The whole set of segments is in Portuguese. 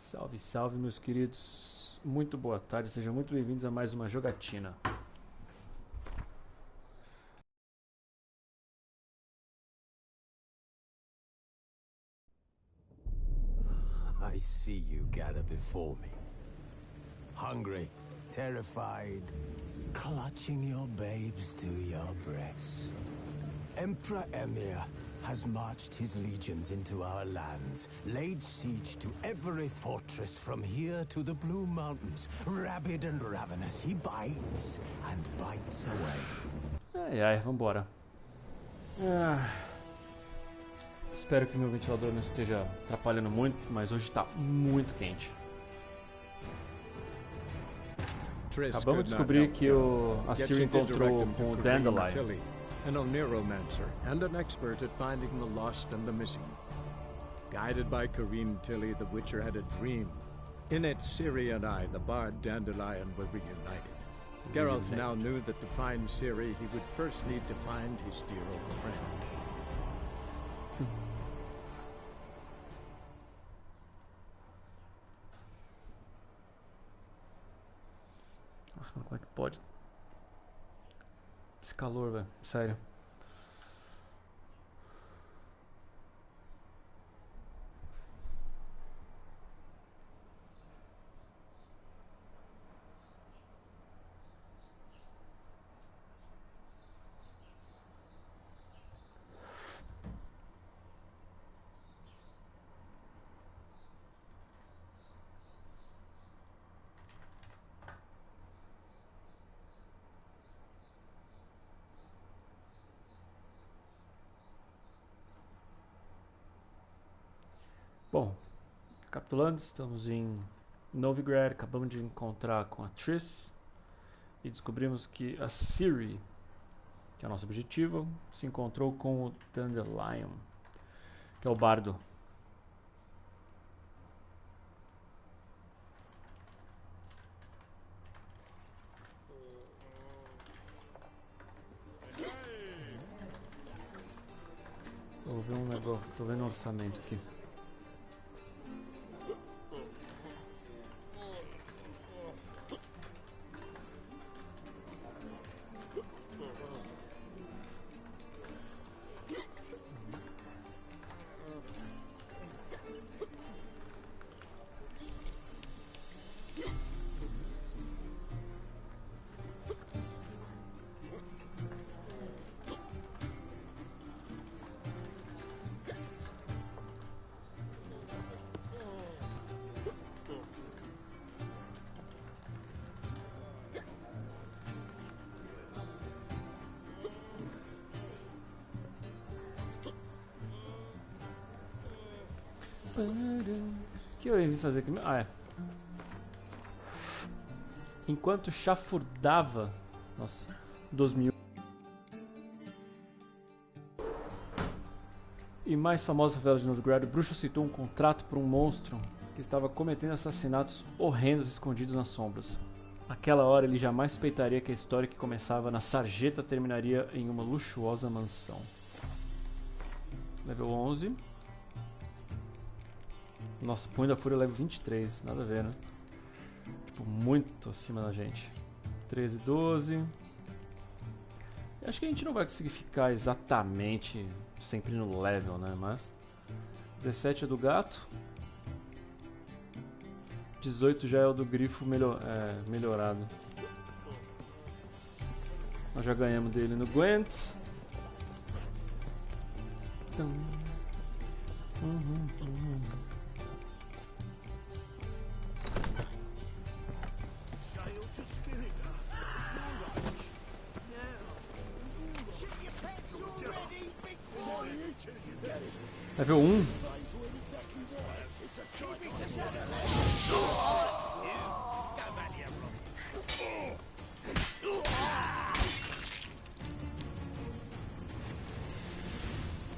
Salve, salve, meus queridos. Muito boa tarde, sejam muito bem-vindos a mais uma jogatina. I see you gather before me. Hungry, terrified, clutching your babes to your breast. Emperor Emir has marched his legions into our lands, laid siege to every fortress from here to the Blue Mountains. Rabid and ravenous, he bites and bites away. Ai, ai, vambora. Espero que meu ventilador não esteja atrapalhando muito, mas hoje está muito quente. Acabamos de descobrir que a Siri encontrou com o Dandelion. An Oniromancer and an expert at finding the lost and the missing. Guided by Karine Tilly, the Witcher had a dream. In it, Ciri and I, the bard Dandelion, were reunited. Geralt now knew that to find Ciri, he would first need to find his dear old friend. Nossa, mano, como é que pode? Esse calor, velho, sério. Bom, capitulando, estamos em Novigrad, acabamos de encontrar com a Triss e descobrimos que a Ciri, que é o nosso objetivo, se encontrou com o Dandelion, que é o bardo. Vou ver um negócio, tô vendo um orçamento aqui. O que eu ia fazer aqui? Ah, é. Enquanto chafurdava... Nossa, 2000. E mais famosa favela de Novigrad, o bruxo aceitou um contrato por um monstro que estava cometendo assassinatos horrendos escondidos nas sombras. Naquela hora ele jamais suspeitaria que a história que começava na sarjeta terminaria em uma luxuosa mansão. Level 11. Nossa, Punho da Fúria level 23, nada a ver, né? Tipo, muito acima da gente. 13, 12. Acho que a gente não vai conseguir ficar exatamente sempre no level, né? Mas 17 é do gato. 18 já é o do grifo melhorado. Nós já ganhamos dele no Gwent. Level 1.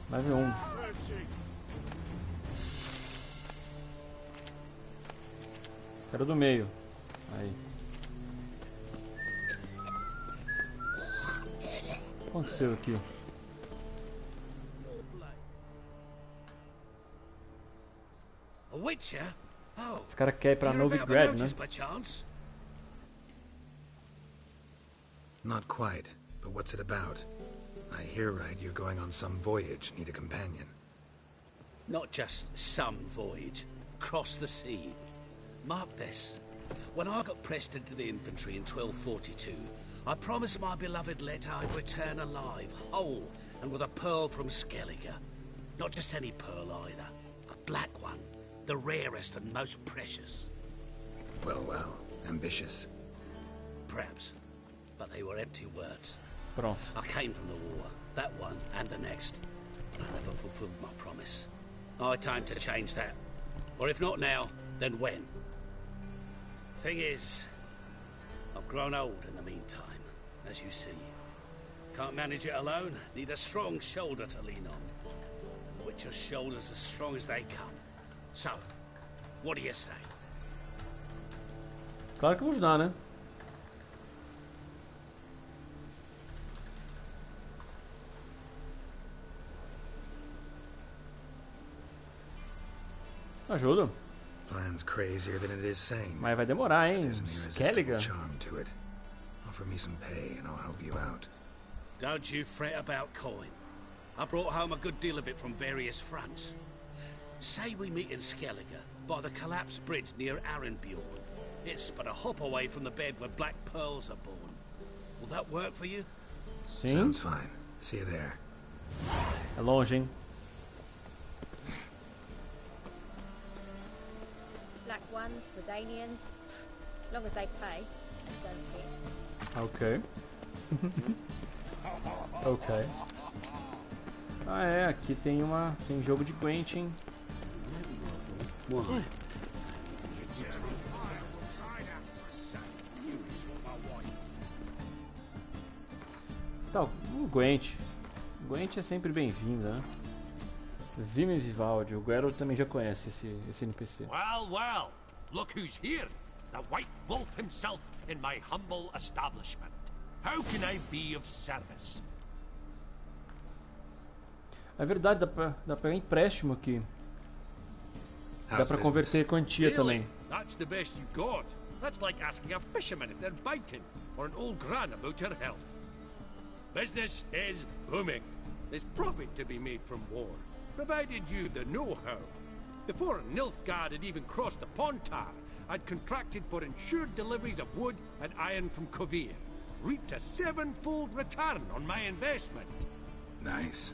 Level 1. Quero do meio. Aí. O que aconteceu aqui? A Witcher? Esse cara quer ir pra Novigrad, né? Not quite, but what's it about? I hear right you're going on some voyage, need a companion. Not just some voyage, cross the sea. Mark this. When I got pressed into the infantry in 1242, I promised my beloved Let I'd return alive, whole, and with a pearl from Skellige. Not just any pearl either. A black one. The rarest and most precious. Well, well, ambitious. Perhaps. But they were empty words. Pronto. I came from the war, that one and the next. But I never fulfilled my promise. High time to change that. Or if not now, then when? Thing is, I've grown old in the meantime, as you see. Can't manage it alone, need a strong shoulder to lean on. The Witcher's shoulders as strong as they come. So, what do you say? Claro que eu vou ajudar, né? Ajudo. Plan's crazier than it is sane. Mas vai demorar, hein? There's an irresistible Skellige. charm to it. Offer me some pay and I'll help you out. Don't you fret about coin. I brought home a good deal of it from various fronts. Say we meet in Skellige, by the collapsed bridge near Arenbjorn. It's but a hop away from the bed where black pearls are born. Will that work for you? Sim. Sounds fine. See you there. É longe, hein? Black ones, Redanians, long as they pay and don't hit. Ok. Ok. Ah é, aqui tem jogo de Gwent, hein? Why? Então, Gwent. Gwent é sempre bem-vinda, né? Vime Vivaldi, o Geralt também já conhece esse NPC. Well, well, look who's here. The White Wolf himself in my humble establishment. How can I be of service? É verdade, dá pra pegar empréstimo aqui. Dá How's pra business? converter quantia também. That's the best you got. That's like asking a fisherman if they're biting, or an old gran about her health. Business is booming. There's profit to be made from war, provided you the know-how. Before Nilfgaard had even crossed the Pontar, I'd contracted for insured deliveries of wood and iron from Kovir. Reaped a 7-fold return on my investment. Nice.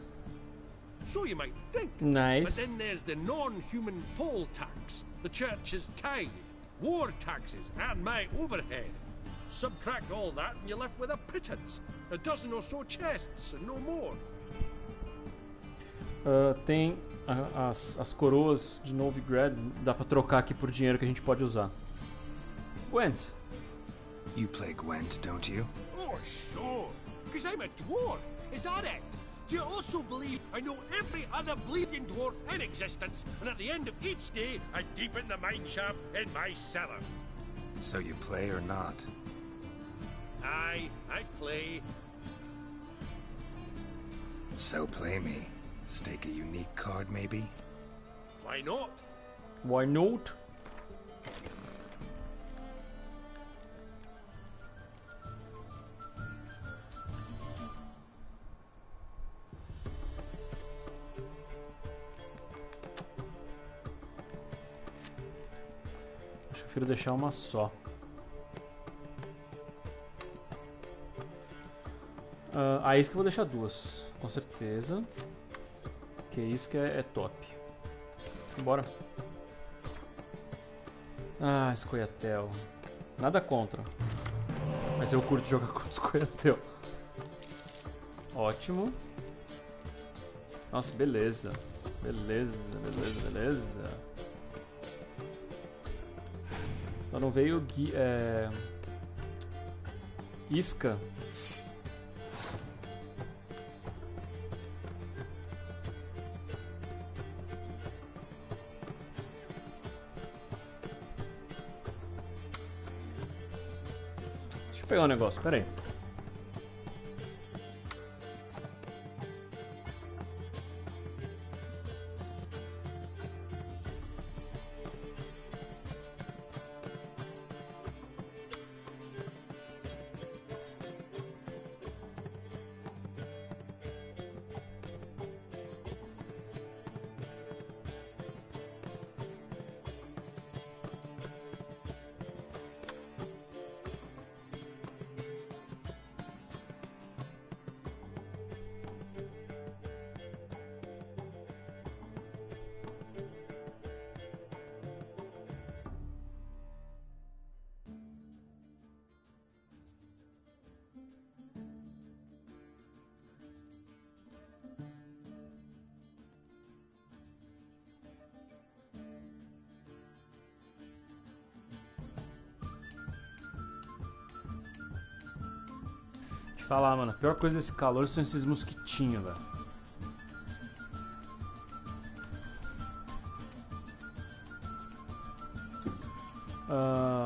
So you might think. Nice. But then there's the non-human poll tax, the church's tithe, war taxes, and my overhead. Subtract all that and you're left with a pittance. A dozen or so chests and no more. Tem as coroas de Novigrad, dá pra trocar aqui por dinheiro que a gente pode usar. Gwent. You play Gwent, don't you? Oh, sure. Because I'm a dwarf. Is that it? Do you also believe I know every other bleeding dwarf in existence, and at the end of each day, I deepen the mine shaft in my cellar? So you play or not? Aye, I play. So play me. Stake a unique card, maybe? Why not? Why not? Acho que eu prefiro deixar uma só. A isca eu vou deixar duas, com certeza. Que isca é top. Bora. Ah, Scoia'tael. Nada contra. Mas eu curto jogar contra Scoia'tael. Ótimo. Nossa, beleza. Beleza, beleza, beleza. Só não veio isca. Deixa eu pegar um negócio, pera aí. Falar, mano, a pior coisa desse calor são esses mosquitinhos, velho.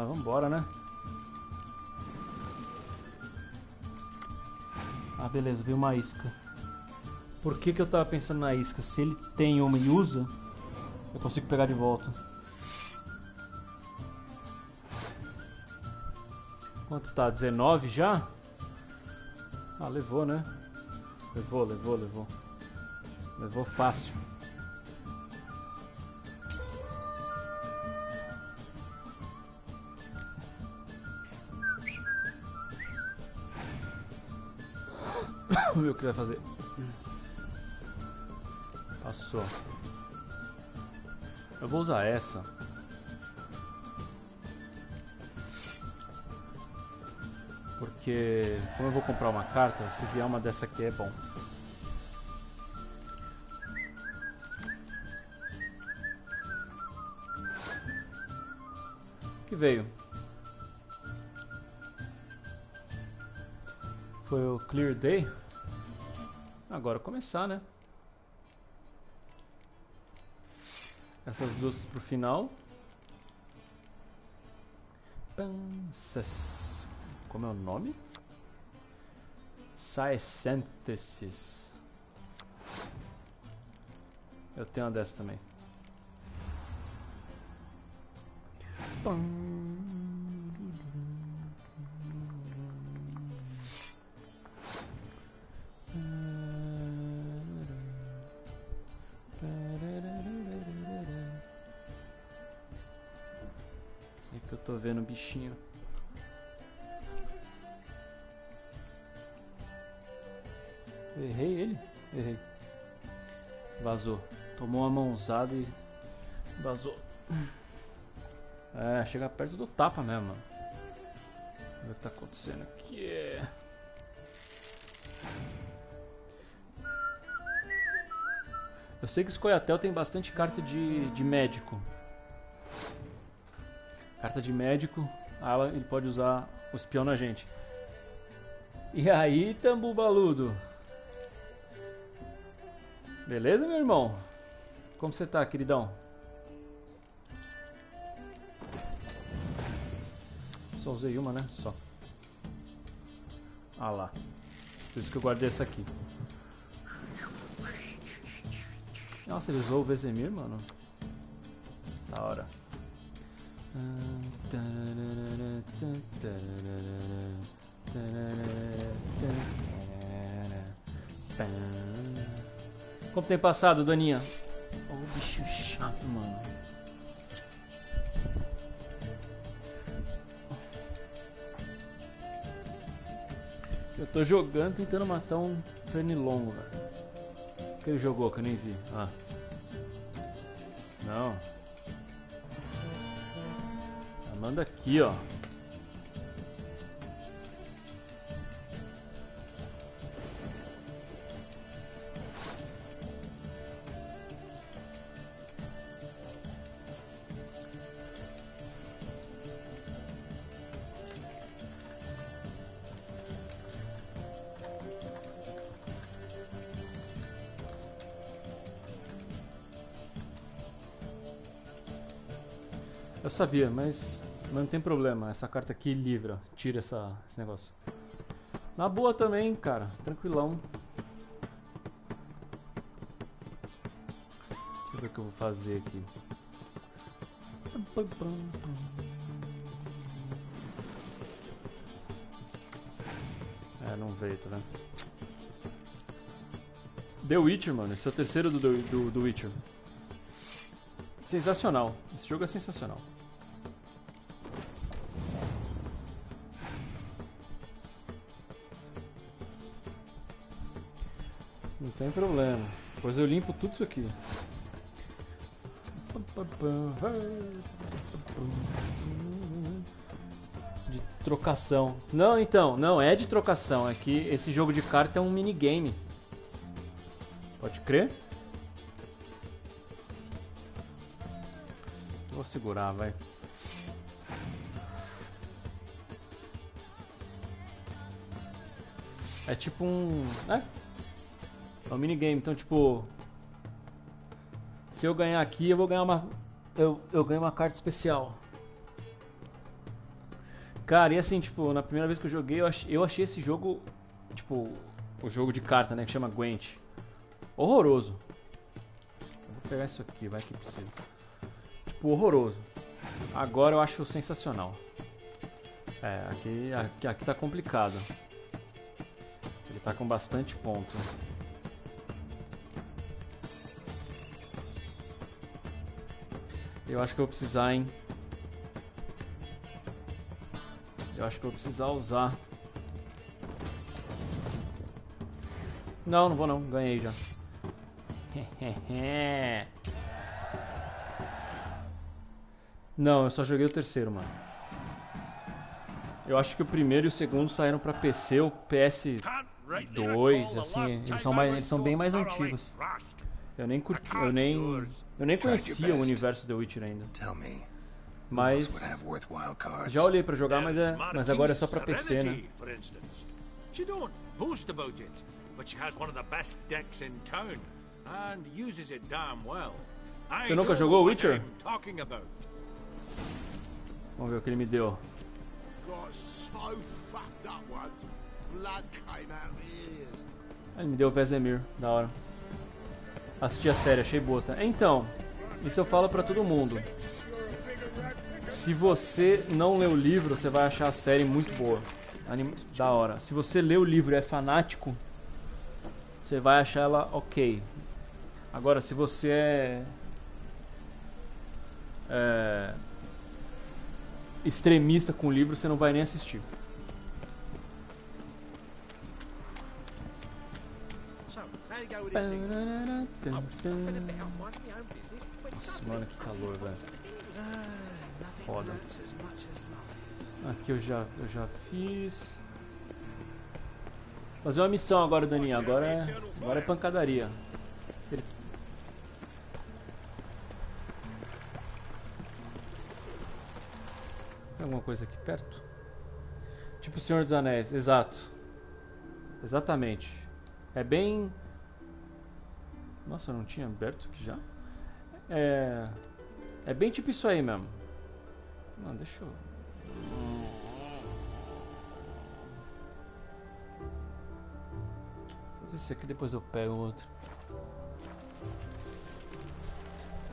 Vambora, né? Ah, beleza, veio uma isca. Por que que eu tava pensando na isca? Se ele tem uma e usa, eu consigo pegar de volta. Quanto tá? 19 já? Ah, levou, né? Levou. Levou fácil. Vamos ver o que vai fazer. Passou. Eu vou usar essa. Porque, como eu vou comprar uma carta, se vier uma dessa aqui é bom. O que veio? Foi o Clear Day? Agora começar, né? Essas duas pro final. Como é o nome? Synthesis. Eu tenho uma dessa também. É que eu tô vendo o bichinho. Errei ele? Errei. Vazou. Tomou uma mãozada e vazou. É, chega perto do tapa mesmo, mano. O que tá acontecendo aqui? Eu sei que o Scoia'tael tem bastante carta de médico. Carta de médico, ele pode usar o espião na gente. E aí, tambu baludo? Beleza, meu irmão? Como você tá, queridão? Só usei uma, né? Só. Ah lá. Por isso que eu guardei essa aqui. Nossa, ele usou o Vesemir, mano. Da hora. Como tem passado, Daninha? Ô, bicho chato, mano. Eu tô jogando, tentando matar um pernilongo, velho. O que ele jogou que eu nem vi? Ah. Não. Manda aqui, ó. Eu sabia, mas não tem problema. Essa carta aqui livra, tira esse negócio. Na boa também, cara. Tranquilão. Deixa eu ver o que eu vou fazer aqui. É, não veio, tá vendo? The Witcher, mano. Esse é o terceiro do Witcher. Sensacional. Esse jogo é sensacional. Não tem problema. Depois eu limpo tudo isso aqui. De trocação. Não, então. Não é de trocação. É que esse jogo de carta é um minigame. Pode crer? Vou segurar, vai. É tipo um... É um minigame, então tipo... Se eu ganhar aqui, eu vou ganhar uma... Eu ganho uma carta especial. Cara, e assim, tipo, na primeira vez que eu joguei, eu achei esse jogo... Tipo, o jogo de carta, né, que chama Gwent. Horroroso. Eu vou pegar isso aqui, vai que precisa. Tipo, horroroso. Agora eu acho sensacional. Aqui tá complicado. Ele tá com bastante ponto. Eu acho que eu vou precisar, hein? Eu acho que eu vou precisar usar. Não vou não. Ganhei já. Não, eu só joguei o terceiro, mano. Eu acho que o primeiro e o segundo saíram pra PC ou PS2, assim, eles são bem mais antigos. Eu nem conhecia o universo The Witcher ainda. Mas já olhei pra jogar, mas agora é só pra PC, né? Você nunca jogou Witcher? Vamos ver o que ele me deu. Ele me deu o Vesemir, da hora. Assisti a série, achei boa, tá? Então, isso eu falo pra todo mundo. Se você não lê o livro, você vai achar a série muito boa. Da hora. Se você lê o livro e é fanático, você vai achar ela ok. Agora, se você é extremista com o livro, você não vai nem assistir. Nossa, mano, que calor, velho. Foda. Aqui eu já fiz. Fazer uma missão agora, Daninha. Agora é pancadaria. Tem alguma coisa aqui perto? Tipo o Senhor dos Anéis, exato. Exatamente. É bem... Nossa, eu não tinha aberto aqui já? É bem tipo isso aí mesmo. Não, deixa eu... Vou fazer esse aqui, depois eu pego o outro.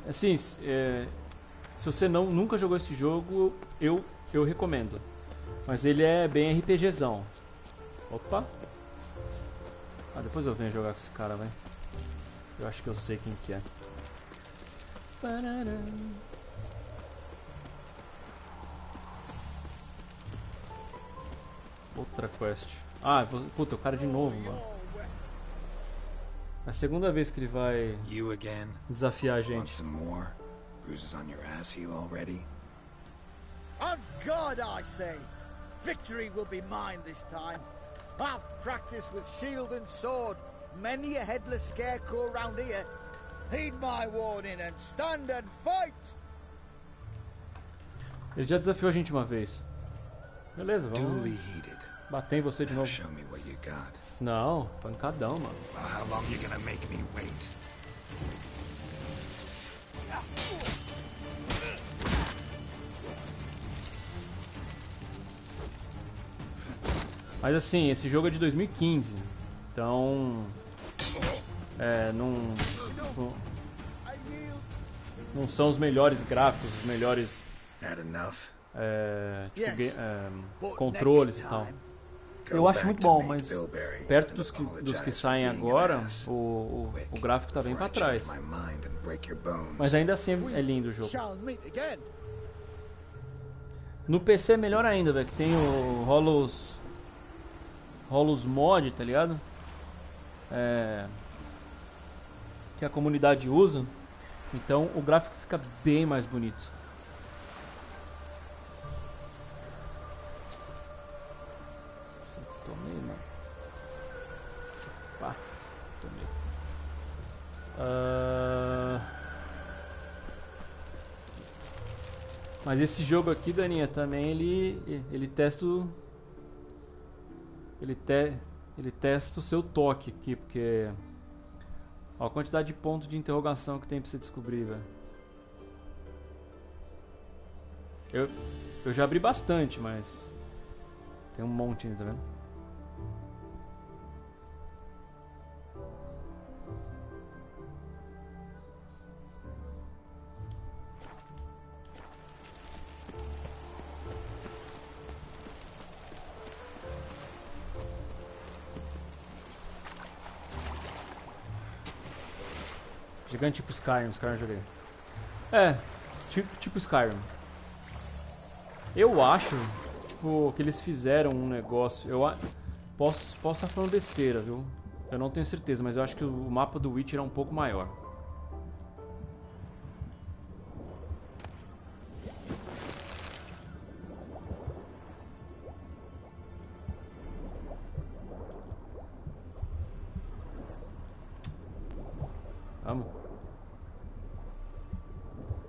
Assim, se você nunca jogou esse jogo, eu recomendo. Mas ele é bem RPGzão. Opa! Ah, depois eu venho jogar com esse cara, velho. Eu acho que eu sei quem que é. Outra quest. Ah, puta, o cara de novo, mano. É a segunda vez que ele vai desafiar a gente. On God, I say, victory will be mine this time. I've practiced with shield and sword. Many a headless scarecrow round here. Heed my warning and stand and fight. Ele já desafiou a gente uma vez. Beleza, vamos bater em você de novo. Não, pancadão, mano. How long you gonna make me wait? Mas assim, esse jogo é de 2015. Então... não são os melhores gráficos, os melhores... controles e tal. Eu acho muito bom, mas perto dos que saem agora, o gráfico tá bem pra trás. Mas ainda assim é lindo o jogo. No PC é melhor ainda, velho, que tem rola os mod, tá ligado? Que a comunidade usa. Então o gráfico fica bem mais bonito. Tomei, mano. Esse pá. Tomei. Mas esse jogo aqui, Daninha, também ele testa o... Ele testa o seu toque aqui, porque... Ó, a quantidade de pontos de interrogação que tem pra você descobrir, velho. Eu já abri bastante, mas... Tem um monte ainda, tá vendo? Gigante tipo Skyrim eu joguei. É, tipo Skyrim. Eu acho, tipo, que eles fizeram um negócio. Posso estar falando besteira, viu? Eu não tenho certeza, mas eu acho que o mapa do Witcher é um pouco maior. Vamos.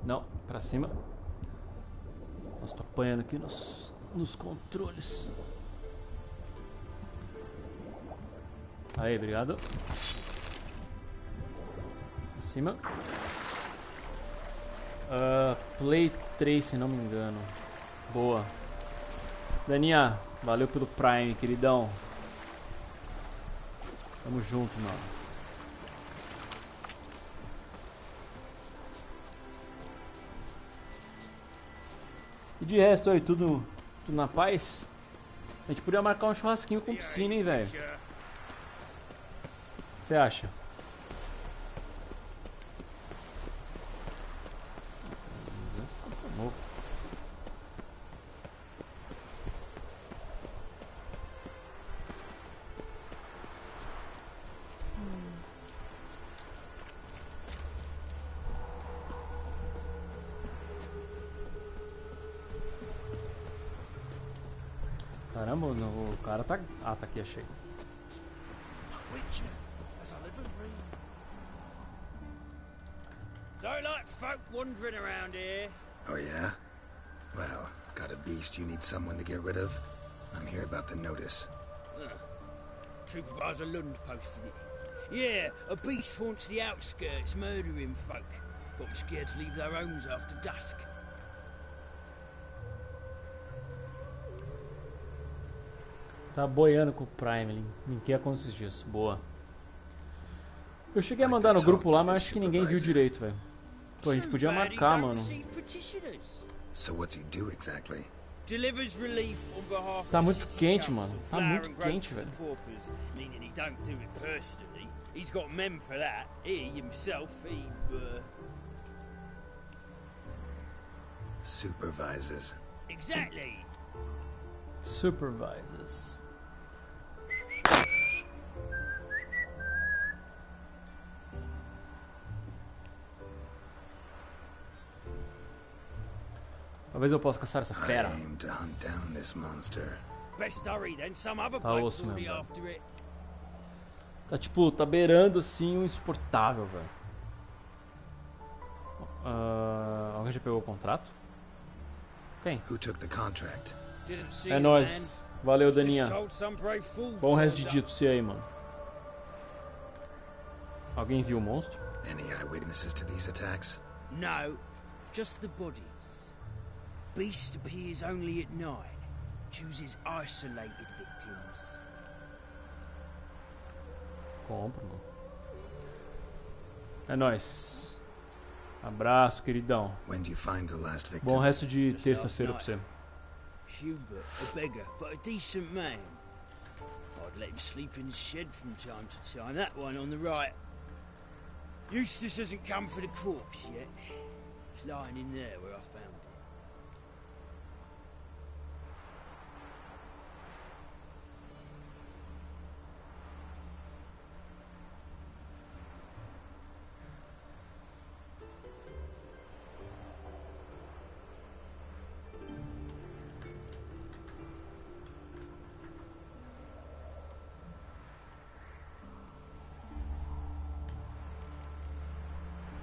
Não, pra cima. Nossa, tô apanhando aqui nos controles. Aí, obrigado. Pra cima. Play 3, se não me engano. Boa. Daninha, valeu pelo Prime, queridão. Tamo junto, mano. E de resto aí, tudo na paz? A gente podia marcar um churrasquinho com piscina, hein, velho? O que você acha? Caramba, o cara tá... Ah, tá aqui, achei. Don't like folk wandering around here. Oh yeah? Well, got a beast you need someone to get rid of? I'm here about the notice. Supervisor Lund posted it. Yeah, a beast haunts the outskirts, murdering folk. Got them scared to leave their homes after dusk. Tá boiando com o Prime, ele linkei com esses dias. Boa. Eu cheguei a mandar no grupo lá, mas acho que ninguém viu direito, velho. Pô, a gente podia marcar, mano. So what's he do exactly? Tá muito quente, mano. Tá muito quente, velho. He's got men for that. He himself, Supervises. Exactly. Supervises. Talvez eu possa caçar essa fera. Tá osso mesmo. Tá tipo, tá beirando assim um insuportável, velho. Alguém já pegou o contrato? Quem? É nóis. Valeu, Daninha. Bom resto de dia pra você aí, mano. Alguém viu o monstro? Any eyewitnesses to these attacks? No, just the bodies. Beast appears only at night. Chooses isolated victims. Compro, mano. É nóis. Abraço, queridão. When do you find the last victim? Bom resto de terça-feira pra você. Hubert, a beggar, but a decent man. I'd let him sleep in the shed from time to time. That one on the right. Eustace hasn't come for the corpse yet. It's lying in there where I found it.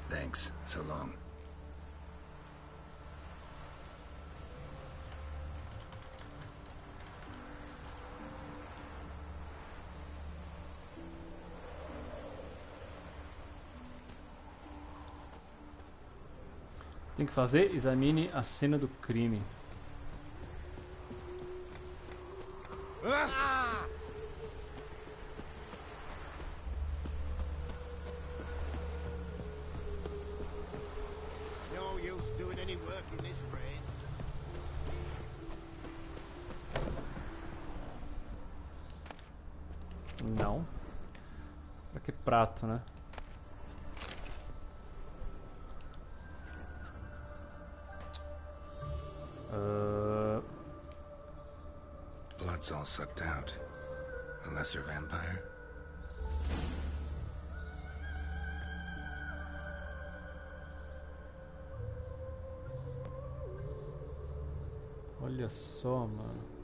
Thanks. So long. Tem que fazer? Examine a cena do crime. No use doing any work in this rain. Não. Pra que prato, né? Blood's all sucked out. Unless you're vampire. Olha só, mano.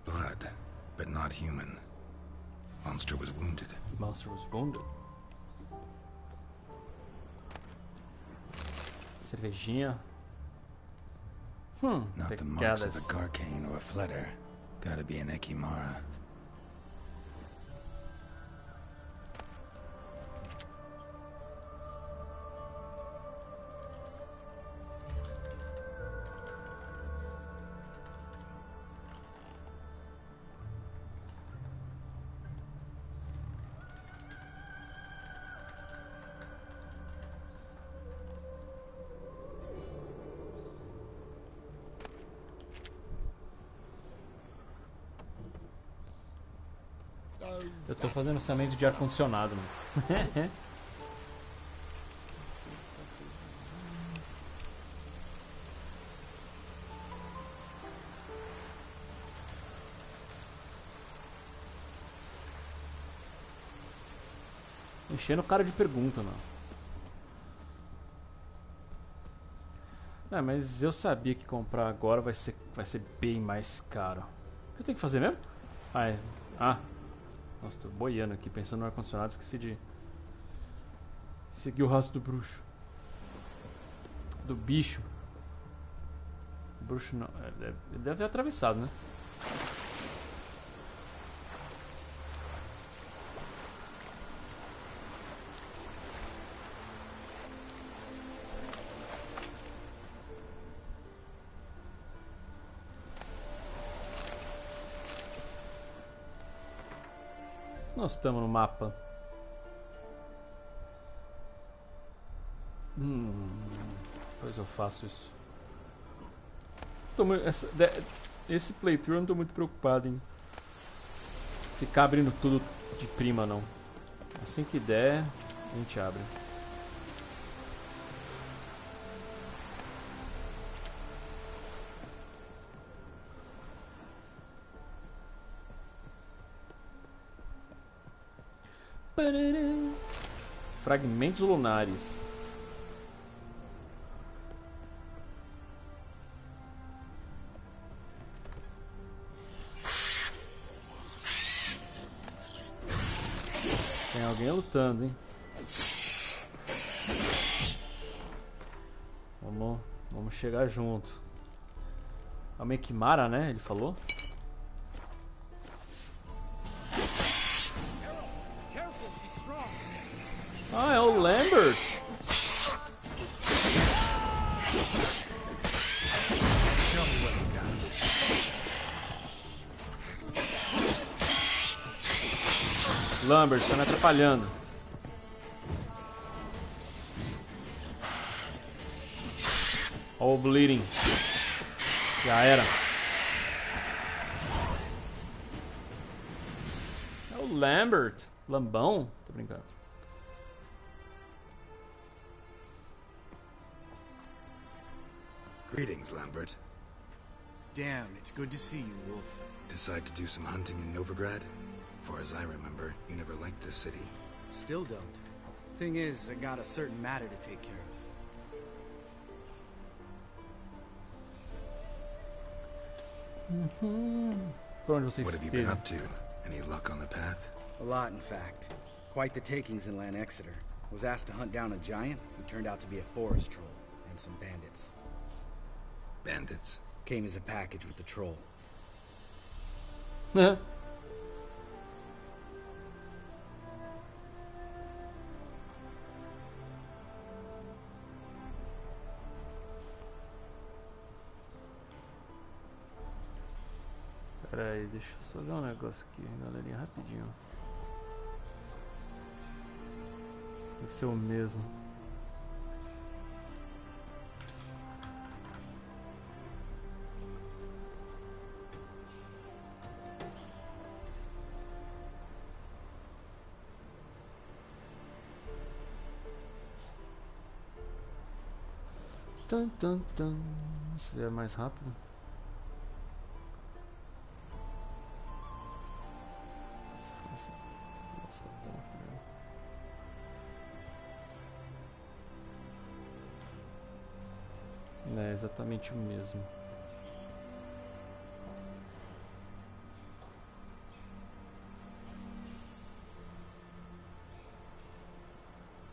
Blood, but not human. Monster was wounded. Monster was wounded. Cervejinha. Not the marks of Pegadas. the Carcane or Fletter. Gotta be an Ekimara. Eu tô fazendo orçamento de ar-condicionado, mano. Enchendo o cara de pergunta, mano. Mas eu sabia que comprar agora vai ser bem mais caro. O que eu tenho que fazer mesmo? Nossa, tô boiando aqui, pensando no ar-condicionado, esqueci de seguir o rastro do bruxo. Do bicho. O bruxo não. Ele deve ter atravessado, né? Nós estamos no mapa. Pois eu faço isso. Esse playthrough eu não tô muito preocupado em ficar abrindo tudo de prima, não. Assim que der, a gente abre. Fragmentos lunares. Tem alguém lutando, hein? Vamos chegar junto. A Mekimara, né? Ele falou. Ah, é o Lambert. Lambert, tá me atrapalhando. Ó o bleeding. Já era. É o Lambert. Lambão? Tô brincando. Greetings, Lambert. Damn, it's good to see you, Wolf. Decide to do some hunting in Novigrad? far as I remember, you never liked this city. Still don't. Thing is, I got a certain matter to take care of. Por onde você What have you been esteve? up to? Any luck on the path? A lot, in fact. Quite the takings in Lan Exeter. Was asked to hunt down a giant who turned out to be a forest troll and some bandits. Bandits? Came as a package with the troll. Pera aí, deixa eu só ver um negócio aqui, galerinha, rapidinho. Deve ser o mesmo. Tan, tan, tan. Se é mais rápido. Nossa, tá bom também. É exatamente o mesmo.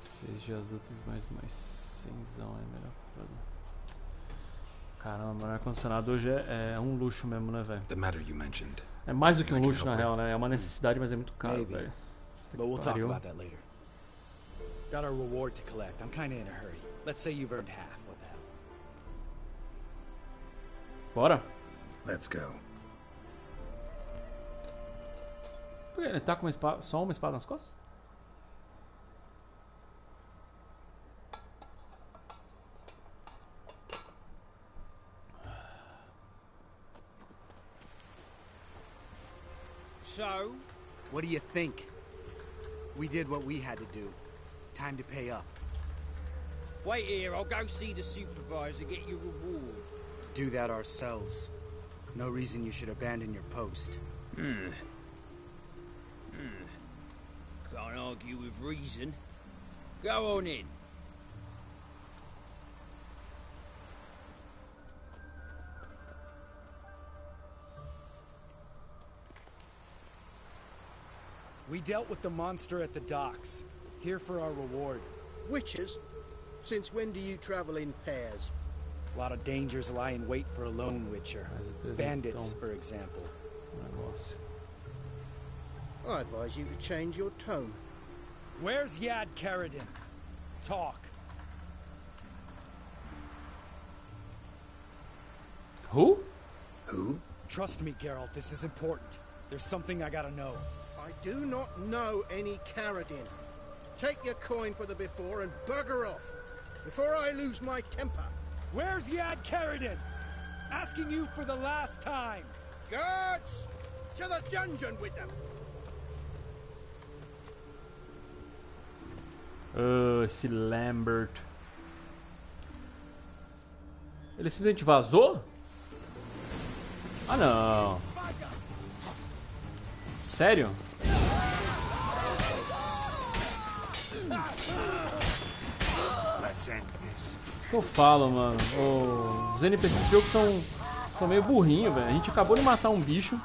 Seja as outras mais cenzão é melhor. Caramba, o ar-condicionado hoje é um luxo mesmo, né, velho? The matter you mentioned. É mais do que um luxo, na real, né? É uma necessidade, mas é muito caro, Maybe. velho. But we'll talk about that later. Got a reward to collect. I'm kinda in a hurry. Let's say you've earned half. What the hell? Bora? Let's go. Por que ele tá com uma espada, só uma espada nas costas? So, what do you think? We did what we had to do. Time to pay up. Wait here, I'll go see the supervisor, get your reward. Do that ourselves. No reason you should abandon your post. Can't argue with reason. Go on in. We dealt with the monster at the docks. Here for our reward. Witches? Since when do you travel in pairs? A lot of dangers lie in wait for a lone witcher. Bandits, for example. Negócio. I advise you to change your tone. Where's Yad Karadin? Talk. Who? Who? Trust me, Geralt, this is important. There's something I gotta know. I do not know any Karadin. Take your coin for the before and bugger off, before I lose my temper. Where's Yad Karadin? Asking you for the last time. Guards! To the dungeon with them! Esse Lambert. Ele simplesmente vazou? Ah, não. Sério? Isso que eu falo, mano. Os NPCs desse jogo são meio burrinhos, velho. A gente acabou de matar um bicho.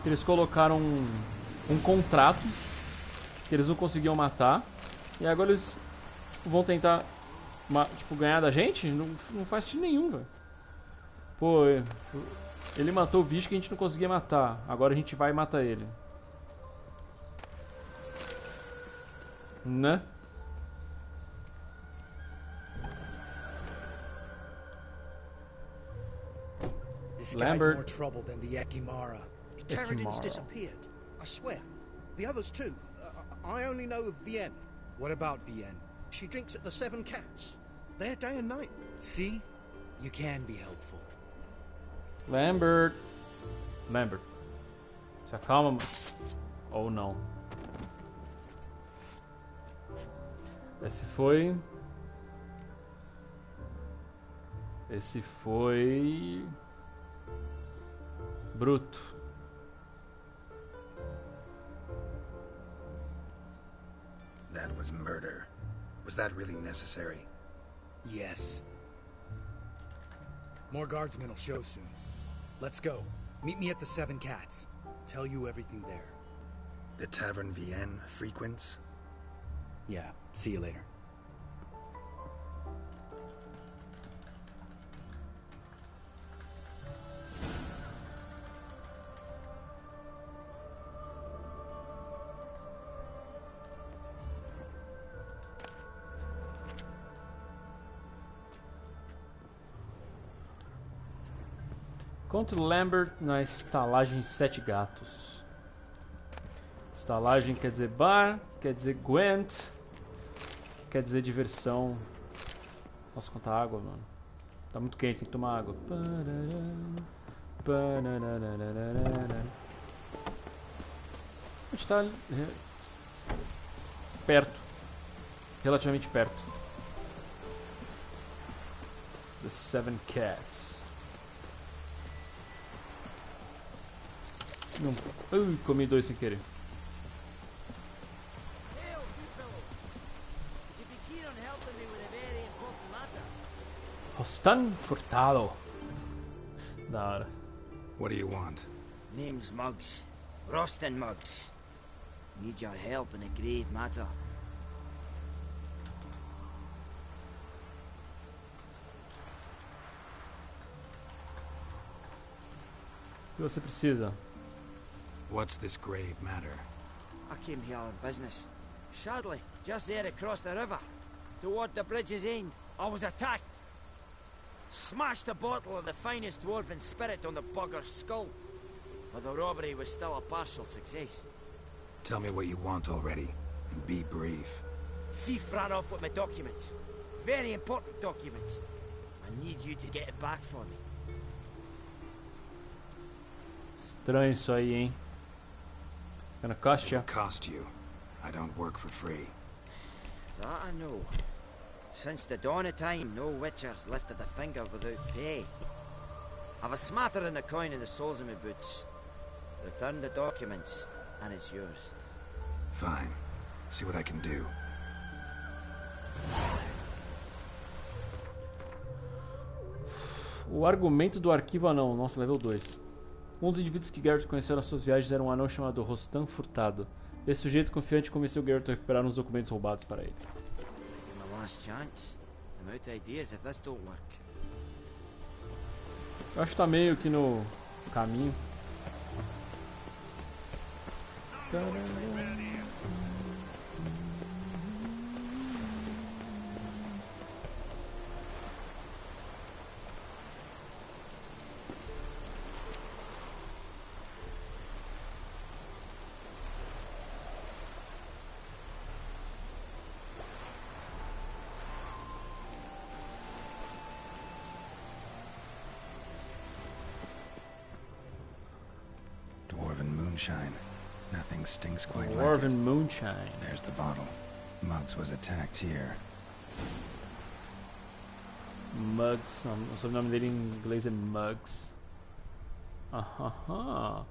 Eles colocaram um contrato que eles não conseguiam matar. E agora eles vão tentar ganhar da gente? Não faz sentido nenhum, velho. Pô, ele matou o bicho que a gente não conseguia matar. Agora a gente vai e mata ele. Né? This guy's more trouble than the Ekimara. Karadin's disappeared. I swear. The others too. I only know of Vienne. What about Vienne? She drinks at the Seven Cats. There day and night. See? You can be helpful. Lambert. Se acalma, mano. Ou não. Esse foi bruto. was murder. Was that really necessary? Yes. More guardsmen will show soon. Let's go. Meet me at the Seven Cats. Tell you everything there. The Tavern Vienne frequents? Yeah, see you later. Encontre Lambert na estalagem Sete Gatos. Estalagem quer dizer bar, quer dizer Gwent, quer dizer diversão. Posso contar água, mano? Tá muito quente, tem que tomar água. A gente tá perto. Relativamente perto. The Seven Cats. Não. Ui, comi dois sem querer. Rostan Furtado. Da hora. What do you want? Name's Muggs. Rostin Muggs. Need your help in a grave matter. O que você precisa? What's this grave matter? I came here on business. Sadly, just there across the river, toward the bridge's end, I was attacked. Smashed a bottle of the finest dwarven spirit on the bugger's skull. But the robbery was still a partial success. Tell me what you want already, and be brief. Thief ran off with my documents. Very important documents. I need you to get it back for me. Estranho isso aí, hein? It's gonna cost you. Cost you. I don't work for free. That I know. Since the dawn of time, no witcher's lifted a finger without pay. I've a smattering of coin in the soles of my boots. Return the documents, and it's yours. Fine. See what I can do. O argumento do arquivo anão. Nossa, level 2. Um dos indivíduos que Geralt conheceu nas suas viagens era um anão chamado Rostan Furtado. Esse sujeito confiante convenceu Geralt a recuperar uns documentos roubados para ele. My last chance. I'm out of ideas if this don't work. Eu acho que tá meio que no caminho. Moonshine. Nothing stinks quite like it. Dwarven moonshine. There's the bottle. Muggs was attacked here. Muggs. O sobrenome dele em inglês é Muggs. Aham.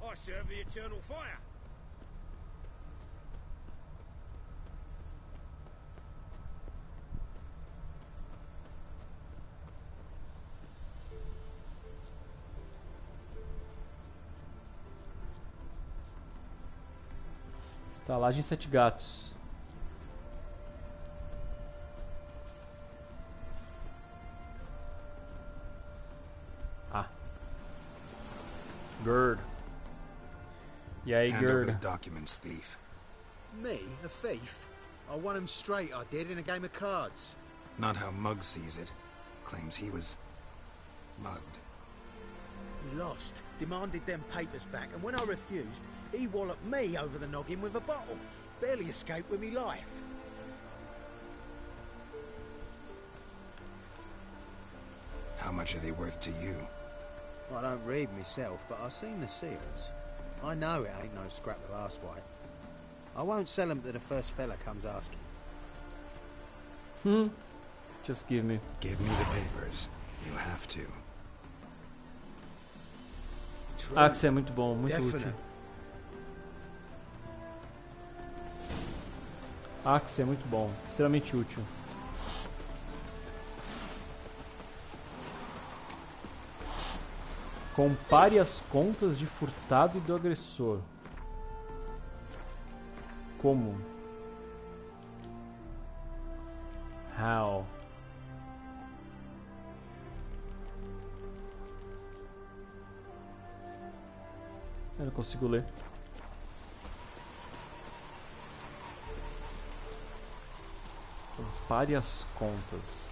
I serve the eternal fire. Estalagem Sete Gatos. Ah. Gerd. E aí, Hand over the Gerd? documents, thief. Me? A thief? I won him straight, I did, in a game of cards. Not how Muggs sees it. Claims he was mugged. He lost, demanded them papers back, and when I refused, he walloped me over the noggin with a bottle. Barely escaped with me life. How much are they worth to you? I don't read myself, but I've seen the seals. I know it ain't no scrap of arsewhite. I won't sell them to the first fella comes asking. Just give me. Give me the papers. You have to. Axe é muito bom, muito útil. Axe é muito bom, extremamente útil. Compare as contas de furtado e do agressor. Como? How? Eu não consigo ler. Compare as contas.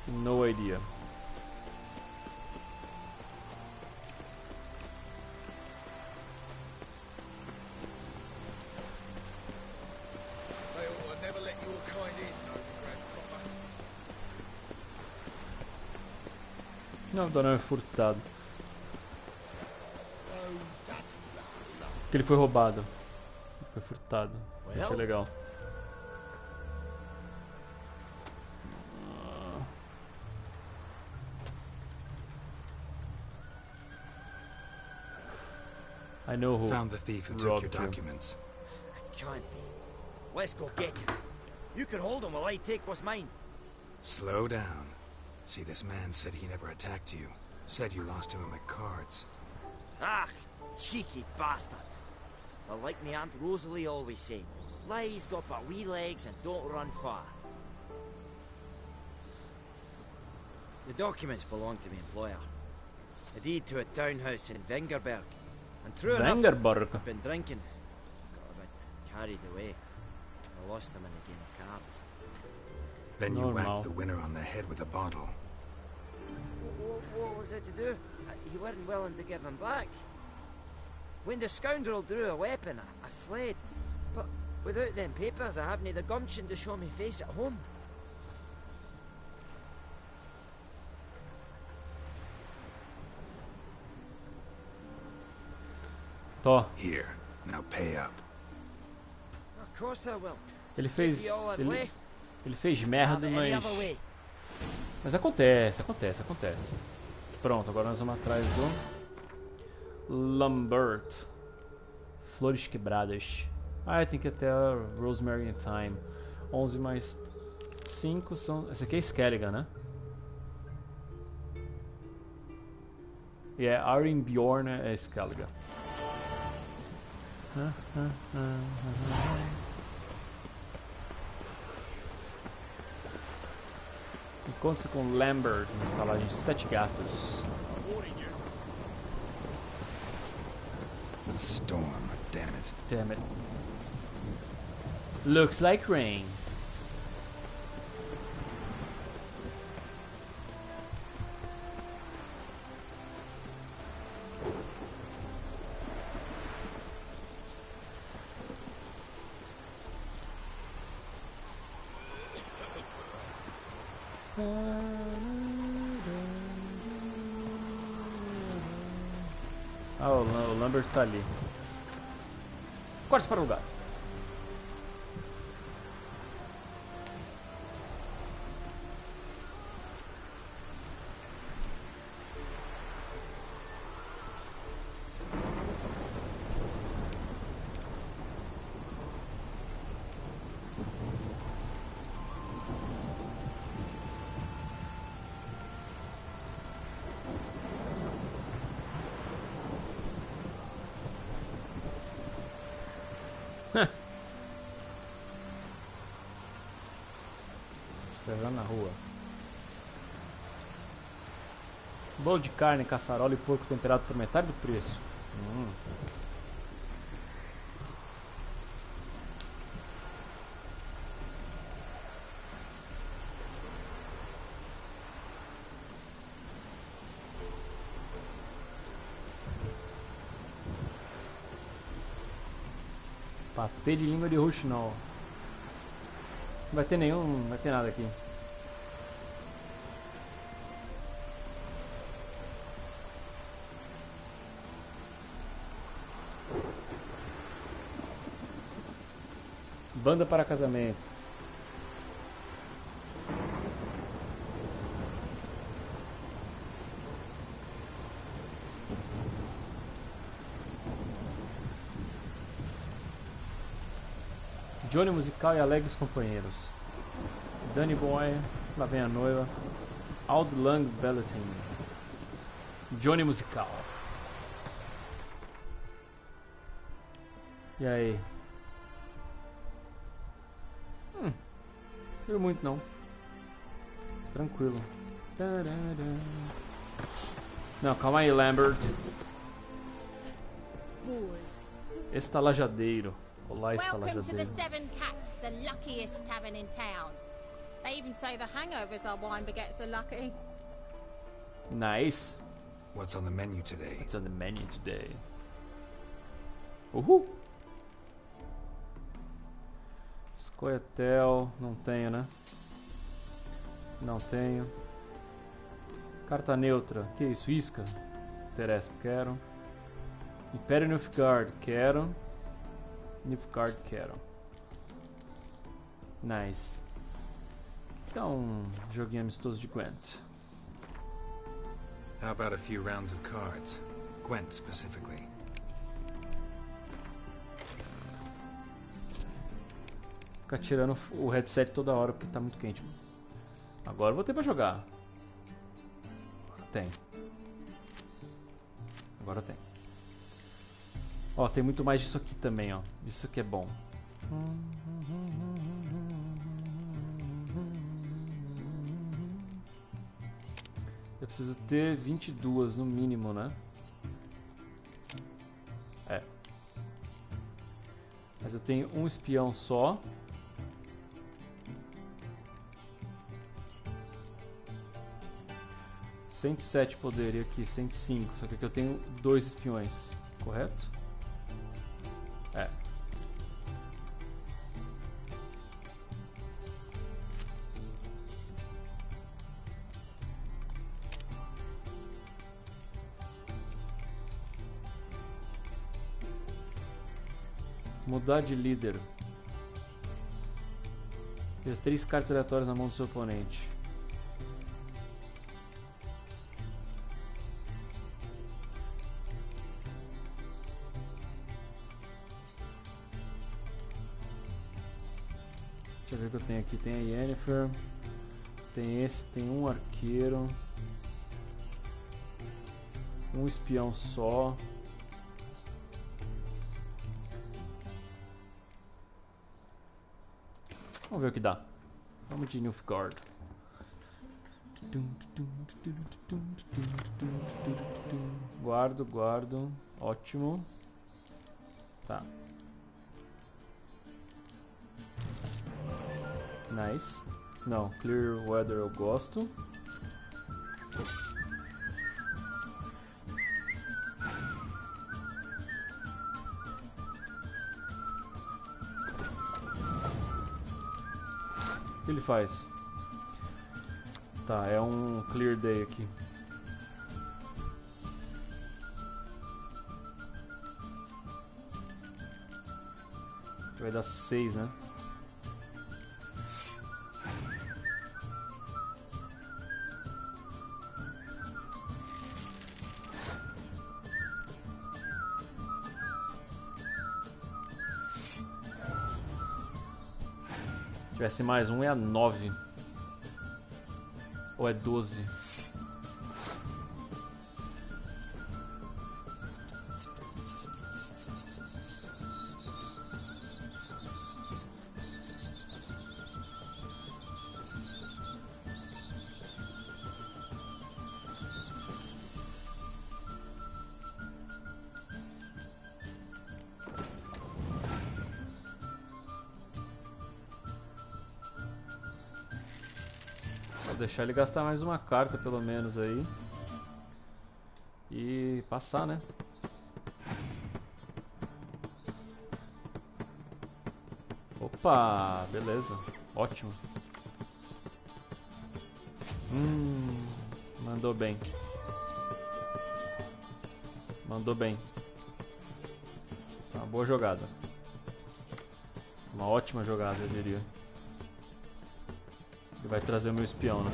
No idea. Não, não é furtado. Porque ele foi roubado. Ele foi furtado. Achei legal. I know who found the thief who took your documents. Can't be. Let's go get him. You can hold him while I take what's mine. Slow down. See, this man said he never attacked you. Said you lost to him at cards. Ah, cheeky bastard. Well, like me Aunt Rosalie always said, lies got but wee legs and don't run far. The documents belong to my employer. A deed to a townhouse in Vengerberg. And true enough, I've been drinking. Got a bit carried away. I lost them in a game of cards. Then you whacked the winner on the head with a bottle. What was it to do? You weren't willing to give him back. When the scoundrel drew a weapon, I fled. But without them papers, I haven't the gumption to show me face at home. Tó. Here, now pay up. Of course I will. Ele fez merda, mas acontece. Pronto, agora nós vamos atrás do Lambert. Flores quebradas. Ah, tem que ir até a Rosemary and Thyme. 11 mais 5 são... Esse aqui é Skelligan, né? E é Arinbjorn é Skelligan. Encontre-se com Lambert na estalagem Sete Gatos. Storm, damn it. Damn it. Looks like rain. Ah, o Lambert tá ali. Corte para o lugar. Observando na rua. Bolo de carne, caçarola e porco temperado por metade do preço. Patê de língua de rouxinol. Não vai ter nenhum, não vai ter nada aqui. Banda para casamento. Johnny Musical e Alegres Companheiros. Danny Boy, lá vem a noiva. Auld Lang Belletin. Johnny Musical. E aí? Não muito não. Tranquilo. Não, calma aí, Lambert. Estalajadeiro. Olá, estalajadeiro. Welcome to the Seven Cats, the luckiest tavern in town. They even say the hangovers our wine baguettes are lucky. Nice. What's on the menu today? What's on the menu today? Uhul. Scoia'tael, não tenho, né? Não tenho. Carta neutra, que isso? Isca? Interessa, quero. Império Nilfgaard, quero. Nilfgaard, quero. Nice. Então, um joguinho amistoso de Gwent. How about a few rounds of cards? Gwent specifically. Ficar tirando o headset toda hora porque tá muito quente. Agora eu vou ter pra jogar. Tem. Agora tem. Ó, tem muito mais disso aqui também, ó. Isso aqui é bom. Eu preciso ter 22 no mínimo, né? É. Mas eu tenho um espião só. $107 poder e aqui 105, só que aqui eu tenho 2 espiões, correto? É. Mudar de líder. Ter 3 cartas aleatórias na mão do seu oponente. Deixa eu ver o que eu tenho aqui. Tem a Yennefer. Tem esse, tem um arqueiro. Um espião só. Vamos ver o que dá. Vamos de Nilfgaard. Guardo, guardo. Ótimo. Tá. Nice. Não, Clear Weather eu gosto. O que ele faz? Tá, é um Clear Day aqui. Vai dar 6, né? Se tivesse mais um, é 9. Ou é 12. Vou deixar ele gastar mais uma carta, pelo menos, aí. E passar, né? Opa, beleza. Ótimo. Mandou bem. Mandou bem. Uma boa jogada. Uma ótima jogada, eu diria. Ele vai trazer o meu espião, né?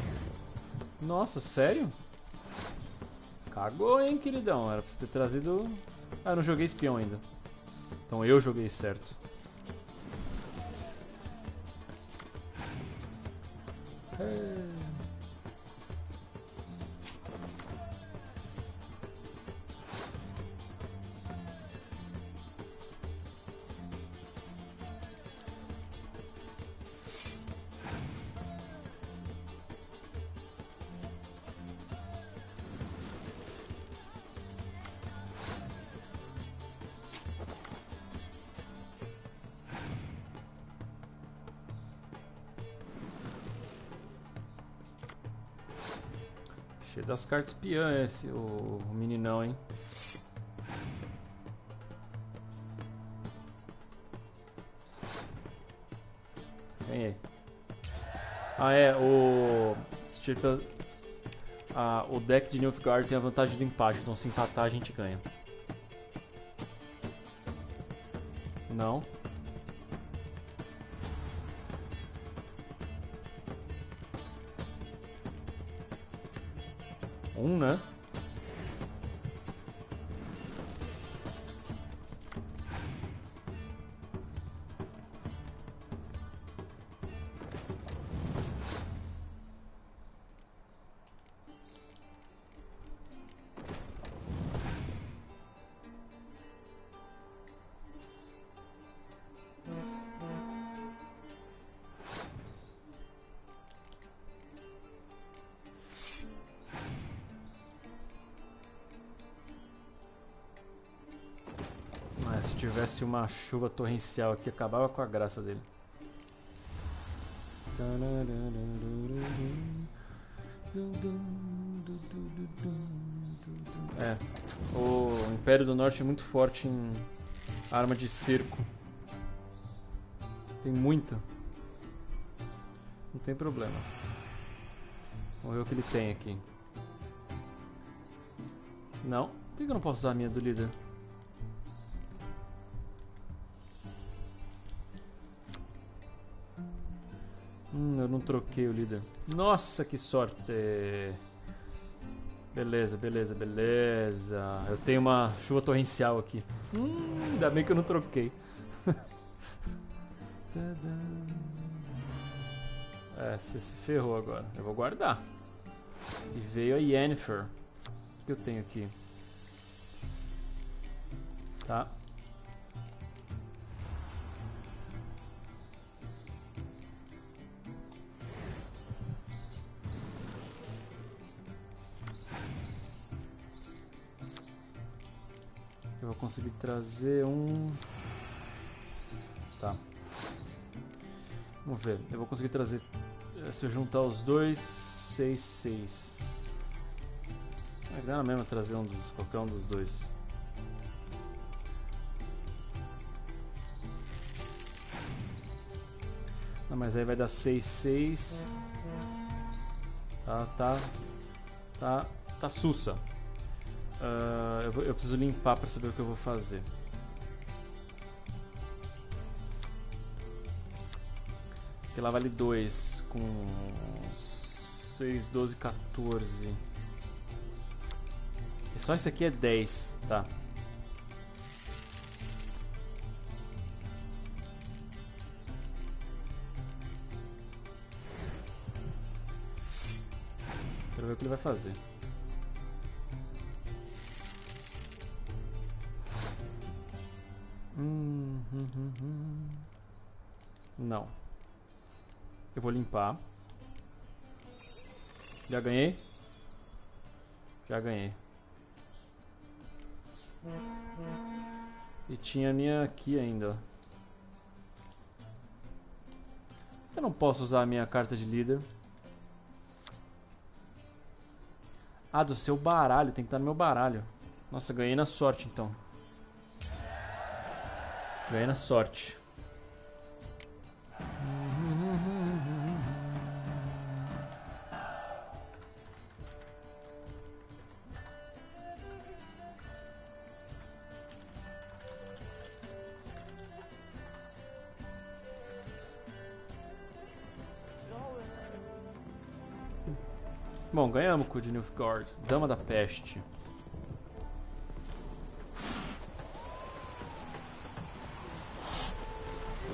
Nossa, sério? Cagou, hein, queridão? Era pra você ter trazido... Ah, eu não joguei espião ainda. Então eu joguei certo. Cheio das cartas espiã esse, o meninão, hein? Ganhei. Ah, é, o deck de Nilfgaard tem a vantagem do empate, então se empatar a gente ganha. Não. Né? Se tivesse uma chuva torrencial aqui, acabava com a graça dele. É, o Império do Norte é muito forte em arma de cerco. Tem muita. Não tem problema. Vamos ver o que ele tem aqui. Não? Por que eu não posso usar a minha do líder? Eu não troquei o líder. Nossa, que sorte! Beleza, beleza, beleza. Eu tenho uma chuva torrencial aqui. Ainda bem que eu não troquei. Você se ferrou agora. Eu vou guardar. E veio a Yennefer. O que eu tenho aqui? Tá. Eu vou conseguir trazer um... Tá. Vamos ver. Eu vou conseguir trazer... Se eu juntar os dois... 6, 6. É grana mesmo trazer qualquer um dos dois. Não, mas aí vai dar 6, 6. Tá sussa. Eu preciso limpar para saber o que eu vou fazer. Porque lá vale 2 com 6, 12, 14. E só esse aqui é 10, tá? Quero ver o que ele vai fazer. Não. Eu vou limpar. Já ganhei? Já ganhei. E tinha a minha aqui ainda. Eu não posso usar a minha carta de líder. Ah, do seu baralho. Tem que estar no meu baralho. Nossa, ganhei na sorte então. Ganhei na sorte. Bom, ganhamos com o de Nilfgaard. Dama da Peste.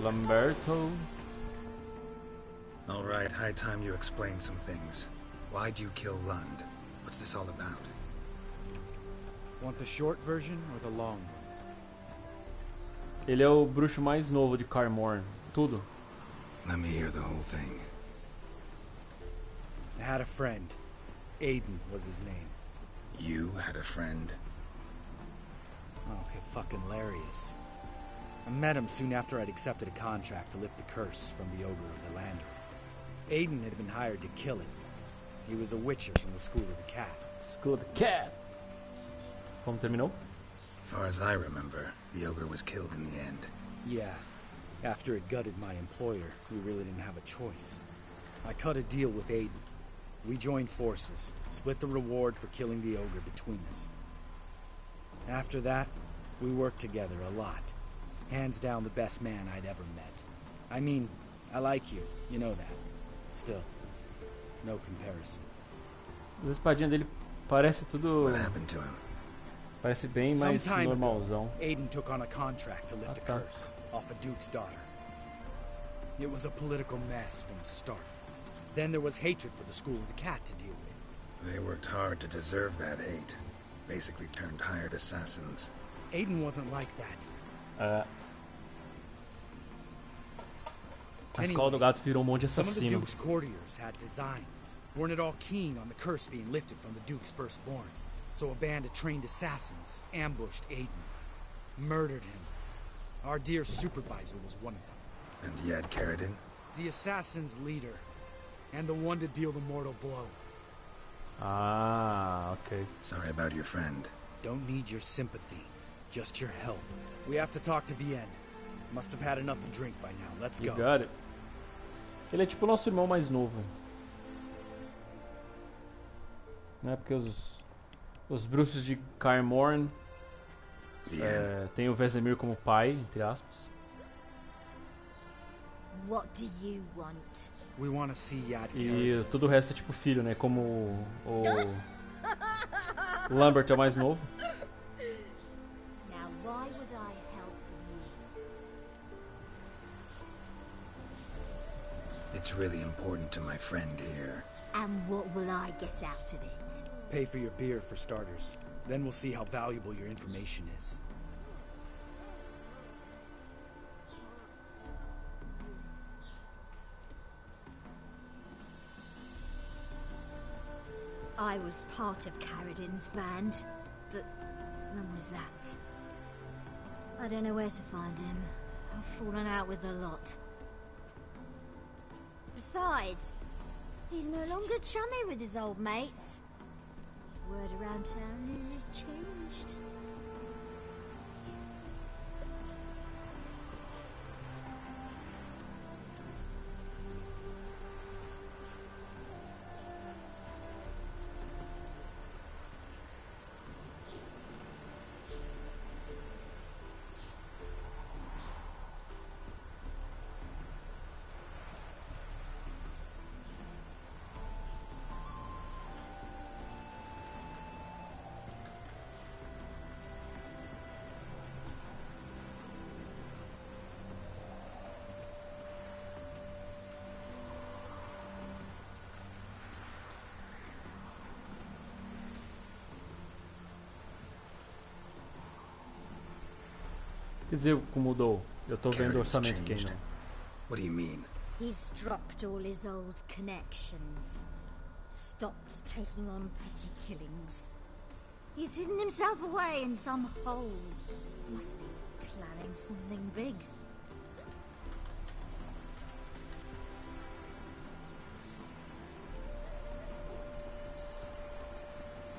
Lamberto. All right, high time you explain some things. Why'd you kill Lund? What's this all about? Want the short version or the long one? Ele é o bruxo mais novo de Kaer Morhen. Tudo. Let me hear the whole thing. I had a friend. Aiden was his name. You had a friend? Oh, fucking hilarious. I met him soon after I'd accepted a contract to lift the curse from the ogre of Relander. Aiden had been hired to kill it. He was a witcher from the School of the Cat. School of the Cat. Como terminou? As far as I remember, the ogre was killed in the end. Yeah. After it gutted my employer, we really didn't have a choice. I cut a deal with Aiden. We joined forces, split the reward for killing the ogre between us. After that, we worked together a lot. Hands down the best man I'd ever met. I mean, I like you, you know that. Still, no comparison. As espadinhas dele parece tudo... What happened to him? Parece bem mais Some time normalzão. ago, Aiden took on a contract to lift a curse off a duke's daughter. It was a political mess from the start. Then there was hatred for the School of the Cat to deal with. They worked hard to deserve that hate. Basically turned hired assassins. Aiden wasn't like that. A escola do gato virou monte de Some of the assassino. Duke's courtiers had designs. Weren't at all keen on the curse being lifted from the Duke's firstborn. So a band of trained assassins ambushed Aiden. Murdered him. Our dear supervisor was one of them. And you had Caridin? The assassin's leader. And the one to deal the mortal blow. Ah, okay. Sorry about your friend. Don't need your sympathy. Just your help. We have to talk to Vienne. Must have had enough to drink by now. Let's go. You got it. Ele é tipo o nosso irmão mais novo. Né? Porque os bruxos de Kaer Morhen tem o Vesemir como pai, entre aspas. What do you want? We want to see Yad E todo o resto é tipo filho, né? Como o Lambert é o mais novo. Now why would I help you? It's really important to my friend here. And what will I get out of it? Pay for your beer for starters. Then we'll see how valuable your information is. I was part of Caridin's band, but when was that? I don't know where to find him. I've fallen out with a lot. Besides, he's no longer chummy with his old mates. Word around town is he's changed. Quer dizer, como mudou? Eu tô vendo o orçamento aqui ainda. What do you mean? He's dropped all his old connections. Stopped taking on petty killings. He's hidden himself away in some hole. Must be planning something big.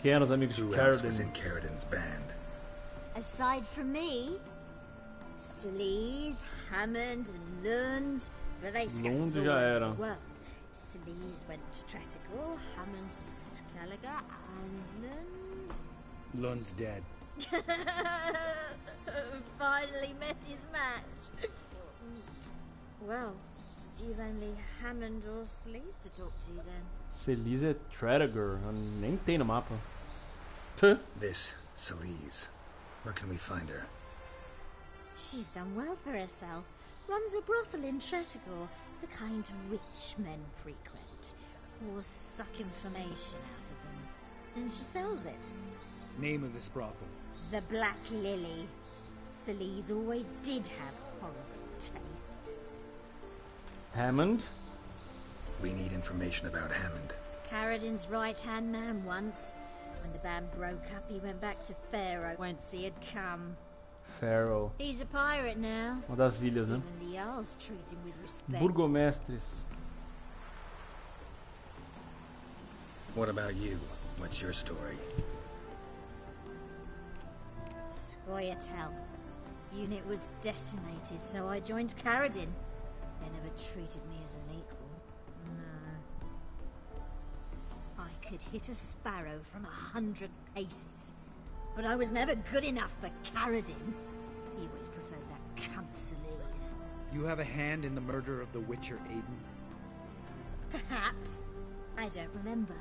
Quem eram os amigos de Who else was Caridin? in Caridin's band? Aside from me, Sleaze, Hammond, and Lund, but they Lund scattered já all over era. the world. Sleaze went to Treticle, Hammond to Skellige, and Lund... Lund's dead. Finally met his match. Well, you've only Hammond or Sleaze to talk to then. Celise é Tredegar, nem tem no mapa. This, Celise. Where can we find her? She's done well for herself. Runs a brothel in Tretigor, the kind rich men frequent. Or suck information out of them. Then she sells it. Name of this brothel? The Black Lily. Celise always did have horrible taste. Hammond? We need information about Hammond. Carradin's right-hand man once. When the band broke up, he went back to Pharaoh whence he had come. Pharaoh. He's a pirate now. Uma das ilhas, né? Even the Jarls treat him with respect. Burgomestres. What about you? What's your story? Scoia'tael. Unit was decimated, so I joined Carradin. They never treated me as an equal. No. I could hit a sparrow from 100 paces. But I was never good enough for Carradin. He always preferred that cunt Celise. You have a hand in the murder of the Witcher, Aiden? Perhaps. I don't remember.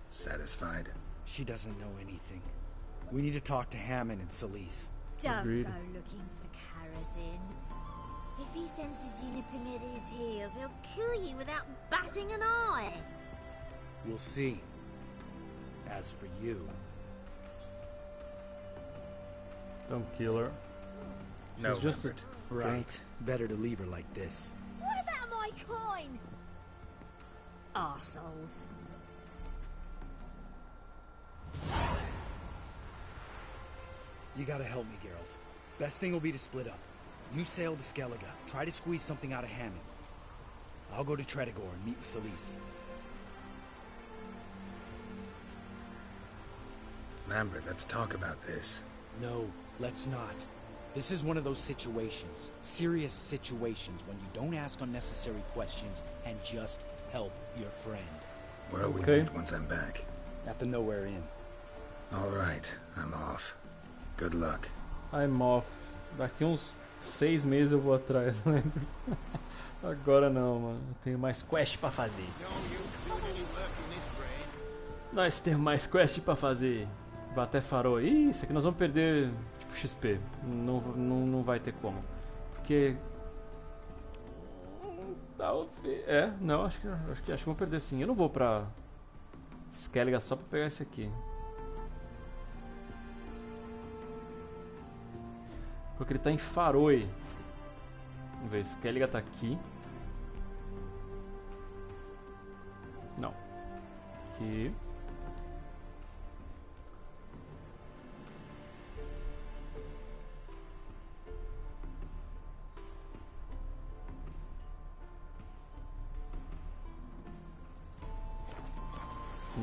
Satisfied? She doesn't know anything. We need to talk to Hammond and Celise. Don't Agreed. go looking for Carradin. If he senses you nipping at his heels, he'll kill you without batting an eye. We'll see. As for you... Don't kill her. No, She's just Lambert. Right. Better to leave her like this. What about my coin? Arseholes. You gotta help me, Geralt. Best thing will be to split up. You sail to Skellige, try to squeeze something out of Hammond. I'll go to Tretigor and meet with Celise. Lambert, let's talk about this. No, let's not. This is one of those situations, serious situations, when you don't ask unnecessary questions and just help your friend. Where'll we Okay. meet once I'm back? At the Nowhere Inn. All right, I'm off. Good luck. I'm off. Daqui uns 6 meses eu vou atrás, lembra? Agora não, mano. Eu tenho mais quest pra fazer. Nós temos mais quest pra fazer. Vai até Farol. Ih, isso aqui nós vamos perder, tipo, XP. Não vai ter como. Porque... Talvez... não, acho que vamos perder sim. Eu não vou pra Skellige só pra pegar esse aqui. Porque ele tá em Faroe. Vamos ver, Skellige tá aqui. Não. Aqui.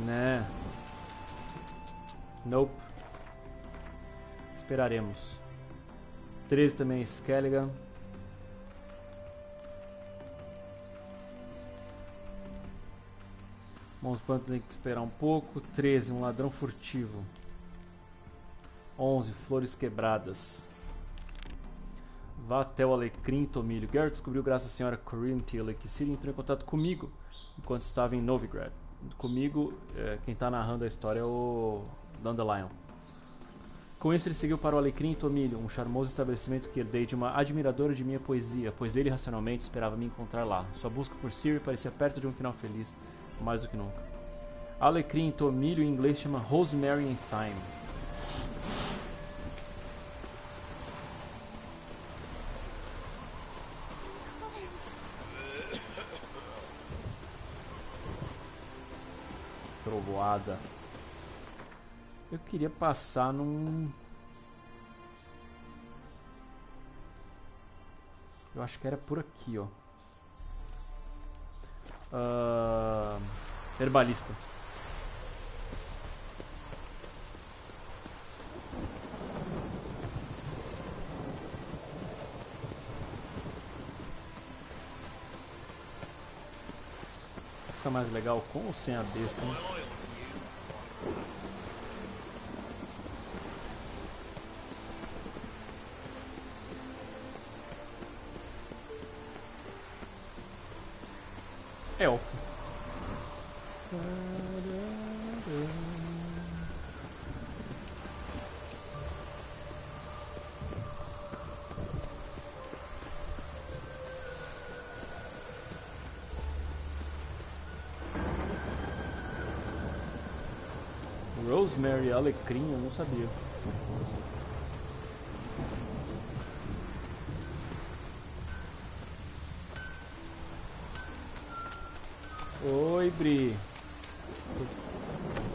Né. Nope. Esperaremos. 13 também, Skellige. Monstros tem que esperar um pouco. 13, um ladrão furtivo. 11, flores quebradas. Vá até o alecrim Tomilho. Geralt descobriu, graças à senhora Corinne Tilly, que Siga entrou em contato comigo enquanto estava em Novigrad. Comigo, quem está narrando a história é o Dandelion. Com isso, ele seguiu para o Alecrim Tomilho, um charmoso estabelecimento que herdei de uma admiradora de minha poesia, pois ele racionalmente esperava me encontrar lá. Sua busca por Ciri parecia perto de um final feliz, mais do que nunca. Alecrim Tomilho em inglês chama Rosemary and Thyme. Trovoada. Eu queria passar num... Eu acho que era por aqui, ó. Herbalista. Fica mais legal com ou sem a besta, hein? Elfo. Rosemary, alecrim, eu não sabia. Oi, Bri.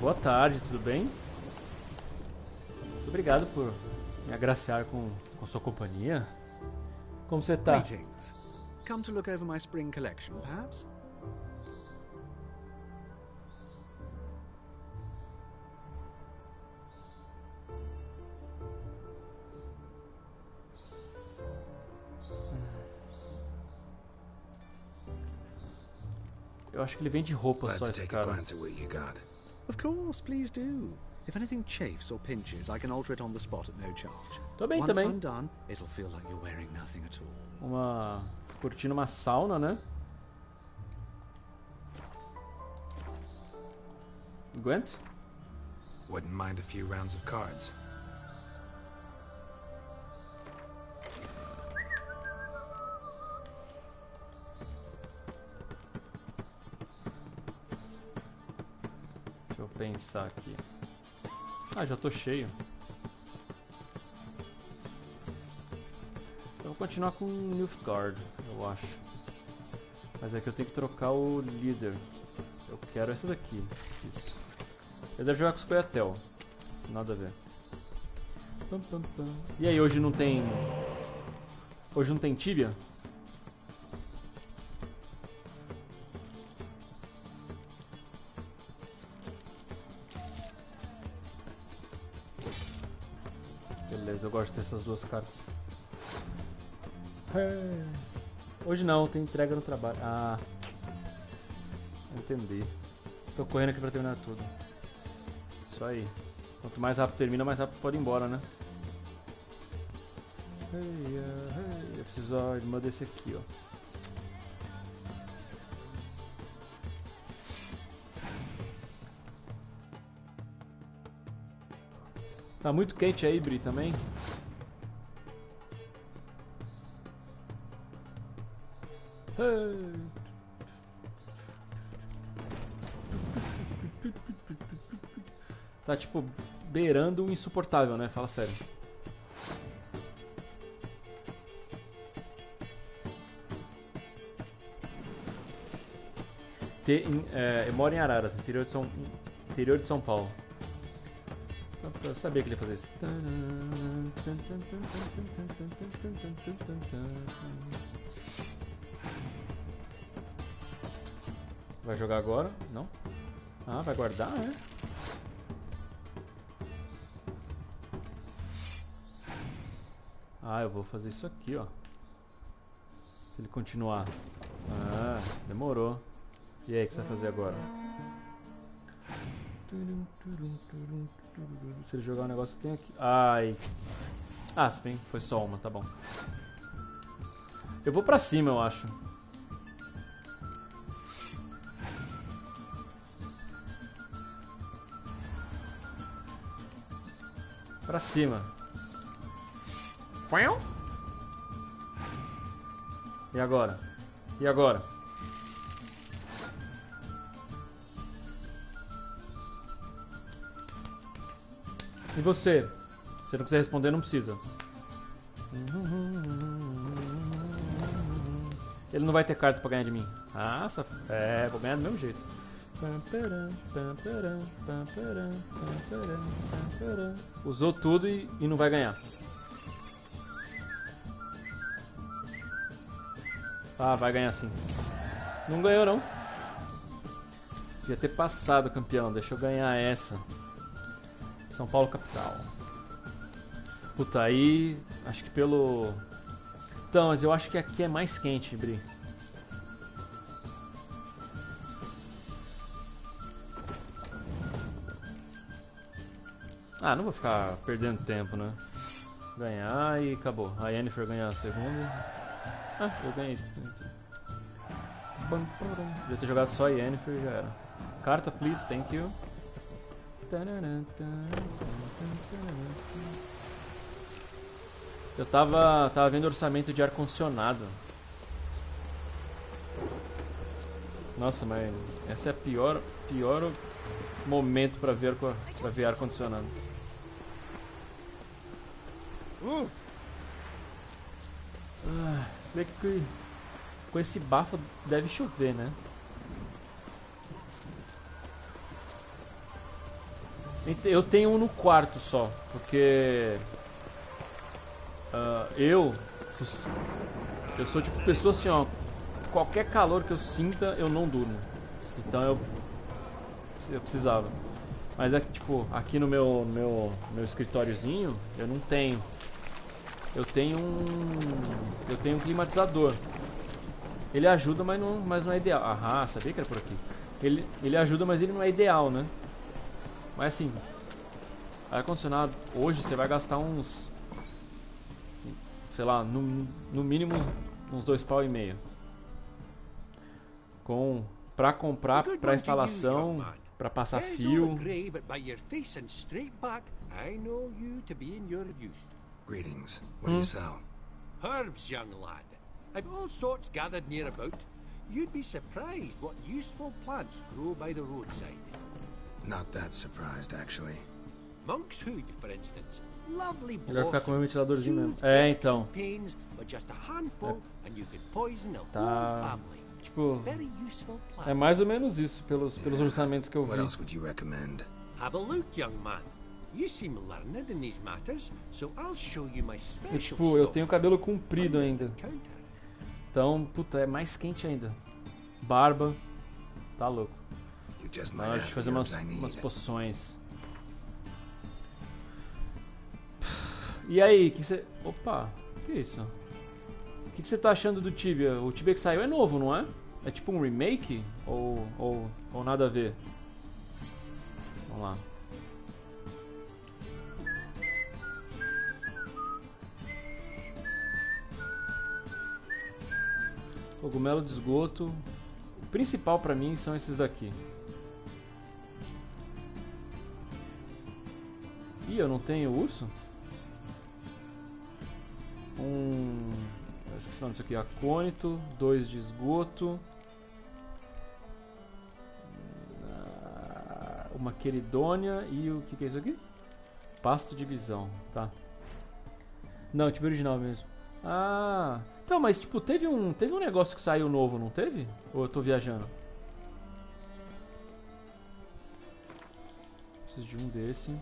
Boa tarde, tudo bem? Muito obrigado por me agraciar com sua companhia. Como você tá? Greetings. Come to look over my spring collection, perhaps? Eu acho que ele vende roupa só, esse cara. Of course, please do. If anything chafes or pinches, I can alter it on the spot at no charge. Tô bem Once também. I'm done, it'll feel like you're wearing nothing at all. Curtindo uma sauna, né? Gwent? Wouldn't mind a few rounds of cards. Deixa eu pensar aqui. Ah, já tô cheio. Eu vou continuar com o Nilfgaard, eu acho. Mas é que eu tenho que trocar o líder. Eu quero essa daqui. Isso. Ele deve jogar com o Scoia'tael. Nada a ver. E aí, hoje não tem... Hoje não tem Tibia? Beleza, eu gosto dessas duas cartas. Hoje não, tem entrega no trabalho. Ah, entendi. Tô correndo aqui pra terminar tudo. Isso aí. Quanto mais rápido termina, mais rápido pode ir embora, né? Eu preciso a irmã desse aqui, ó. Tá muito quente aí, Bri, também? Tá tipo beirando o insuportável, né? Fala sério. Eu moro em Araras, interior de São Paulo. Eu sabia que ele ia fazer isso. Vai jogar agora? Não? Ah, vai guardar, é? Ah, eu vou fazer isso aqui, ó. Se ele continuar. Ah, demorou. E aí, o que você vai fazer agora? Se ele jogar um negócio que tem aqui... Ai. Ah, se bem, foi só uma, tá bom. Eu vou pra cima, eu acho. Pra cima. E agora? E agora? E você? Se não quiser responder, não precisa. Ele não vai ter carta pra ganhar de mim. Ah, é, vou ganhar do mesmo jeito. Usou tudo e não vai ganhar. Ah, vai ganhar sim. Não ganhou não. Devia ter passado, campeão. Deixa eu ganhar essa. São Paulo capital. Puta, aí... Acho que pelo... Então, mas eu acho que aqui é mais quente, Bri. Ah, não vou ficar perdendo tempo, né? Ganhar e acabou. A Yennefer ganha a segunda. Ah, eu ganhei. Devia ter jogado só a Yennefer e já era. carta, please, thank you. Eu tava vendo orçamento de ar-condicionado. Nossa, mas essa é a pior momento pra ver ar-condicionado. Se bem que com esse bafo deve chover, né? Eu tenho um no quarto só, porque eu sou tipo pessoa assim, ó, qualquer calor que eu sinta, eu não durmo. Então eu precisava. Mas é que tipo, aqui no meu escritóriozinho, eu não tenho. Eu tenho um climatizador. Ele ajuda, mas não é ideal. Ah, sabia que era por aqui. Ele ajuda, mas ele não é ideal, né? Mas assim, ar-condicionado, hoje você vai gastar uns, sei lá, no mínimo uns 2,5 pau. Pra comprar, pra instalação, pra passar fio. Greetings. What do you sell? Herbs, young lad. I've all sorts gathered near about. You'd be surprised what useful plants grow by the roadside. Not that surprised, actually. Monk's hood, for instance. Lovely Melhor ficar com o meu ventiladorzinho mesmo. Então. Tá. Tipo, é mais ou menos isso pelos orçamentos que eu vi. What else would you recommend? Have a look, young man. You seem learned in these matters, so I'll show you my special tipo, eu tenho cabelo comprido ainda. Então, puta, é mais quente ainda. Barba. Tá louco. Na hora de fazer umas poções. E aí, que você... Opa, que isso? O que você tá achando do Tibia? O Tibia que saiu é novo, não é? É tipo um remake? Ou nada a ver? Vamos lá. Cogumelo de esgoto. O principal pra mim são esses daqui. Ih, eu não tenho urso? Eu esqueci o nome disso aqui. Acônito. 2 de esgoto. Uma queridônia. E o que é isso aqui? Pasto de visão. Tá. Não, tipo original mesmo. Ah... Então, mas tipo, teve um negócio que saiu novo, não teve? Ou eu tô viajando? Preciso de um desse.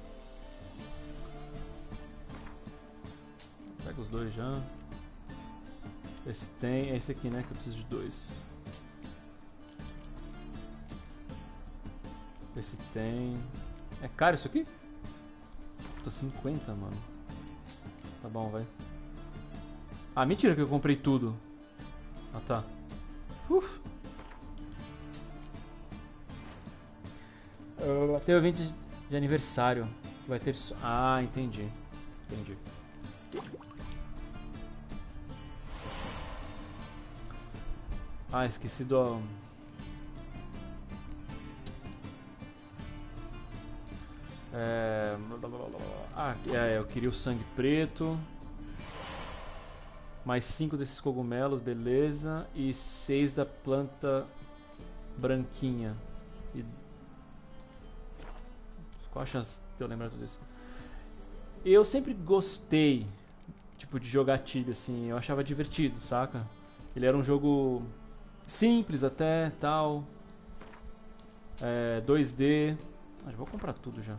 Pega os dois já. Esse tem, é esse aqui, né? Que eu preciso de 2. Esse tem. É caro isso aqui? Custa 50, mano. Tá bom, vai. Ah, mentira que eu comprei tudo. Ah, tá. Tem o evento de aniversário. Vai ter... Ah, entendi. Entendi. Ah, esqueci do... eu queria o sangue preto. Mais 5 desses cogumelos, beleza. E 6 da planta branquinha. E... Qual a chance de eu lembrar tudo isso? Eu sempre gostei, tipo, de jogar Tibia, assim. Eu achava divertido, saca? Ele era um jogo simples até, tal. 2D. Já vou comprar tudo já.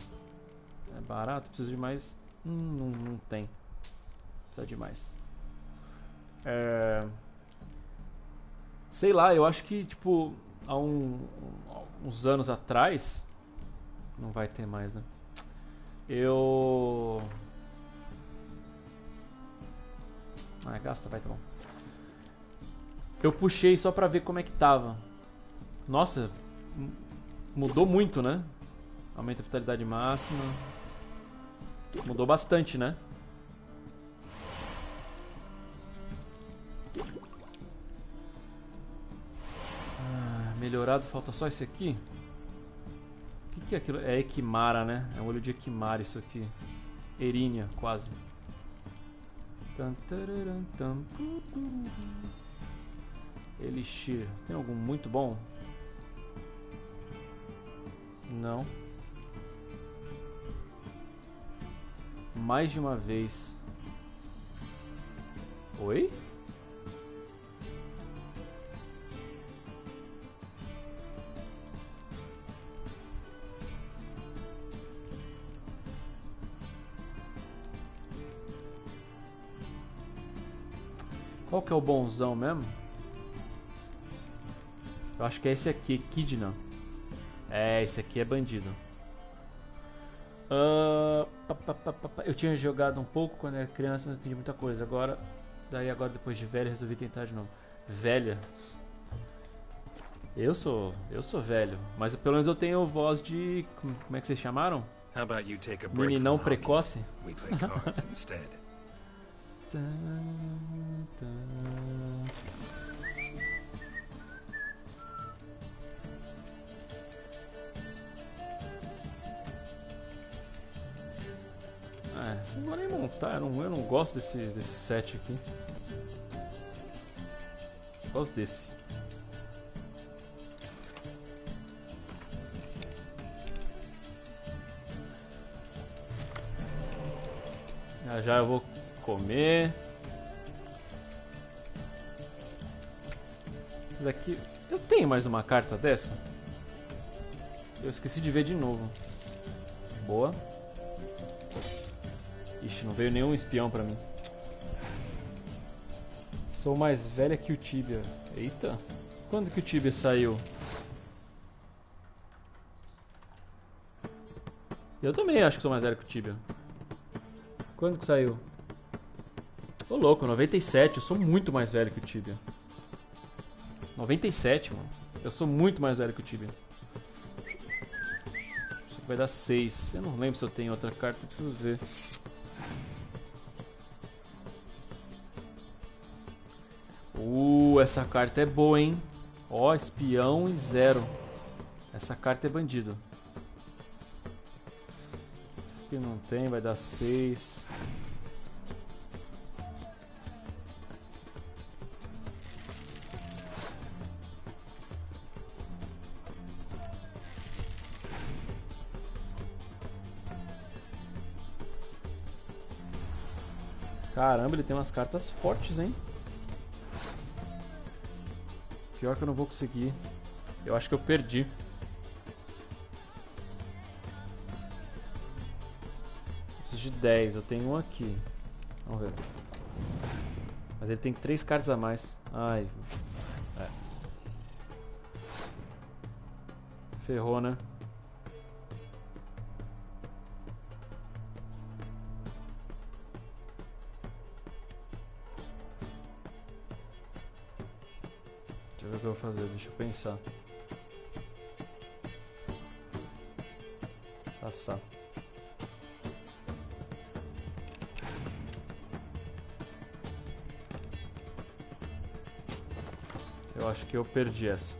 É barato, preciso de mais. Não tem. Precisa de mais. Sei lá, eu acho que tipo há uns anos atrás não vai ter mais, né? Gasta, vai, tá bom. Eu puxei só pra ver como é que tava. Nossa, mudou muito, né? Aumenta a vitalidade máxima. Mudou bastante, né? Melhorado, falta só esse aqui. que é aquilo? É Equimara, né? É um olho de Equimara isso aqui. Erínia, quase. Elixir. Tem algum muito bom? Não. Mais de uma vez. Oi? Qual que é o bonzão mesmo? Eu acho que é esse aqui, Kidna. É, esse aqui é bandido. Eu tinha jogado um pouco quando era criança, mas eu entendi muita coisa. Agora, depois de velho, resolvi tentar de novo. Velha? Eu sou velho, mas pelo menos eu tenho voz de... Como é que vocês chamaram? Meninão precoce? Não vou nem montar, eu não gosto desse set aqui. Eu gosto desse. Já eu vou comer. Daqui eu tenho mais uma carta dessa. Eu esqueci de ver de novo. Boa. Ixi, não veio nenhum espião pra mim. Sou mais velha que o Tibia. Eita. Quando que o Tibia saiu? Eu também acho que sou mais velho que o Tibia. Quando que saiu? Ô louco, 97. Eu sou muito mais velho que o Tibia. 97, mano. Eu sou muito mais velho que o Tibia. Acho que vai dar 6. Eu não lembro se eu tenho outra carta, eu preciso ver. Essa carta é boa, hein? Ó, espião e 0. Essa carta é bandido. Aqui não tem, vai dar 6. Caramba, ele tem umas cartas fortes, hein? Pior que eu não vou conseguir. Eu acho que eu perdi. Preciso de 10. Eu tenho um aqui. Vamos ver. Mas ele tem 3 cartas a mais. Ai. É. Ferrou, né? Deixa eu ver o que eu vou fazer, deixa eu pensar. Passar. Eu acho que eu perdi essa.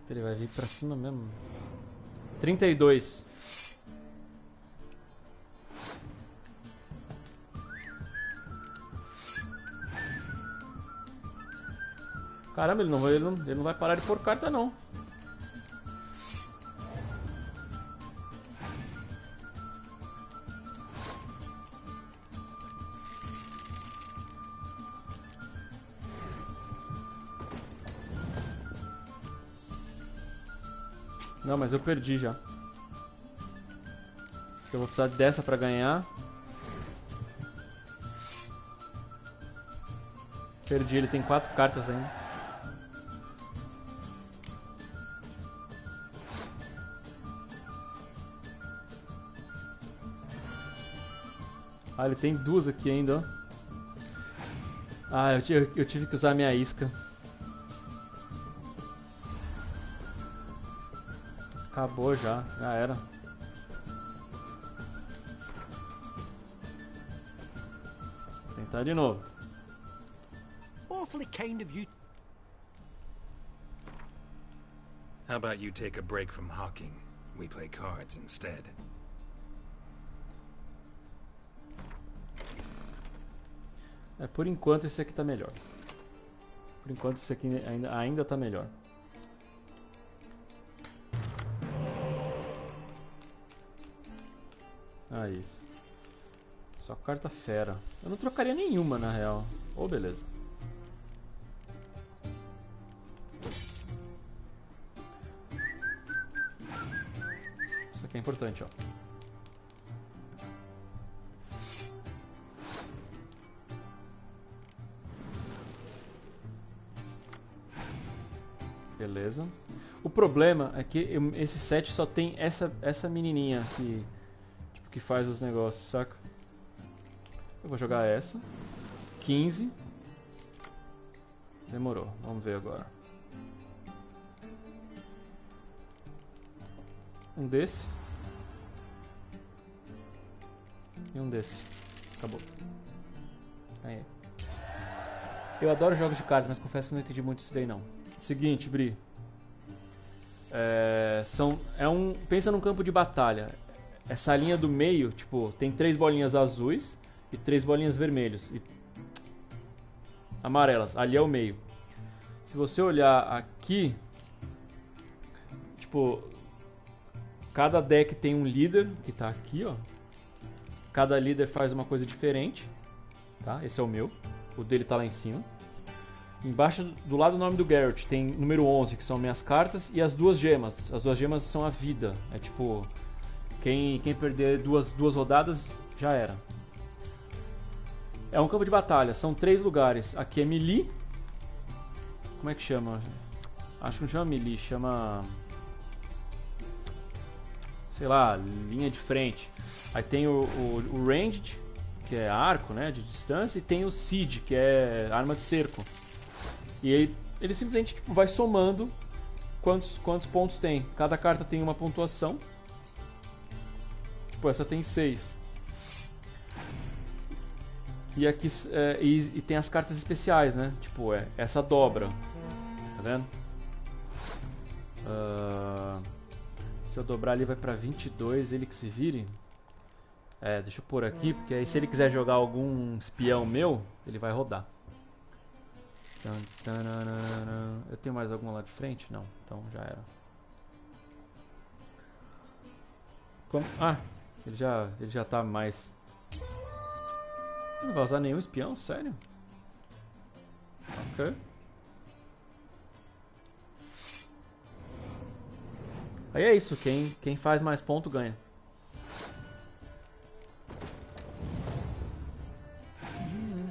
Ele vai vir pra cima mesmo. 32. Caramba, ele não vai parar de pôr carta, não. Não, mas eu perdi já. Eu vou precisar dessa pra ganhar. Perdi, ele tem 4 cartas ainda. Ah, ele tem 2 aqui ainda, ó. Ah, eu tive que usar minha isca. Acabou já era. Tentar de novo. Awfully kind of you. How about you take a break from hawking? We play cards instead. Por enquanto esse aqui tá melhor. Por enquanto esse aqui ainda tá melhor. Ah, isso. Só carta fera. Eu não trocaria nenhuma, na real. Oh, beleza. Isso aqui é importante, ó. Beleza. O problema é que esse set só tem essa menininha aqui, tipo, que faz os negócios, saca? Eu vou jogar essa. 15. Demorou. Vamos ver agora. Um desse. E um desse. Acabou. Ganhei. Eu adoro jogos de cartas, mas confesso que não entendi muito isso daí não. Seguinte, Bri. Pensa num campo de batalha. Essa linha do meio, tipo, tem 3 bolinhas azuis e 3 bolinhas vermelhas. Amarelas. Ali é o meio. Se você olhar aqui, tipo, cada deck tem um líder, que tá aqui, ó. Cada líder faz uma coisa diferente, tá? Esse é o meu. O dele tá lá em cima. Embaixo, do lado do nome do Geralt, tem número 11, que são minhas cartas, e as 2 gemas. As 2 gemas são a vida. É tipo, quem perder duas rodadas, já era. É um campo de batalha, são 3 lugares. Aqui é melee. Como é que chama? Acho que não chama melee, chama... sei lá, linha de frente. Aí tem o ranged, que é arco, né, de distância, e tem o siege, que é arma de cerco. E ele simplesmente tipo, vai somando quantos pontos tem. Cada carta tem uma pontuação. Tipo, essa tem 6. E aqui e tem as cartas especiais, né? Tipo, essa dobra. Tá vendo? Se eu dobrar ali vai pra 22, ele que se vire. Deixa eu pôr aqui, porque aí se ele quiser jogar algum espião meu, ele vai rodar. Eu tenho mais alguma lá de frente? Não, então já era. Ele já tá mais... Não vai usar nenhum espião? Sério? Ok. Aí é isso, quem faz mais ponto ganha.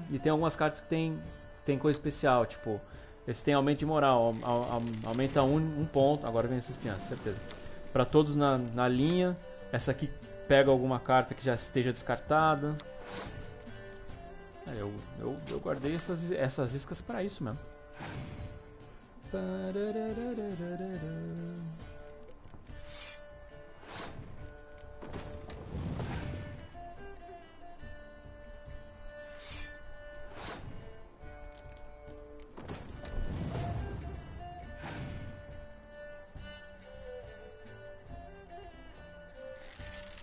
E tem algumas cartas que tem coisa especial, tipo, esse tem aumento de moral, aumenta um ponto, agora vem essa espiã, certeza. Pra todos na linha, essa aqui pega alguma carta que já esteja descartada. Eu guardei essas iscas pra isso mesmo.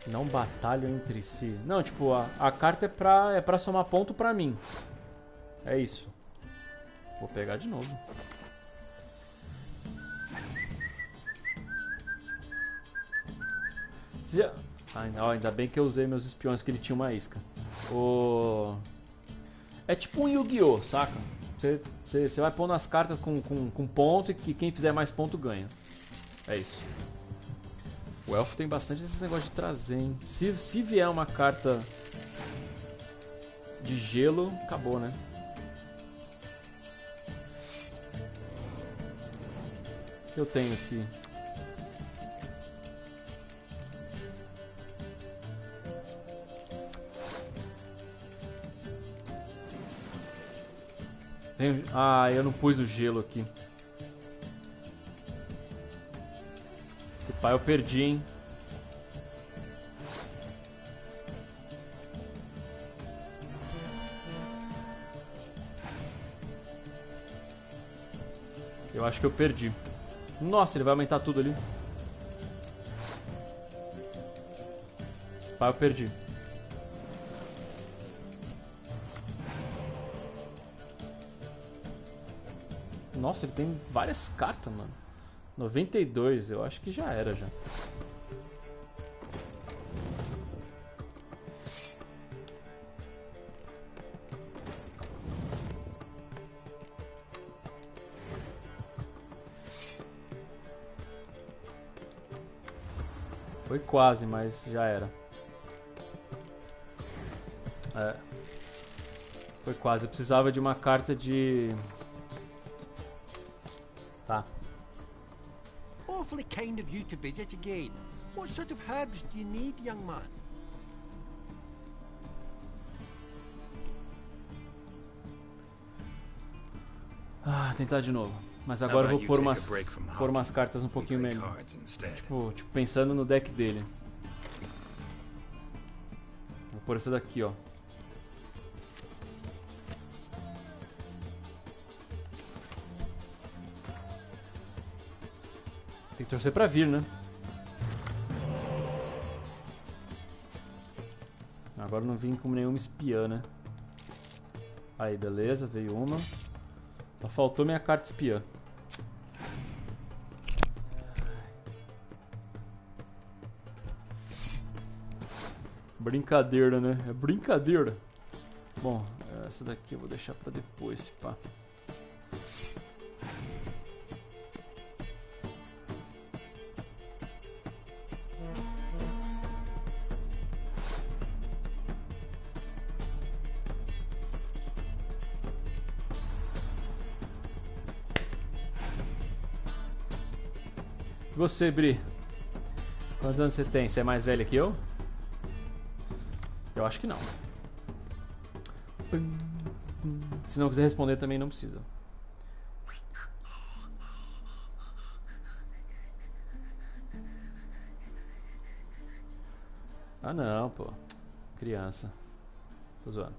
Não batalham entre si. Não, tipo, a carta é pra somar ponto pra mim. É isso. Vou pegar de novo. Ainda bem que eu usei meus espiões, que ele tinha uma isca. É tipo um Yu-Gi-Oh, saca? Você vai pondo as cartas com ponto e que quem fizer mais ponto ganha. É isso. O elfo tem bastante esse negócio de trazer, hein? Se vier uma carta de gelo, acabou, né? O que eu tenho aqui? Ah, eu não pus o gelo aqui. Esse pá eu perdi, hein? Eu acho que eu perdi. Nossa, ele vai aumentar tudo ali. Esse pá eu perdi. Nossa, ele tem várias cartas, mano. 92, eu acho que já era já. Foi quase, mas já era. É. Foi quase. Eu precisava de uma carta de... Tá. Awfully kind of you to visit again. What sort of herbs do you need, young man? Ah, tentar de novo. Mas agora eu vou pôr umas cartas um pouquinho melhor. Tipo, pensando no deck dele. Vou pôr essa daqui, ó. Tem que torcer pra vir, né? Agora não vim com nenhuma espiã, né? Aí, beleza, veio uma. Só faltou minha carta espiã. Brincadeira, né? É brincadeira. Bom, essa daqui eu vou deixar pra depois, pá. Você, Bri, quantos anos você tem? Você é mais velha que eu? Eu acho que não. Se não quiser responder também não precisa. Ah não, pô. Criança. Tô zoando.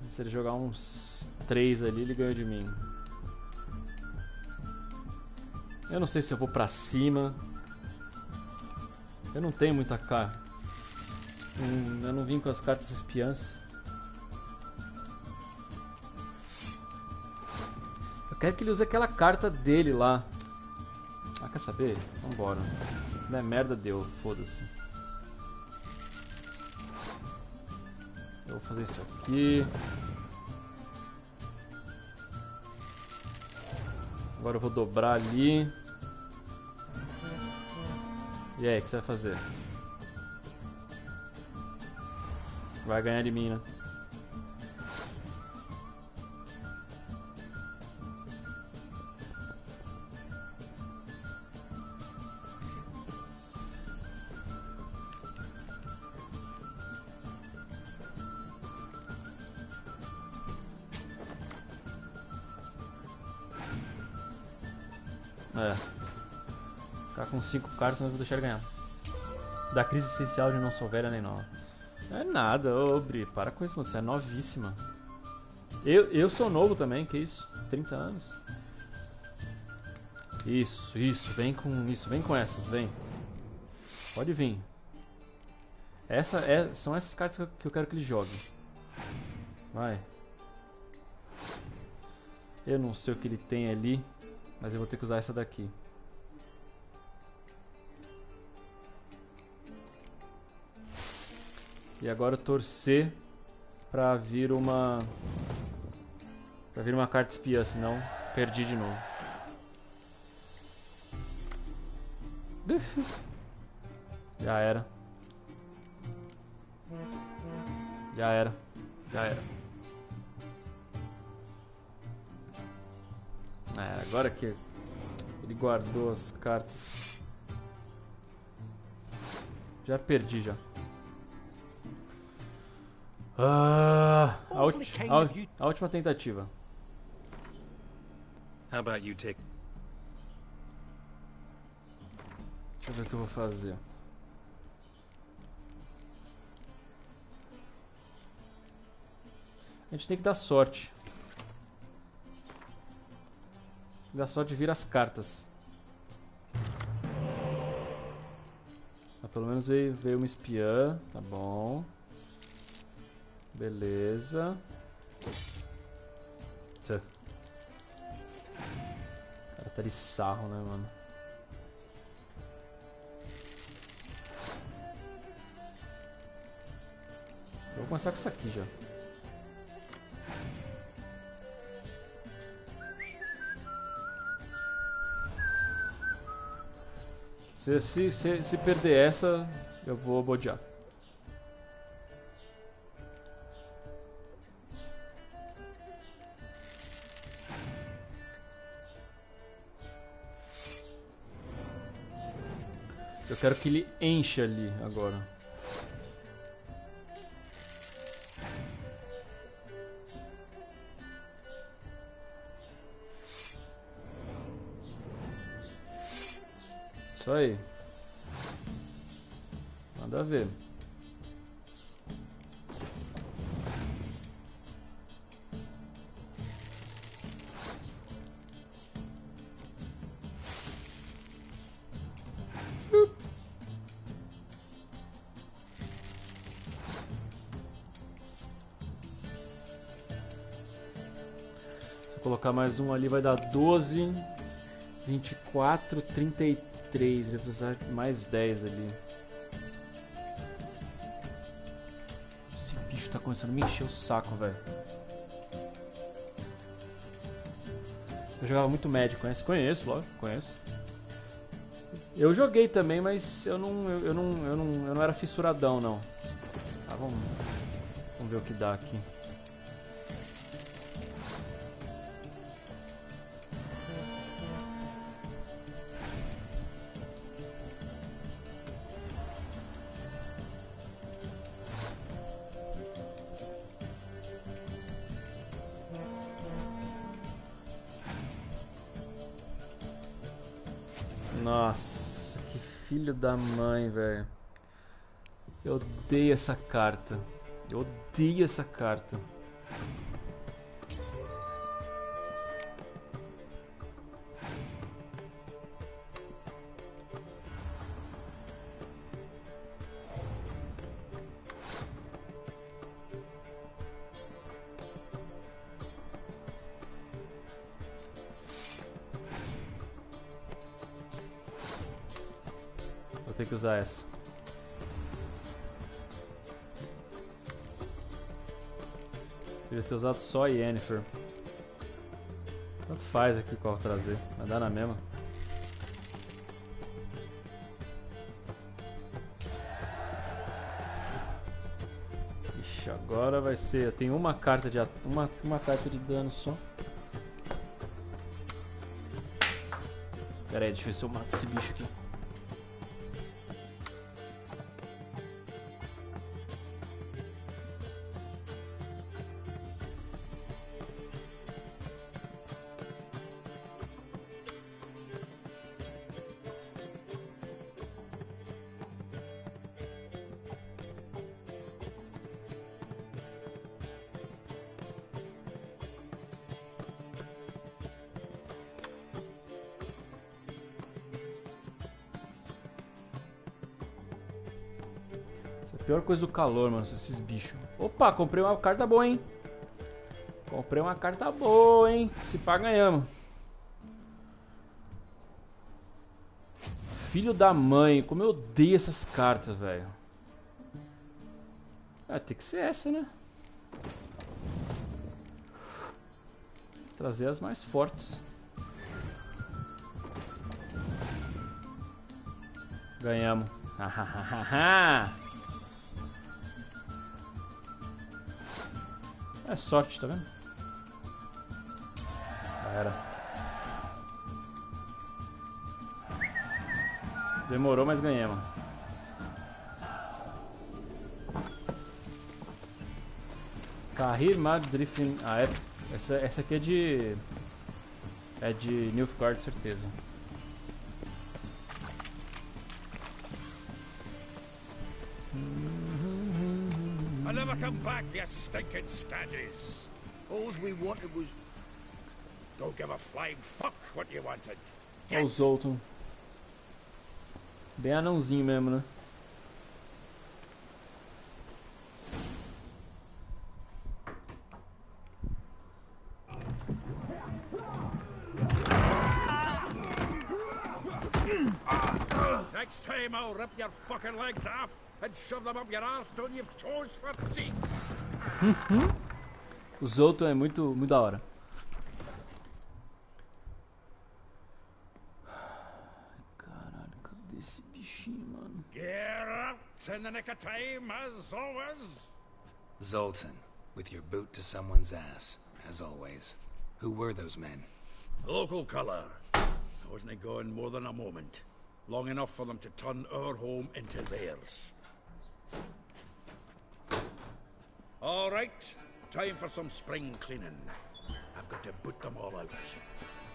Se ele jogar uns 3 ali, ele ganhou de mim. Eu não sei se eu vou pra cima. Eu não tenho muita cara. Eu não vim com as cartas espiãs. Eu quero que ele use aquela carta dele lá. Ah, quer saber? Vambora. Não é merda, deu. Foda-se. Eu vou fazer isso aqui. Agora eu vou dobrar ali. E aí, o que você vai fazer? Vai ganhar de mim, né? Ficar com 5 cartas, não vou deixar ele ganhar. Da crise essencial de não sou velha nem nova. Não é nada, ô Bri, para com isso, mano. Você é novíssima. Eu sou novo também, que isso? 30 anos. Isso, vem com isso, vem com essas, vem. Pode vir. São essas cartas que eu quero que ele jogue. Vai. Eu não sei o que ele tem ali, mas eu vou ter que usar essa daqui. E agora torcer pra vir uma carta espiã, senão perdi de novo. Já era. Já era. Agora que ele guardou as cartas. Já perdi já. A última tentativa. How about you take... Deixa eu ver o que eu vou fazer. A gente tem que dar sorte. Dar sorte de vir as cartas. Ah, pelo menos veio uma espiã. Tá bom. Beleza. Tchê. O cara tá de sarro, né, mano? Eu vou começar com isso aqui já. Se perder essa, eu vou bodear. Eu quero que ele encha ali agora. Isso aí. Manda ver. Se eu colocar mais um ali vai dar 12, 24, 33. Ele vai precisar de mais 10 ali. Esse bicho tá começando a me encher o saco, velho. Eu jogava muito médio, conhece? Conheço, lógico, conheço. Eu joguei também, mas eu não era fissuradão, não. Tá, vamos ver o que dá aqui. Nossa, que filho da mãe, velho. Eu odeio essa carta. Eu odeio essa carta. Vou ter que usar essa. Queria ter usado só a Yennefer. Tanto faz aqui qual trazer. Vai dar na mesma. Ixi, agora vai ser... Eu tenho uma carta de uma carta de dano só. Pera aí, deixa eu ver se eu mato esse bicho aqui. Essa é a pior coisa do calor, mano, esses bichos. Opa, comprei uma carta boa, hein? Comprei uma carta boa, hein? Se pá, ganhamos. Filho da mãe, como eu odeio essas cartas, velho. Ah, tem que ser essa, né? Trazer as mais fortes. Ganhamos. É sorte, tá vendo? Era. Demorou, mas ganhamos. Kahir Madrifin. Ah, essa aqui é de... É de Nilfgaard, certeza. I never come back, you stinking scadges. All we wanted was... Don't give a flying fuck what you wanted. Olha o Zoltan. Bem anãozinho mesmo, né? Next time I'll rip your fucking legs off and shove them up your ass till you've toes for teeth. O Zoltan é muito da hora. Caralho, cadê esse bichinho, mano? Geralt, in the nick of time, as always. Zoltan, with your boot to someone's ass, as always. Who were those men? Local colour. I wasn't gone more than a moment. Long enough for them to turn our home into theirs. All right, time for some spring cleaning. I've got to boot them all out.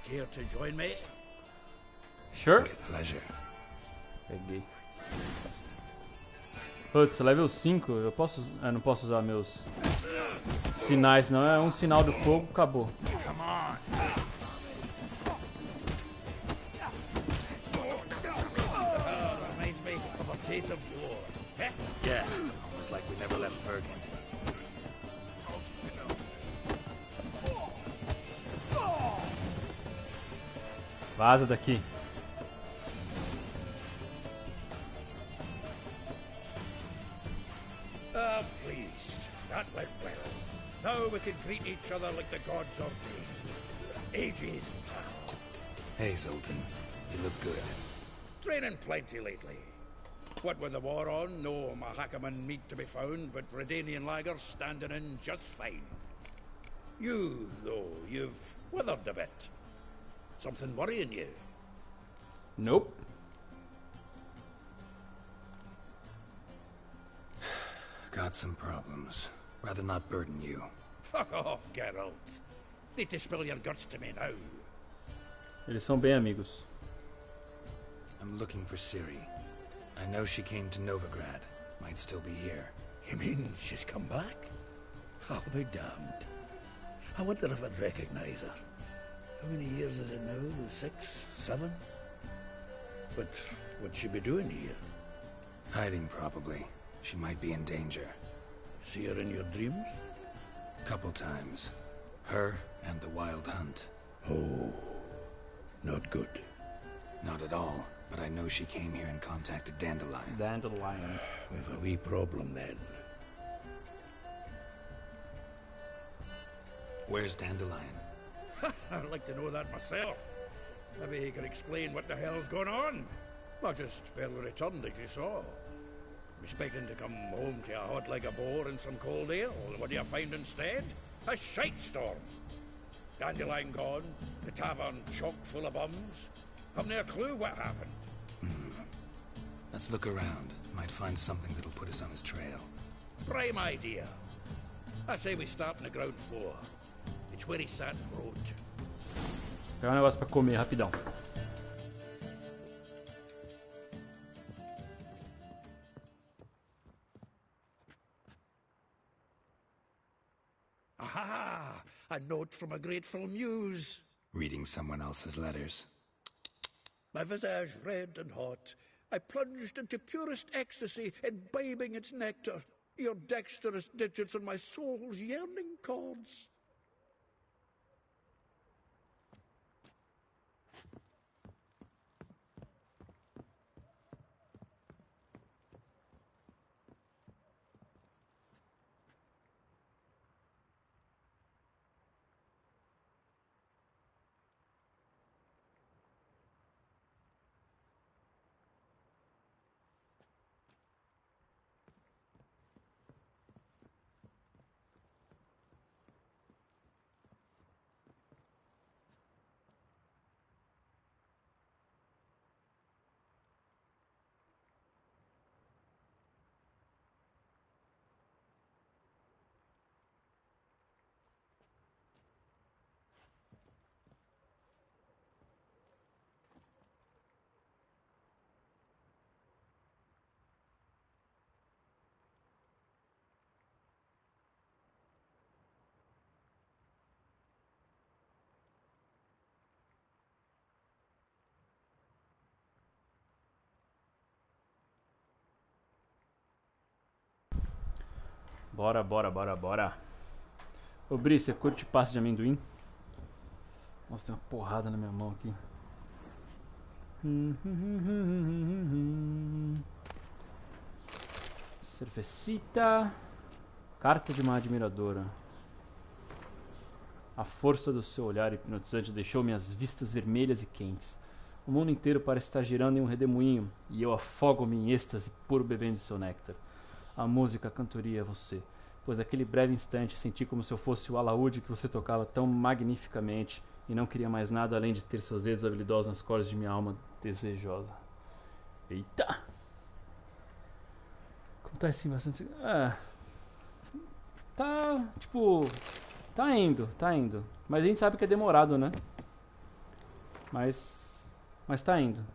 Care to join me? Sure. With pleasure. Peguei. Putz, level 5, eu posso... não posso usar meus sinais, não. É um sinal do fogo, acabou. Come on. Reminds me of a piece of war. Yeah, almost like we never left Bergen. Vaza daqui. Ah, pleased. That went well. Now we can greet each other like the gods ordained. Ages, pal. Hey, Zoltan. You look good. Training plenty lately. What with the war on, no Mahakaman meat to be found, but Redanian lagers standing in just fine. You, though, you've withered a bit. Something worrying you? Nope. Got some problems. Rather not burden you. Fuck off, Geralt. Need to spill your guts to me now. Eles são bem amigos. I'm looking for Ciri. I know she came to Novigrad. Might still be here. You mean she's come back? I'll be damned. I wonder if I'd recognize her. How many years is it now? 6, 7? But what'd she be doing here? Hiding, probably. She might be in danger. See her in your dreams? Couple times. Her and the Wild Hunt. Oh, not good. Not at all, but I know she came here and contacted Dandelion. Dandelion. We've a wee problem then. Where's Dandelion? I'd like to know that myself. Maybe he could explain what the hell's going on. Not just barely returned, as you saw. Expecting to come home to a hot like a boar and some cold ale. What do you find instead? A shite storm. Dandelion gone, the tavern chock full of bums. Haven't a clue what happened. Let's look around. Might find something that'll put us on his trail. Prime idea. I say we start on the ground floor. It's where he sat and wrote. Pegar negócio pra comer, rapidão. Aha! A note from a grateful muse. Reading someone else's letters. My visage red and hot, I plunged into purest ecstasy, imbibing its nectar. Your dexterous digits on my soul's yearning chords. Bora, bora, bora, bora. Ô, Bri, você curte pasta de amendoim? Nossa, tem uma porrada na minha mão aqui. Cervecita. Carta de uma admiradora. A força do seu olhar hipnotizante deixou minhas vistas vermelhas e quentes. O mundo inteiro parece estar girando em um redemoinho, e eu afogo-me em êxtase puro bebendo seu néctar. A música, a cantoria, você. Pois naquele breve instante senti como se eu fosse o alaúde que você tocava tão magnificamente, e não queria mais nada além de ter seus dedos habilidosos nas cordas de minha alma desejosa. Eita! Como tá assim bastante... tá, tipo... Tá indo. Mas a gente sabe que é demorado, né? Mas tá indo.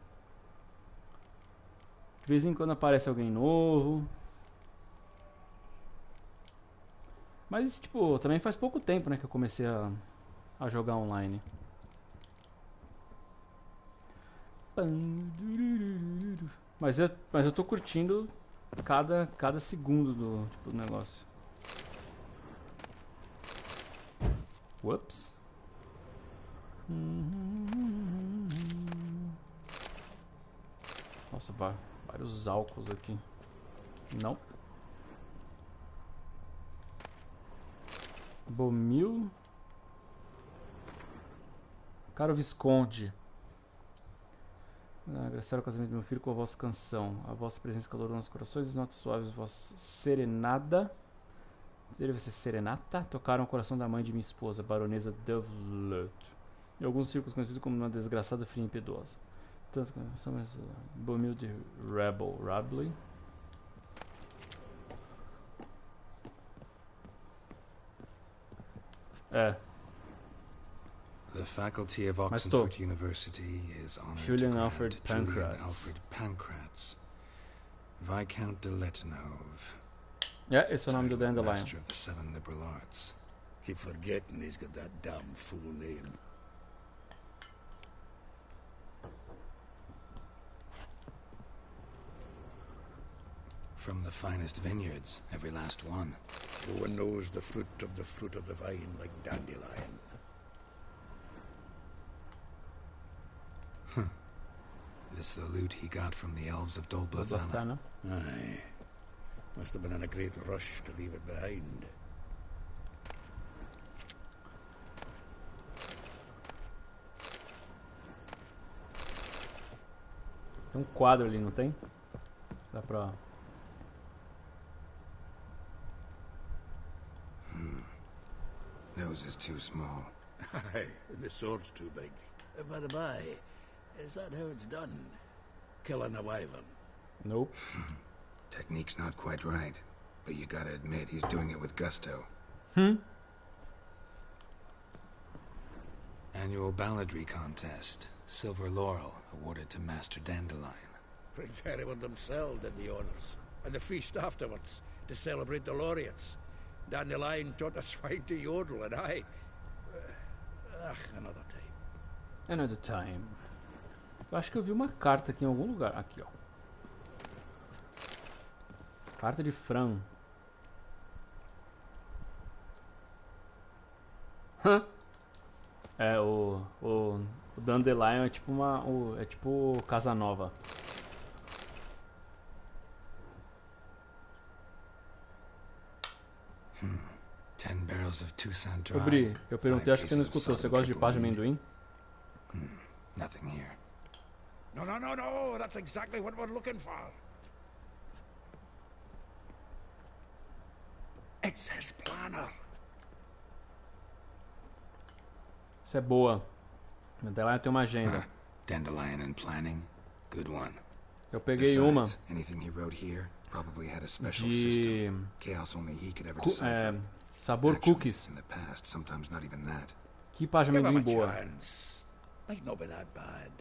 De vez em quando aparece alguém novo. Mas, tipo, também faz pouco tempo, né, que eu comecei a jogar online. Mas eu tô curtindo cada segundo do negócio. Whoops. Nossa, vários álcools aqui. Não. Bomil. Caro Visconde. Agradecer o casamento do meu filho com a vossa canção. A vossa presença calorou nos corações, as notas suaves, vossa serenada. Deve ser serenata. Tocaram o coração da mãe de minha esposa, baronesa Devlet. Em alguns círculos conhecido como uma desgraçada fria e impiedosa. Tanto que somos Bomil de Rabley. The faculty of Oxford University is honored Julian Alfred Pancratz, Viscount de Letonov. Esse é o nome do Dandelion. Master of the Seven Liberal Arts. Keep forgetting he's got that damn full name. From the finest vineyards, every last one. No one knows the fruit of the vine like Dandelion. This the loot he got from the elves of Dolbathana. Aye. Must have been in a great rush to leave it behind. Tem quadro ali, não tem? Dá pra... Nose is too small. Aye, and the sword's too big. By the by, is that how it's done? Killing a wyvern? Nope. Technique's not quite right, but you gotta admit he's doing it with gusto. Annual balladry contest. Silver laurel awarded to Master Dandelion. Prince Hereward himself did the honors, and the feast afterwards to celebrate the laureates. Dandelion taught a swine to yodel, and I... another time. Another time. Eu acho que eu vi uma carta aqui em algum lugar. Aqui, ó. Carta de Fran. É, o Dandelion é tipo é tipo Casanova. Ô Bri, eu perguntei, acho que você não escutou. Você gosta de pasta de amendoim? Nothing here. No, that's exactly what we're looking for. It's his planner. Isso é boa. Dandelion tem uma agenda. Dandelion and planning, good one. Eu peguei uma anything he wrote here probably had a special system. Chaos only he could ever decipher. Sabor cookies. In the past, sometimes not even that. Que pasta de amendoim boa. Might not be that bad.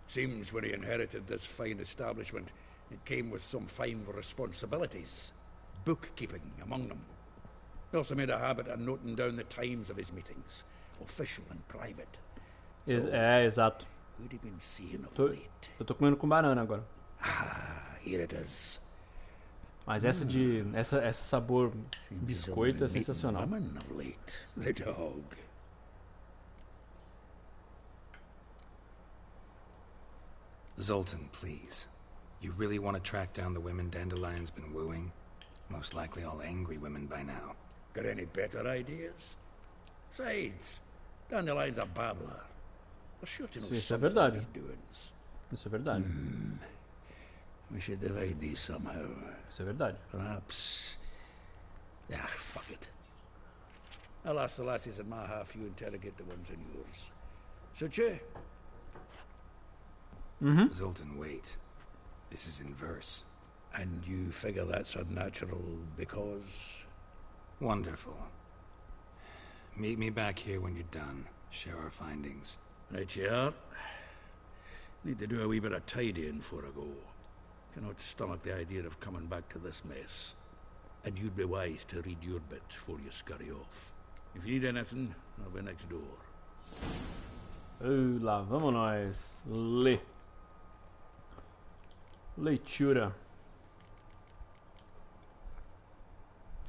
Seems when he inherited this fine establishment, it came with some fine responsibilities. Bookkeeping among them. He also made a habit of noting down the times of his meetings, official and private. Exato. Who'd he been seeing of late? Eu tô comendo com banana agora. Here it is. Mas essa de essa sabor biscoito é sensacional. The dog. Zoltan, please. You really want to track down the women Dandelion's been wooing? Most likely all angry women by now. Got any better ideas? Besides, Dandelion's a babbler. We're sure to know something of his doings. Isso é verdade. We should divide these somehow. Isso é verdade. Perhaps... fuck it. I'll ask the lassies in my half, you interrogate the ones in yours. Suche? Zoltan, wait. This is in verse. And you figure that's unnatural because... Wonderful. Meet me back here when you're done. Share our findings. Right you are. Need to do a wee bit of tidying before I go. Cannot stomach the idea of coming back to this mess. And you'd be wise to read your bit before you scurry off. If you need anything, I'll be next door. Lá vamos nós. Leitura.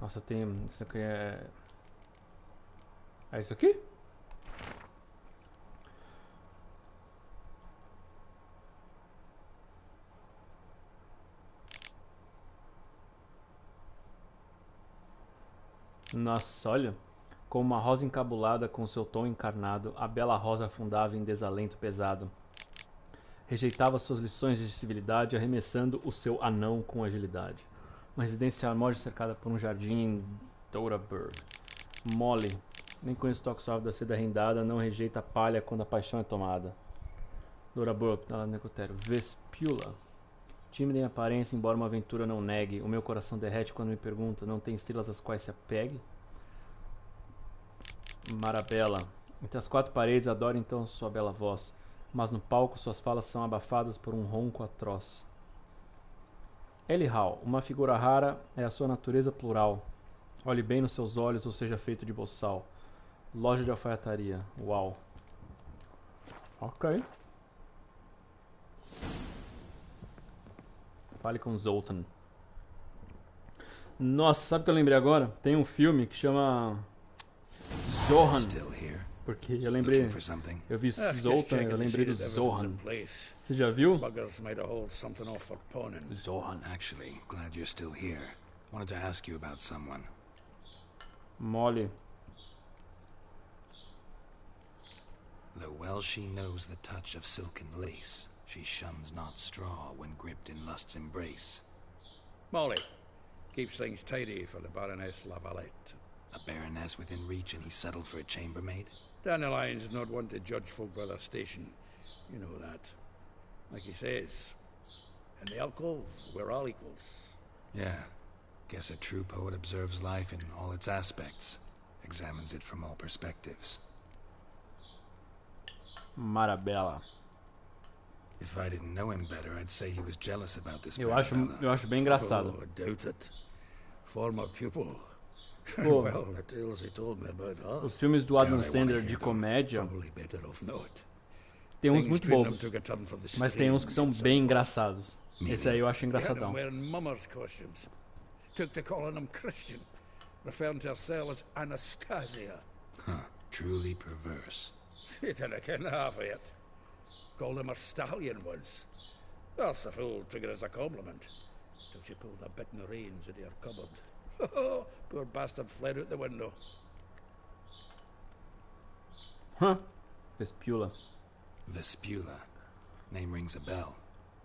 Nossa, tem... Isso aqui é... É isso aqui? Nossa, olha. Como uma rosa encabulada com seu tom encarnado, a bela rosa afundava em desalento pesado. Rejeitava suas lições de civilidade, arremessando o seu anão com agilidade. Uma residência armóvel cercada por um jardim em Douraburg. Mole, nem conhece o toque suave da seda rendada, não rejeita a palha quando a paixão é tomada. Douraburg, ela necrotério. Vespula. Tímida em aparência, embora uma aventura não negue. O meu coração derrete quando me pergunta, não tem estrelas às quais se apegue? Marabella. Entre as quatro paredes, adoro então sua bela voz. Mas no palco suas falas são abafadas por um ronco atroz. Elihal, uma figura rara é a sua natureza plural. Olhe bem nos seus olhos ou seja feito de boçal. Loja de alfaiataria. Uau. Ok. Fale com Zoltan. Nossa, sabe o que eu lembrei agora? Tem um filme que chama Zohan. Porque eu lembrei, eu vi Zoltan, eu lembrei do Zohan. Você já viu? Zohan. Actually, glad you're still here. Wanted to ask you about someone. Molly. Though well she knows the touch of silken lace, she shuns not straw when gripped in lust's embrace. Molly keeps things tidy for the Baroness Lavalette. A baroness within reach and he settled for a chambermaid? Dandelion's not one to judge folk by their station. You know that. Like he says, in the alcove, we're all equals. Yeah. Guess a true poet observes life in all its aspects. Examines it from all perspectives. Marabella. If I didn't know him better, I'd say he was jealous about this. Eu acho bem engraçado. Oh, I doubt it. Former pupil. Pô, well, the tales he told me about her. Os filmes do Adam Sandler de comédia tem uns muito bobos, mas tem uns que são bem engraçados. Esse aí eu acho engraçadão. Took to calling him Christian, referring to herself as Anastasia. Huh, truly perverse. He didn't ken half of it. Called him a stallion once. That's the fool took it as a compliment. Till she pulled a bit in the reins into her cupboard. Poor bastard fled out the window. Huh. Vespula. Vespula. Name rings a bell.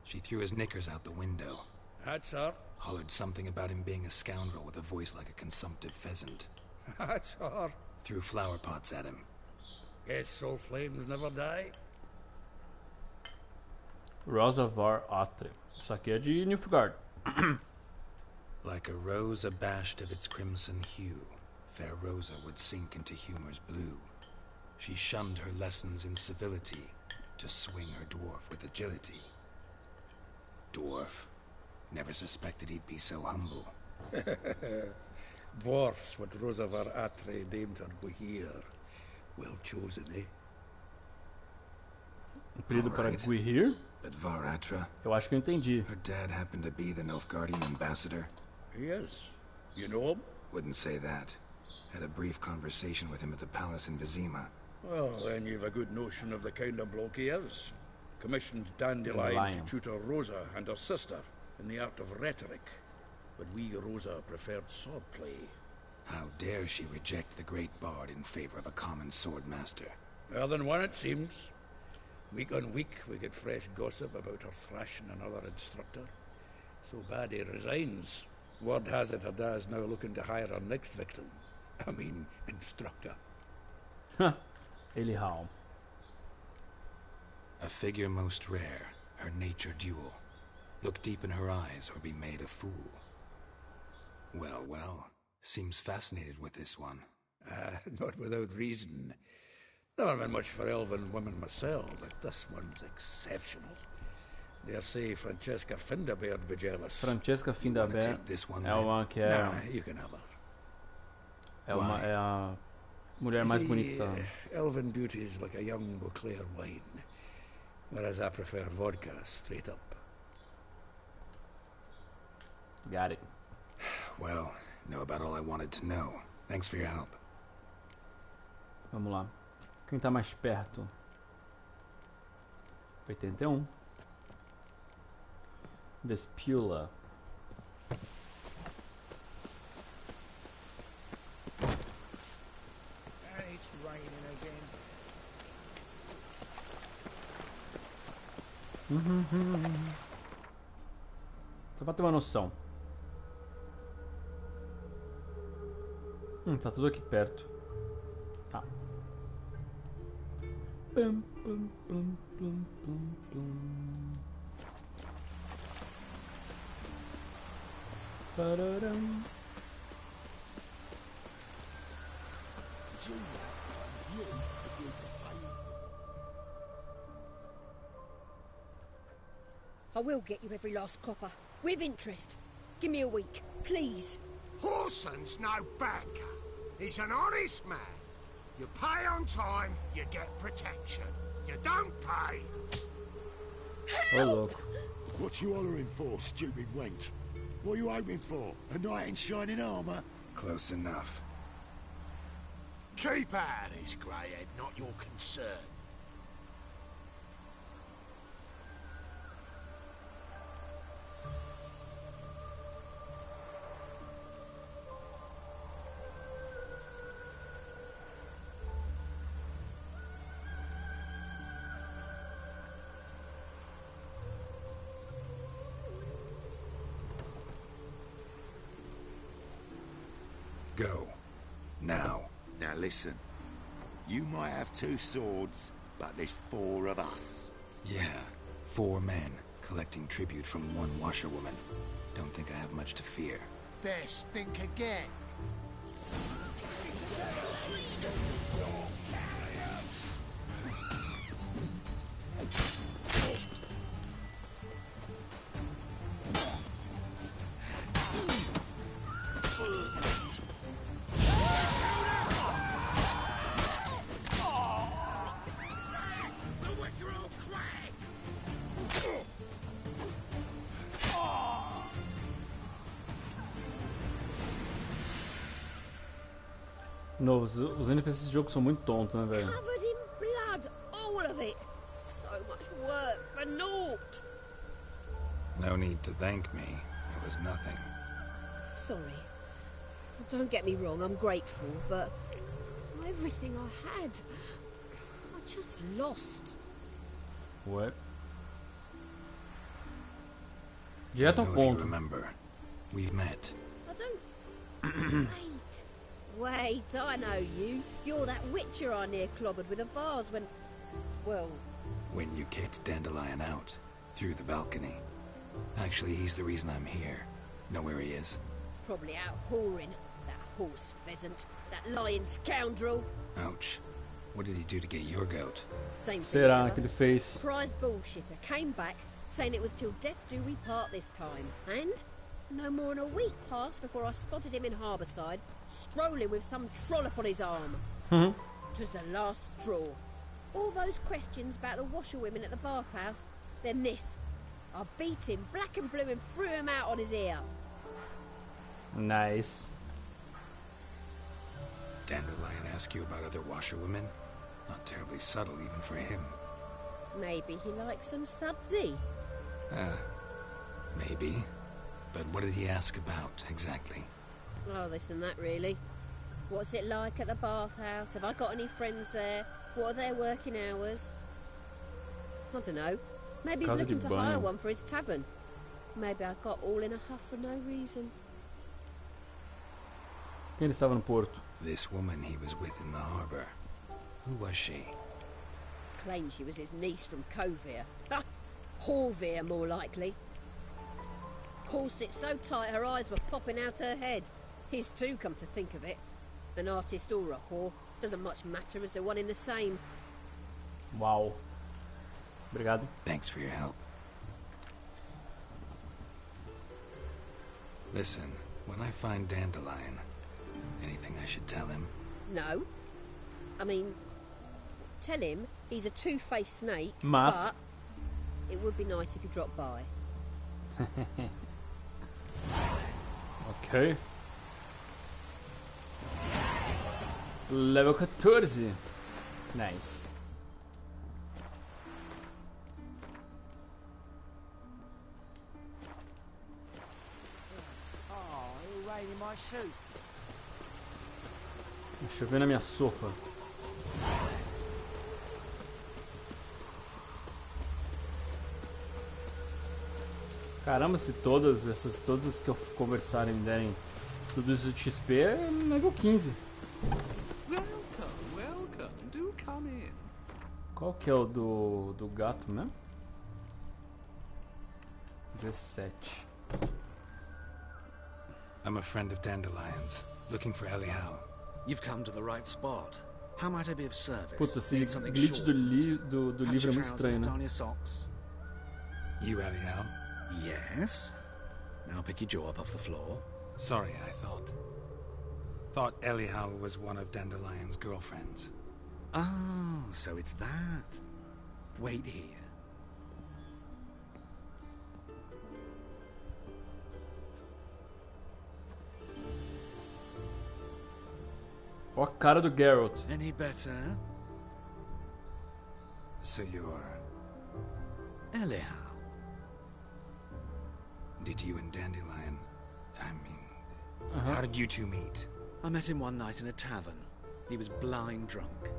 She threw his knickers out the window. That's her. Hollered something about him being a scoundrel with a voice like a consumptive pheasant. That's her. Threw flower pots at him. Guess soul flames never die. Rosa var Atre. Isso aqui é de Nilfgaard. Like a rose abashed of its crimson hue, fair Rosa would sink into humor's blue. She shunned her lessons in civility to swing her dwarf with agility. Dwarf. Never suspected he'd be so humble. Dwarfs what Rosa var Atre named her Guihir. Well chosen, eh? Apelido para Guihir? But var Atra? Eu acho que eu entendi. Her dad happened to be the Nilfgaardian ambassador. He is. You know him? Wouldn't say that. Had a brief conversation with him at the palace in Vizima. Well, then you've a good notion of the kind of bloke he is. Commissioned Dandelion to tutor Rosa and her sister in the art of rhetoric. But wee Rosa preferred swordplay. How dare she reject the great bard in favor of a common swordmaster? Well, then one it seems. Week on week, we get fresh gossip about her thrashing another instructor. So bad he resigns. Word has it her dad's now looking to hire her next victim. I mean, instructor. Anyhow. A figure most rare, her nature dual. Look deep in her eyes or be made a fool. Well, well. Seems fascinated with this one. Not without reason. Never been much for elven women myself, but this one's exceptional. Dare say Francesca Findabaird be jealous. Francesca Findabaird é uma que é... Nah, you can have her. É a mulher mais bonita. Elven beauty is like a young Beauclair wine, whereas I prefer vodka straight up. Got it. Well, know about all I wanted to know. Thanks for your help. Vamos lá. Quem tá mais perto? 81. Vespula. It's raining again. Só pra ter uma noção. Tá tudo aqui perto. Tá. Pum, pum, pum, pum, pum, pum. Pararam. I will get you every last copper, with interest. Give me a week, please. Horson's no banker. He's an honest man. You pay on time, you get protection. You don't pay... Oh, look. What you hollering for, stupid wench? What are you hoping for? A knight in shining armour? Close enough. Keep out of this, greyhead, not your concern. Go. Now. Now listen. You might have 2 swords, but there's 4 of us. Yeah. 4 men, collecting tribute from 1 washerwoman. Don't think I have much to fear. Best think again. Não, os NPCs desse jogo são muito tontos, né, velho? Covered in blood, all of it. So much work for naught. No need to thank me. It was nothing. Sorry. Don't get me wrong, I'm grateful, but everything I had, I just lost. What? Direto ao ponto. Remember, we met. I don't... Wait, I know you. You're that witcher I near clobbered with a vase when... Well... When you kicked Dandelion out, through the balcony. Actually, he's the reason I'm here. Know where he is? Probably out whoring. That horse pheasant. That lying scoundrel. Ouch. What did he do to get your goat? Same Será que ele fez? Surprise bullshitter came back, saying it was till death do we part this time. And... no more than a week passed before I spotted him in Harbourside, strolling with some trollop on his arm. It was the last straw. All those questions about the washerwomen at the bathhouse, then this. I beat him black and blue and threw him out on his ear. Nice. Dandelion ask you about other washerwomen? Not terribly subtle even for him. Maybe he likes some sudsy. Maybe. But what did he ask about, exactly? Oh, this and that, really. What's it like at the bathhouse? Have I got any friends there? What are their working hours? I don't know. Maybe he's looking to hire one for his tavern. Maybe I got all in a huff for no reason. Quem estava no porto? This woman he was with in the harbor. Who was she? Claimed she was his niece from Kovir. Ha! Horvir, more likely. Corset so tight her eyes were popping out her head. His too, come to think of it. An artist or a whore. Doesn't much matter as they're one in the same. Wow. Obrigado. Thanks for your help. Listen, when I find Dandelion, anything I should tell him? No. I mean, tell him he's a two-faced snake, Mas. but it would be nice if you dropped by. Ok. Level 14. Nice. My soup. Choveu na minha sopa. Caramba, se todas as que eu conversarem me derem tudo isso de XP, é level 15. Welcome. Do come in. Qual que é o do gato mesmo? 17. I'm a friend of Dandelion's, looking for Elial. You've come to the right spot. How might I be of service? Puta, esse glitch do livro é muito estranho, né? You Elial? Yes. Now pick your jaw up off the floor. Sorry, I thought Elial was one of Dandelion's girlfriends. Oh, so it's that. Wait here. Ó a cara do Geralt. Any better? So you're... Elial. Did you and Dandelion... how did you two meet? I met him one night in a tavern. He was blind drunk.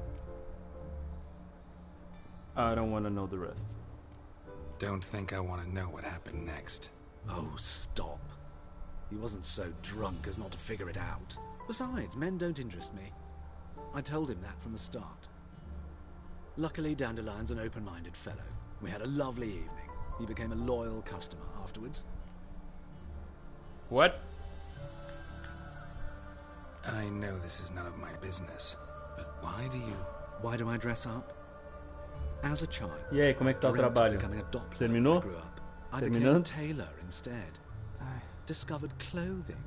I don't want to know the rest. Don't think I want to know what happened next. Oh, stop. He wasn't so drunk as not to figure it out. Besides, men don't interest me. I told him that from the start. Luckily, Dandelion's an open-minded fellow. We had a lovely evening. He became a loyal customer afterwards. What? I know this is none of my business, but why do I dress up? As a child, E aí, como é que tá o trabalho? Terminou? I became a tailor instead. Discovered clothing.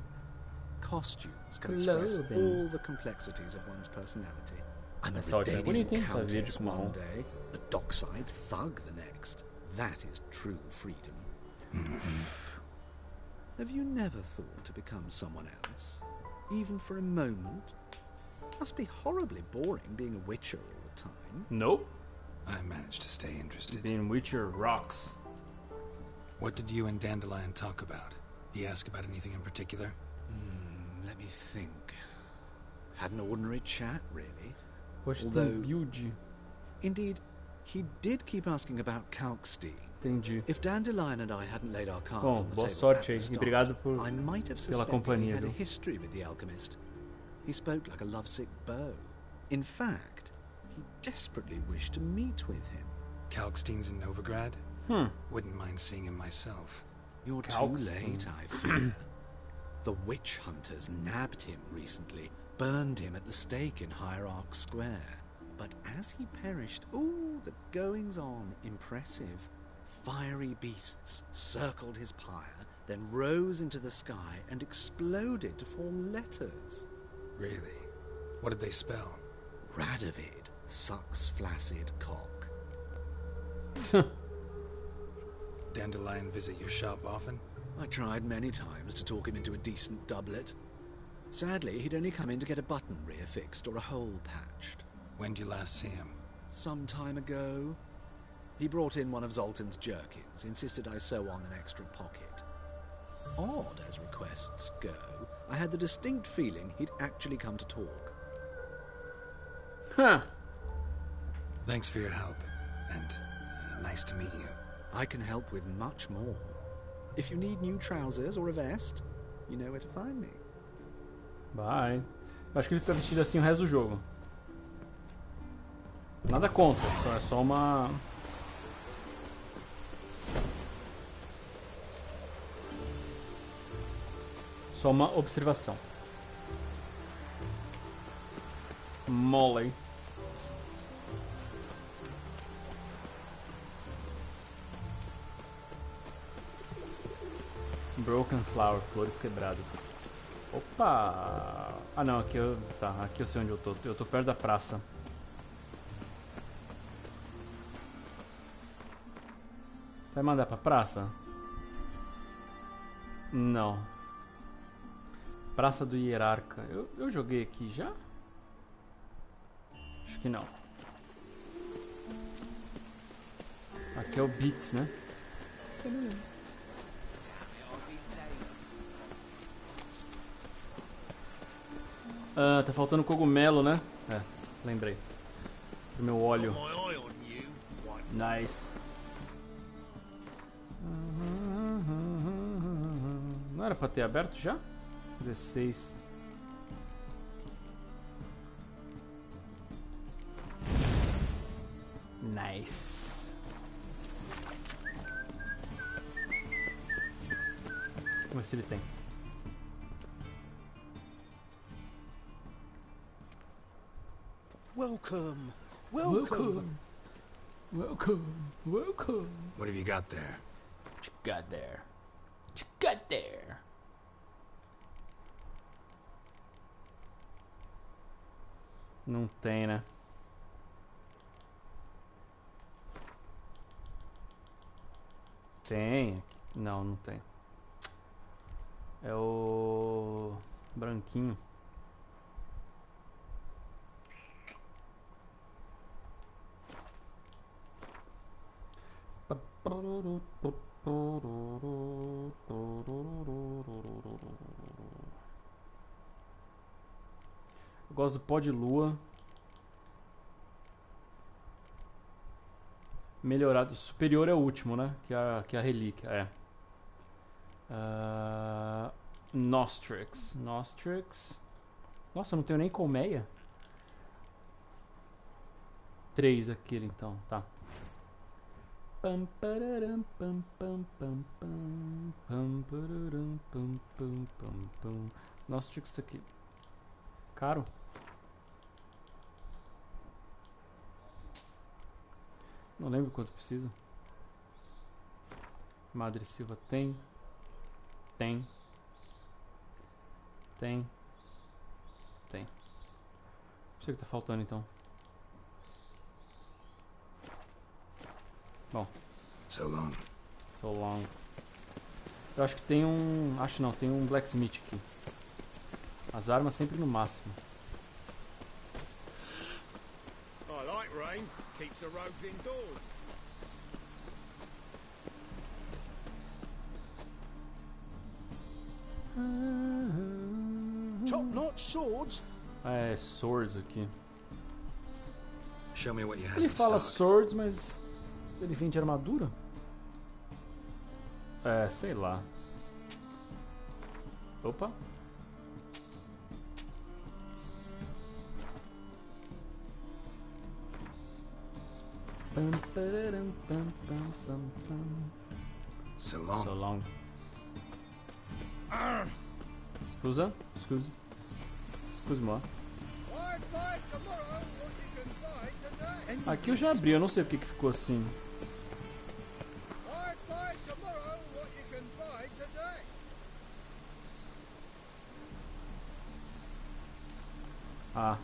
Costumes can express all the complexities of one's personality. I'm a Redanian countess one day, a dockside thug the next. That is true freedom. Have you never thought to become someone else? Even for a moment? Must be horribly boring being a witcher all the time. Nope. I managed to stay interested. Being witcher rocks. What did you and Dandelion talk about? He asked about anything in particular? Let me think. Had an ordinary chat, really. Although, build. Indeed, he did keep asking about Kalkstein. Entendi. If Dandelion and I hadn't laid our cards Bom, on the boa table sorte at aí. the start, Obrigado I might have pela suspected companhia, he had a viu? history with the alchemist. He spoke like a lovesick beau. In fact, he desperately wished to meet with him. Kalkstein's in Novigrad? Wouldn't mind seeing him myself. You're too late, I fear. The witch hunters nabbed him recently, burned him at the stake in Hierarch Square. But as he perished, the goings-on impressive. Fiery beasts circled his pyre, then rose into the sky and exploded to form letters. Really? What did they spell? Radovid sucks flaccid cock. Dandelion visit your shop often? I tried many times to talk him into a decent doublet. Sadly, he'd only come in to get a button rear fixed or a hole patched. When did you last see him? Some time ago. He brought in one of Zoltan's jerkins, insisted I sew on an extra pocket. Odd as requests go, I had the distinct feeling he'd actually come to talk. Huh. Thanks for your help, and nice to meet you. I can help with much more. If you need new trousers or a vest, you know where to find me. Vai. Eu acho que ele fica vestido assim o resto do jogo. Nada contra, é só uma... Só uma observação. Molly. Broken Flower, flores quebradas. Opa! Ah não, aqui eu... Tá, aqui eu sei onde eu tô. Eu tô perto da praça. Você vai mandar pra praça? Não. Praça do Hierarca. Eu joguei aqui já? Acho que não. Aqui é o Beats, né? Ah, tá faltando cogumelo, né? É, lembrei. Pro meu óleo. Nice. Não era pra ter aberto já? 16. Nice. Vamos ver se ele tem. Welcome. Welcome. Welcome. Welcome. What have you got there? What you got there? What you got there? Não tem, né? Tem. Não, não tem. É o branquinho. Eu gosto do pó de lua. Melhorado. Superior é o último, né? Que é a relíquia. É. Nostrix. Nostrix. Nossa, eu não tenho nem colmeia. 3 aquele então, tá. Pam pararam pam pam pam pam pam pararam pam pam pam pam. Nostrix tá aqui. Caro. Não lembro quanto precisa. Madre Silva tem. Tem. Tem. Tem. Não sei o que tá faltando então. Bom. So long. So long. Eu acho que tem um... Acho não, tem um blacksmith aqui. As armas sempre no máximo. I like rain. Keeps the roads indoors. Top-notch swords. É, swords aqui. Show me what you have Ele in fala stock. swords, mas ele vende armadura? É, sei lá. Opa. Pam, pararam, pam, pam, pam, pam. So long. So long. Scusa? Scusa. Excuse-moi. Aqui eu já abri, eu não sei porque que ficou assim. Ah.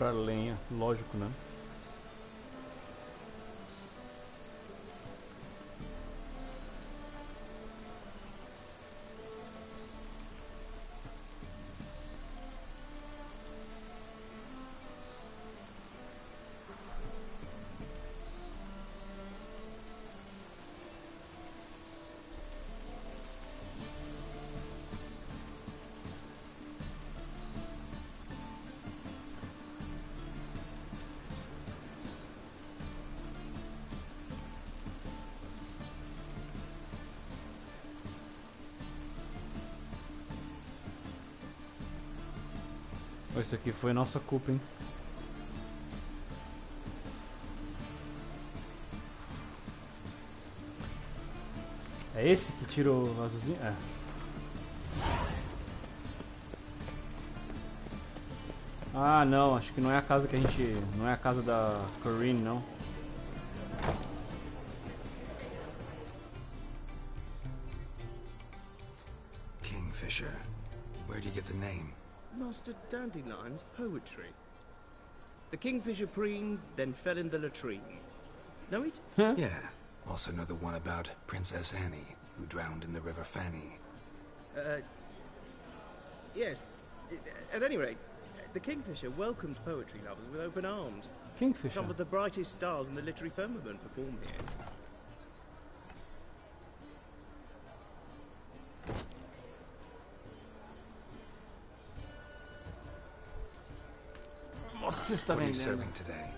Comprar lenha, lógico, né? Isso aqui foi nossa culpa, hein? É esse que tira o azulzinho? É. Ah, não, acho que não é a casa que a gente... Não é a casa da Corinne, não. Kingfisher. Where do you get the name? Master Dandelion's poetry. The kingfisher preened, then fell in the latrine. Know it? Yeah. Also know the one about Princess Annie, who drowned in the River Fanny. Yes. At any rate, the kingfisher welcomes poetry lovers with open arms. Kingfisher? Some of the brightest stars in the literary firmament perform here. Nossa, você está What are you vendendo? serving today?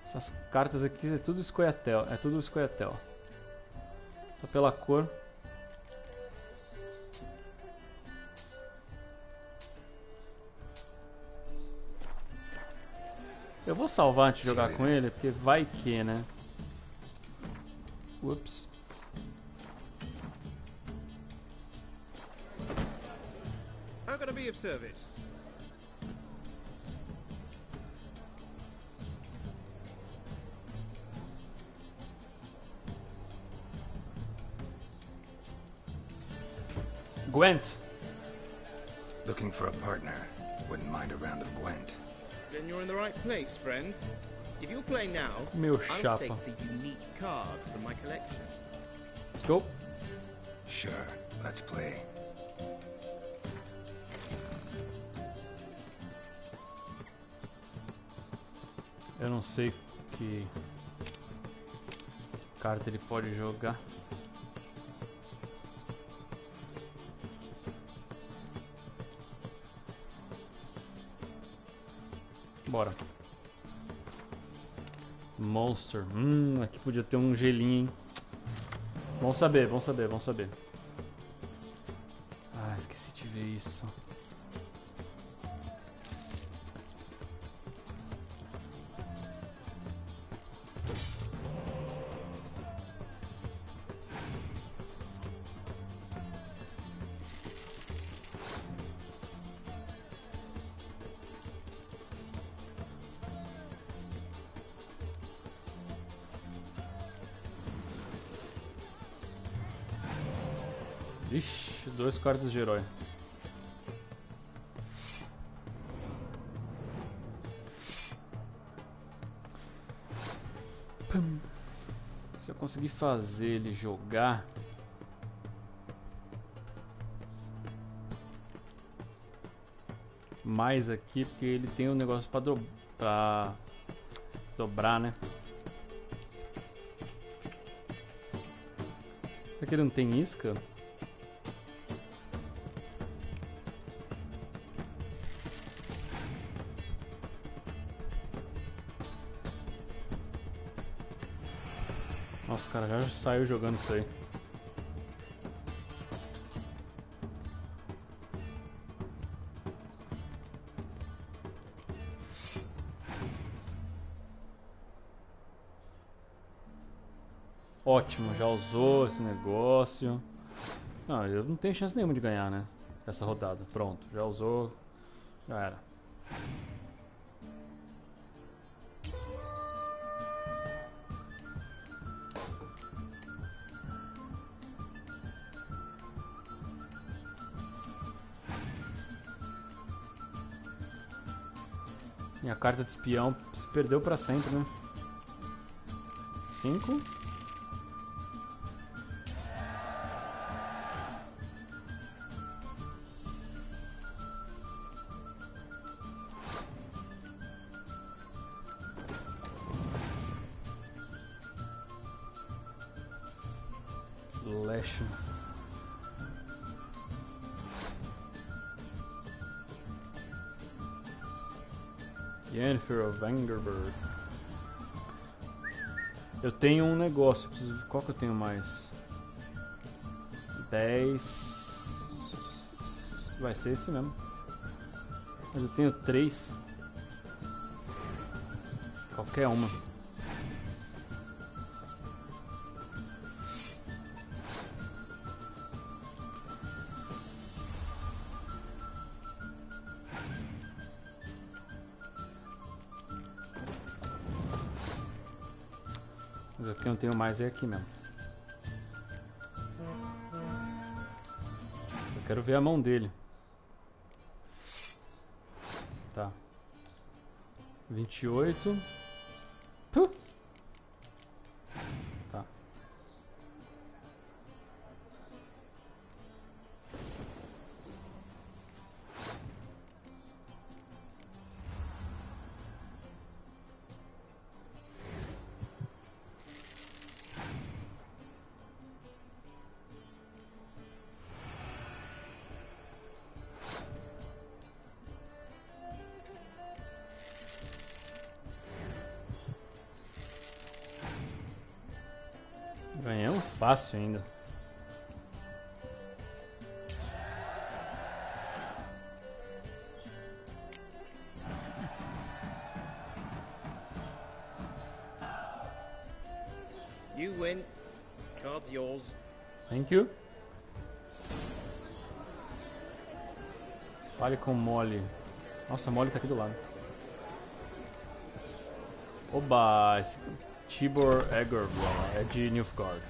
Essas cartas aqui é tudo escoiatel. É tudo escoiatel. Só pela cor. Eu vou salvar antes de jogar com ele, porque vai que, né? Ups. How can I be of service? Gwent. Looking for a partner. Wouldn't mind a round of Gwent. Then you're in the right place, friend. If you'll play now, Meu I'll chapa. stake the unique card from my collection. Let's go. Sure, let's play. Eu não sei que carta ele pode jogar. Bora. Monster. Aqui podia ter um gelinho, hein? Bom saber, bom saber, bom saber. Ah, esqueci de ver isso. Ixi, 2 cartas de herói. Se eu conseguir fazer ele jogar... mais aqui, porque ele tem um negócio pra dobrar, né? Será que ele não tem isca? Nossa, cara, já saiu jogando isso aí. Ótimo, já usou esse negócio. Não, eu não tenho chance nenhuma de ganhar, né? Essa rodada. Pronto, já usou. Já era. Minha carta de espião se perdeu pra sempre, né? 5. Lash. Jennifer of Angerberg. Eu tenho um negócio, preciso... qual que eu tenho mais? 10. Vai ser esse mesmo. Mas eu tenho 3. Qualquer uma. Mas o que eu não tenho mais é aqui mesmo. Eu quero ver a mão dele. Tá. 28. Puh. Tá. Ganhamos fácil ainda. You win. Card's yours. Thank you. Fale com Molly. Nossa, a Molly tá aqui do lado. Oba, esse Tibor Egerblom é de Nilfgaard.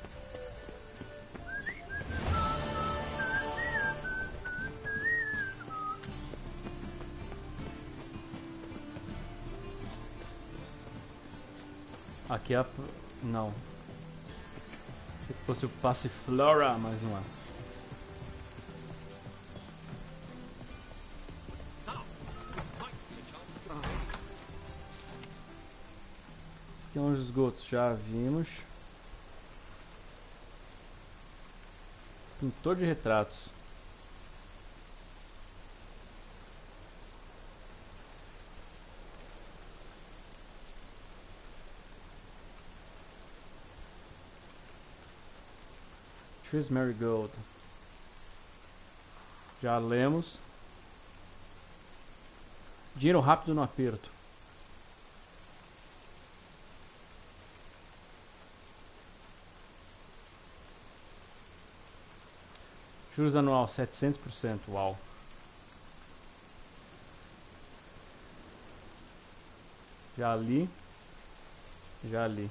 Aqui é a... não. Se fosse o Passiflora, mas não é. Aqui é uns esgotos, já vimos. Pintor de retratos. Trees Marigold. Já lemos. Dinheiro rápido no aperto. Juros anual 700%. Uau. Já li. Já li.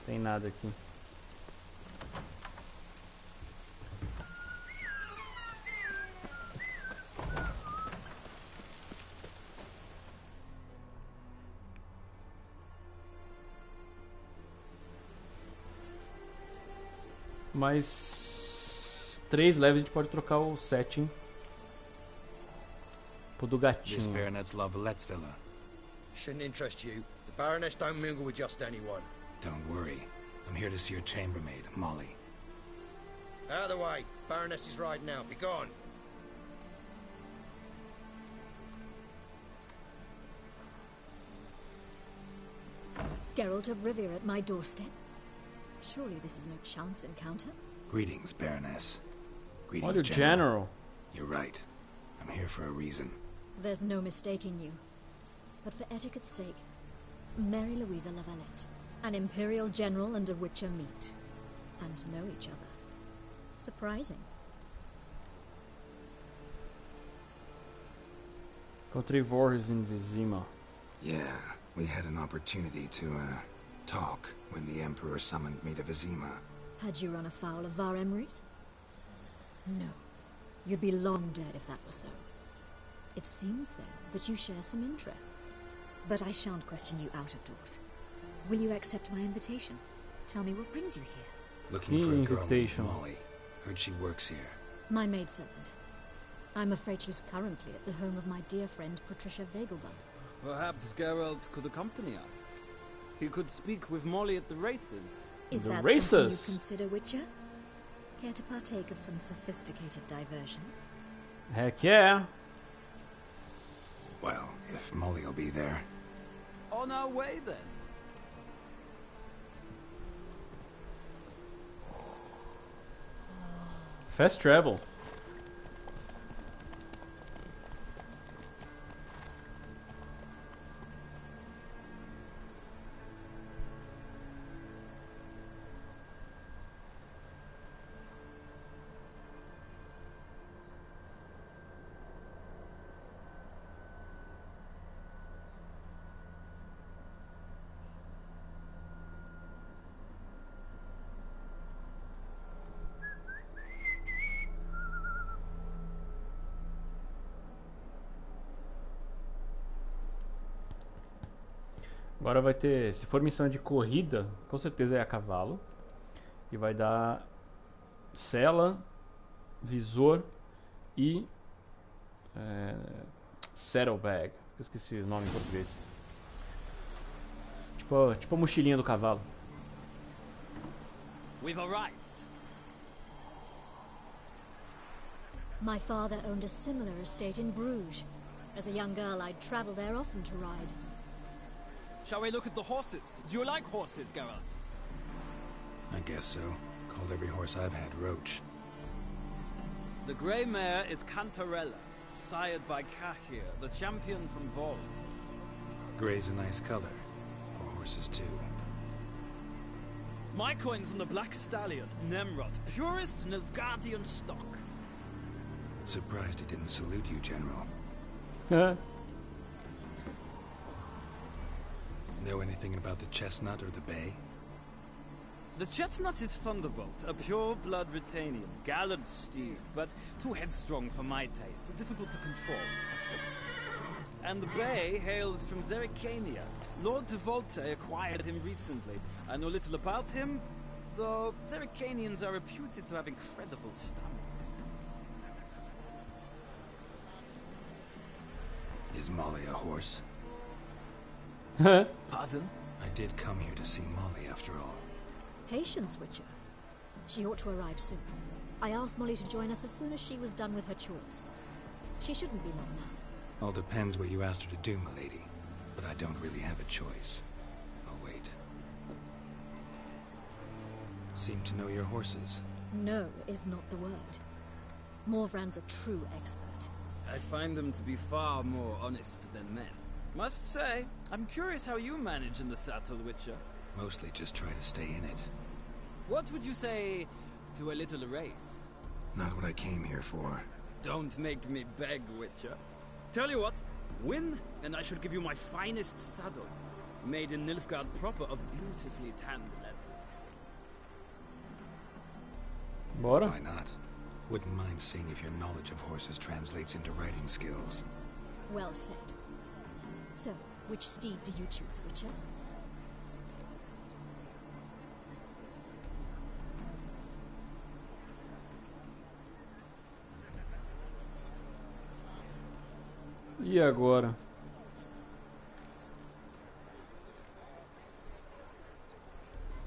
Tem nada aqui. Mais 3 levels a gente pode trocar o setting pro do gatinho. This baronet's love Lettsvilla. Shouldn't interest you. The Baroness don't mingle with just anyone. Don't worry. I'm here to see your chambermaid, Molly. Out of the way. Baroness is riding out. Be gone. Geralt of Rivia at my doorstep? Surely this is no chance encounter? Greetings, Baroness. Greetings, Olha o General. You're right. I'm here for a reason. There's no mistaking you. But for etiquette's sake, Mary Louisa Lavalette. An Imperial General and a Witcher meet. And know each other. Surprising. Encontrei Voorhis in Vizima. Yeah, we had an opportunity to, talk when the Emperor summoned me to Vizima. Had you run afoul of Var Emrys? No. You'd be long dead if that were so. It seems, then, that you share some interests. But I shan't question you out of doors. Will you accept my invitation? Tell me what brings you here. Looking for a girl named Molly. Heard she works here. My maidservant. I'm afraid she's currently at the home of my dear friend Patricia Vegelbud. Perhaps Geralt could accompany us. He could speak with Molly at the races. Is that something you consider, Witcher? Care to partake of some sophisticated diversion? Heck yeah! Well, if Molly will be there. On our way, then. Fast travel. Agora vai ter, se for missão de corrida, com certeza é a cavalo. E vai dar cela, visor e saddlebag. Eu esqueci o nome em português. Tipo a mochilinha do cavalo. We've arrived. My father owned a similar estate in Bruges. As a young girl, I'd travel there often to ride. Shall we look at the horses? Do you like horses, Geralt? I guess so. Called every horse I've had Roach. The grey mare is Cantarella, sired by Cahir, the champion from Vol. Grey's a nice color. For horses, too. My coin's on the black stallion, Nemrod, purest Nilfgaardian stock. Surprised he didn't salute you, General. Know anything about the chestnut or the bay? The chestnut is Thunderbolt, a pure-blood Britannian, gallant steed, but too headstrong for my taste, difficult to control. And the bay hails from Zerrikania. Lord de Volte acquired him recently. I know little about him, though Zerrikanians are reputed to have incredible stamina. Is Molly a horse? Pardon? I did come here to see Molly, after all. Patience, Witcher. She ought to arrive soon. I asked Molly to join us as soon as she was done with her chores. She shouldn't be long now. All depends what you asked her to do, milady. But I don't really have a choice. I'll wait. Seem to know your horses. No is not the word. Morvran's a true expert. I find them to be far more honest than men. Must say, I'm curious how you manage in the saddle, Witcher. Mostly just try to stay in it. What would you say to a little race? Not what I came here for. Don't make me beg, Witcher. Tell you what, win, and I shall give you my finest saddle. Made in Nilfgaard proper of beautifully tanned leather. Bora? Why not? Wouldn't mind seeing if your knowledge of horses translates into riding skills. Well said. So, which steed do you choose, Witcher? E agora?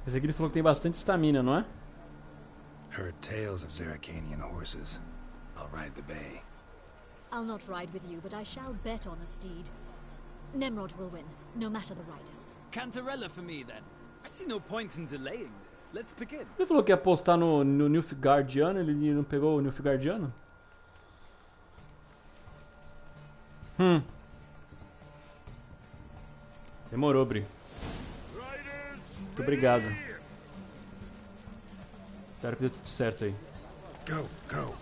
Esse aqui ele falou que tem bastante estamina, não é? Heard tales of Zerrikanian horses. I'll ride the bay. I'll not ride with you, but I shall bet on a steed. Nemrod will win, no matter the rider. Cantarella for me, then. I see no point in delaying this. Let's begin. Ele falou que ia apostar no Nilfgaardiano, ele não pegou o Nilfgaardiano? Demorou, Bri. Riders, Muito obrigado. Espero que dê tudo certo aí. Go, go.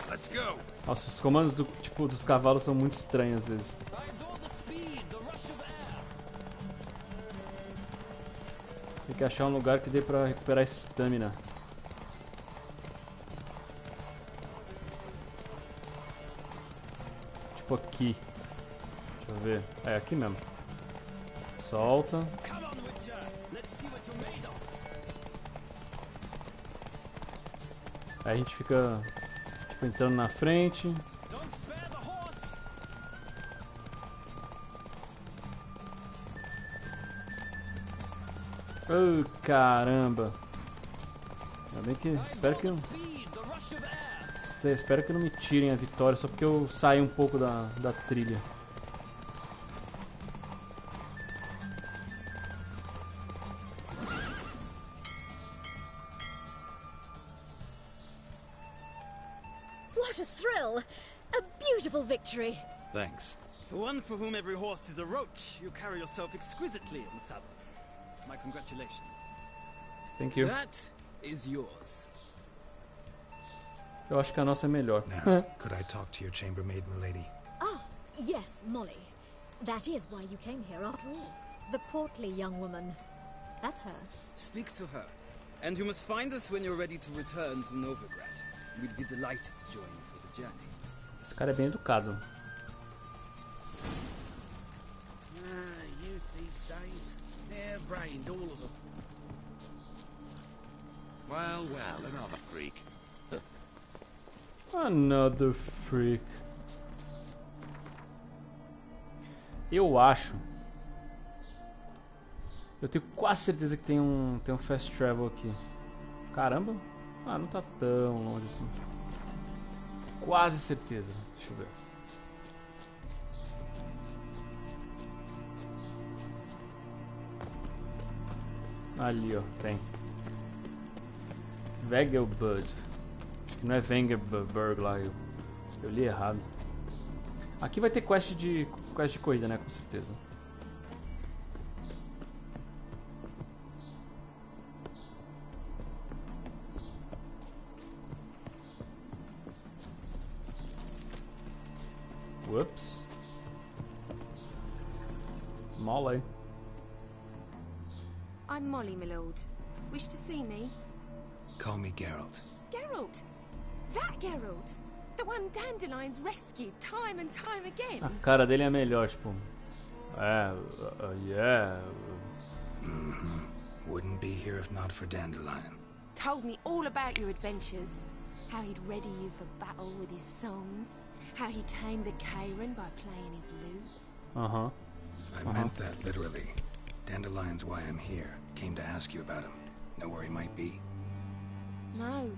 Let's go. Nossa, os comandos dos cavalos são muito estranhos às vezes. Tem que achar um lugar que dê pra recuperar estamina. Tipo aqui. Deixa eu ver. É aqui mesmo. Solta. Aí a gente fica tipo, entrando na frente. Oh, caramba. Ainda bem que... Espero que não me tirem a vitória só porque eu saí um pouco da trilha. What a thrill! A beautiful victory! Thanks. For one for whom every horse is a roach, you carry yourself exquisitely in the saddle. My congratulations. Thank you. That is yours. Eu acho que a nossa é melhor. Now, could I talk to your chambermaid, milady? Ah, yes, Molly. That is why you came here after all. The portly young woman. That's her. Speak to her. And you must find us when you're ready to return to Novigrad. We'd be delighted to join you for the journey. Esse cara é bem educado. Youth these days. Hair-brained, all of them. Well, another freak. Another freak. Eu acho. Eu tenho quase certeza que tem um fast travel aqui. Caramba. Ah, não tá tão longe assim. Quase certeza. Deixa eu ver. Ali, ó, tem. Vegelbud. Acho que não é Vengerberg lá, eu li errado. Aqui vai ter quest de corrida, né, com certeza. Whoops. Molly. I'm Molly, my lord. Wish to see me? Call me Geralt. Geralt? That Geralt? The one Dandelions rescued time and time again? A cara dele é melhor, tipo... yeah... Wouldn't be here if not for Dandelion. Told me all about your adventures. How he'd ready you for battle with his songs. How he tamed the Kairan by playing his lute. Uh-huh. I meant that literally. Dandelion's why I'm here. Came to ask you about him. Know where he might be? No.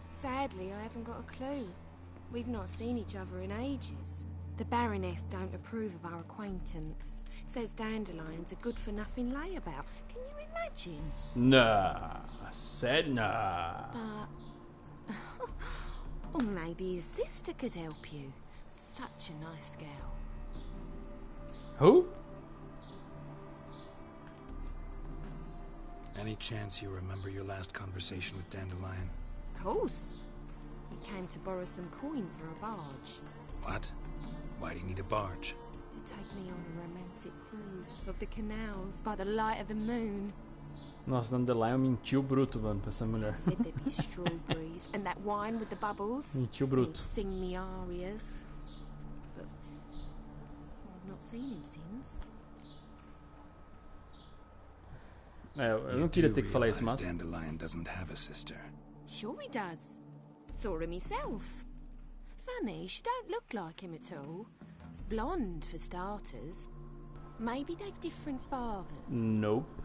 Sadly, I haven't got a clue. We've not seen each other in ages. The Baroness don't approve of our acquaintance. Says Dandelion's a good-for-nothing layabout. Can you imagine? Nah. Said nah. But... or maybe his sister could help you. Such a nice girl. Who? Any chance you remember your last conversation with Dandelion? Of course. He came to borrow some coin for a barge. What? Why do you need a barge? To take me on a romantic cruise of the canals by the light of the moon. Nossa, Dandelion mentiu bruto, mano, pra essa mulher. Said there'd be strawberries and that wine with the bubbles. Mentiu bruto. He'd sing me arias. But I've not seen him since. Eu não queria ter que falar isso, mas... Dandelion doesn't have a sister. Sure he does. Saw him himself. Funny, she don't look like him at all. Blonde, for starters. Maybe they've different fathers. Nope.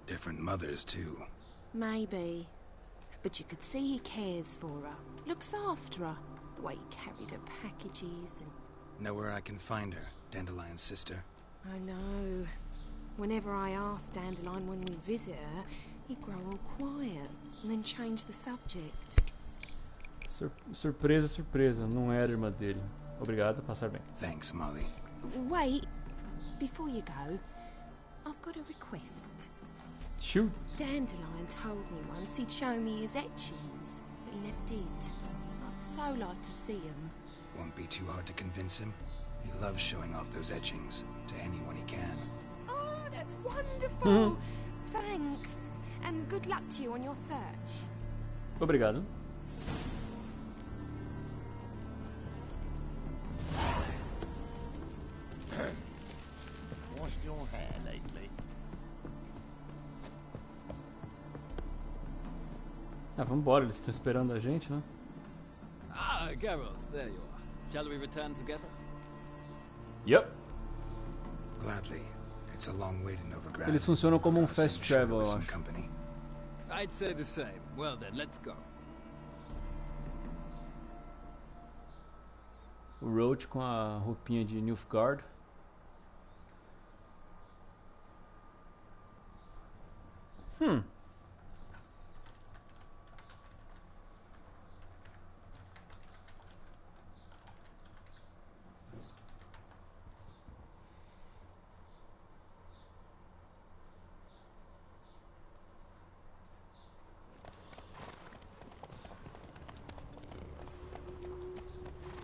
Different mothers, too. Maybe. But you could see he cares for her. Looks after her. The way he carried her packages and... Know where I can find her, Dandelion's sister? I know. Whenever I ask Dandelion when we visit her, he'd grow all quiet and then change the subject. Surpresa, surpresa. Não era irmã dele. Obrigado, passar bem. Thanks, Molly. Wait. before you go, I've got a request. Shoot. Dandelion told me once he'd show me his etchings, but he never did. I'd so like to see them. Won't be too hard to convince him. He loves showing off those etchings to anyone he can. Oh, that's wonderful! Thanks, and good luck to you on your search. Obrigado. Washed your hair lately? Ah, vambora, eles estão esperando a gente, né? Ah, Geralt, there you are. Shall we return together? Yep. Gladly. It's a long way to Novigrad. Eles funcionam como um fast travel, eu acho. I'd say the same. Well then, let's go. O Roach com a roupinha de Nilfgaard.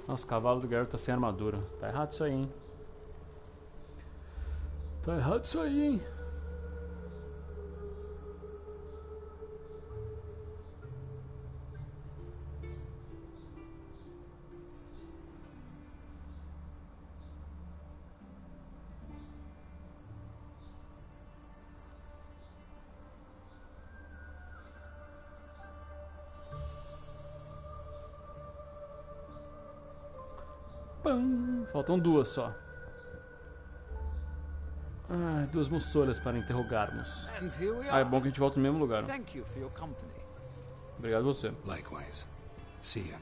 Nossa, o cavalo do Geralt tá sem armadura. Tá errado isso aí, hein? Tá errado isso aí, hein? Faltam duas só. Ah, duas moçolas para interrogarmos. Ah, é bom que a gente volta no mesmo lugar. Obrigado você. Likewise. Siga.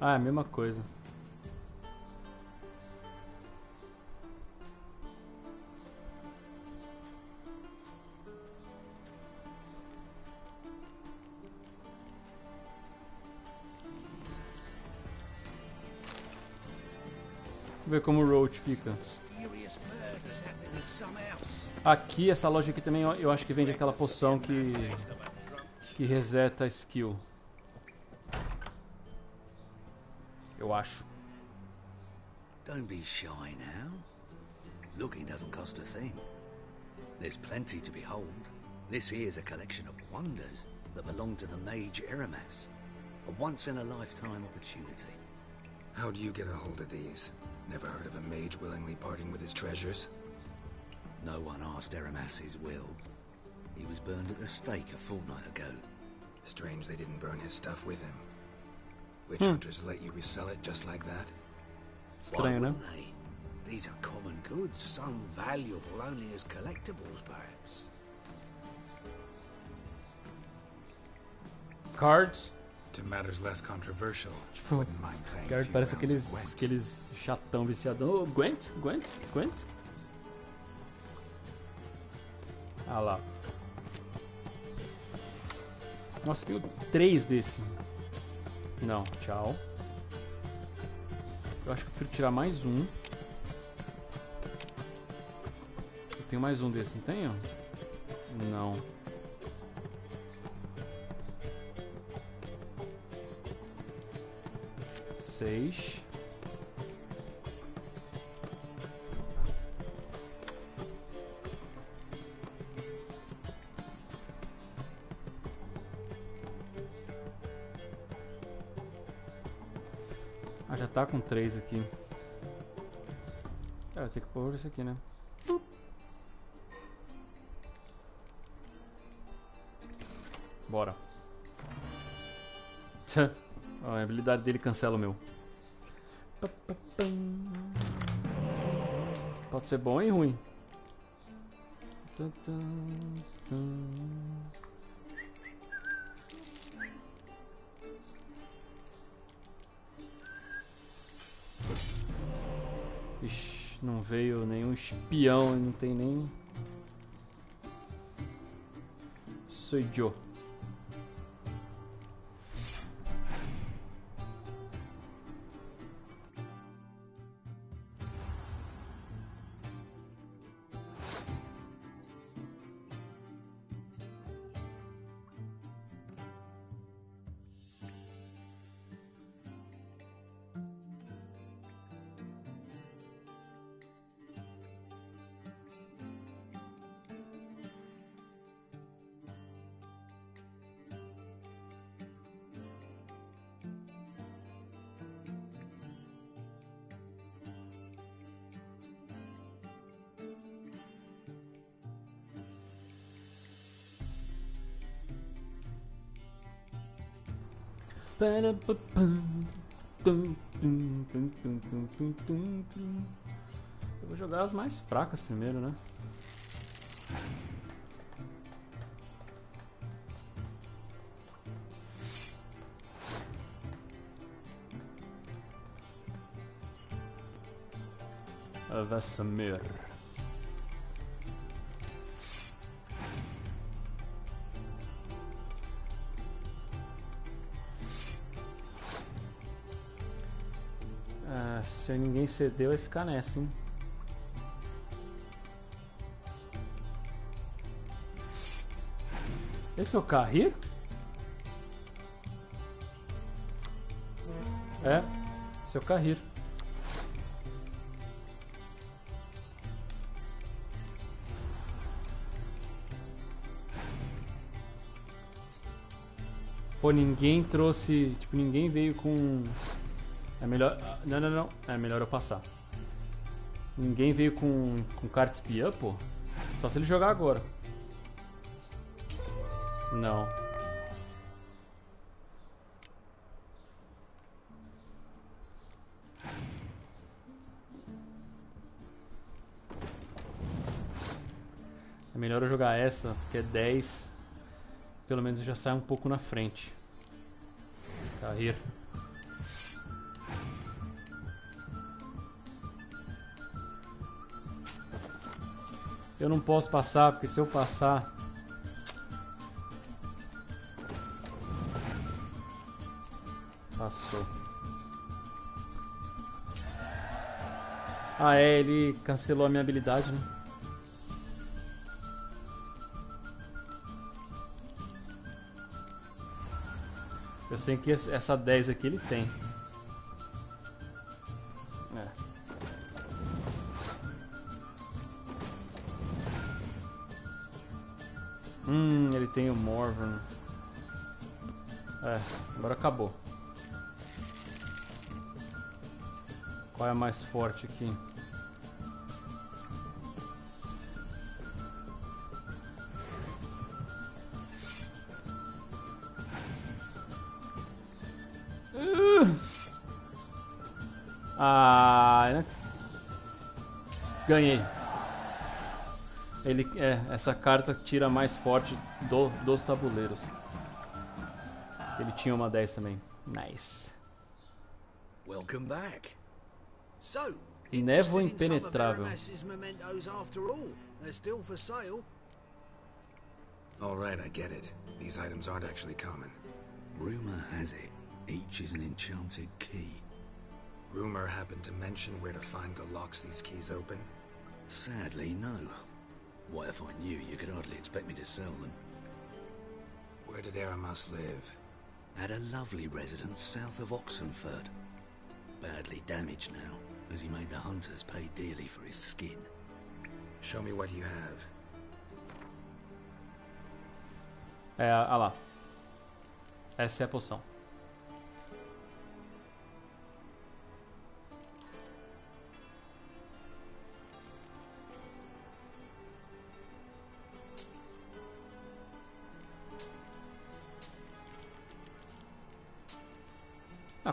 Ah, é a mesma coisa. Ver como o Roach fica. Aqui, essa loja aqui também, eu acho que vende aquela poção que reseta a skill. Eu acho. Don't be shy now. Looking doesn't cost a thing. There's plenty to behold. This here's a collection of wonders that belong to the mage Eramas. A once-in-a-lifetime opportunity. How do you get a hold of these? Never heard of a mage willingly parting with his treasures? No one asked Eramas's will. He was burned at the stake a fortnight ago. Strange they didn't burn his stuff with him. Witch hunters let you resell it just like that? Why wouldn't they? These are common goods, some valuable only as collectibles, perhaps. Cards? To matters less controversial. Tipo, wouldn't mind playing Geralt parece aqueles chatão viciadão. Oh, Gwent? Ah lá. Nossa, tenho 3 desse. Não, tchau. Eu acho que eu prefiro tirar mais um. Eu tenho mais um desse, não tenho? Não. Seis. Ah, já tá com 3 aqui. É, vai ter que pôr isso aqui, né? Bora. Tchã. A habilidade dele cancela o meu. Pode ser bom e ruim. Ixi, Não veio nenhum espião e não tem nem... Sou eu. Eu vou jogar as mais fracas primeiro, né? Avassamir. Se ninguém cedeu, vai ficar nessa, hein? Esse é o Carrir? É, esse é o Carrir. Pô, ninguém trouxe... Tipo, ninguém veio com... É melhor... Não. É melhor eu passar. Ninguém veio com carta espiã, pô? Só se ele jogar agora. Não. É melhor eu jogar essa, porque é 10. Pelo menos eu já saio um pouco na frente. Carrir. Eu não posso passar, porque se eu passar... Passou. Ah, é, ele cancelou a minha habilidade, né? Eu sei que essa 10 aqui ele tem. Ele tem o Morven. É, agora acabou. Qual é a mais forte aqui? Ganhei. Essa carta tira a mais forte dos tabuleiros. Ele tinha uma 10 também. Nice. Welcome back. So, Névoa impenetrável. All right, I get it. These items aren't actually common. Rumor has it, each is an enchanted key. Rumor happened to mention where to find the locks these keys open? Sadly, no. What if I knew, you could hardly expect me to sell them. Where did Aramas live? At a lovely residence south of Oxenford. Badly damaged now, as he made the hunters pay dearly for his skin. Show me what you have. Lá. Essa é a poção.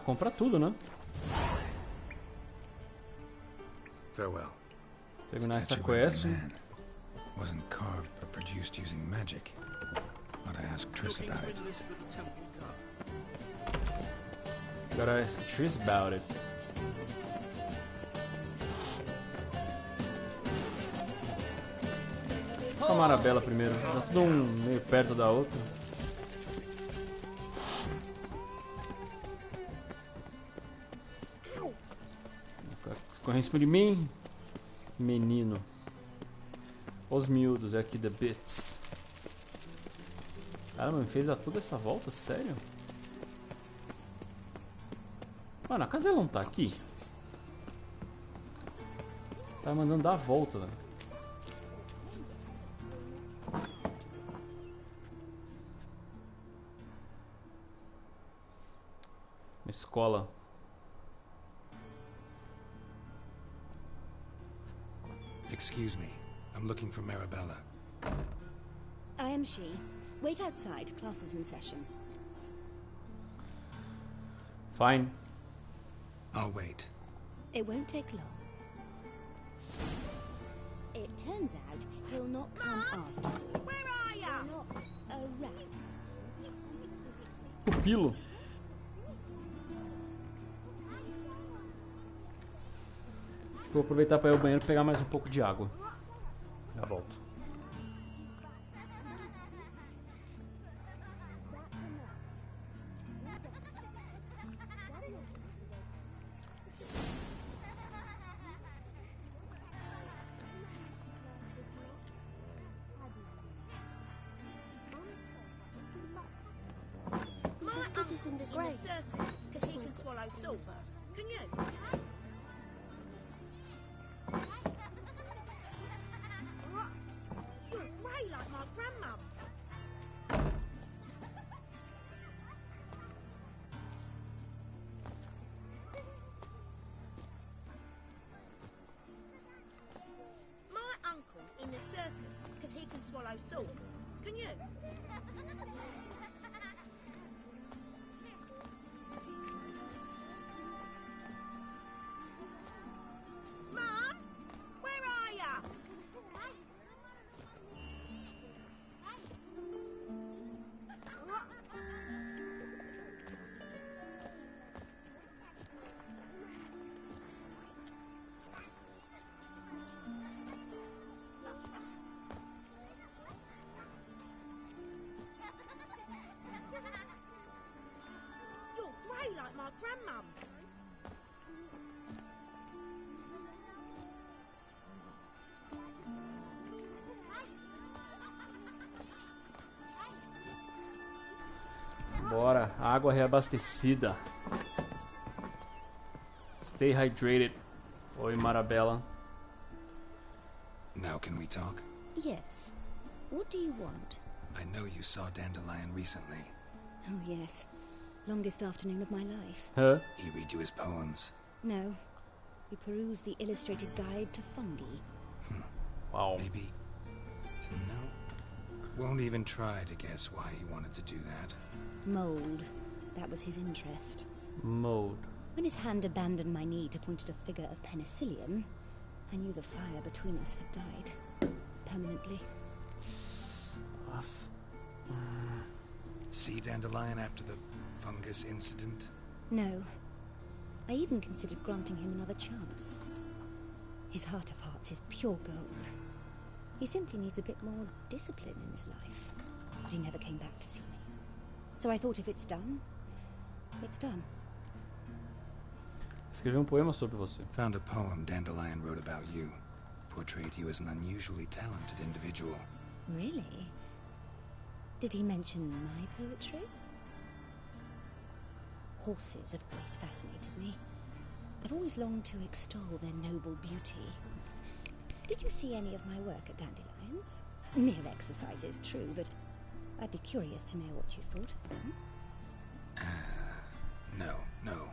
Compra tudo, né? Farewell. Terminar essa quest. Wasn't carved but produced using magic. Ought to ask Triss about it. Gotta ask Triss about it. com a Marabella primeiro. Tá tudo um meio perto da outra. Correndo em cima de mim. Menino. Os miúdos, é aqui The Bits. Caramba, me fez toda essa volta? Sério? Mano, a casa não tá aqui? Tá mandando dar a volta, velho. Uma escola. Excuse me. I'm looking for Marabella. I am she. Wait outside. Class is in session. Fine. I'll wait. It won't take long. It turns out he'll not come after all. Where are ya? You're not a rat. Pupilo. Vou aproveitar para ir ao banheiro e pegar mais um pouco de água. Já volto. In the circus, because he can swallow swords. Can you? You're grey like my grandmum. My uncle's in the circus, because he can swallow swords. Can you? Like my grandmum. Bora, água reabastecida. Stay hydrated. Oi, Marabella. Now can we talk? Yes. What do you want? I know you saw Dandelion recently. Oh, yes. Longest afternoon of my life. Huh? He read you his poems? No. We perused the illustrated guide to fungi. Wow. Maybe... No. Won't even try to guess why he wanted to do that. Mold. That was his interest. Mold. When his hand abandoned my knee to point at a figure of penicillium, I knew the fire between us had died. Permanently. Us? See Dandelion after the fungus incident? No. I even considered granting him another chance. His heart of hearts is pure gold. He simply needs a bit more discipline in his life. But he never came back to see me. So I thought if it's done, it's done. Escrevi poema sobre você. Found a poem Dandelion wrote about you. Portrayed you as an unusually talented individual. Really? Did he mention my poetry? Horses have always fascinated me. I've always longed to extol their noble beauty. Did you see any of my work at Dandelions? Mere exercises, true, but I'd be curious to know what you thought of them. No.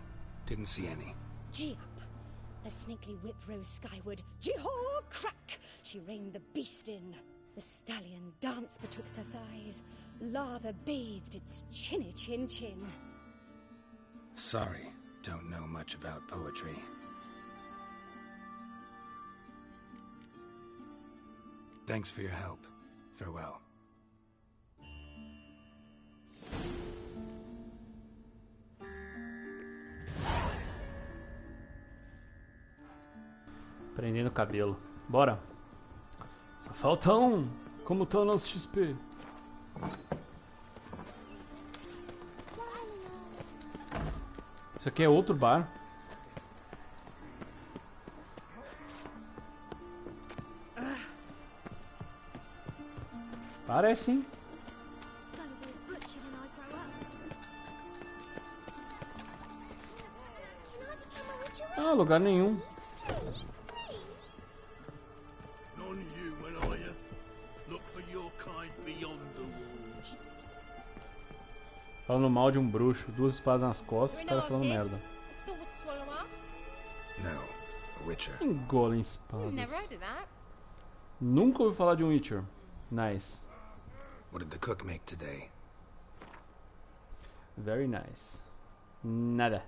Didn't see any. Gee up! A snakely whip rose skyward. Gee-haw! Crack! She reined the beast in. The stallion danced betwixt her thighs. Lather bathed its chinny chin. Sorry, don't know much about poetry. Thanks for your help. Farewell. Prendendo o cabelo. Bora. Só falta um. Como tá o nosso XP? Isso aqui é outro bar. Parece, hein? Ah, lugar nenhum. Falando mal de um bruxo, duas espadas nas costas, o cara falando merda. No, a witcher. Engolem espadas. Nunca ouvi falar de um witcher. Nice. What did the cook make today? Very nice. Nada.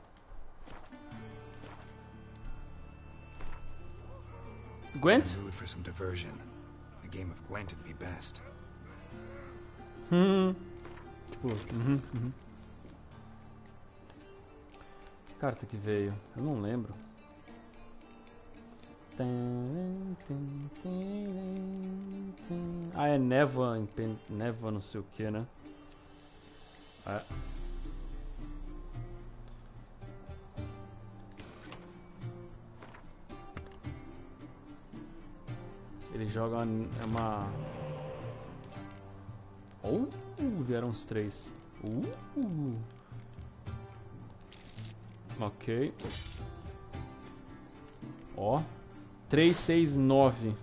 Gwent? In the mood for some diversion. A game of Gwent would be best. Tipo, Carta que veio, eu não lembro. Ah, é névoa, névoa não sei o que, né? É. Ele joga uma... vieram os 3. Ok. Ó. 3, 6, 9.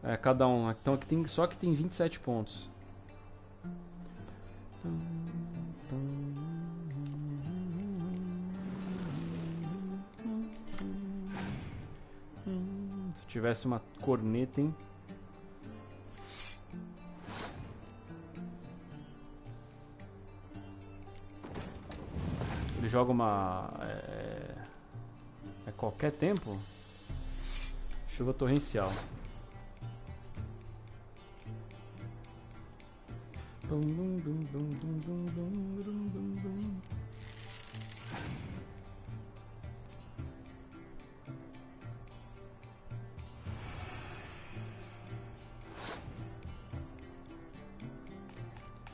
É, cada um. Então aqui tem, só que tem 27 pontos. Se tivesse uma corneta, hein? Ele joga uma... É qualquer tempo? Chuva torrencial.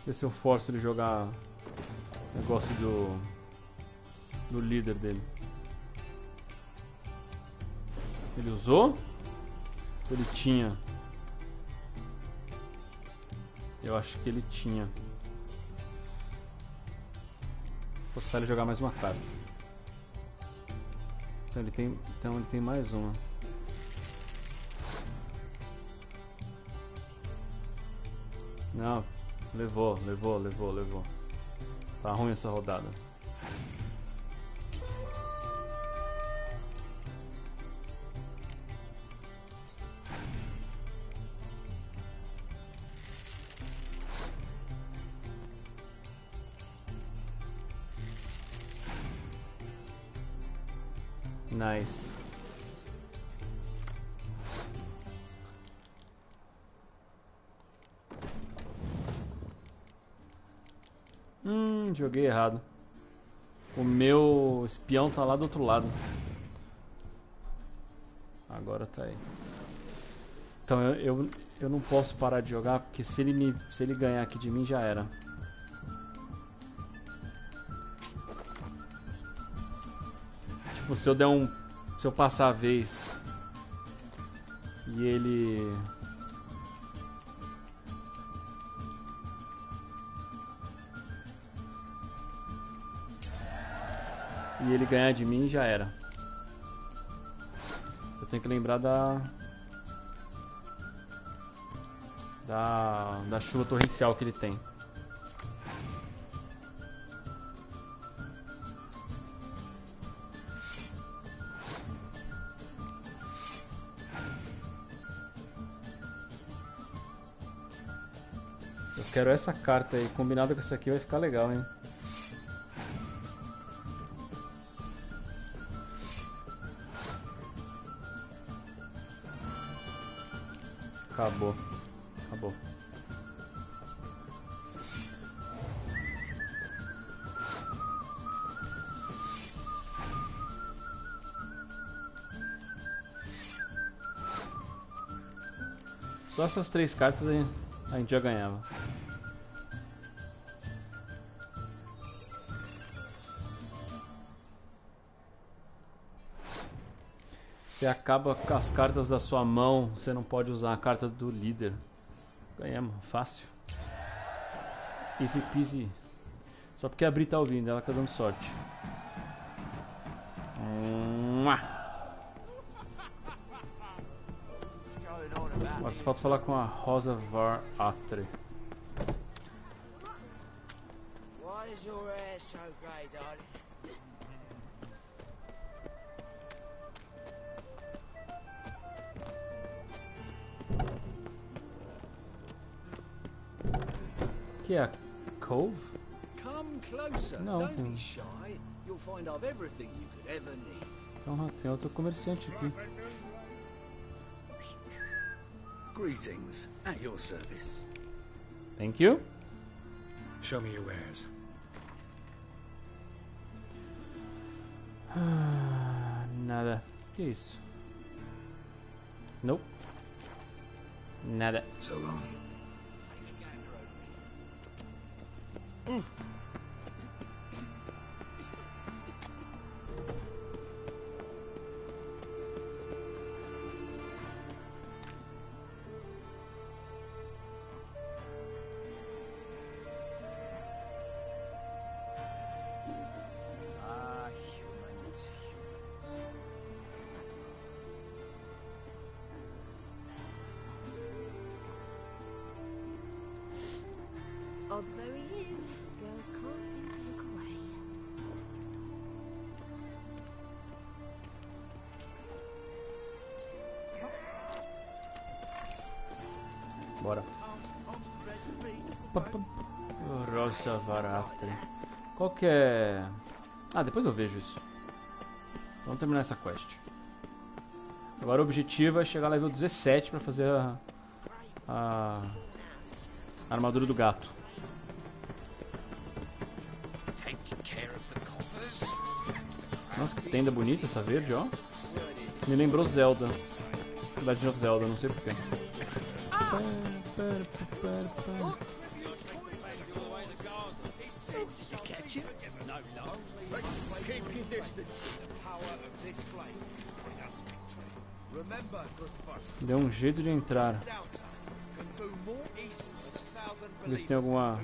Ver se eu forço ele jogar negócio do líder dele. Ele usou? Ele tinha. Eu acho que ele tinha. Vou forçar ele a jogar mais uma carta. Então ele tem mais uma. Não, levou. Tá ruim essa rodada. Nice. Joguei errado. O meu espião tá lá do outro lado. Agora tá aí. Então eu não posso parar de jogar, porque se ele ganhar aqui de mim já era. Tipo, se eu passar a vez e ele ganhar de mim, já era. Eu tenho que lembrar da chuva torrencial que ele tem. Eu quero essa carta aí, combinado com essa aqui vai ficar legal, hein? Acabou. Só essas 3 cartas a gente já ganhava. Você acaba com as cartas da sua mão, você não pode usar a carta do líder. Ganhamos, fácil. Easy peasy. Só porque a Bri tá ouvindo, ela tá dando sorte. Agora só falta falar com a Rosa Var Atre. Why is your hair so grey, darling? Que é a Cove? Come closer. Não, Don't tem... be shy. You'll find I've everything you could ever need. Tem outro comerciante aqui. Greetings. At your service. Thank you. Show me your wares. Nada. Que isso? Nope. Nada. So long. Odd though he is, girls can't seem to look away. Bora. Rosa Varatre. Qual que é... Ah, depois eu vejo isso. Vamos terminar essa quest. Agora o objetivo é chegar ao level 17 pra fazer a armadura do gato. Nossa, que tenda bonita essa verde, ó. Me lembrou Zelda. Legend of Zelda, não sei porquê. Deu um jeito de entrar. Ver se tem alguma...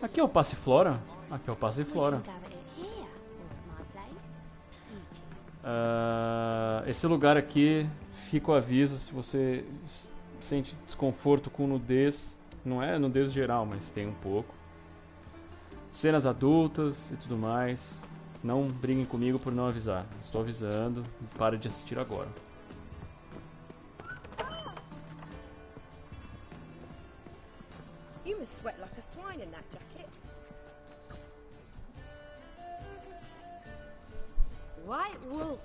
Aqui é o Passiflora? Aqui é o Passiflora. Esse lugar aqui, fica o aviso se você sente desconforto com nudez. Não é nudez geral, mas tem um pouco. Cenas adultas e tudo mais. Não briguem comigo por não avisar. Estou avisando. Para de assistir agora. You must sweat like a swine in that jacket. White Wolf,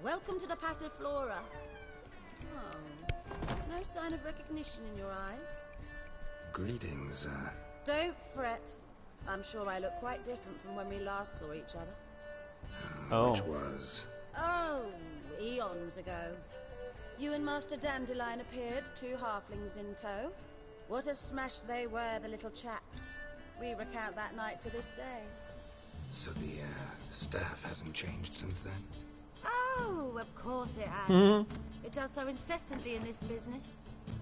welcome to the Passiflora. Oh, no sign of recognition in your eyes. Greetings, Don't fret. I'm sure I look quite different from when we last saw each other. Which was... Oh, eons ago. You and Master Dandelion appeared, 2 halflings in tow. What a smash they were, the little chaps. We recount that night to this day. So the, staff hasn't changed since then? Oh, of course it has. It does so incessantly in this business.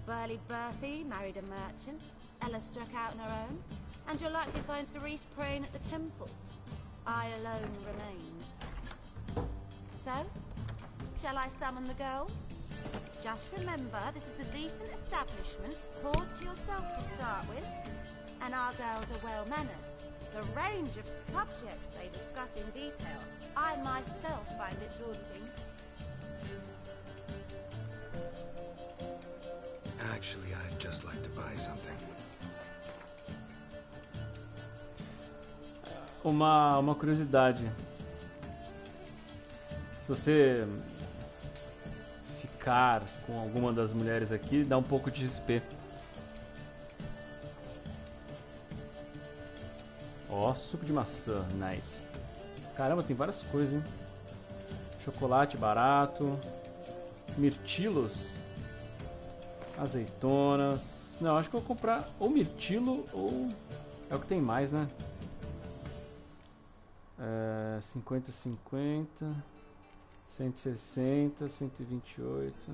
Burly Berthy married a merchant. Ella struck out on her own. And you'll likely find Cerise praying at the temple. I alone remain. So, shall I summon the girls? Just remember, this is a decent establishment. Pause to yourself to start with. And our girls are well-mannered. The range of subjects they discuss in detail, I myself find it daunting. Actually, I'd just like to buy something. Uma curiosidade. Se você ficar com alguma das mulheres aqui, dá um pouco de XP. Ó, suco de maçã, nice. Caramba, tem várias coisas, hein? Chocolate barato. Mirtilos. Azeitonas. Não, acho que eu vou comprar ou mirtilo ou... É o que tem mais, né? 50, 50... 160, 128...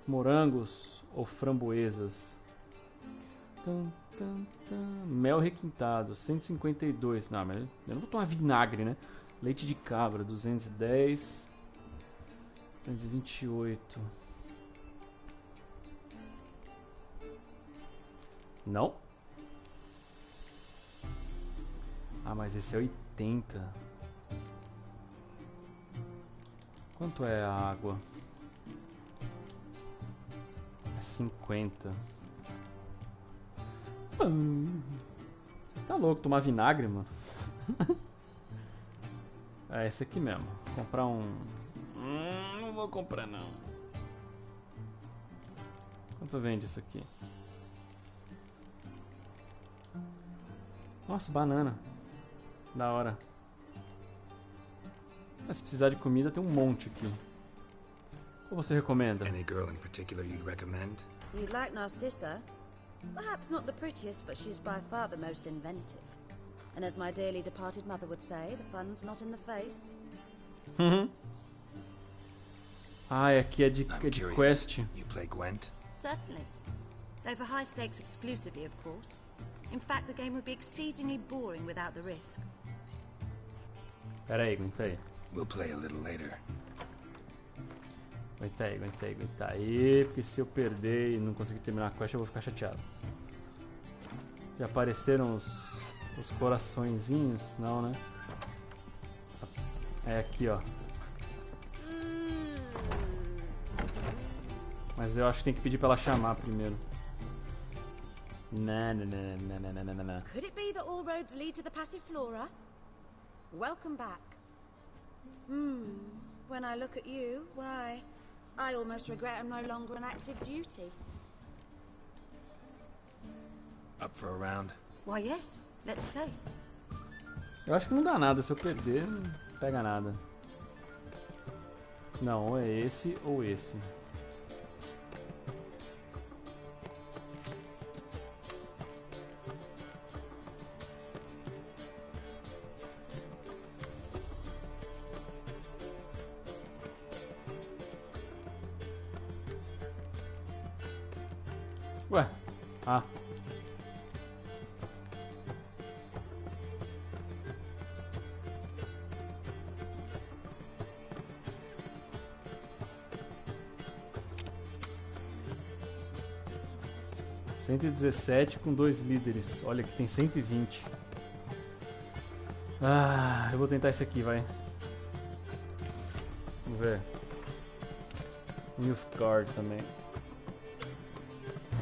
Morangos ou framboesas? Mel requintado, 152. Não, mas eu não vou tomar vinagre, né? Leite de cabra, 210. 228. Não? Ah, mas esse é 80. Quanto é a água? É 50. Você tá louco tomar vinagre, mano? É esse aqui mesmo. Vou comprar um... não vou comprar não. Quanto vende isso aqui? Nossa, banana. Da hora. Se precisar de comida, tem um monte aqui. Qual você recomenda? Any girl in particular you'd recommend? You'd like Narcissa? Perhaps not the prettiest, but she's by far the most inventive. And as my dearly departed mother would say, the fun's not in the face. Ah, aqui é de quest. You play Gwent? Certainly. Though for high stakes exclusively, of course. In fact, the game would be exceedingly boring without the risk. Pera aí, aguenta aí. We'll play a little later. Aguenta aí, porque se eu perder e não conseguir terminar a quest eu vou ficar chateado. Já apareceram os coraçõezinhos? Não, né? É aqui, ó. Mas eu acho que tem que pedir pra ela chamar primeiro. Não. Could it be that all roads lead to the Passiflora? Welcome back. When I look at you, why, I almost regret I'm no longer on active duty. Up for a round? Why, yes. Let's play. Eu acho que não dá nada. Se eu perder, não pega nada. Não, ou é esse ou esse. Ué, ah. $117 com 2 líderes. Olha que tem 120. Ah, eu vou tentar esse aqui, vai. Vamos ver. Youth Guard também.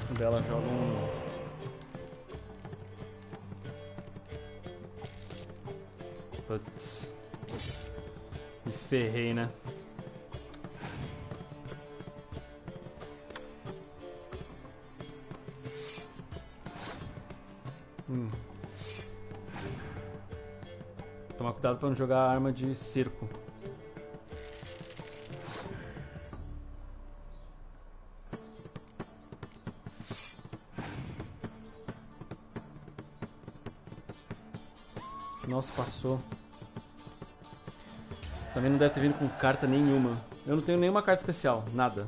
O dela joga um... Putz. Me ferrei, né? Tomar cuidado pra não jogar arma de cerco. Nossa, passou. Também não deve ter vindo com carta nenhuma. Eu não tenho nenhuma carta especial. Nada.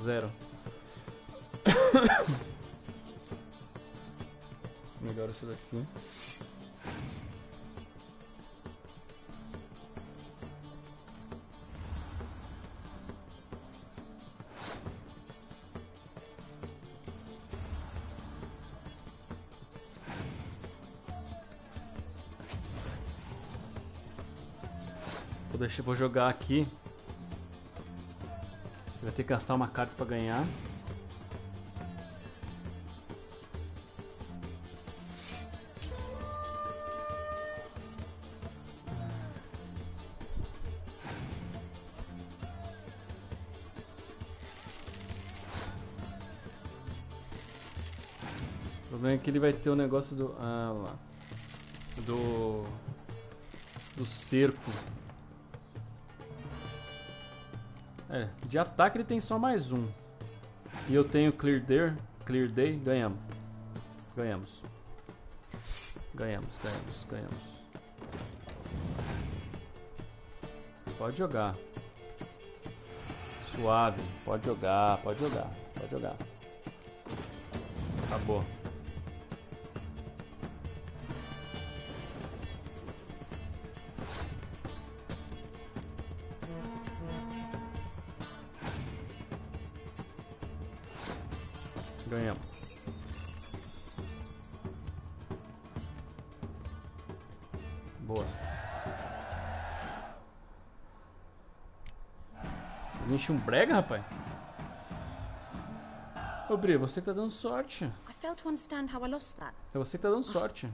Zero. Melhor isso daqui. Vou jogar aqui. Vai ter que gastar uma carta para ganhar. O problema é que ele vai ter o negócio do... Ah, lá. Do cerco. É, de ataque ele tem só mais um. E eu tenho Clear Day, ganhamos. Ganhamos. Pode jogar. Suave, pode jogar. Acabou. Ganhamos. Boa. Enche um brega, rapaz. Ô, Bri, você que tá dando sorte. I fail to understand how I lost that. É você que tá dando sorte. I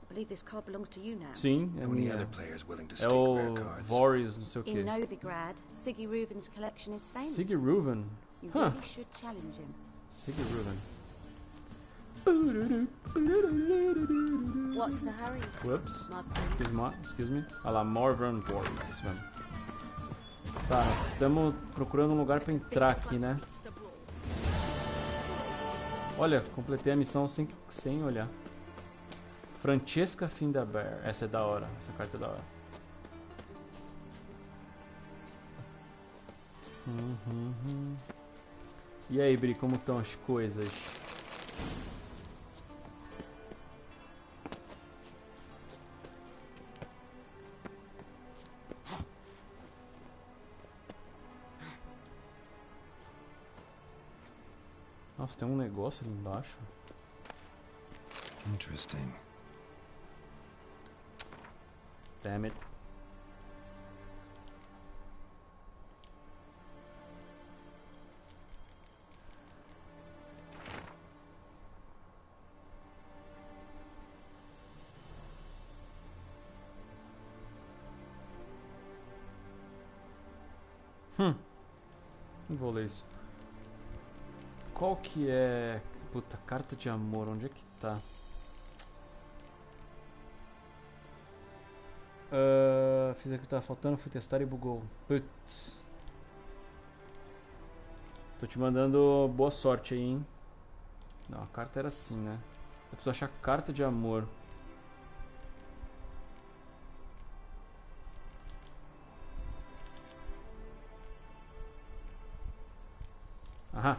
believe this card belongs to you now. Sim, é minha. É o Boris, não sei o quê. In Novigrad, Siggy Reuven's collection is famous. Siggy Reuven? You really should challenge him. Siggy Reuven. What's the hurry? Whoops. Excuse me. Olha lá, Morvan Boris, isso mesmo. Tá, nós estamos procurando um lugar pra entrar aqui, né? Olha, completei a missão sem olhar. Francesca Findaber. Essa é da hora. Essa carta é da hora. E aí, Bri, como estão as coisas? Nossa, tem um negócio ali embaixo. Interesting. Damn it. Não vou ler isso. Qual que é... Puta, carta de amor, onde é que tá? Fiz aqui o que tava faltando, fui testar e bugou. Putz. Tô te mandando boa sorte aí, hein? Não, a carta era assim, né? Eu preciso achar carta de amor. Aham.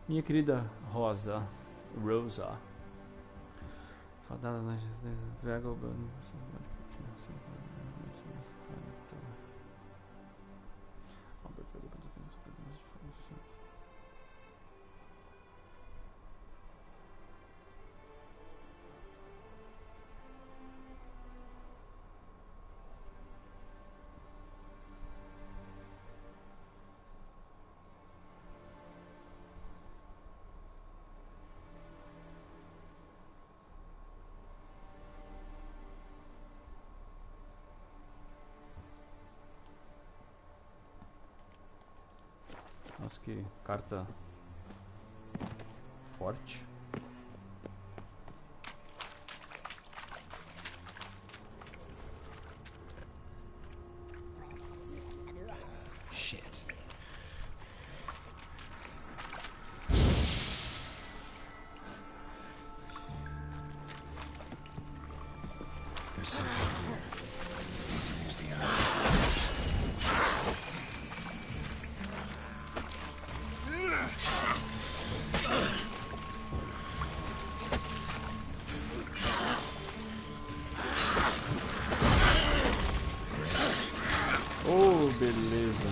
Minha querida Rosa. Fadada na Vega. Nossa, que carta forte. Shit. There's something here. Need to use the eye. Oh, beleza.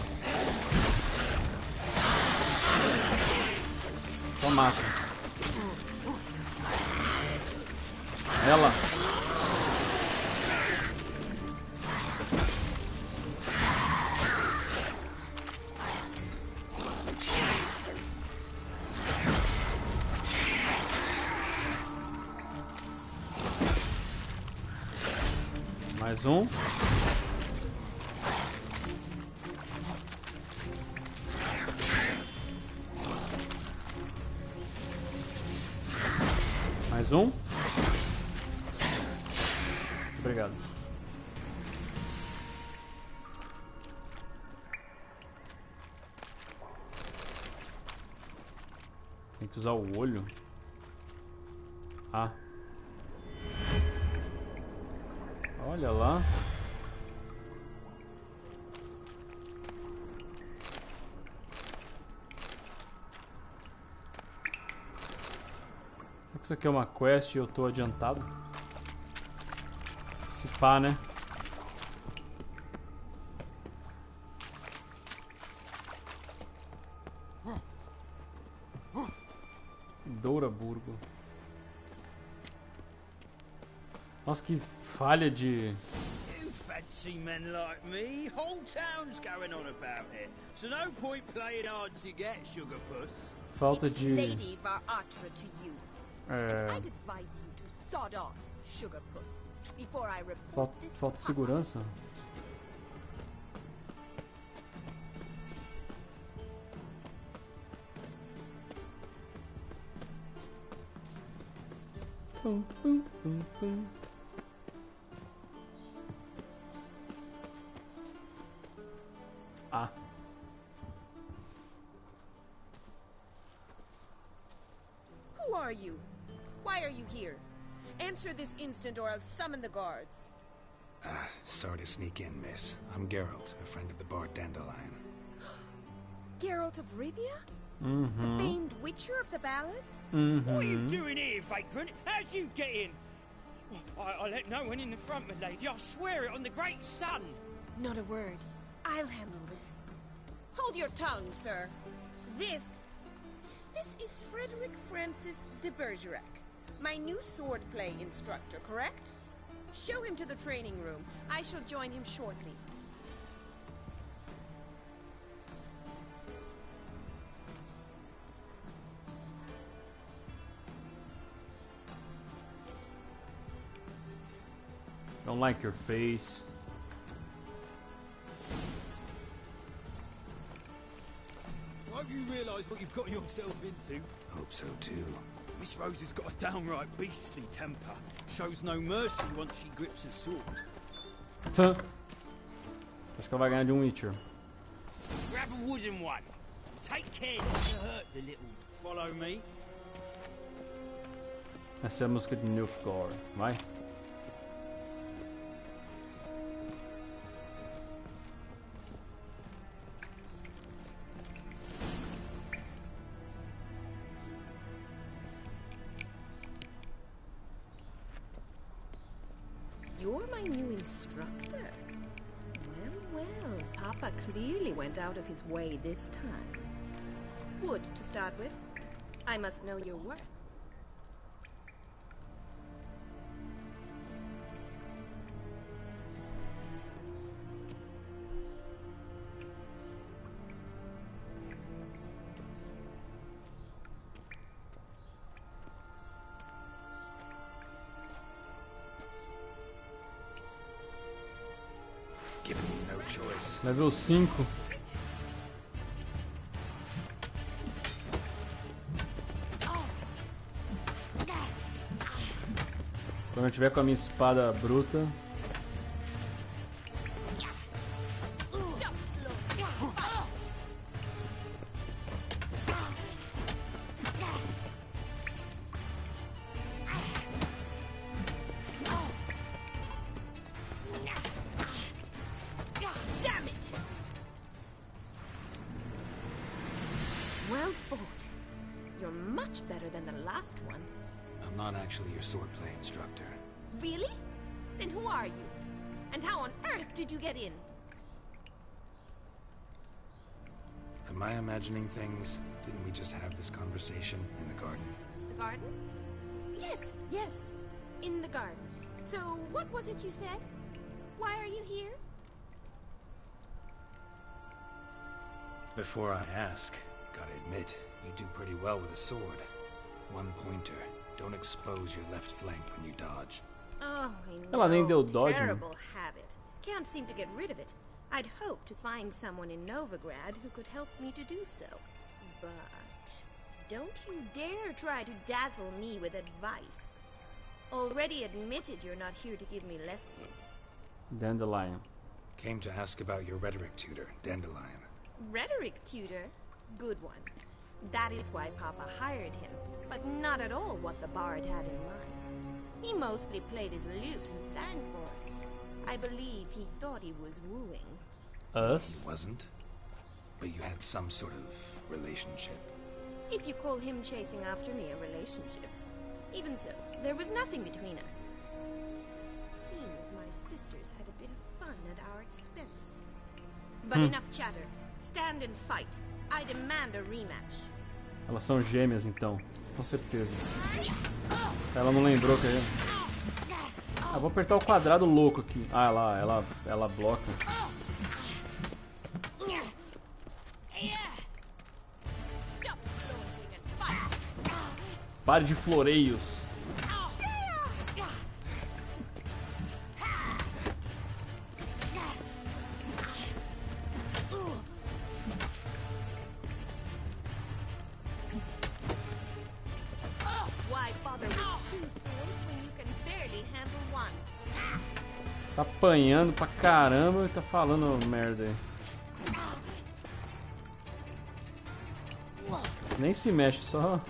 Só mata. Ela. Mais um. Mais um. Obrigado. Tem que usar o olho. Ah. Olha lá. Será que isso aqui é uma quest e eu tô adiantado? Se pá, né? Douraburgo. Nossa, que falha de... You fancy men like me? Whole town's going on about it. So no point playing hard to get, sugar puss. Falta de... levará to you. And I'd advise you to sod off, sugar puss, before I report this. Falta de segurança. Ah. Who are you? Why are you here? Answer this instant or I'll summon the guards. Sorry to sneak in, miss. I'm Geralt, a friend of the bard Dandelion. Geralt of Rivia? Mm-hmm. The famed witcher of the ballads? What are you doing here, vagrant? How'd you get in? I let no one in the front, my lady. I swear it on the great sun. Not a word. I'll handle this. Hold your tongue, sir. This is Frederick Francis de Bergerac, my new swordplay instructor, correct? Show him to the training room. I shall join him shortly. Don't like your face. Hope you realise what you've got yourself into. Hope so too. Miss Rose has got a downright beastly temper. Shows no mercy once she grips a sword. Acho que ela vai ganhar de Witcher. Grab a wooden one. Take care not to hurt the little. Follow me. Essa é a música de Nilfgaard. Vai. You're my new instructor. Well, Papa clearly went out of his way this time. Wood, to start with. I must know your worth. Level 5. Quando eu tiver com a minha espada bruta. Well fought. You're much better than the last one. I'm not actually your swordplay instructor. Really? Then who are you? And how on earth did you get in? Am I imagining things? Didn't we just have this conversation in the garden? The garden? Yes. In the garden. So, what was it you said? Why are you here? Before I ask, gotta admit, you do pretty well with a sword. One pointer. Don't expose your left flank when you dodge. Oh, Ela nem deu dodge, terrible habit. Can't seem to get rid of it. I'd hoped to find someone in Novigrad who could help me to do so. But don't you dare try to dazzle me with advice. Already admitted you're not here to give me lessons. Dandelion. Came to ask about your rhetoric tutor, Dandelion. Rhetoric tutor? Good one. That is why Papa hired him, but not at all what the bard had in mind. He mostly played his lute and sang for us. I believe he thought he was wooing. Us? He wasn't. But you had some sort of relationship. If you call him chasing after me a relationship. Even so, there was nothing between us. Seems my sisters had a bit of fun at our expense. But enough chatter. Stand and fight. I demand a rematch. Elas são gêmeas, então. Com certeza. Ela não lembrou que é. Ah, vou apertar o quadrado louco aqui. Ah, ela bloca. Pare de floreios. Tá apanhando pra caramba e tá falando merda aí. Nem se mexe, só...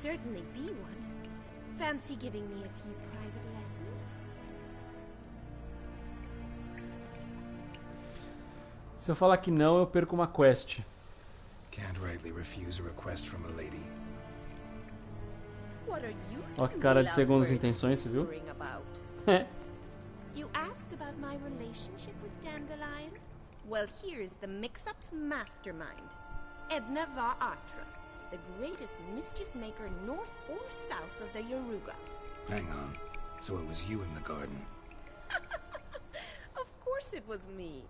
Certainly be one. Fancy giving me a few private lessons? Se eu falar que não, eu perco uma quest. Can't rightly refuse a request from a lady. What are you Ó que cara de segundas intenções, você viu? You asked about my relationship with Dandelion? Well, here's the mix-up's mastermind, Edna Va Atra. The greatest mischief maker north or south of the Yaruga. Hang on. So it was you in the garden? Of course it was me.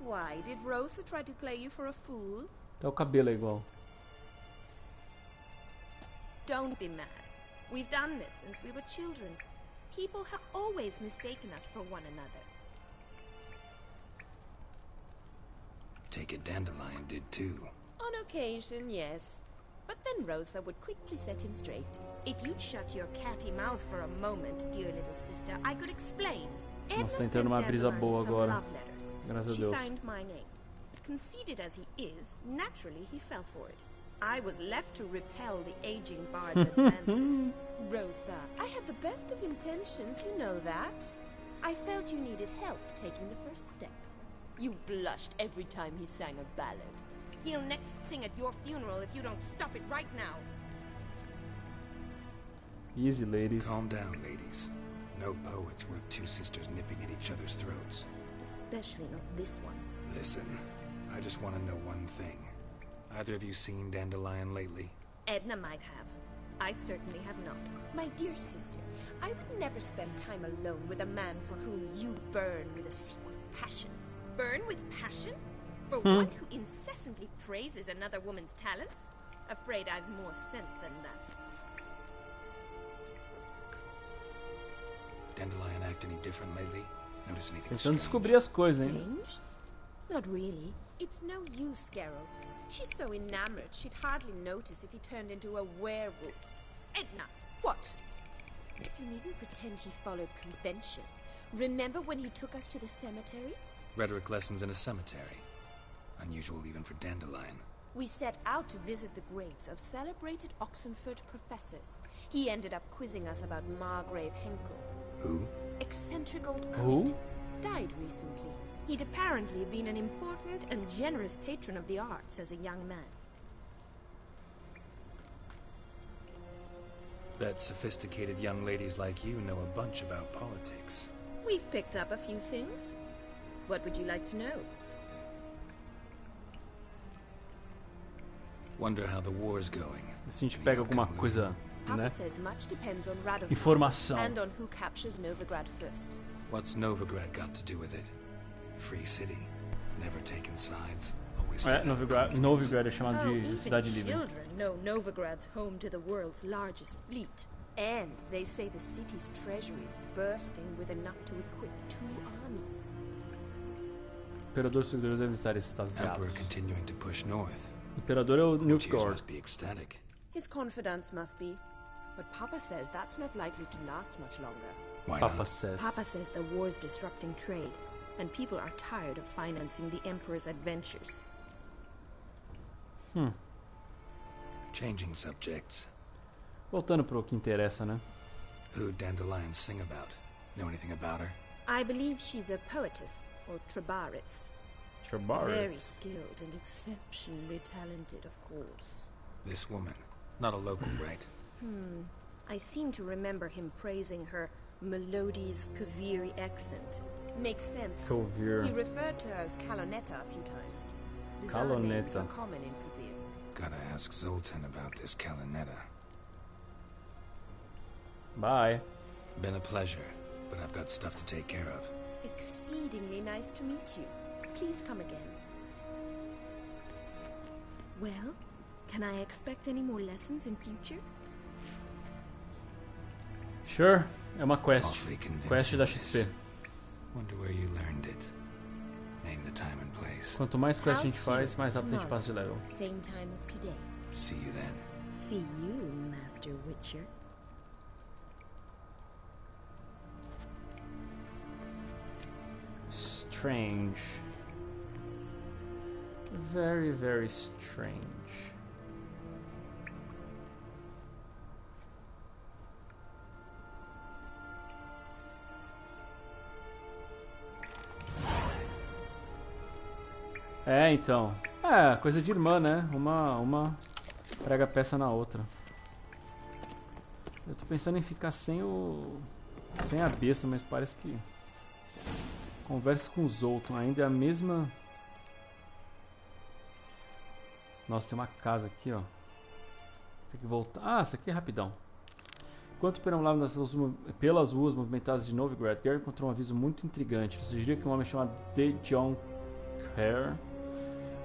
Why, did Rosa try to play you for a fool? Até o cabelo é igual. Don't be mad. We've done this since we were children. People have always mistaken us for one another. Take it Dandelion did too. On occasion, yes. But then Rosa would quickly set him straight. If you'd shut your catty mouth for a moment, dear little sister, I could explain. Nossa, tá entrando uma brisa boa agora. Graças a Deus. She signed my name. Conceited as he is, naturally he fell for it. I was left to repel the aging bard's advances. Rosa, I had the best of intentions, you know that. I felt you needed help taking the first step. You blushed every time he sang a ballad. He'll next sing at your funeral if you don't stop it right now. Easy, ladies. Calm down, ladies. No poet's worth two sisters nipping at each other's throats. Especially not this one. Listen, I just want to know one thing. Either of you seen Dandelion lately? Edna might have. I certainly have not. My dear sister, I would never spend time alone with a man for whom you burn with a secret passion. Burn with passion? For one who incessantly praises another woman's talents? Afraid I've more sense than that. Dandelion act any different lately? Notice anything Tentando strange? descobrir as coisas, hein? Strange? Not really. It's no use, Geralt. She's so enamored she'd hardly notice if he turned into a werewolf. Edna, what? You needn't pretend he followed convention. Remember when he took us to the cemetery? Rhetoric lessons in a cemetery. Unusual even for Dandelion. We set out to visit the graves of celebrated Oxenford professors. He ended up quizzing us about Margrave Henkel. Who? Eccentric old Who? coat. Died recently. He'd apparently been an important and generous patron of the arts as a young man. Bet sophisticated young ladies like you know a bunch about politics. We've picked up a few things. What would you like to know? Wonder how the war's going. Se a gente pega alguma coisa, Papa né? says much depends on Radovid Informação. and on who captures Novigrad first. What's Novigrad got to do with it? Free city. Never taken sides. Always É, Novigrad é chamado de even cidade livre. children know Novigrad's home to the world's largest fleet. And they say the city's treasury is bursting with enough to equip 2 armies. Imperador e seguidores devem estar extasiados. Emperor continuing to push north. Imperador é o Courtiers Nilfgaard. must be ecstatic. His confidants must be. But Papa says that's not likely to last much longer. Why Papa not? says. Papa says the war's disrupting trade, and people are tired of financing the Emperor's adventures. Changing subjects. Voltando pro que interessa, né? Who'd dandelions sing about? Know anything about her? I believe she's a poetess, or Trebaritz. Very skilled and exceptionally talented, of course. This woman. Not a local, right? I seem to remember him praising her melodious Kaviri accent. Makes sense. Kavir. He referred to her as Kalonetta a few times. Bizarre names are common in Kavir. Gotta ask Zoltan about this Kalonetta. Bye. Been a pleasure, but I've got stuff to take care of. Exceedingly nice to meet you. Please come again. Well, can I expect any more lessons in future? Sure, é uma quest. Awfully convincing Quest da this. XP. Wonder where you learned it. Name the time and place. Quanto mais quest a gente faz, mais rápido a gente passa de level. Same time as today. See you then. See you, Master Witcher. Strange. Very, very strange. É, então. É, coisa de irmã, né? Uma prega a peça na outra. Eu tô pensando em ficar sem a besta, mas parece que... Converse com os outros. Ainda é a mesma... Nossa, tem uma casa aqui, ó. Tem que voltar. Ah, isso aqui é rapidão. Enquanto perambulava pelas ruas movimentadas de Novigrad, Geralt encontrou um aviso muito intrigante. Ele sugeria que um homem chamado De John Kerr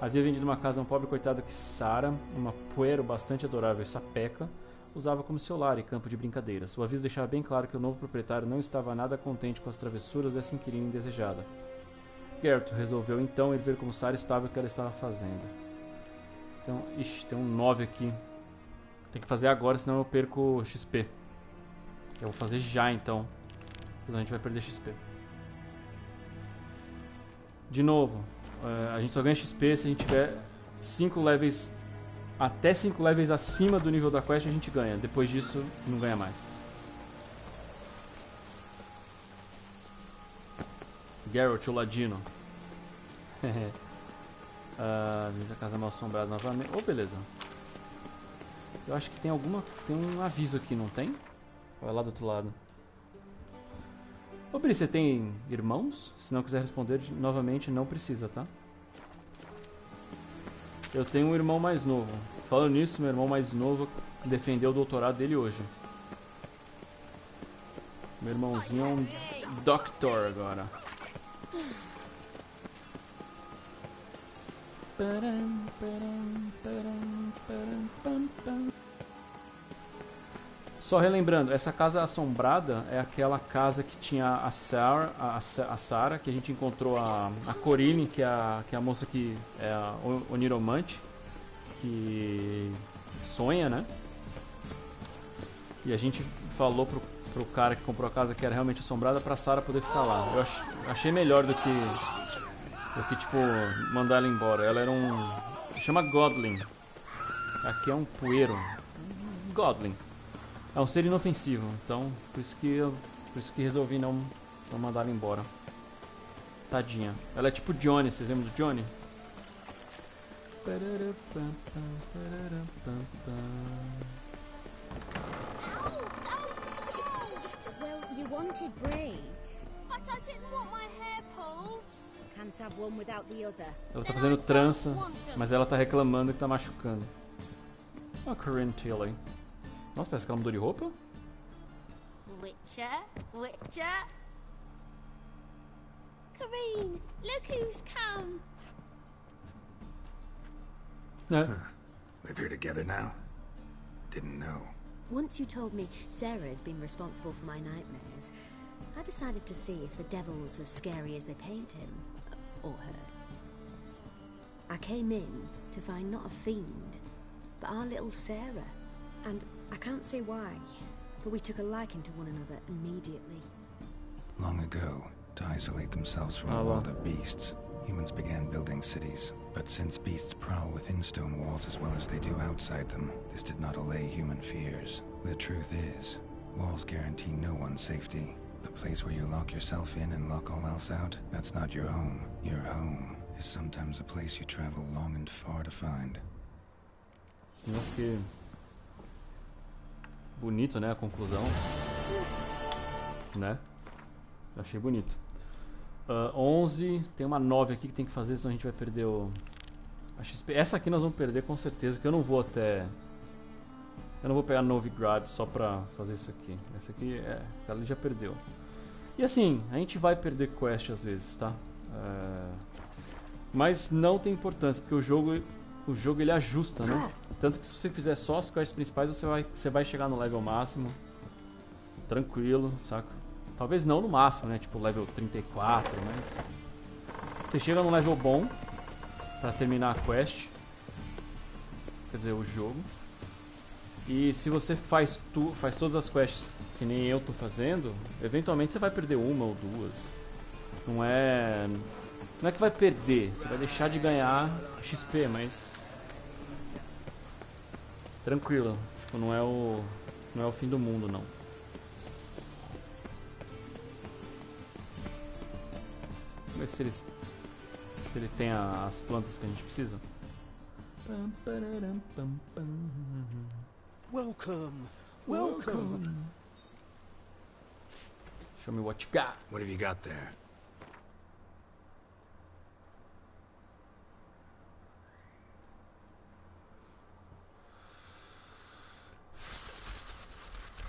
havia vendido uma casa a um pobre coitado que Sara, uma puero bastante adorável e sapeca, usava como seu lar e campo de brincadeiras. O aviso deixava bem claro que o novo proprietário não estava nada contente com as travessuras dessa inquilina indesejada. Geralt resolveu então ir ver como Sara estava e o que ela estava fazendo. Então, ixi, tem um 9 aqui. Tem que fazer agora, senão eu perco XP. Eu vou fazer já então. Senão a gente vai perder XP. De novo, a gente só ganha XP se a gente tiver 5 levels. Até 5 levels acima do nível da quest a gente ganha. Depois disso, não ganha mais. Geralt, o ladino. Visita a casa mal assombrada novamente. Oh, beleza. Eu acho que tem um aviso aqui, não tem? Ou é lá do outro lado? Ô, Bri, você tem irmãos? Se não quiser responder novamente, não precisa, tá? Eu tenho um irmão mais novo. Falando nisso, meu irmão mais novo defendeu o doutorado dele hoje. Meu irmãozinho é um doctor agora. Só relembrando, essa casa assombrada é aquela casa que tinha a Sara, que a gente encontrou a Corinne, que é a moça que é a oniromante, que sonha, né? E a gente falou pro cara que comprou a casa que era realmente assombrada pra Sara poder ficar lá. Eu achei melhor do que tipo, mandar ela embora. Ela era chama Godling. Aqui é um pueiro. Godling. É um ser inofensivo, então por isso que resolvi não mandar ela embora. Tadinha. Ela é tipo Johnny, vocês lembram do Johnny? Well, you wanted braids. But I didn't want my hair pulled. Can't have one without the other. Ela tá fazendo trança, mas ela tá reclamando que tá machucando. Ó, Corinne Tilly. Nossa, parece que ela mudou de roupa. Witcher. Corinne, look who's come. Live here together now? Didn't know. Once you told me Sarah had been responsible for my nightmares, I decided to see if the devil's as scary as they paint him. Or her. I came in to find not a fiend, but our little Sarah. And I can't say why, but we took a liking to one another immediately. Long ago, to isolate themselves from the world of beasts, humans began building cities. But since beasts prowl within stone walls as well as they do outside them, this did not allay human fears. The truth is, walls guarantee no one's safety. The place where you lock yourself in and lock all else out, that's not your home. Your home is sometimes a place you travel long and far to find. Nossa, que bonito, né, a conclusão. Né? Achei bonito. 11, tem uma 9 aqui que tem que fazer, senão a gente vai perder a XP. Essa aqui nós vamos perder com certeza, que eu não vou até... Eu não vou pegar Novigrad só pra fazer isso aqui. Essa aqui, ela já perdeu. E assim, a gente vai perder quest às vezes, tá? Mas não tem importância, porque o jogo ele ajusta, né? Tanto que se você fizer só as quests principais, você vai chegar no level máximo. Tranquilo, saca? Talvez não no máximo, né? Tipo level 34, mas... Você chega num level bom pra terminar a quest. Quer dizer, o jogo. E se você faz todas as quests que nem eu tô fazendo, eventualmente você vai perder uma ou duas. Não é que vai perder, você vai deixar de ganhar XP, mas... Tranquilo, tipo, não é o fim do mundo, não. Vamos ver se ele tem as plantas que a gente precisa. Welcome. Welcome. Show me what you got. What have you got there?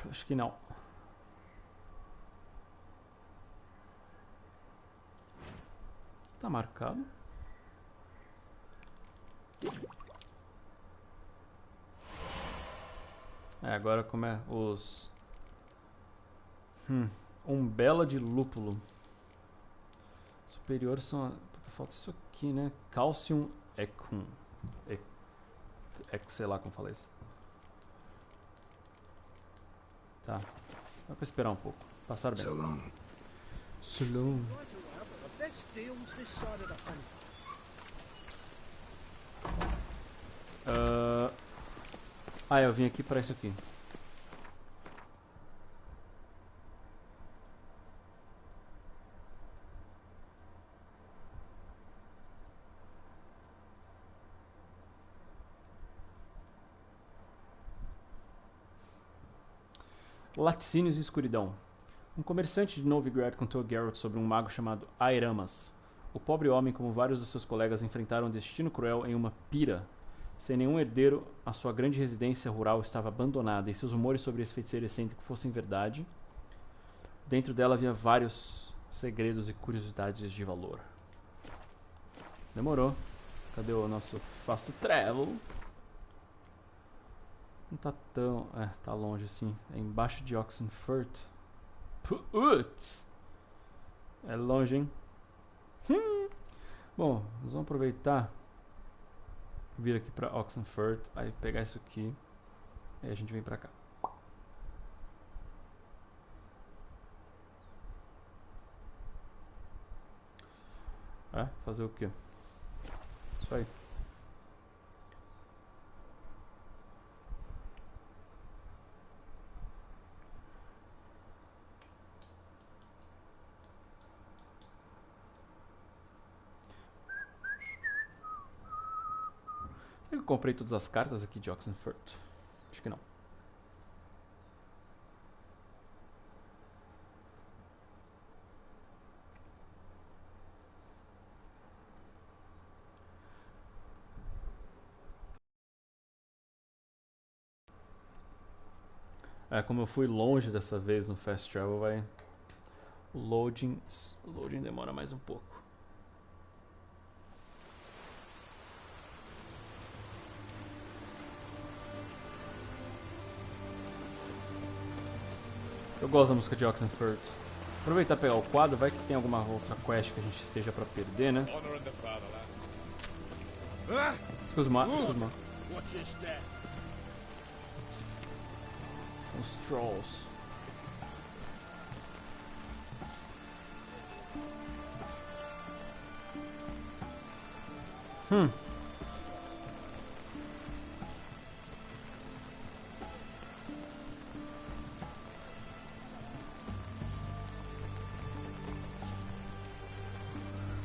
Acho que não. Tá marcado. Agora como é os... Umbela de lúpulo. Superiores são... Puta, falta isso aqui, né? Calcium ecum. Sei lá como fala isso. Tá. Dá pra esperar um pouco. Passar bem. So long. So long. Eu vim aqui pra isso aqui. Laticínios e escuridão. Um comerciante de Novigrad contou a Geralt sobre um mago chamado Airamas. O pobre homem, como vários dos seus colegas, enfrentaram um destino cruel em uma pira. Sem nenhum herdeiro, a sua grande residência rural estava abandonada, e se os rumores sobre esse feiticeiro excêntrico fossem verdade, dentro dela havia vários segredos e curiosidades de valor. Demorou. Cadê o nosso fast travel? Não tá tão... tá longe assim. É embaixo de Oxenfurt. Putz! É longe, hein? Bom, nós vamos aproveitar, vir aqui pra Oxenfurt, aí pegar isso aqui, aí a gente vem pra cá. Fazer o quê? Isso aí. Eu comprei todas as cartas aqui de Oxenfurt. Acho que não. Como eu fui longe dessa vez no Fast Travel, o loading demora mais um pouco. Eu gosto da música de Oxenfurt. Aproveitar e pegar o quadro, vai que tem alguma outra quest que a gente esteja pra perder, né? Excuse me. Os trolls.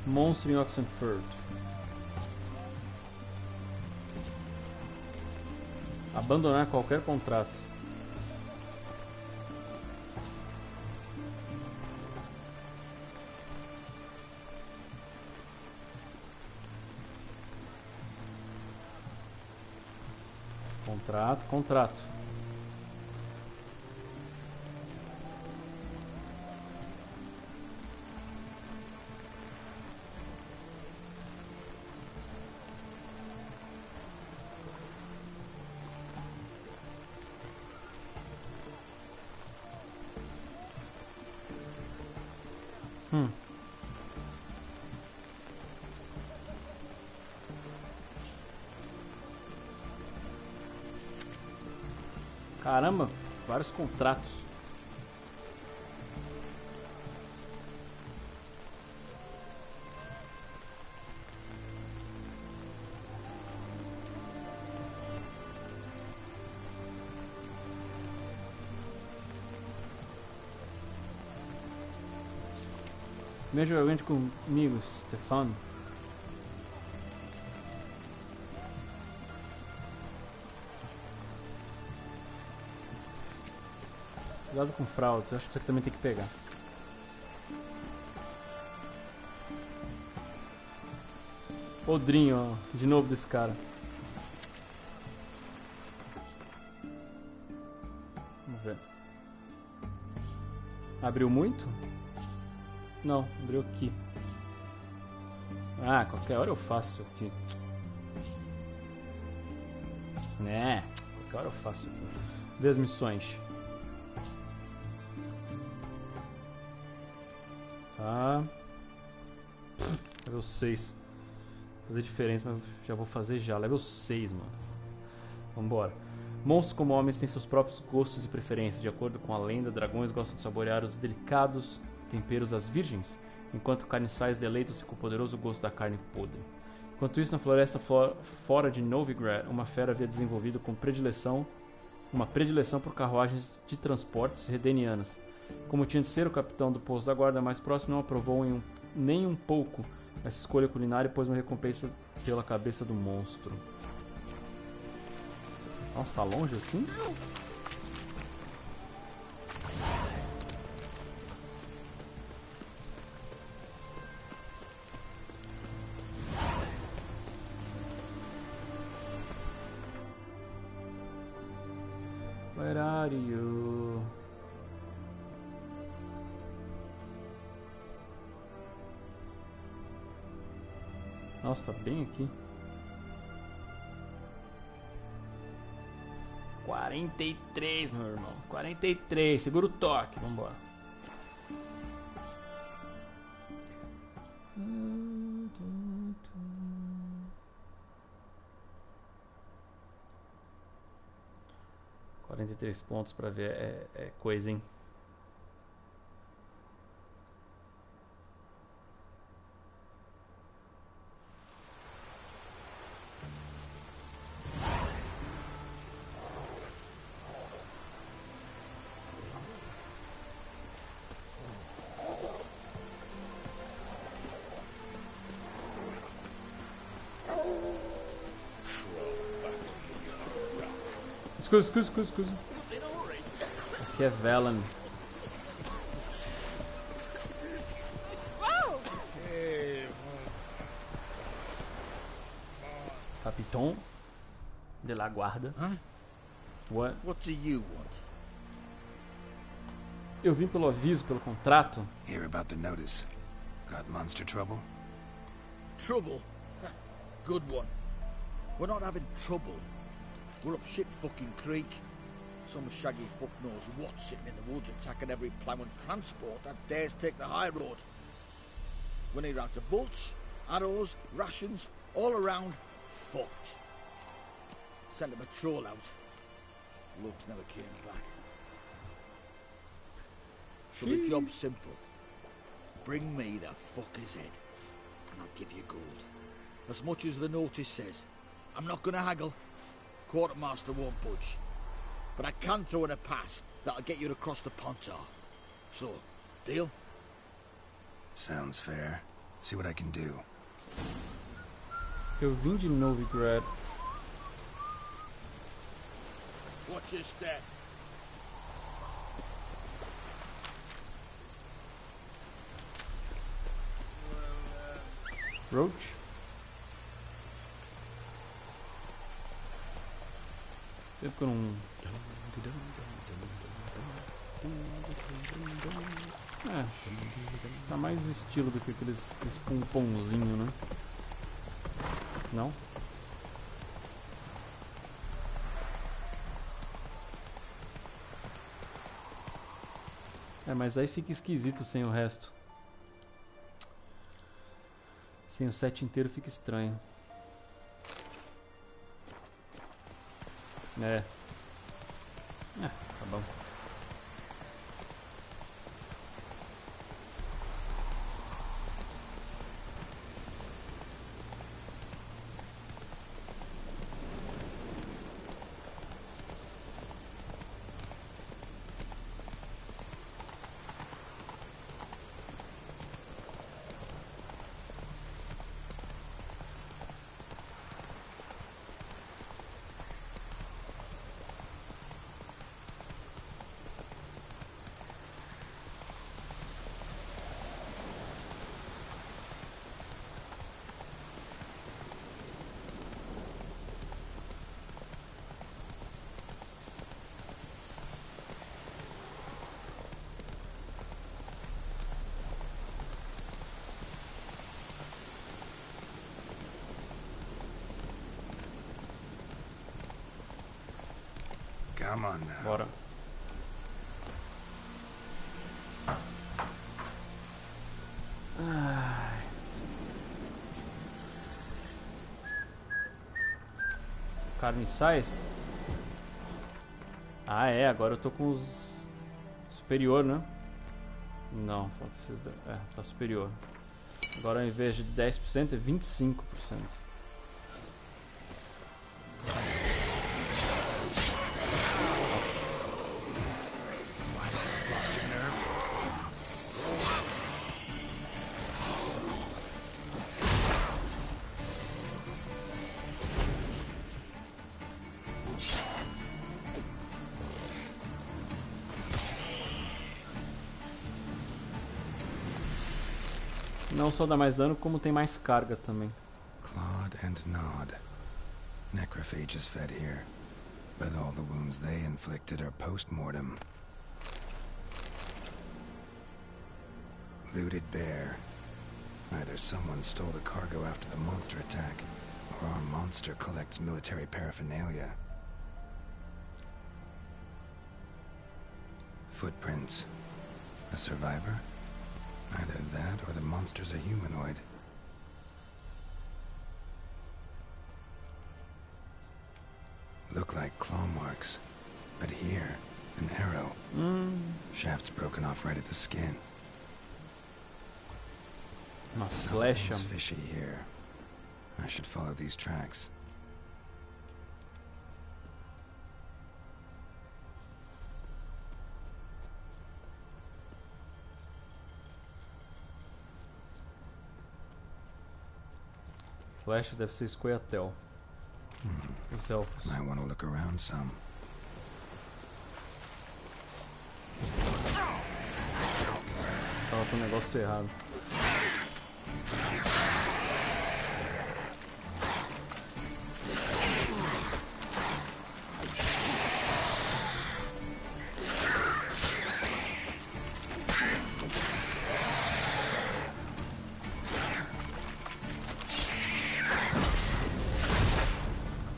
Monstro em Oxenford. Abandonar qualquer contrato. Contrato. Caramba, vários contratos. Vem jogar comigo, Stefano. Cuidado com fraudes, acho que isso aqui também tem que pegar. Podrinho, ó, de novo desse cara. Vamos ver. Abriu muito? Não, abriu aqui. Ah, qualquer hora eu faço aqui. Qualquer hora eu faço aqui. Vê as missões. Tá. Level 6. Fazer diferença, mas já vou fazer já. Level 6, mano. Vambora. Monstros como homens têm seus próprios gostos e preferências. De acordo com a lenda, dragões gostam de saborear os delicados temperos das virgens, enquanto carniçais deleitam-se com o poderoso gosto da carne podre. Enquanto isso, na floresta fora de Novigrad, uma fera havia desenvolvido uma predileção por carruagens de transportes redenianas. Como tinha de ser o capitão do posto da guarda mais próximo, não aprovou nem um pouco essa escolha culinária e pôs uma recompensa pela cabeça do monstro. Nossa, tá longe assim? Where are you? Nossa, tá bem aqui. 43, meu irmão. 43. Segura o toque. Vambora. Pontos pra ver. É coisa, hein? Scusa. Aqui é Velen. Capitão de la guarda. Huh? What? What do you want? Eu vim pelo aviso, pelo contrato. Hear about the notice. Got monster trouble? Trouble? Good one. We're not having trouble. We're up shit fucking creek. Some shaggy fuck knows what sitting in the woods attacking every plough and transport that dares take the high road. We're near out to bolts, arrows, rations, all around, fucked. Sent a patrol out. Lugs never came back. So the job's simple. Bring me the fucker's head, and I'll give you gold. As much as the notice says. I'm not gonna haggle. Quartermaster won't budge. But I can throw in a pass that'll get you across the Pontar. So, deal? Sounds fair. See what I can do. Eu vim de Novigrad. Watch your step. Roach. Tempo que eu não... É, tá mais estilo do que aqueles pomponzinho, né? Não? É, mas aí fica esquisito sem o resto. Sem o set inteiro fica estranho. É. Tá bom. Come on now. Bora. Ai. Carniçais? Ah, é. Agora eu tô com os... superior, né? Não, falta esses... É, tá superior. Agora ao invés de 10% é 25%. Não só dá mais dano, como tem mais carga também. Clawed and gnawed. Necrophages fed here, but all the wounds they inflicted are post-mortem. Looted bear. Either someone stole the cargo after the monster attack, or our monster collects military paraphernalia. Footprints. A survivor? Either that or the monster's a humanoid. Look like claw marks. But here, an arrow. Shaft's broken off right at the skin. Uma flecha. Something's fishy here. I should follow these tracks. Flecha deve ser Scoia'tael. Os elfos. I want to look around some. Tava com o negócio errado.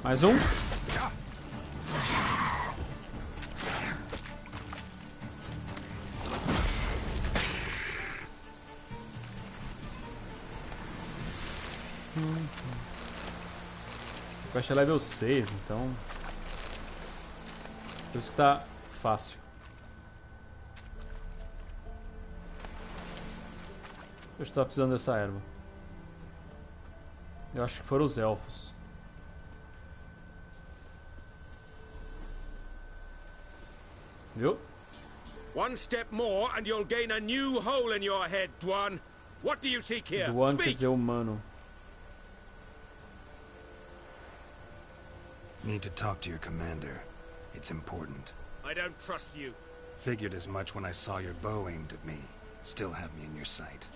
Mais um. O quest é level 6, então... Por isso que tá fácil. Eu estava precisando dessa erva. Eu acho que foram os elfos. Viu? One step more and you'll gain a new hole in your head, Dwan. What do you seek here? Dwan quer dizer humano. Need to talk to your commander. It's important. I don't trust you. Figured as much when I saw your bow aimed at me. Still have me in your sight.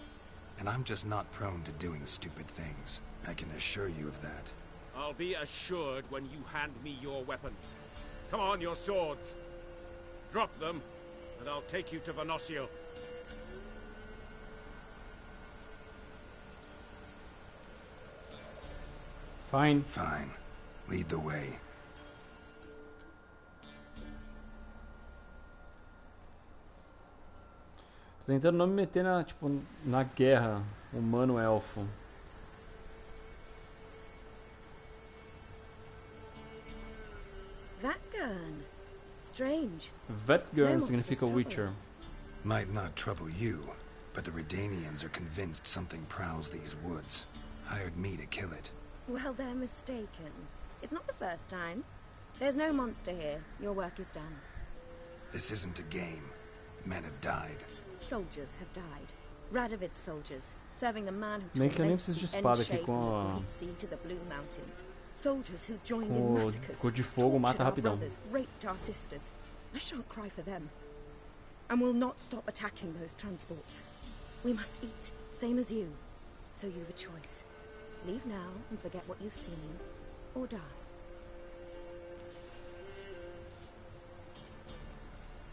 And I'm just not prone to doing stupid things. I can assure you of that. I'll be assured when you hand me your weapons. Come on, your swords. Drop them, and I'll take you to Venosio. Fine. Fine. Lead the way. Tô tentando não me meter na, tipo, na guerra humano-elfo. Vatgern. Strange. Vatgern significa Witcher. Might not trouble you, but the Redanians are convinced something prowls these woods. Hired me to kill it. Well, they're mistaken. It's not the first time. There's no monster here. Your work is done. This isn't a game. Men have died. Soldiers have died. Radovid's soldiers, serving the man who Nem que eu nem preciso de espada aqui com a... sea to the Blue Mountains. Soldiers who joined in massacres, o de fogo mata rapidão. brothers, raped our sisters. I shan't cry for them. And we'll not stop attacking those transports. We must eat, same as you. So you've a choice. Leave now and forget what you've seen, or die.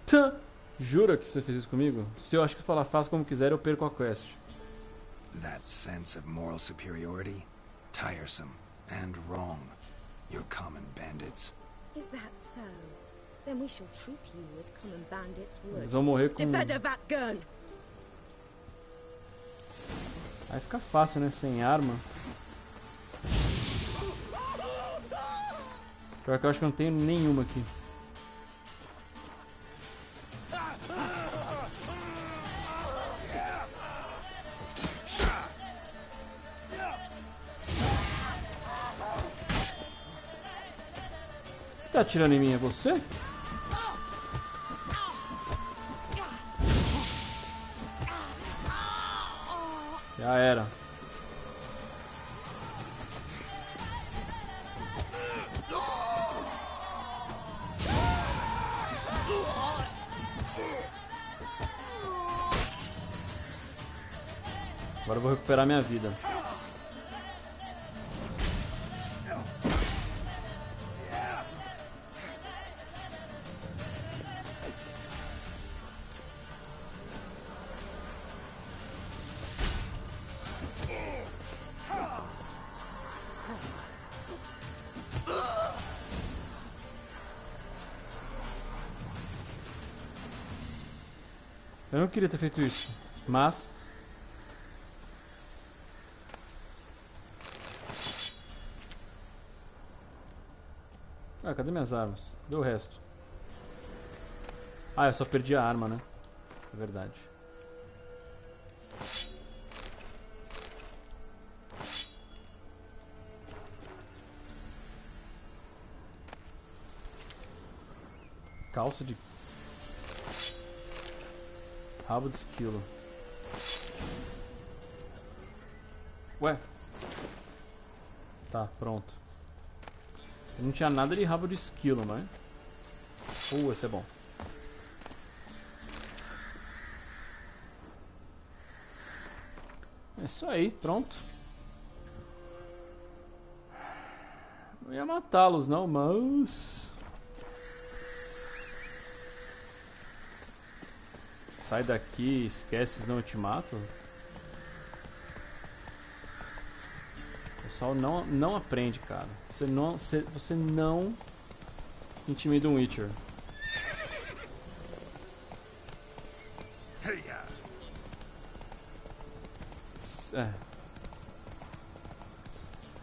Tã! Jura que você fez isso comigo? Se eu acho que falar faça como quiser, eu perco a quest. That sense of moral superiority? Tiresome and wrong. You're common bandits. Is that so? Then we shall treat you as common bandits would. Eles vão morrer com... Defender Vatgern! Vai ficar fácil, né? Sem arma. Pior que eu acho que eu não tenho nenhuma aqui. Tá atirando em mim, é você? Já era. Agora eu vou recuperar minha vida. Eu não queria ter feito isso, mas... Ah, cadê minhas armas? Cadê o resto? Ah, eu só perdi a arma, né? É verdade. Calça de... Rabo de esquilo. Ué? Tá, pronto. Não tinha nada de rabo de esquilo, mas... esse é bom. É isso aí, pronto. Não ia matá-los não, mas... Sai daqui, esquece, senão eu te mato. O pessoal não aprende, cara. Você não intimida um Witcher.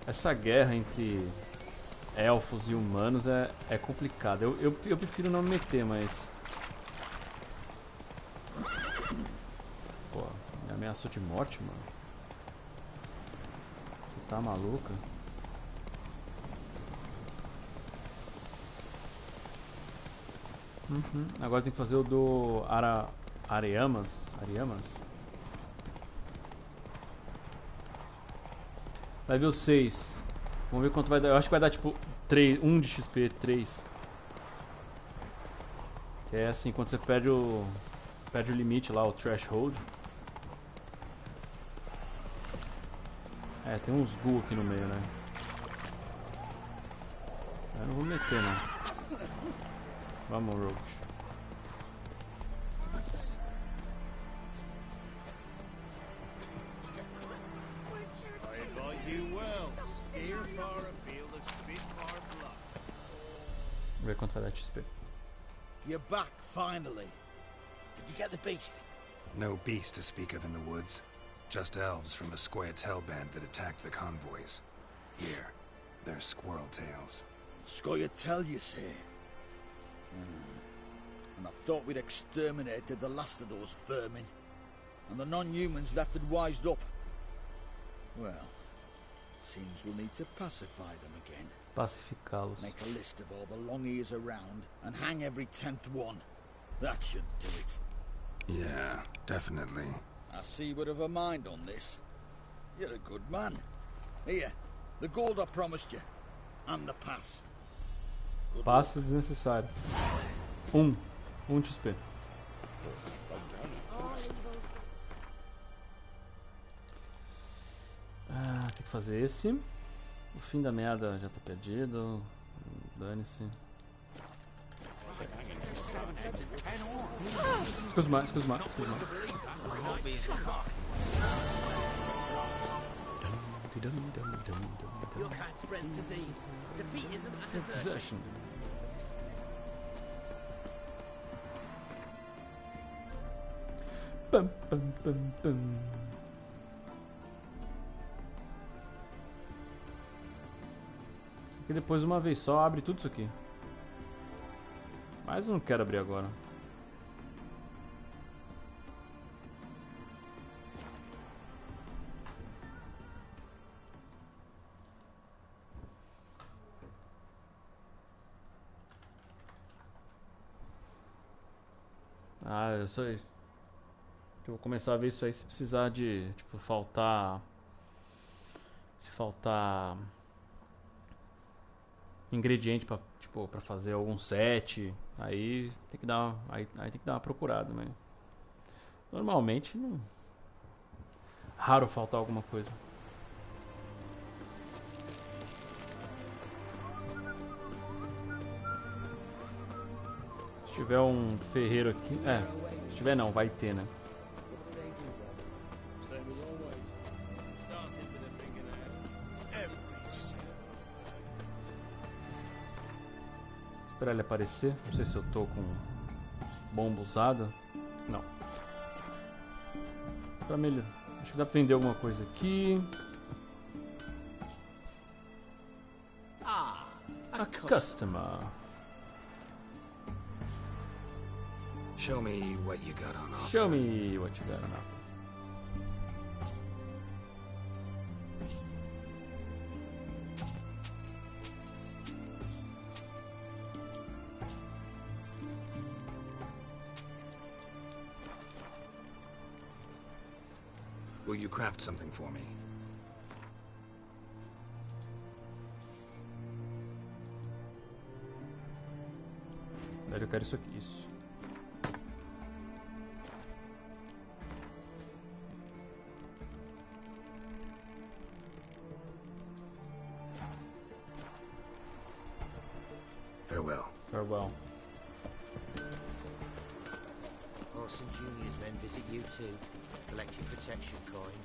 Essa guerra entre elfos e humanos é complicada. Eu prefiro não me meter, mas... Ameaçou de morte, mano? Você tá maluca? Agora tem que fazer o do Areamas. Vai ver o 6. Vamos ver quanto vai dar. Eu acho que vai dar tipo 3, 1 de XP, 3. Que é assim, quando você perde o limite lá, o threshold. É, tem uns ghoul aqui no meio, né? Eu não vou meter, não. Vamos, Roach. Vamos ver quanto vai dar de XP. You're back, finally. Did you get the beast? No beast to speak of in the woods. Just elves from a Squared's hellband that attacked the convoys. Here, they're squirrel tails. Scoia'tael, you say? And I thought we'd exterminated the last of those vermin. And the non-humans left and wised up. Well, seems we'll need to pacify them again. Pacificá-los. Make a list of all the long ears around and hang every 10th one. That should do it. Yeah, definitely. I see you would have a mind on this. You're a good man. Here, the gold I promised you. And the pass. Passe desnecessário. 1 XP. Tem que fazer esse. O fim da meada já tá perdido. Dane-se. Excuse me. Your cat spreads disease. Defeat isn't a desertion. Pam. E depois uma vez só abre tudo isso aqui. Mas eu não quero abrir agora. Eu sei. Eu vou começar a ver isso aí se precisar de, tipo, faltar... Se faltar... ingrediente pra, tipo, pra fazer algum set, aí tem que dar uma procurada, mas normalmente não, raro faltar alguma coisa. Se tiver um ferreiro aqui, se tiver não, vai ter, né? Esperar ele aparecer. Não sei se eu tô com bomba usada. Não. Pra melhor. Acho que dá pra vender alguma coisa aqui. A customer. Show me what you got on offer. Show me what you got on offer. Will you craft something for me? Eu quero isso aqui, isso. Farewell. Farewell. Orson Jr.'s men visit you too. Collecting protection coin.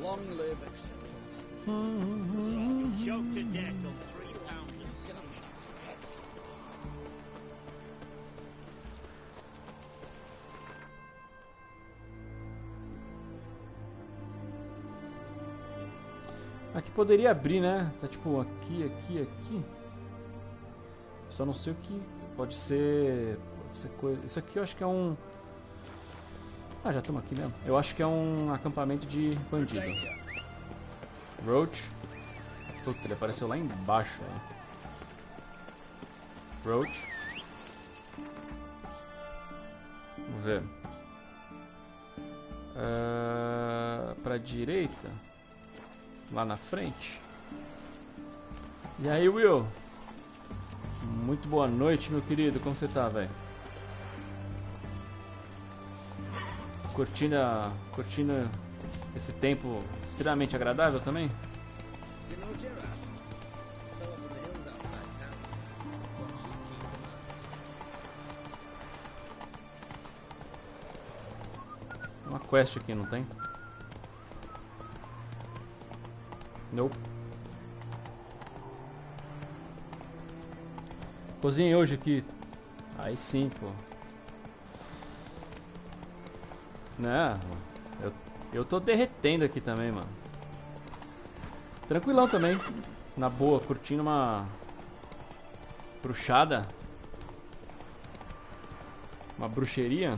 Long live excellence. Choked to death on 3 pounds of steel. Aqui poderia abrir, né? Tá tipo aqui. Só não sei o que. Pode ser coisa. Isso aqui eu acho que é um. Ah, já estamos aqui mesmo. Eu acho que é um acampamento de bandido. Roach. Puta, ele apareceu lá embaixo. Ó. Roach. Vamos ver. Pra direita. Lá na frente. E aí, Will? Muito boa noite, meu querido. Como você tá, velho? Curtindo esse tempo extremamente agradável também? Tem uma quest aqui, não tem? Nope. Cozinhei hoje aqui. Aí sim, pô. Não, eu tô derretendo aqui também, mano. Tranquilão também. Na boa, curtindo uma bruxada. Uma bruxeria.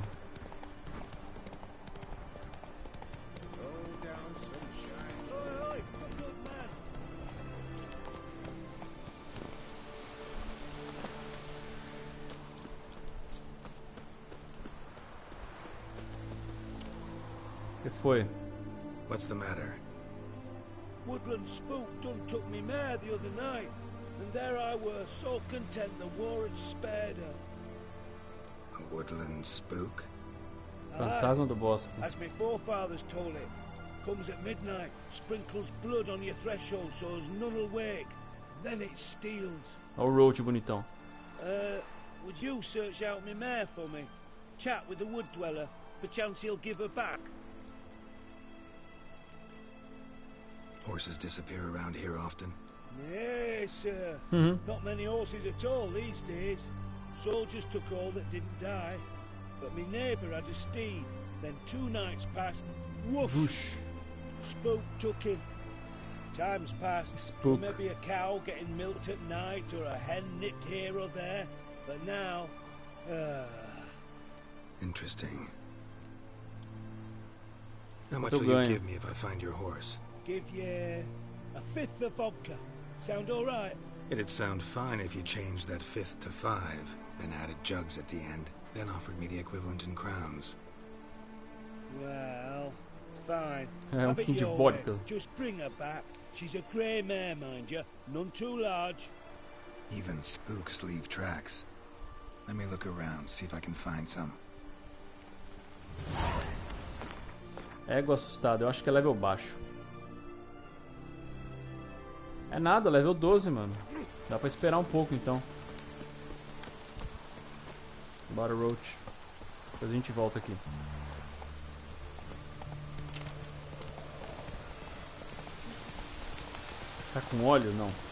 Foi? What's the matter? Woodland spook done took me mare the other night, and there I were, so content the war had spared her. A woodland spook? Fantasma do bosque. As my forefathers told it, comes at midnight, sprinkles blood on your threshold so as none'll wake, then it steals. Olha o Roach bonitão. Would you search out my mare for me? Chat with the wood dweller, perchance he'll give her back. Horses disappear around here often? Nay, sir. Not many horses at all these days. Soldiers took all that didn't die. But my neighbour had a steed. Then 2 nights passed. Whoosh! Spook took him. Times passed. Spook. Maybe a cow getting milked at night or a hen nipped here or there. But now... Interesting. How much will you give me if I find your horse? Give you a 5th of vodka. Sound all right? It'd sound fine if you changed that 5th to 5, then added jugs at the end, then offered me the equivalent in crowns. Well, fine. Have it your way. Just bring her back. She's a grey mare, mind you. None too large. Even spooks leave tracks. Let me look around, see if I can find some. Ego assustado. Eu acho que é level baixo. É nada, level 12, mano. Dá pra esperar um pouco, então. Bora, Roach. Depois a gente volta aqui. Tá com óleo? Não.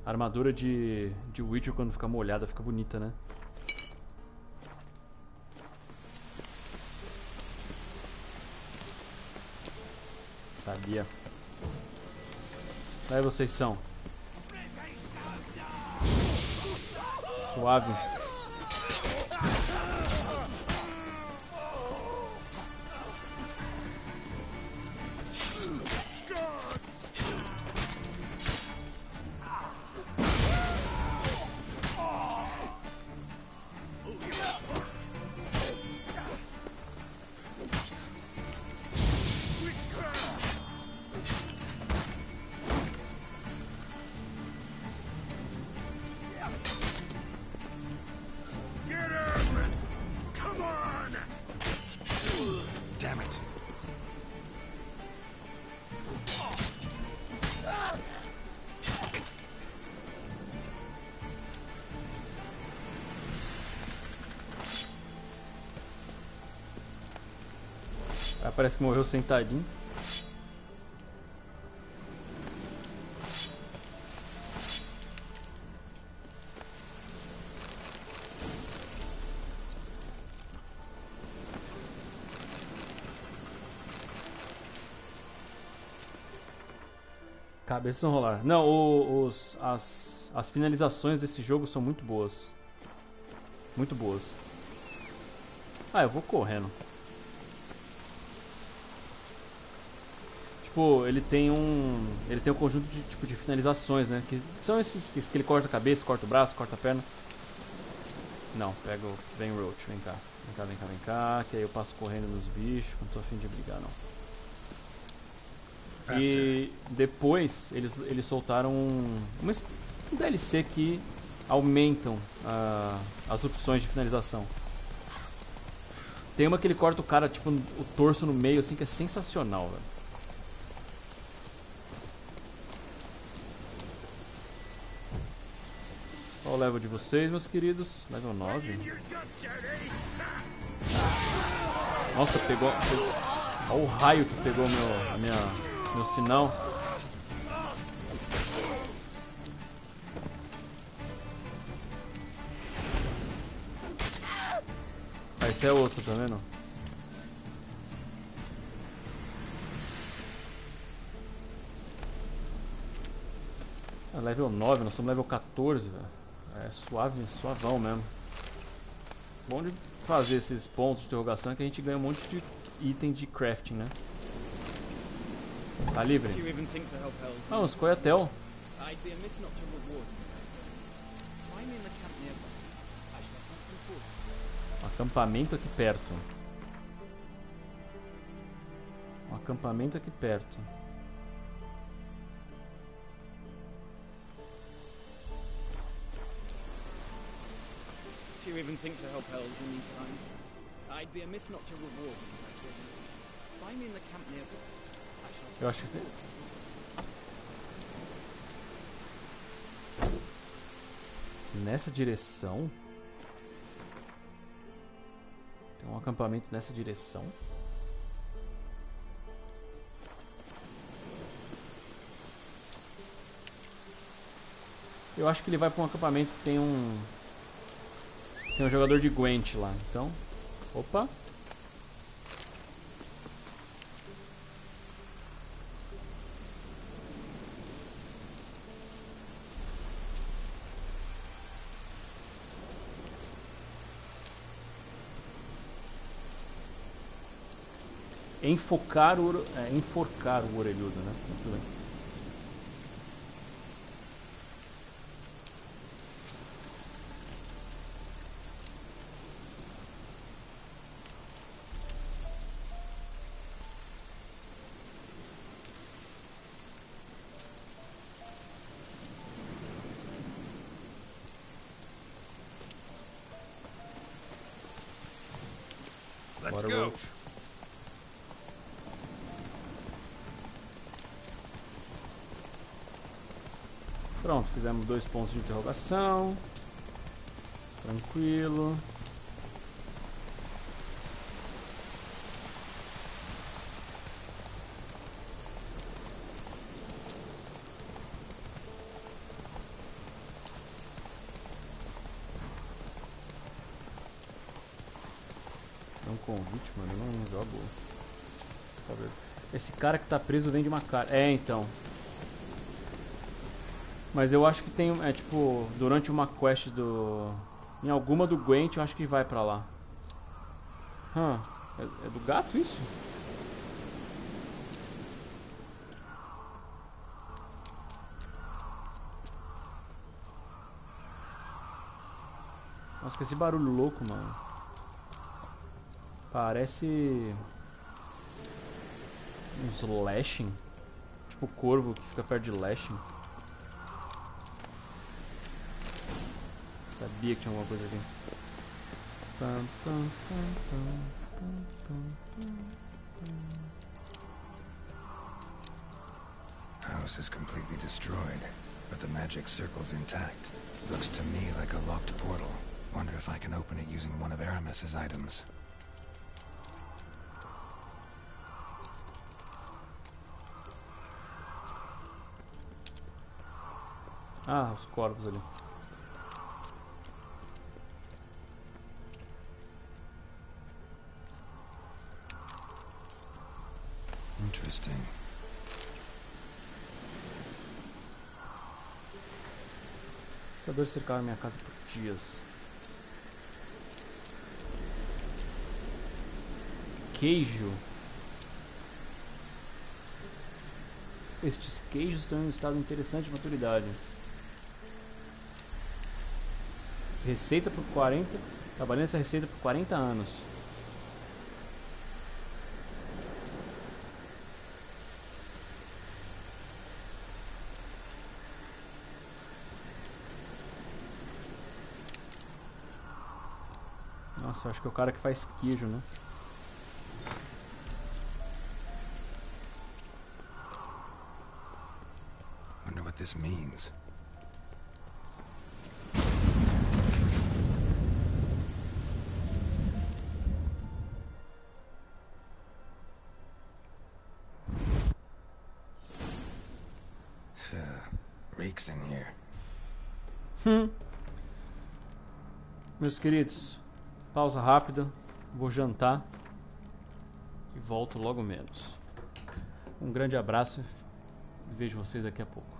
A armadura de Witcher, quando fica molhada, fica bonita, né? Sabia. Aí vocês são. Suave. Parece que morreu sentadinho. Cabeça não rolar. Não, as finalizações desse jogo são muito boas. Muito boas. Ah, eu vou correndo. Tipo, ele tem um conjunto de tipo de finalizações, né? Que são esses que ele corta a cabeça, corta o braço, corta a perna. Não, pega o Roach, vem cá. Vem cá, que aí eu passo correndo nos bichos, não tô afim de brigar não. E depois eles soltaram um DLC que aumentam as opções de finalização. Tem uma que ele corta o cara, tipo, o torso no meio, assim, que é sensacional, velho. Qual o level de vocês, meus queridos? Level 9. Nossa, pegou... Olha o raio que pegou meu sinal. Ah, esse é outro, tá vendo? Ah, level 9, nós somos level 14, velho. É suave, suavão mesmo. Bom de fazer esses pontos de interrogação é que a gente ganha um monte de item de crafting, né? Tá livre? Ah, uns coiotel. Um acampamento aqui perto. Um acampamento aqui perto. If you even think to help elves in these times, I'd be amiss not to reward them by giving. Find me in the camp nearby. Eu acho que nessa direção. Tem um acampamento nessa direção. Eu acho que ele vai para um acampamento que tem um jogador de Gwent lá. Então, opa. Enforcar o orelhudo, né? Muito bem. Let's go. Pronto, fizemos 2 pontos de interrogação. Tranquilo. É um convite, mano, eu não jogo. Esse cara que tá preso vem de uma cara. É, então. Mas eu acho que tem, tipo, durante uma quest em alguma do Gwent, eu acho que vai pra lá. É do gato isso? Nossa, que esse barulho louco, mano. Parece uns lashing. Tipo corvo que fica perto de lashing. Sabia que tinha alguma coisa aqui. House is completely destroyed, but the magic circle's intact. Looks to me like a locked portal. Wonder if I can open it using one of Aramis's items. Ah, os corvos ali. Interesting. Caçadores cercaram minha casa por dias. Queijo. Estes queijos estão em um estado interessante de maturidade. Receita por 40. Trabalhando essa receita por 40 anos. Nossa, eu acho que é o cara que faz queijo, né? Wonder what this means. Reeks in here. Meus queridos, pausa rápida, vou jantar e volto logo menos. Um grande abraço e vejo vocês daqui a pouco.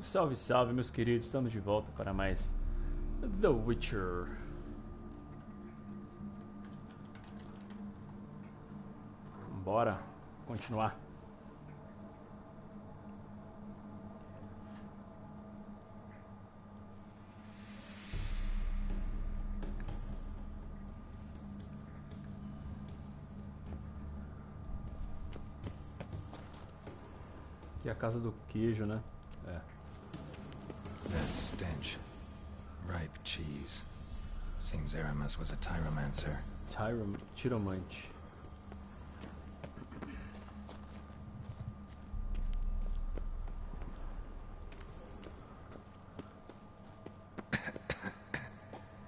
Salve, salve, meus queridos. Estamos de volta para mais The Witcher. Bora continuar. Aqui é a casa do queijo, né? É. That stench. Ripe cheese. Seems Aramis was a tyromancer. Tiromante.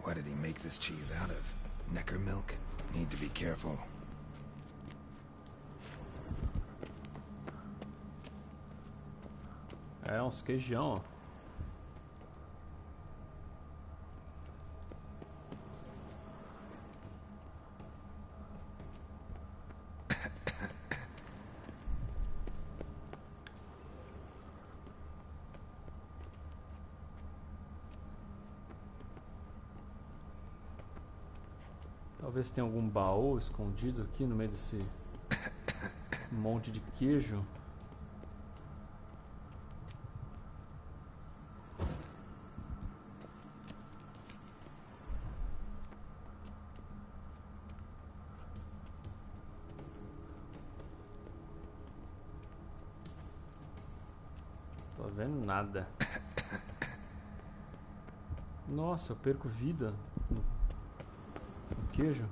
What did he make this cheese out of? Necker milk? Need to be careful. É, uns queijão, ó. Talvez tenha algum baú escondido aqui no meio desse monte de queijo. Tô vendo nada. Nossa, eu perco vida no queijo.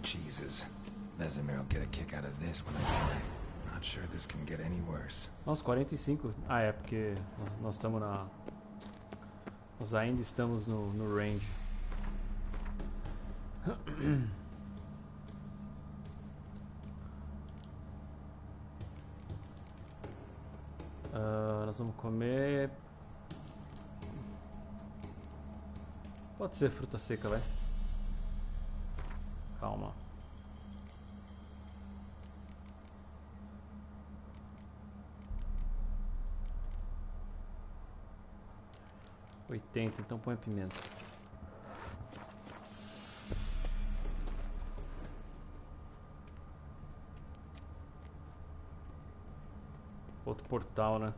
Cheeses. Vesemir will get a kick out of this when I tell him. Not sure this can get any worse. Nossa, 45. Ah, é porque nós estamos na... Nós ainda estamos no range. Nós vamos comer... Pode ser fruta seca, vai. Calma. Então põe a pimenta. Outro portal, né?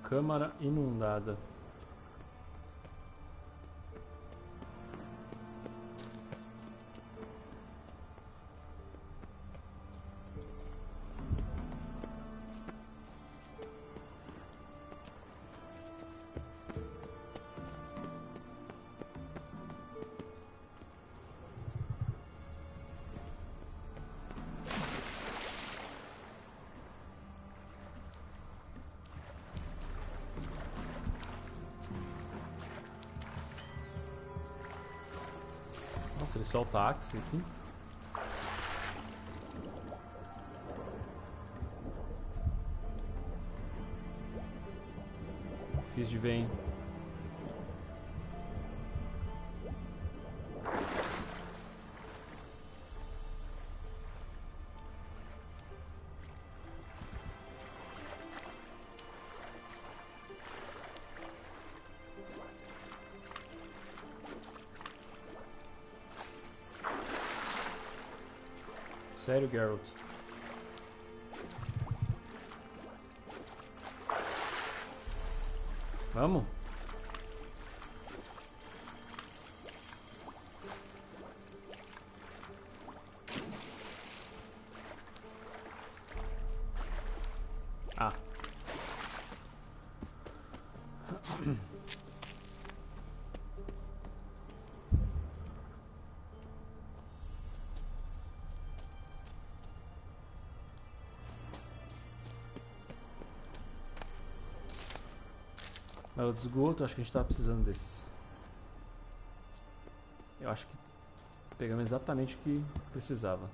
Câmara inundada. Nossa, ele solta a axe aqui. Fiz de ver, hein? Sério, Geralt? Vamos? Ah. Ela do esgoto, acho que a gente tava precisando desses. Eu acho que pegamos exatamente o que precisava.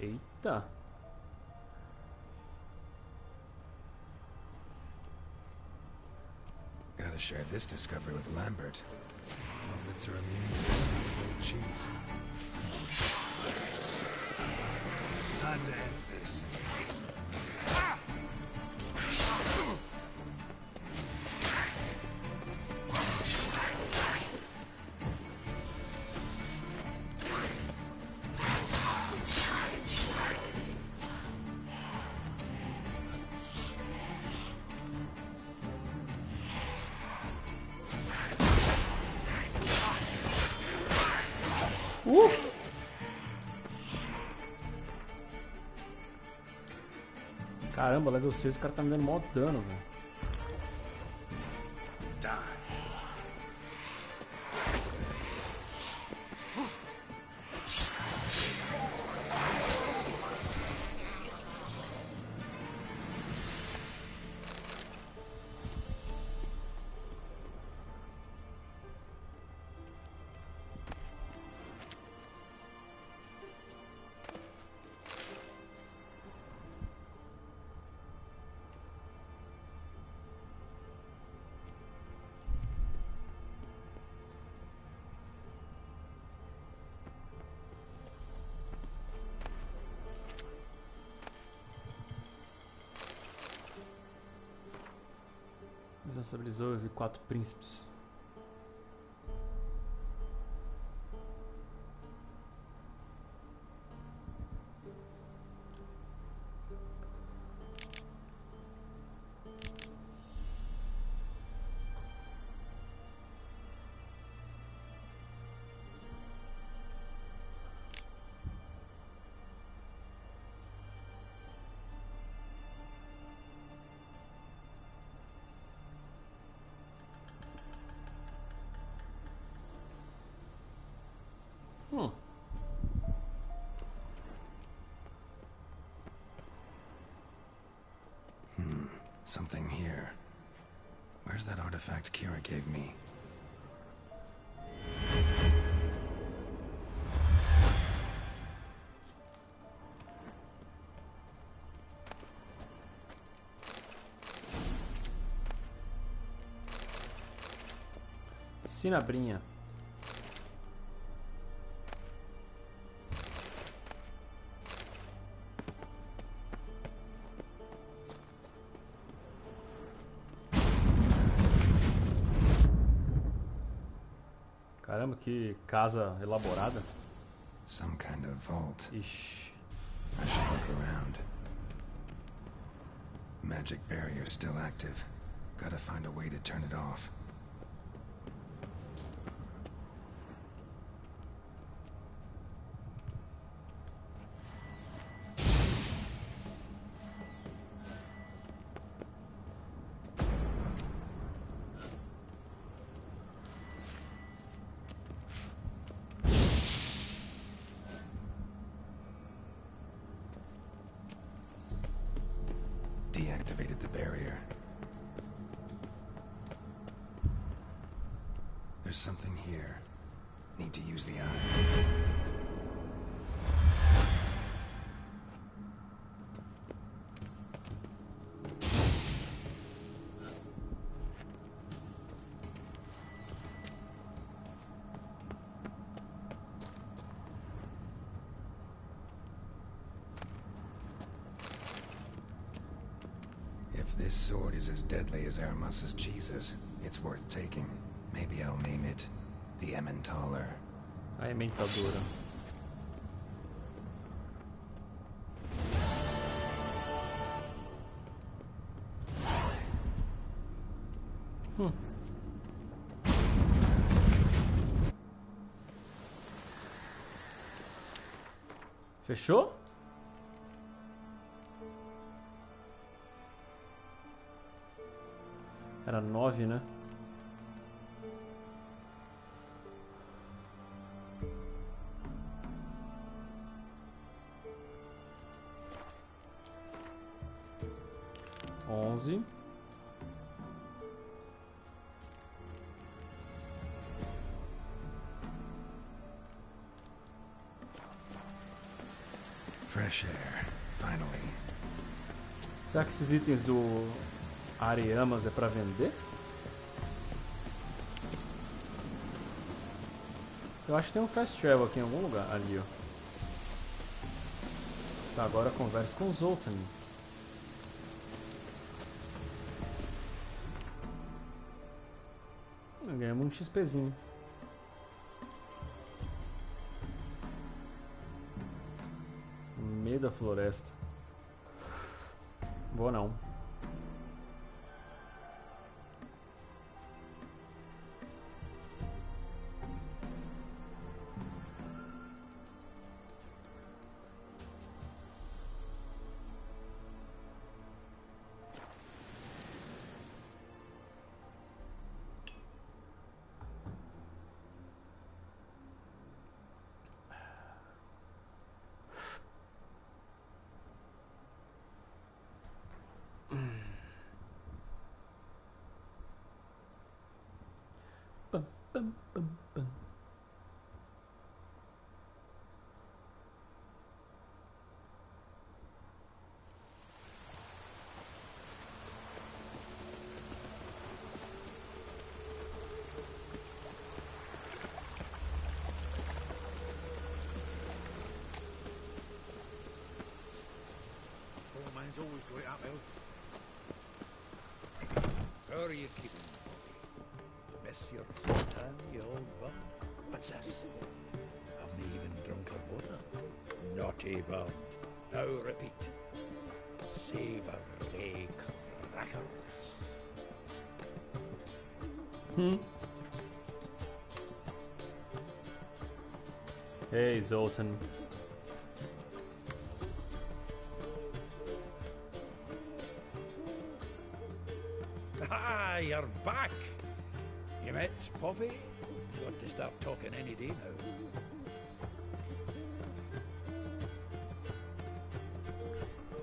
Eita! Gotta share this discovery with Lambert. Hobbits are immune to this stupid cheese. Time to end this. Caramba, level 6 o cara tá me dando mó dano, velho. Estabilizou, eu vi 4 príncipes. Something here. Where's that artifact Kira gave me? Sinabrinha. Caramba, que casa elaborada. Some kind of vault. Ixi. I should look around. Magic barrier still active. Gotta find a way to turn it off. Deactivated the barrier. There's something here. Need to use the eye. If this sword is as deadly as Aramus's cheeses, it's worth taking. Maybe I'll name it the Emmentaler. A Emmentadora. Fechou? Era 9, né? Onze. Fresh air, finally. Será que esses itens do Areamas é pra vender? Eu acho que tem um fast travel aqui em algum lugar. Ali, ó. Tá, agora converse com os Zoltan. Ganhamos um XPzinho. No meio da floresta. Vou não. Always go it uphill. How are you keeping, boy? Miss your suntan, you old bum? What's this? Haven't even drunk her water? Naughty bird. Now repeat. Savoury crackers. Hey, Zoltan. Ah, you're back. You met Poppy? You want to start talking any day now.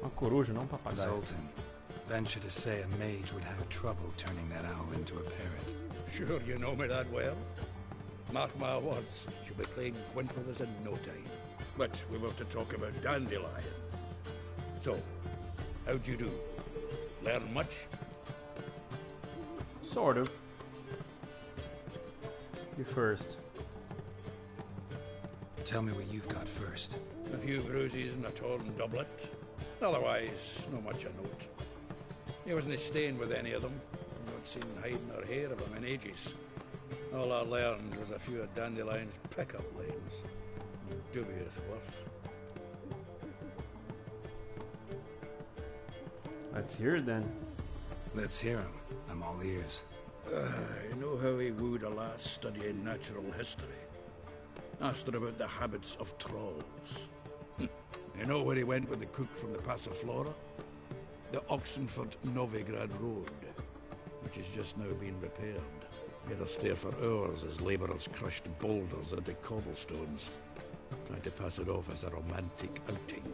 Uma coruja, não um papagaio. Zoltan, venture to say a mage would have trouble turning that owl into a parrot. Sure you know me that well. Mark my words, she'll be playing Gwent with us in no time. But we were to talk about Dandelion. So, how'd you do? Learn much? Sort of. You first. Tell me what you've got first. A few bruises and a torn doublet. Otherwise, no much a note. He wasn't staying with any of them. Not seen hiding or hair of them in ages. All I learned was a few of Dandelion's pick-up lines. Dubious worth. Let's hear it then. Let's hear him. I'm all ears. You know how he wooed a lass studying natural history? Asked her about the habits of trolls. You know where he went with the cook from the Passiflora? The Oxenford-Novigrad Road, which is just now being repaired. Made us stare for hours as labourers crushed boulders into cobblestones, trying to pass it off as a romantic outing.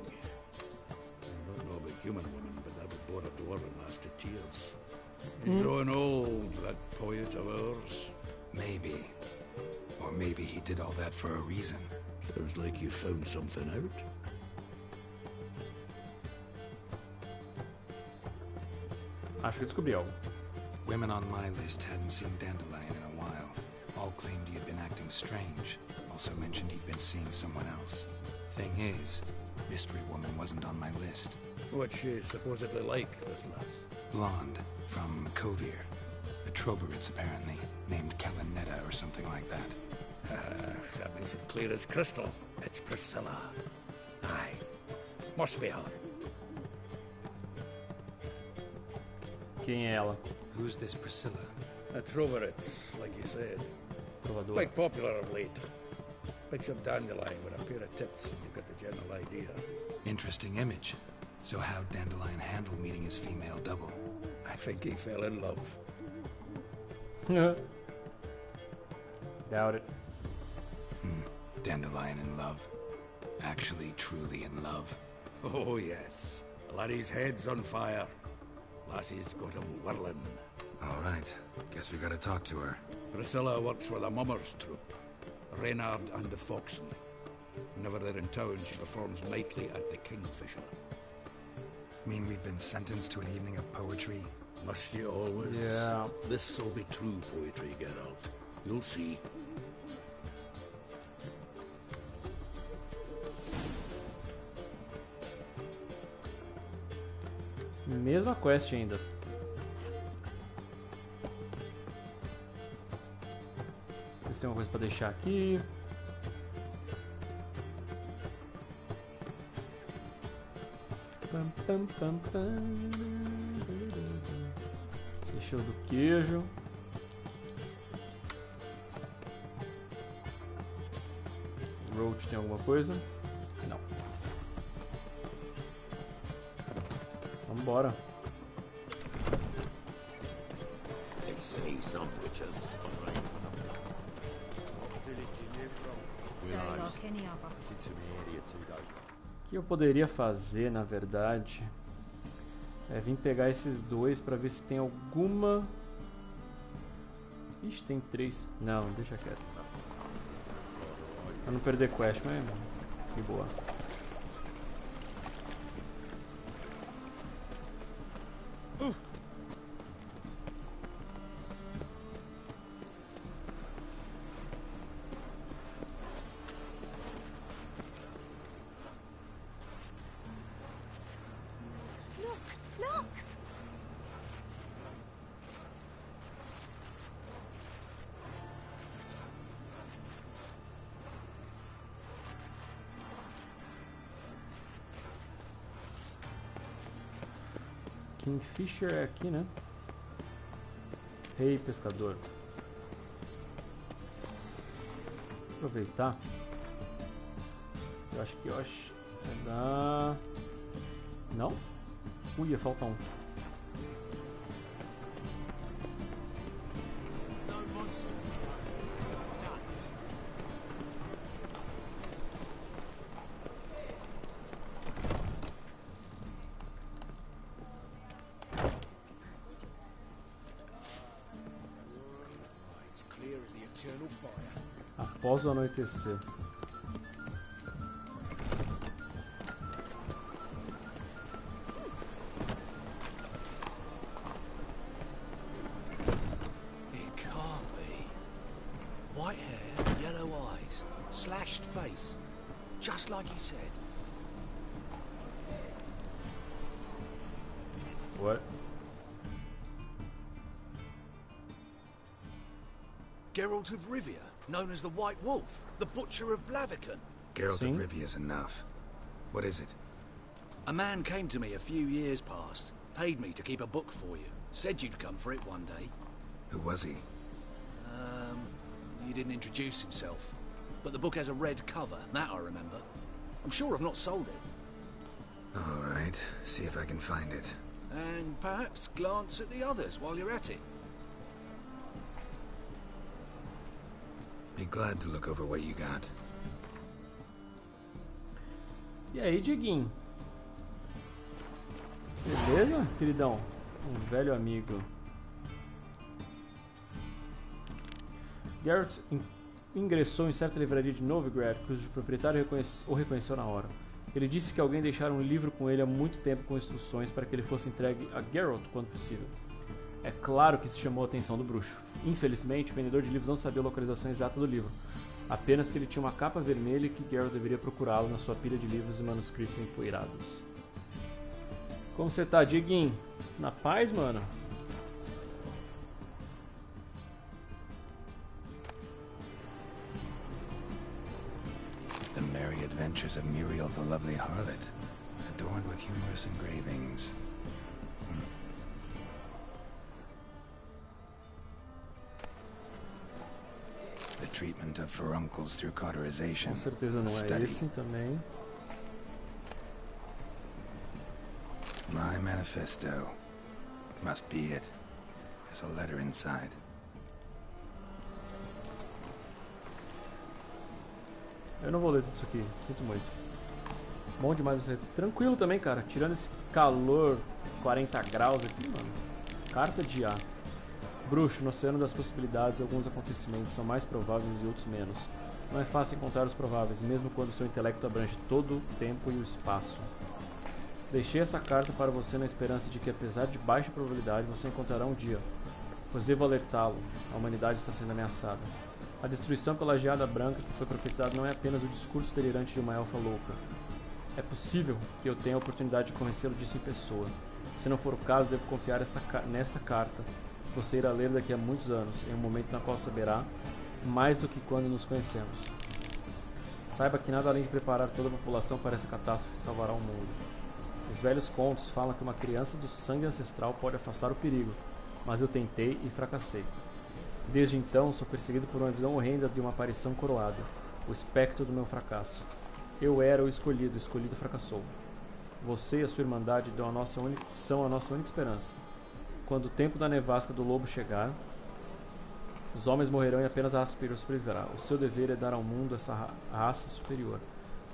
I don't know about human women, but that would bore a dwarven lass to tears. He's growing old, that poet of ours. Maybe. Or maybe he did all that for a reason. Sounds like you found something out. Acho que descobri algo. Women on my list hadn't seen Dandelion in a while. All claimed he had been acting strange. Also mentioned he'd been seeing someone else. Thing is, Mystery Woman wasn't on my list. What's she supposedly like, this lass? Blonde, from Kovir. A Troberitz, apparently, named Kalinetta or something like that. That makes it clear as crystal. It's Priscilla. Aye. Must be her. Quem é ela? Who's this Priscilla? A Troberitz, like you said. Trovador. Quite popular of late. Picks up Dandelion with a pair of tits, and you've got the general idea. Interesting image. So how'd Dandelion handle meeting his female double? I think he fell in love. Doubt it. Dandelion in love. Actually, truly in love. Oh, yes. Laddie's head's on fire. Lassie's got him whirling. All right. Guess we gotta talk to her. Priscilla works with a mummers troupe. Reynard and the Foxen. Whenever they're in town, she performs nightly at the Kingfisher. Mean we've been sentenced to an evening of poetry? Must you always? Yeah. This'll be true poetry, Geralt. You'll see. Mesma quest ainda. Ver se tem alguma coisa pra deixar aqui. Pam, pam, pam, pam. Deixa o do queijo. Roach tem alguma coisa? Não. Vambora. O que eu poderia fazer, na verdade, é vir pegar esses dois pra ver se tem alguma... Ixi, tem 3. Não, deixa quieto. Pra não perder quest, mas que boa. Kingfisher é aqui, né? Rei pescador. Aproveitar. Eu acho que vai dar... Não? Ui, ia faltar um. Após o anoitecer. It can't be. White hair, yellow eyes, slashed face, just like he said. What? Geralt of Rivia, known as the White Wolf, the Butcher of Blaviken. Geralt of Rivia is enough. What is it? A man came to me a few years past, paid me to keep a book for you, said you'd come for it one day. Who was he? He didn't introduce himself, but the book has a red cover, that I remember. I'm sure I've not sold it. All right, see if I can find it. And perhaps glance at the others while you're at it. Be glad to look over what you got. E aí, Diguinho? Beleza, queridão? Um velho amigo. Geralt ingressou em certa livraria de Novigrad, cujo proprietário o reconheceu na hora. Ele disse que alguém deixara um livro com ele há muito tempo com instruções para que ele fosse entregue a Geralt quando possível. É claro que isso chamou a atenção do bruxo. Infelizmente, o vendedor de livros não sabia a localização exata do livro, apenas que ele tinha uma capa vermelha e que Geralt deveria procurá-lo na sua pilha de livros e manuscritos empoeirados. Como você tá, Dieguinho? Na paz, mano? The Merry Adventures of Muriel the Lovely Harlot, adorned with humorous engravings. The treatment of furuncles through cauterization. Com certeza não é esse também. My manifesto. Must be it. There's a letter inside. Eu não vou ler tudo isso aqui, sinto muito. Bom demais você. Tranquilo também, cara. Tirando esse calor 40 graus aqui, mano. Carta de A. Bruxo, no oceano das possibilidades, alguns acontecimentos são mais prováveis e outros menos. Não é fácil encontrar os prováveis, mesmo quando seu intelecto abrange todo o tempo e o espaço. Deixei essa carta para você na esperança de que, apesar de baixa probabilidade, você encontrará um dia. Pois devo alertá-lo, a humanidade está sendo ameaçada. A destruição pela geada branca que foi profetizada não é apenas o discurso delirante de uma elfa louca. É possível que eu tenha a oportunidade de convencê-lo disso em pessoa. Se não for o caso, devo confiar nesta carta. Você irá ler daqui a muitos anos, em um momento na qual saberá mais do que quando nos conhecemos. Saiba que nada além de preparar toda a população para essa catástrofe salvará o mundo. Os velhos contos falam que uma criança do sangue ancestral pode afastar o perigo, mas eu tentei e fracassei. Desde então, sou perseguido por uma visão horrenda de uma aparição coroada, o espectro do meu fracasso. Eu era o escolhido fracassou. Você e a sua irmandade são a nossa única esperança. Quando o tempo da nevasca do lobo chegar, os homens morrerão e apenas a raça superior sobreviverá. O seu dever é dar ao mundo essa raça superior.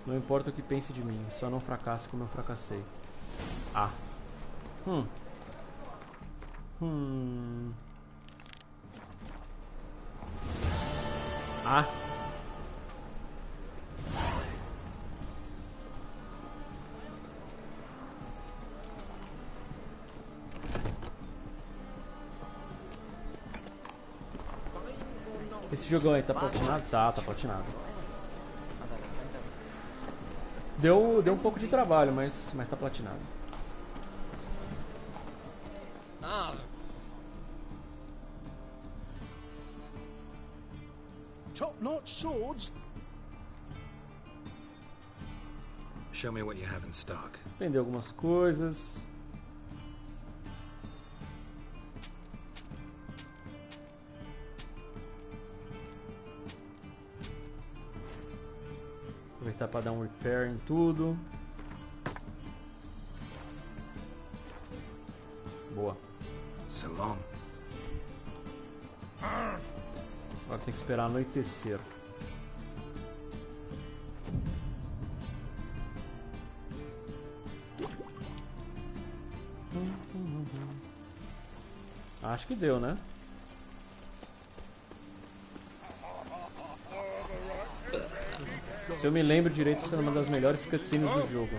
Não importa o que pense de mim, só não fracasse como eu fracassei. Ah. Ah. Esse jogão aí tá platinado? Tá platinado. Deu um pouco de trabalho, mas tá platinado. Top-notch swords. Show me what you have in stock. Vender algumas coisas. Aproveitar para dar um repair em tudo. Boa. So long. Agora tem que esperar anoitecer. Acho que deu, né? Se eu me lembro direito, essa é uma das melhores cutscenes do jogo.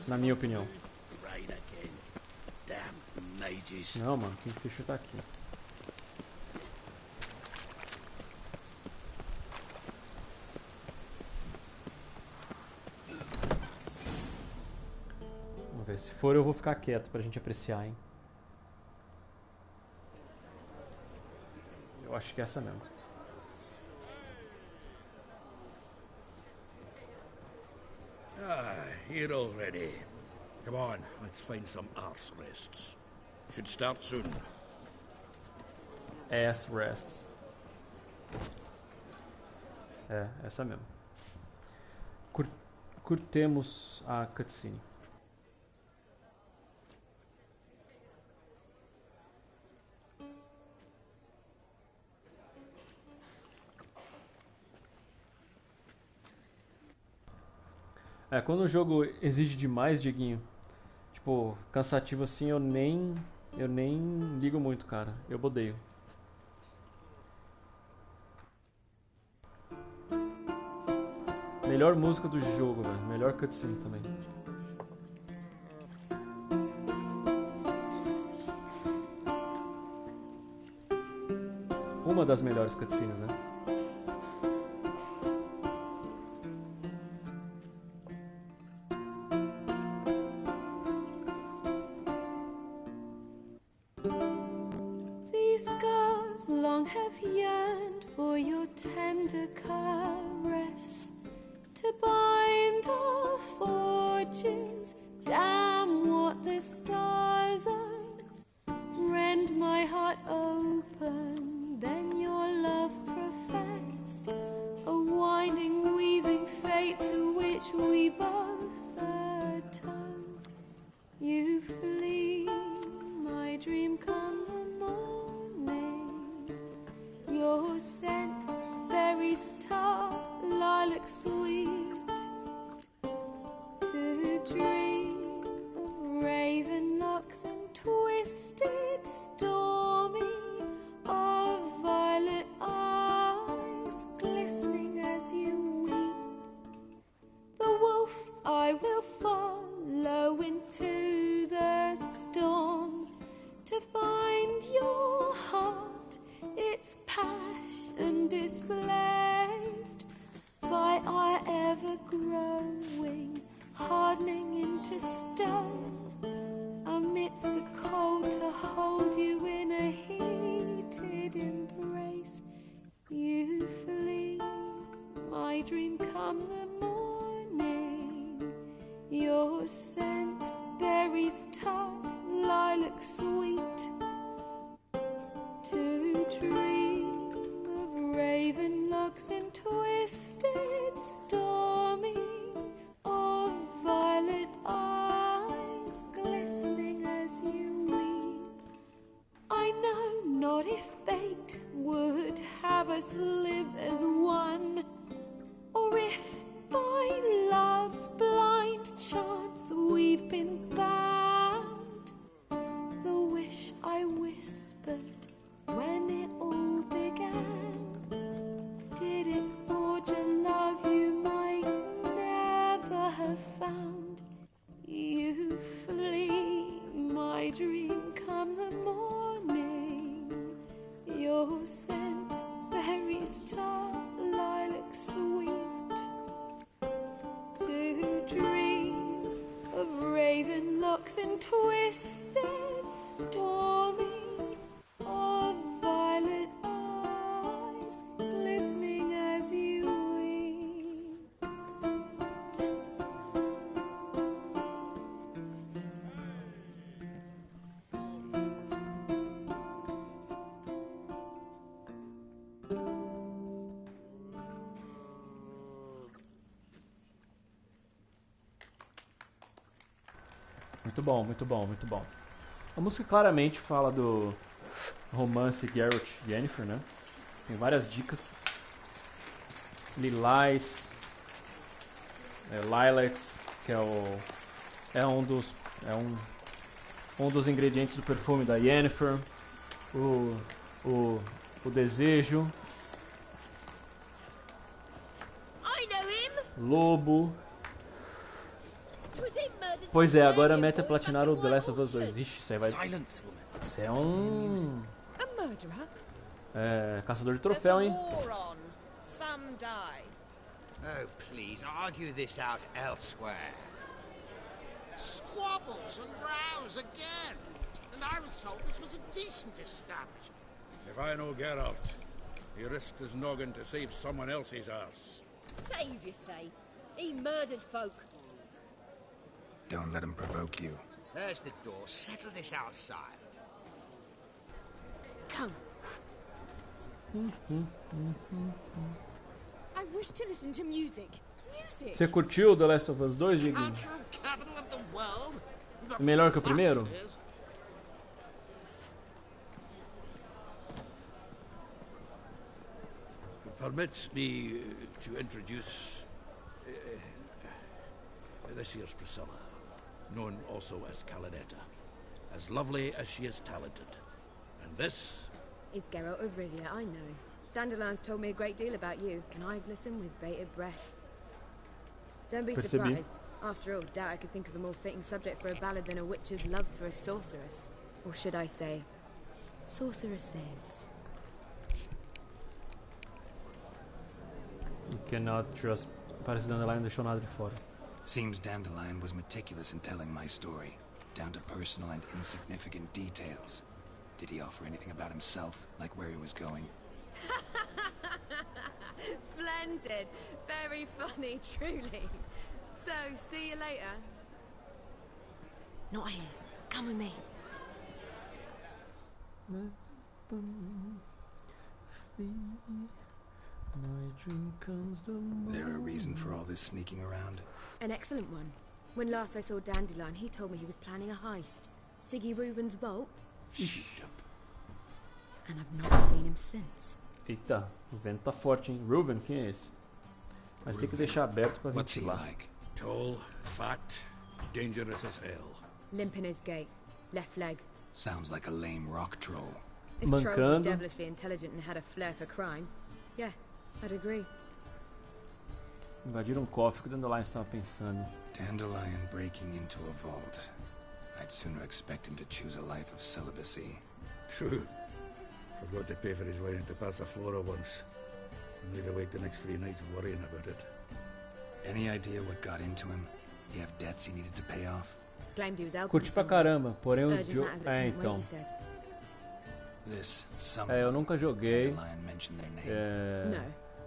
Na minha opinião. Não, mano, quem fechou tá aqui. Vamos ver, se for eu vou ficar quieto pra gente apreciar, hein. Eu acho que é essa mesmo. Here already. Come on, let's find some arse rests. Should start soon. Ass rests. É, essa mesmo. Curtemos a cutscene. É, quando o jogo exige demais, Dieguinho, tipo, cansativo assim, eu nem ligo muito, cara. Eu odeio. Melhor música do jogo, velho. Melhor cutscene também. Uma das melhores cutscenes, né? berries tart, lilac sweet, to dream of raven locks and twisted stormy, of violet eyes glistening as you weep. The wolf I will follow into the storm, to find your heart, its passion displaced by our ever-growing, hardening into stone, amidst the cold to hold you in a heated embrace. You flee, my dream come the morning, your scent berries tart, lilac sweet, to dream of raven locks and twisted stormy, of violet eyes glistening as you weep. I know not if fate would have us live as one, or if by love's blind chance we've been bound. The wish I whispered when it all began, did it forge a love you might never have found? You flee, my dream come the morning, your scent berries tart, lilac sweet, to dream of raven locks and twisted stormy, of violet eyes glistening as you weep. Muito bom, muito bom, muito bom. A música claramente fala do romance Geralt e Yennefer, né? Tem várias dicas. Lilás, lilacs, que é um dos ingredientes do perfume da Yennefer. O desejo. Lobo. Pois é, agora a meta é platinar o The Last of Us 2. Ixi, isso aí vai... Isso é um... caçador de troféu, hein? Oh, please, argue this out elsewhere. Squabbles and rows again. And I was told this was a decent establishment. If I know Geralt, he risked his noggin to save someone else's arse. Save, you say? He murdered folk. Don't let him provoke you. There's the door. Settle this outside. Come. I wish to listen to music. Music. Você curtiu The Last of Us 2, Diguinho? Melhor que o primeiro? Permits me to introduce this here's Priscilla, known also as Calinetta, as lovely as she is talented. And this is Geralt of Rivia, I know. Dandelion's told me a great deal about you, and I've listened with bated breath. Don't be surprised. After all, doubt I could think of a more fitting subject for a ballad than a witch's love for a sorceress. Or should I say, sorceresses. You cannot trust... Parece que Dandelion não deixou nada de fora. Seems Dandelion was meticulous in telling my story, down to personal and insignificant details. Did he offer anything about himself, like where he was going? Splendid. Very funny, truly. So, see you later. Not here. Come with me. There a reason for all this sneaking around? An excellent one. When last I saw Dandelion, he told me he was planning a heist. Siggy Reuven's vault. Shut up. And I've not seen him since. Eita, o vento tá forte, hein? Reuven, quem é esse? Mas tem que deixar aberto pra ventilar. Tall, fat, dangerous as hell. Limp in his gait, left leg. Sounds like a lame rock troll. If trolls were devilishly intelligent and had a flair for crime, yeah, I'd agree. Invadiram um cofre, o que o Dandelion estava pensando? Dandelion breaking into a vault. I'd sooner expect him to choose a life of celibacy. True. Forgot to pay for his way into Passa Flora once. And we'd awake the next 3 nights worrying about it. Any idea what got into him? He have debts he needed to pay off? Curti pra caramba, porém o jogo... então... eu nunca joguei,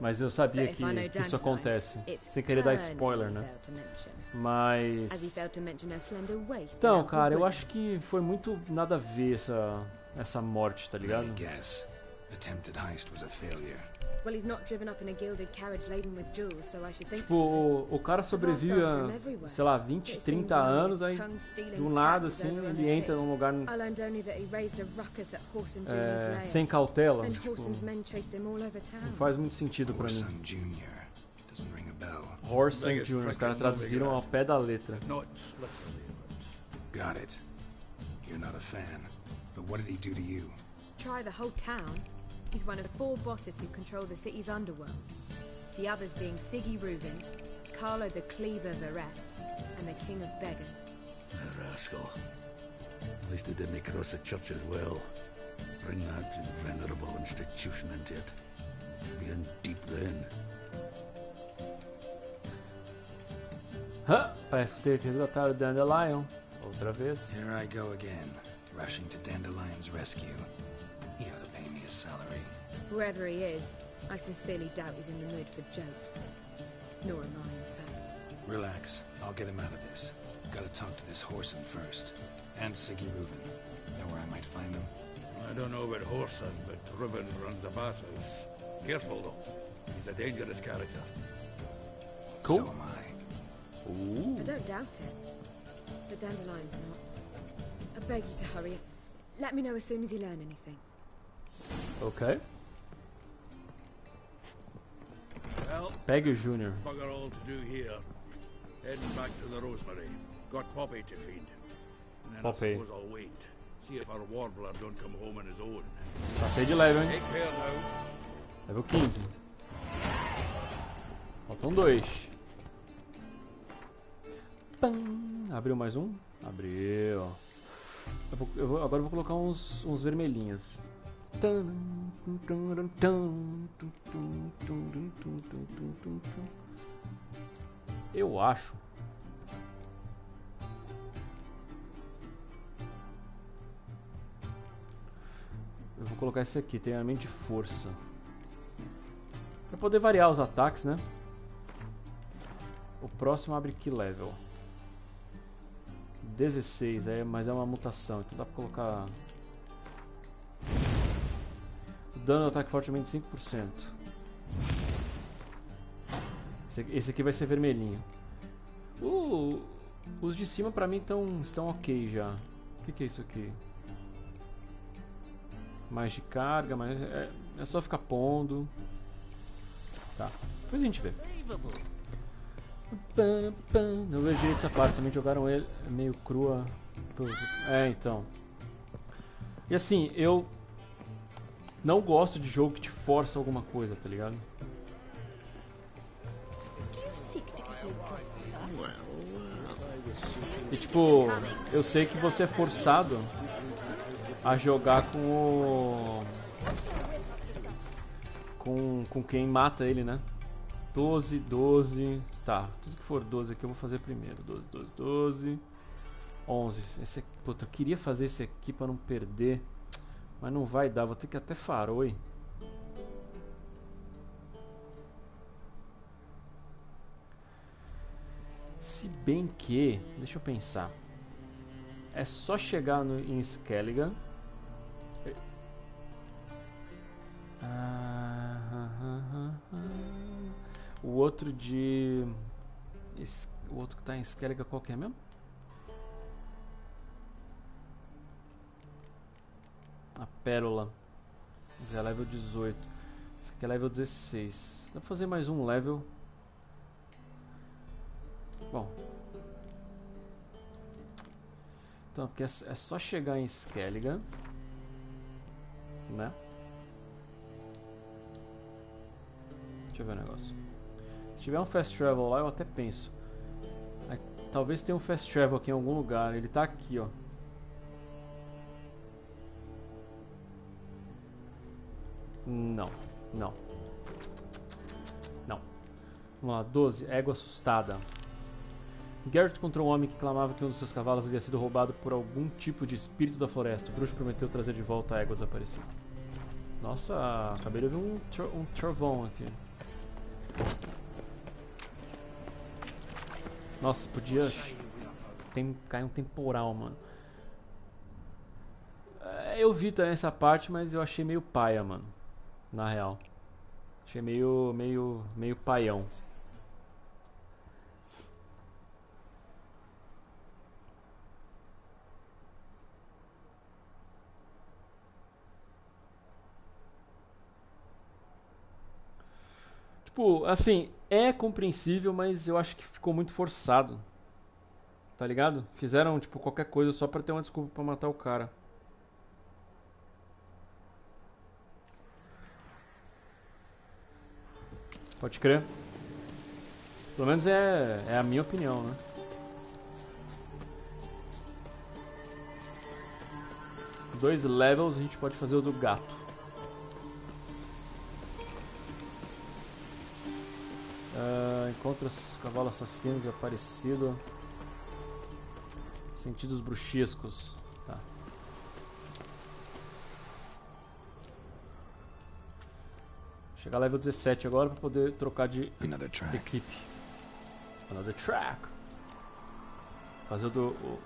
mas eu sabia que isso acontece, sem querer dar spoiler, né? Mas... Então, cara, eu acho que foi muito nada a ver essa morte, tá ligado? Tipo, o cara sobrevive a, sei lá, 20, 30 anos, aí do nada, assim, ele entra num lugar sem cautela. Tipo, não faz muito sentido pra mim. Horse Jr., os caras traduziram ao pé da letra. Got it. You're not a fan, but what did he do to you? Try the whole town. He's one of 4 bosses who control the city's underworld. The others being Siggy Reuven, Carlo the Cleaver Varese, and the King of Beggars. A rascal. At least he didn't cross the church as well. Bring that venerable institution into it. Be in deep then. Parece que teve que resgatar o Dandelion. Outra vez. Here I go again, rushing to Dandelion's rescue. He ought to pay me a salary. Whoever he is, I sincerely doubt he's in the mood for jokes. Nor am I, in fact. Relax, I'll get him out of this. Gotta talk to this Whoreson first. And Siggy Reuven. Know where I might find them? I don't know about Whoreson, but Reuven runs the bathhouse. Careful though. He's a dangerous character. Cool. So am I. Ooh. I don't doubt it. But Dandelion's not. I beg you to hurry. Let me know as soon as you learn anything. Okay. Well, Peggy Jr. Bugger all to do here. Heading back to the Rosemary. Got Poppy to feed. And then Poppy. I suppose I'll wait. See if our warbler don't come home on his own. Passei de level, hein? Take care now. Level 15. Faltam 2. Abriu mais um? Abriu. Agora eu vou colocar uns vermelhinhos. Eu acho. Eu vou colocar esse aqui, treinamento de força. Pra poder variar os ataques, né? O próximo abre que level? 16, mas é uma mutação, então dá pra colocar... Dano do ataque fortemente 5%. Esse aqui vai ser vermelhinho. Os de cima pra mim estão ok já. O que é isso aqui? Mais de carga, mas é só ficar pondo. Tá, depois a gente vê. Não vejo direito essa parte, somente jogaram ele meio crua. Então. E assim, eu não gosto de jogo que te força alguma coisa, tá ligado? E tipo, eu sei que você é forçado a jogar com quem mata ele, né? 12, 12. Tá, tudo que for 12 aqui eu vou fazer primeiro. 12, 12, 12. 11. Esse aqui, puta, eu queria fazer esse aqui pra não perder. Mas não vai dar, vou ter que até faroi. Se bem que, deixa eu pensar. É só chegar em Skelligan. O outro de... O outro que tá em Skelligan qual que é mesmo? A pérola. Mas é level 18. Esse aqui é level 16. Dá pra fazer mais um level. Bom. Então, aqui é só chegar em Skelligan, né? Deixa eu ver o negócio. Se tiver um fast travel lá, eu até penso. Aí, talvez tenha um fast travel aqui em algum lugar. Ele tá aqui, ó. Não, não. Não. Vamos lá, 12. Égua assustada. Geralt encontrou um homem que clamava que um dos seus cavalos havia sido roubado por algum tipo de espírito da floresta. O bruxo prometeu trazer de volta a égua desaparecida. Nossa, acabei de ouvir um trovão aqui. Nossa, podia cair um temporal, mano. Eu vi também essa parte, mas eu achei meio paia, mano. Na real. Achei meio paião. Tipo, assim, é compreensível, mas eu acho que ficou muito forçado. Tá ligado? Fizeram, tipo, qualquer coisa só pra ter uma desculpa pra matar o cara. Pode crer. Pelo menos é a minha opinião, né? Dois levels a gente pode fazer o do gato. Encontra os cavalos assassinos desaparecido. Sentidos bruxescos. Tá. Chegar level 17 agora pra poder trocar de equipe. Another track. Fazer o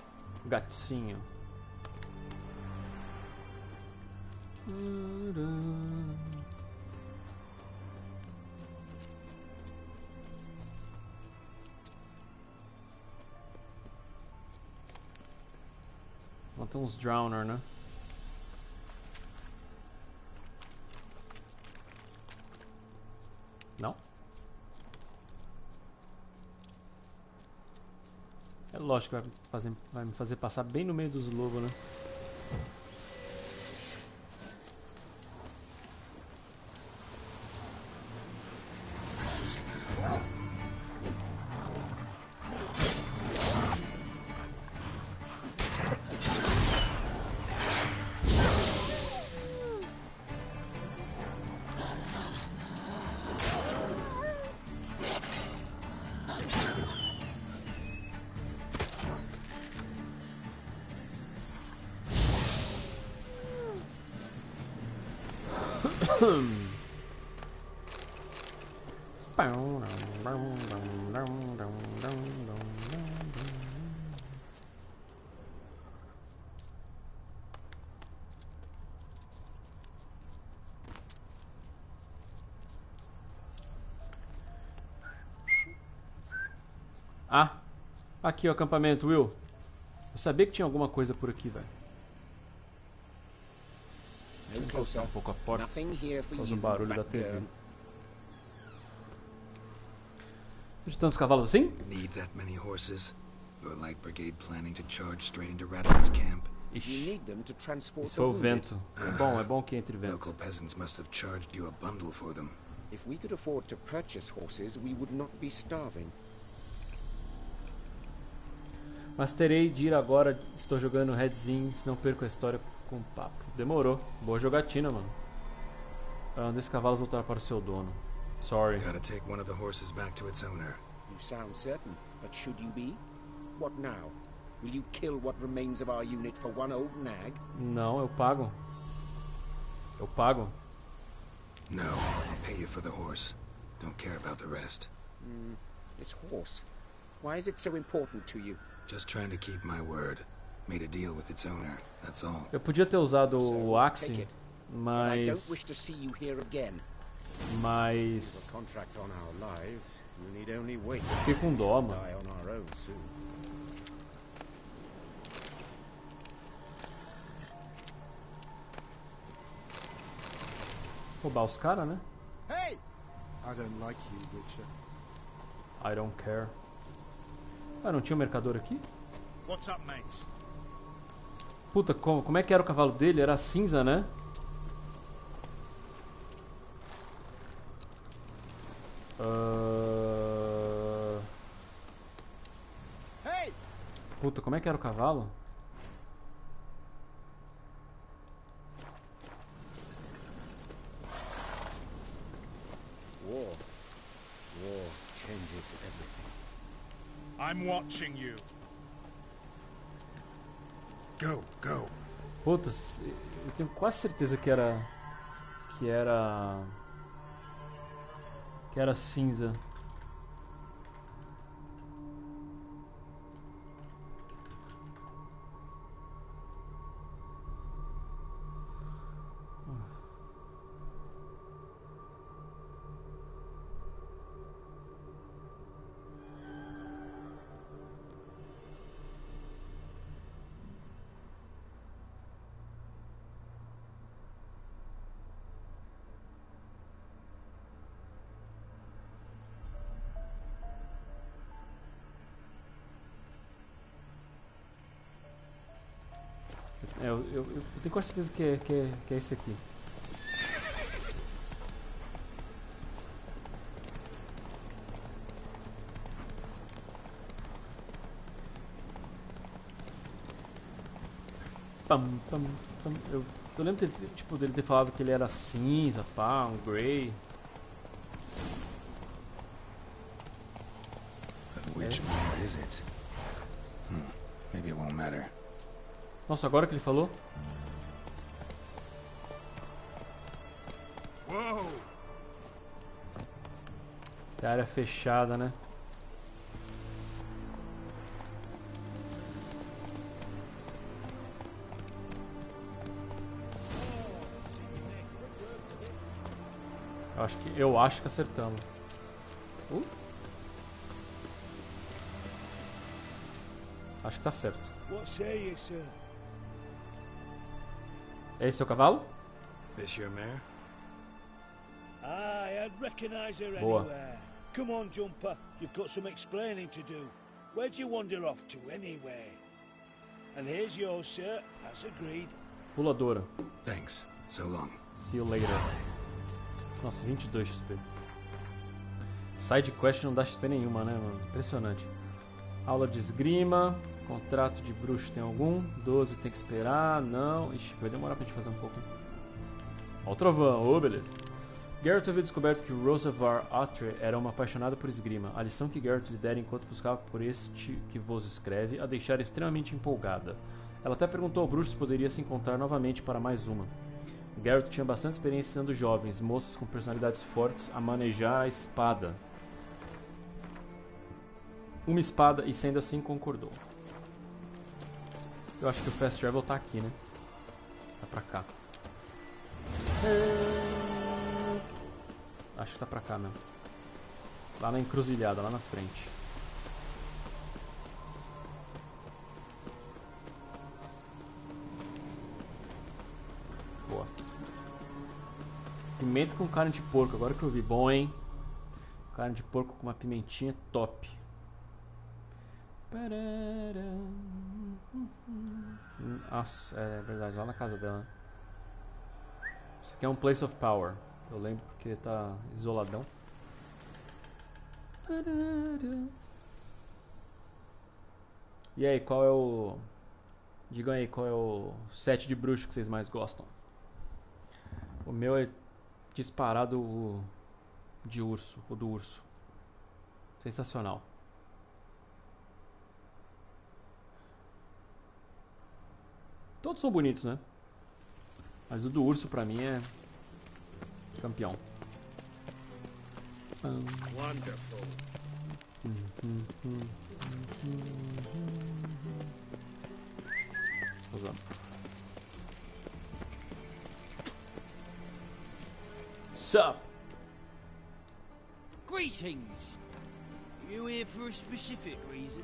gatinho. Vamos ter uns Drowner, né? Não? É lógico que vai me fazer passar bem no meio dos lobos, né? Ah, aqui o acampamento, Will. Eu sabia que tinha alguma coisa por aqui, velho. Vou encostar um pouco a porta. Faz um barulho da TV. De tantos cavalos assim? Need that many horses? Your light brigade planning to charge straight into Radovic's camp? Ixi, esse foi o vento. É bom que entre vento. Local peasants must have charged you a bundle for them. If we could afford to purchase horses, we would not be starving. Mas terei de ir agora. Estou jogando Redzinho, se não perco a história com o papo. Demorou. Boa jogatina, mano. Desses cavalos voltar para o seu dono. Sorry. Gotta take one of the horses back to its owner. You sound certain, but should you be? What now? Will you kill what remains of our unit for one old nag? Não, eu pago. Eu pago. No, I'll pay you for the horse. Don't care about the rest. This horse. Why is it so important to you? Just trying to keep my word. Made a deal with its owner. That's all. Eu podia ter usado o Axe, mas I don't wish to see you here again. Mas Contract on our lives. You need only wait. fiquei com dó, mano. Die on our own soon. Roubar os caras, né? I don't like you, Witcher. I don't care. Ah, não tinha um mercador aqui? What's up, mates? Puta, como é que era o cavalo dele? Era cinza, né? Puta, como é que era o cavalo? War changes everything. I'm watching you. Go, go. Putz, eu tenho quase certeza que era cinza. Eu tenho quase certeza que é esse aqui. Eu lembro dele ter falado que ele era cinza, pá, um grey. Which one is it? Maybe it won't matter. Nossa, agora que ele falou? Whoa! É área fechada, né? Eu acho que acertamos. Acho que tá certo. What say you, sir? Esse é o cavalo? This your mare? Aye, I'd recognise her Boa. anywhere. Come on, Jumper. You've got some explaining to do. Where'd you wander off to, anyway? And here's yours, sir, as agreed. Puladora. Thanks. So long. See you later. Nossa, 22 XP. Side quest não dá XP nenhuma, né, mano? Impressionante. Aula de esgrima. Contrato de bruxo tem algum? 12 tem que esperar. Não. Ixi, vai demorar pra gente fazer um pouco. Ó o trovão. Ô, beleza. Geralt havia descoberto que Rosavar Atre era uma apaixonada por esgrima. A lição que Geralt lhe dera enquanto buscava por este que vos escreve a deixara extremamente empolgada. Ela até perguntou ao bruxo se poderia se encontrar novamente para mais uma. Geralt tinha bastante experiência ensinando jovens, moças com personalidades fortes, a manejar a espada. Uma espada, e sendo assim concordou. Eu acho que o Fast Travel tá aqui, né? Tá pra cá. Acho que tá pra cá mesmo. Lá na encruzilhada, lá na frente. Boa. Pimenta com carne de porco, agora que eu vi. Bom, hein? Carne de porco com uma pimentinha top. Nossa, é verdade, lá na casa dela. Isso aqui é um place of power. Eu lembro porque tá isoladão. E aí, qual é o... Digam aí, qual é o set de bruxo que vocês mais gostam? O meu é disparado o de urso, o do urso. Sensacional. Todos são bonitos, né? Mas o do urso pra mim é campeão. Wonderful. Usando. Sup? Greetings. You here for a specific reason?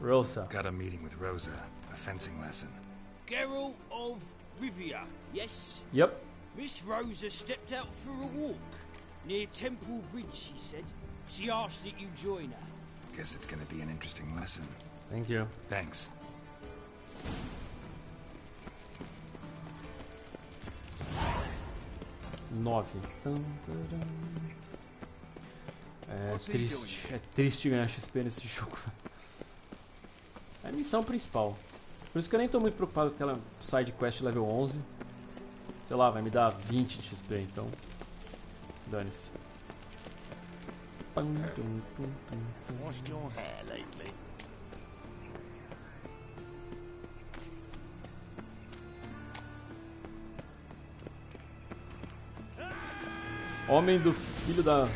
Rosa. Got a meeting with Rosa. A fencing lesson. Geralt of Rivia, yes? Yep. Miss Rosa stepped out for a walk. near Temple Bridge, she said. She asked that you join her. Guess it's gonna be an interesting lesson. Thank you. Thanks. É triste ganhar XP nesse jogo. É a missão principal. Por isso que eu nem tô muito preocupado com aquela side quest level 11. Sei lá, vai me dar 20 de XP, então dane-se. Washed your hair lately? Homem do filho da...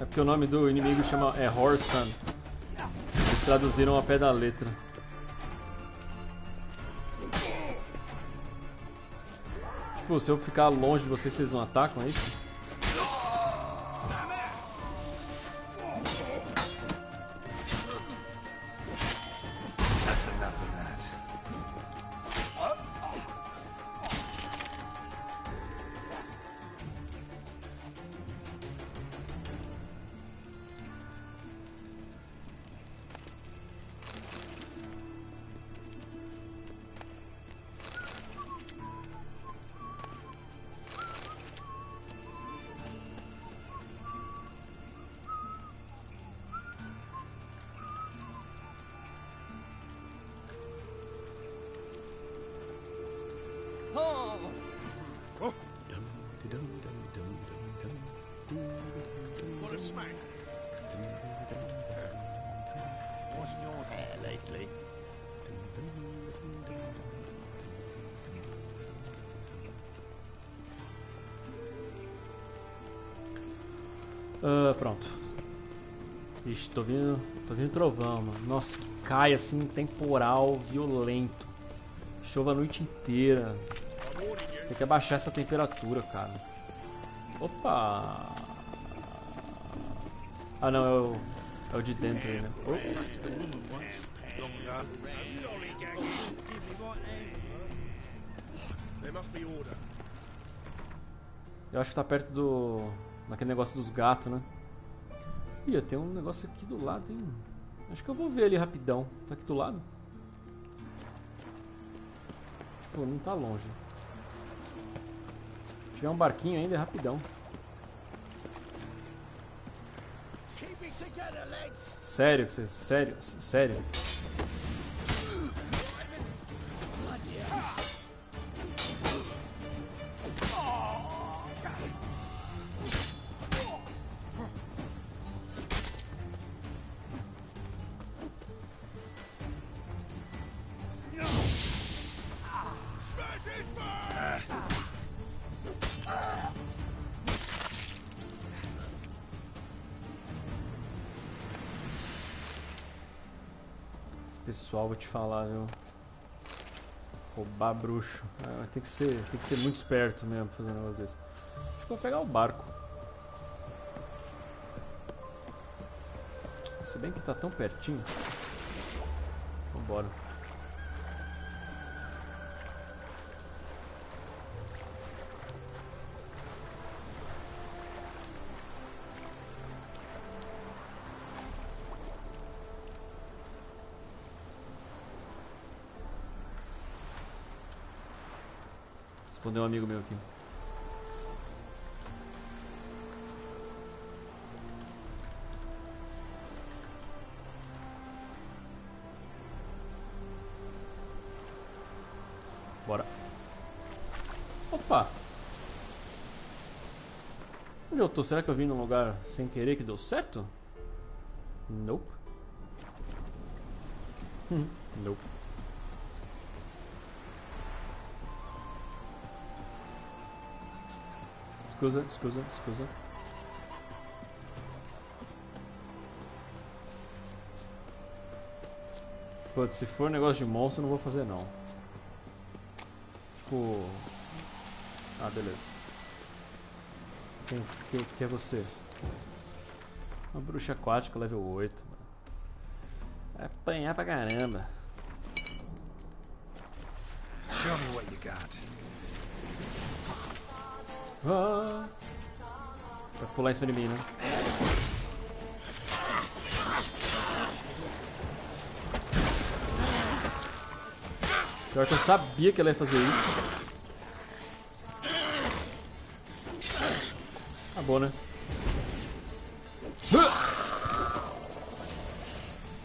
É porque o nome do inimigo chama... é Horsan. Eles traduziram ao pé da letra. Tipo, se eu ficar longe de vocês, vocês não atacam, é isso? What a smack! Washed your hair lately? Pronto. Ixi, tô vindo trovão, mano. Nossa, cai assim um temporal violento. Chova a noite inteira. Tem que abaixar essa temperatura, cara. Opa! Ah não, é o de dentro aí, né? Eu acho que tá perto daquele negócio dos gatos, né? Ih, tem um negócio aqui do lado, hein? Acho que eu vou ver ali rapidão. Tá aqui do lado? Tipo, não tá longe. Se tiver um barquinho ainda, é rapidão. Sério que vocês... Sério? Pessoal, vou te falar, viu? Roubar bruxo. Tem que ser muito esperto mesmo pra fazer um negócio desse. Acho que eu vou pegar o barco. Se bem que tá tão pertinho. Vambora. Respondeu um amigo meu aqui. Bora. Opa! Onde eu tô? Será que eu vim num lugar sem querer que deu certo? Nope. Nope. Scusa. Putz, se for negócio de monstro, eu não vou fazer não. Tipo... Ah, beleza. Quem é você? Uma bruxa aquática, level 8. Mano. Vai apanhar pra caramba. Show me what you got. Vai pular em cima de mim, né? Pior que eu sabia que ela ia fazer isso. Acabou, né?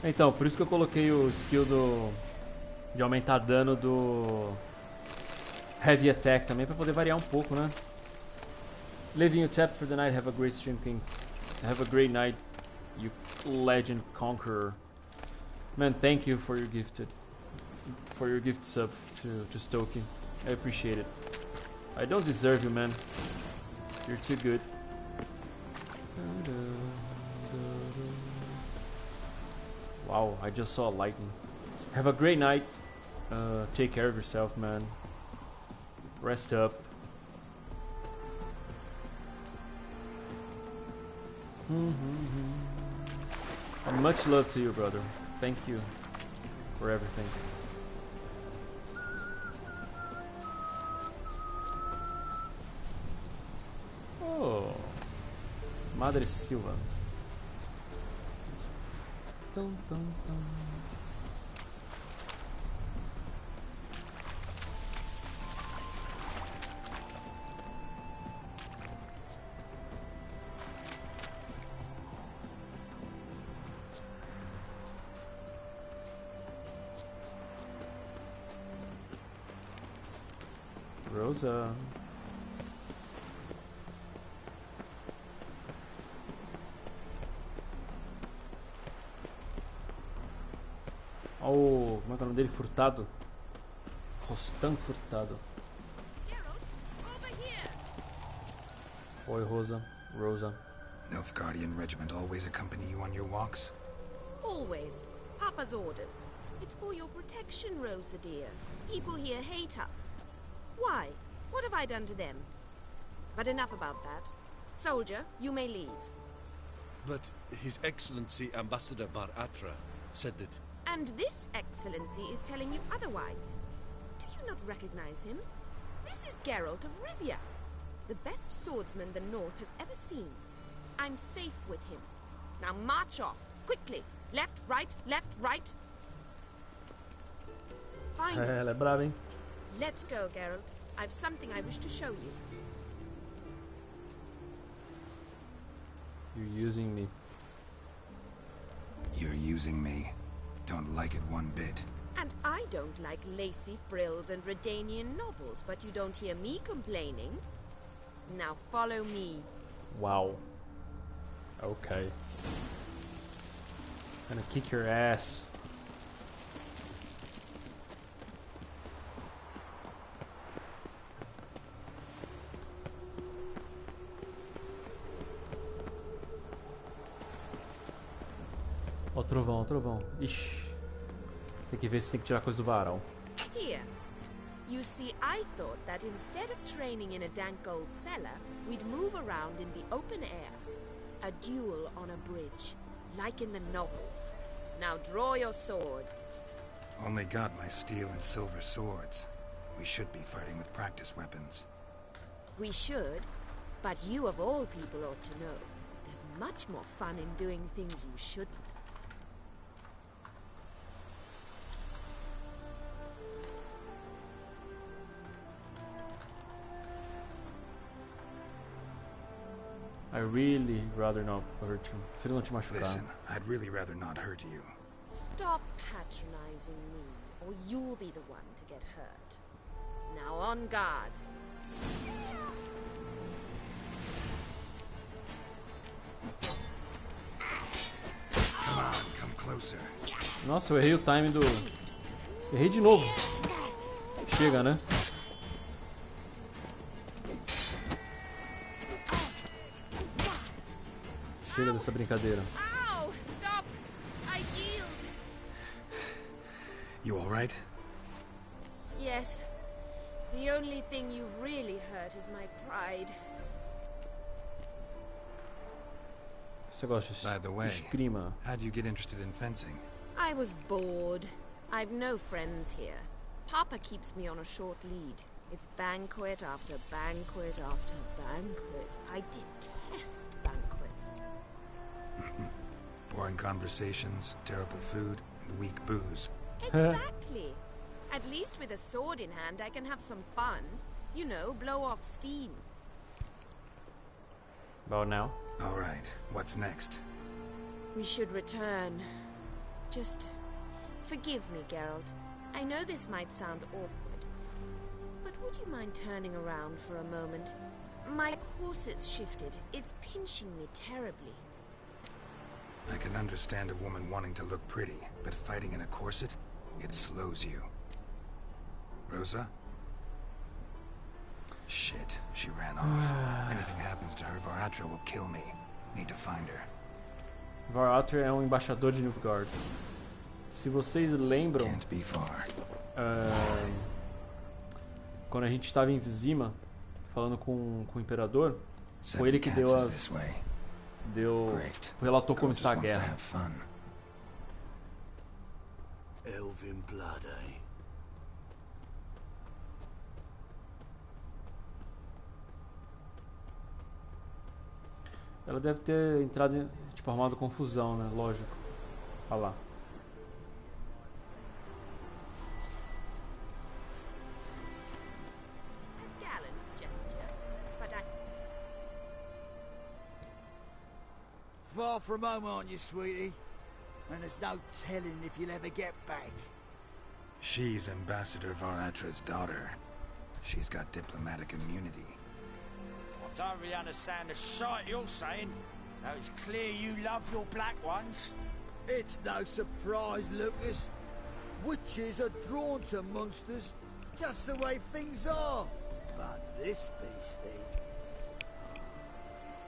Então, por isso que eu coloquei o skill de aumentar dano do Heavy Attack também, pra poder variar um pouco, né? Living you tap for the night, have a great stream king. Have a great night, you legend conqueror. Man, thank you for your gift sub to Stokey. I appreciate it. I don't deserve you, man. You're too good. Wow, I just saw lightning. Have a great night. Take care of yourself, man. Rest up. And much love to you, brother. Thank you for everything. Oh, Madre Silva. Tum, tum, tum. Rosa. Oh, como é que é o nome dele? Furtado. Rostam Furtado. Oi, Rosa. Rosa. Nilfgaardian regiment always accompany you on your walks? Always. Papa's orders. It's for your protection, Rosa dear. People here hate us. Why? What have I done to them? But enough about that. Soldier, you may leave. But His Excellency Ambassador Var Atra said that... And this Excellency is telling you otherwise. Do you not recognize him? This is Geralt of Rivia, the best swordsman the North has ever seen. I'm safe with him. Now march off, quickly. Left, right, left, right. Fine. Ela é brava, hein? Let's go, Geralt. I've something I wish to show you. You're using me. You're using me. Don't like it one bit. And I don't like lacy frills and Redanian novels, but you don't hear me complaining. Now follow me. Wow. Okay. Gonna kick your ass. Ó, trovão, trovão. Ixi. Tem que ver se tem que tirar coisa do varal. Here. You see, I thought that instead of training in a dank old cellar, we'd move around in the open air. A duel on a bridge, like in the novels. Now draw your sword. Only got my steel and silver swords. We should be fighting with practice weapons. We should, but you of all people ought to know. There's much more fun in doing things you shouldn't. I really rather not hurt you. Prefiro não te machucar. Listen, I'd really rather not hurt you. Stop patronizing me, or you'll be the one to get hurt. Now on guard. Come on, come closer. Nossa, eu errei o time do... Errei de novo. Chega, né? Chega dessa brincadeira. Ow! Stop! I yield. You all right? Yes. The only thing you've really hurt is my pride. Você gosta de By the way, esgrima? how'd you get interested in fencing? I was bored. I've no friends here. Papa keeps me on a short lead. It's banquet after banquet after banquet. I detest banquets. Boring conversations, terrible food, and weak booze. Exactly. At least with a sword in hand, I can have some fun. You know, blow off steam. About now. All right, what's next? We should return. Just forgive me, Geralt. I know this might sound awkward, but would you mind turning around for a moment? My corset's shifted. It's pinching me terribly. I can understand a woman wanting to look pretty, but fighting in a corset, it slows you. Rosa? Shit, she ran off. Anything happens to her, Varatra will kill me. Need to find her. Varatra é um embaixador de Nilfgaard. Se vocês lembram, Can't be far. Quando a gente estava em Vizima, falando com o Imperador, foi ele que deu as... relatou como está a guerra. Elven blood, eh? Ela deve ter entrado, tipo, arrumado confusão, né? Lógico. Olha lá. Far from home, aren't you, sweetie? And there's no telling if you'll ever get back. She's Ambassador Varatra's daughter. She's got diplomatic immunity. I don't really understand the shite you're saying. Now it's clear you love your black ones. It's no surprise, Lucas. Witches are drawn to monsters, just the way things are. But this beastie...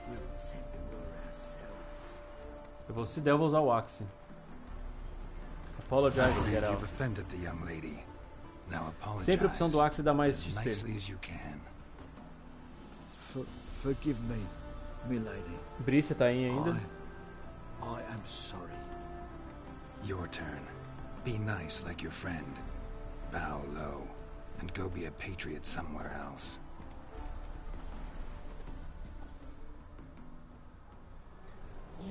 we'll send her ourselves. Eu vou se der, eu vou usar o Axe. Apologize, Geralt. You've offended the young lady. Now apologize. Sempre a opção do Axe dá mais XP. Nicely as you can. Forgive me, milady. Brice tá aí ainda? I am sorry. Your turn. Be nice like your friend. Bow low, and go be a patriot somewhere else.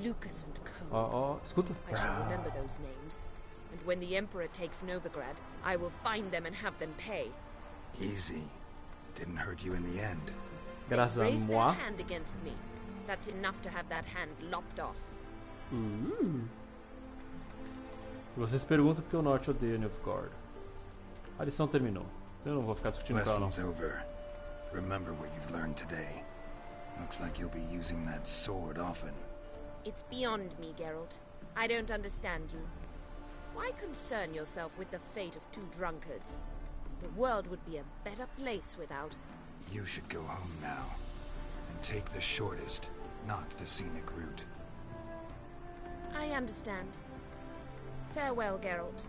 Lucas and Co. Escuta. I shall remember those names. And when the Emperor takes Novigrad, I will find them and have them pay. Easy. Didn't hurt you in the end. Graças a Raise their moi. hand against me. That's enough to have that hand lopped off. Vocês perguntam porque o Norte odeia Nilfgaard. A lição terminou. Eu não vou ficar discutindo com ela, não. Lesson's over. Remember what you've learned today. Looks like you'll be using that sword often. It's beyond me, Geralt. I don't understand you. Why concern yourself with the fate of two drunkards? The world would be a better place without... You should go home now. And take the shortest, not the scenic route. I understand. Farewell, Geralt.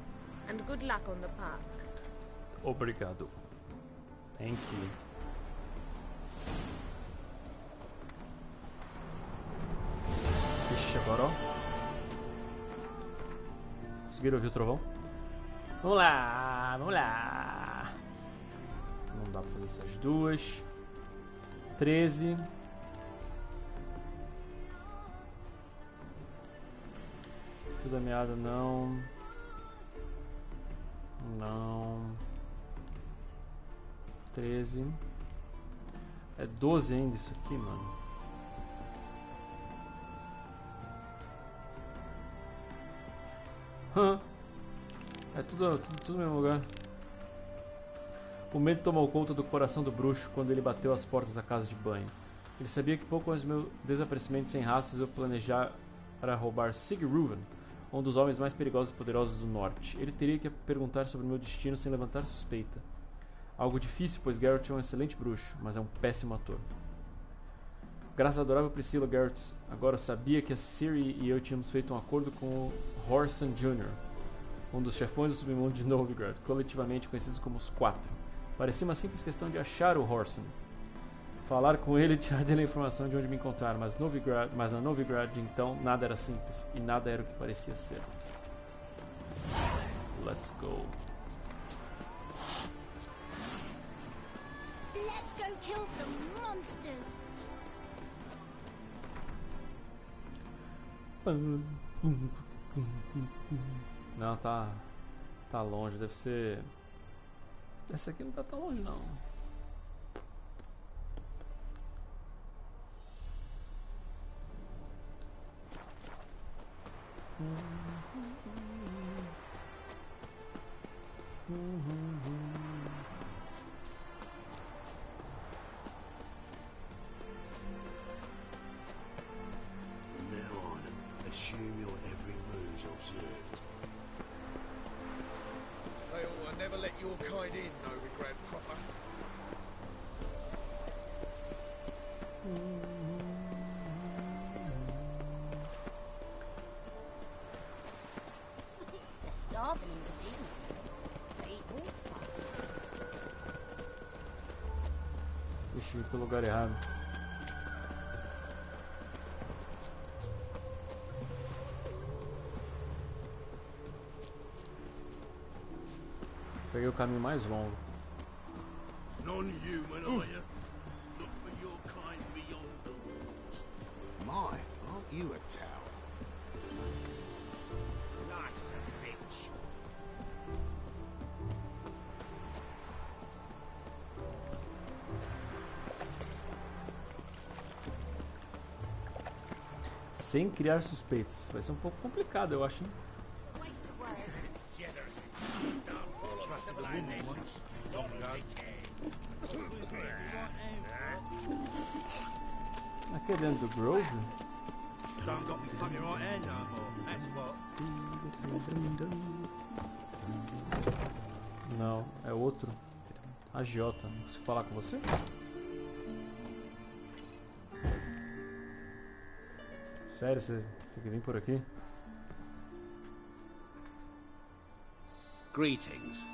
And good luck on the path. Obrigado. Thank you. Ixi, agora ó. Conseguiram ouvir o trovão? Vamos lá, vamos lá. Não dá pra fazer essas duas. 13. Fio da meada não. Não. 13. É 12 ainda isso aqui, mano. É tudo no mesmo lugar. O medo tomou conta do coração do bruxo quando ele bateu as portas da casa de banho. Ele sabia que pouco antes do meu desaparecimento sem raças eu planejara roubar Sigrúven, um dos homens mais perigosos e poderosos do norte. Ele teria que perguntar sobre o meu destino sem levantar suspeita. Algo difícil, pois Geralt é um excelente bruxo, mas é um péssimo ator. Graças à adorável Priscila, Geralt agora sabia que a Ciri e eu tínhamos feito um acordo com o Whoreson Jr., um dos chefões do submundo de Novigrad, coletivamente conhecidos como os Quatro. Parecia uma simples questão de achar o Whoreson, falar com ele e tirar dele a informação de onde me encontrar, mas na Novigrad então nada era simples e nada era o que parecia ser. Let's go. kill some monsters. Não, tá longe, deve ser... Essa aqui não tá tão longe, não. From now on, assume your every move's observed. They ought to never let your kind in, Novigrad proper. They're starving in this evening. They eat horse blood. Deixa eu ir pro lugar errado. Peguei o caminho mais longo. Non-human, are you? Look for your kind beyond the walls. My, aren't you a tower? Life's a bitch. Sem criar suspeitas. Vai ser um pouco complicado, eu acho, hein? Aqui é dentro do Grove? Don't got me fucking right hand no more. That's what. Não, é outro. Agiota. Não consigo falar com você? Sério, você tem que vir por aqui? Greetings.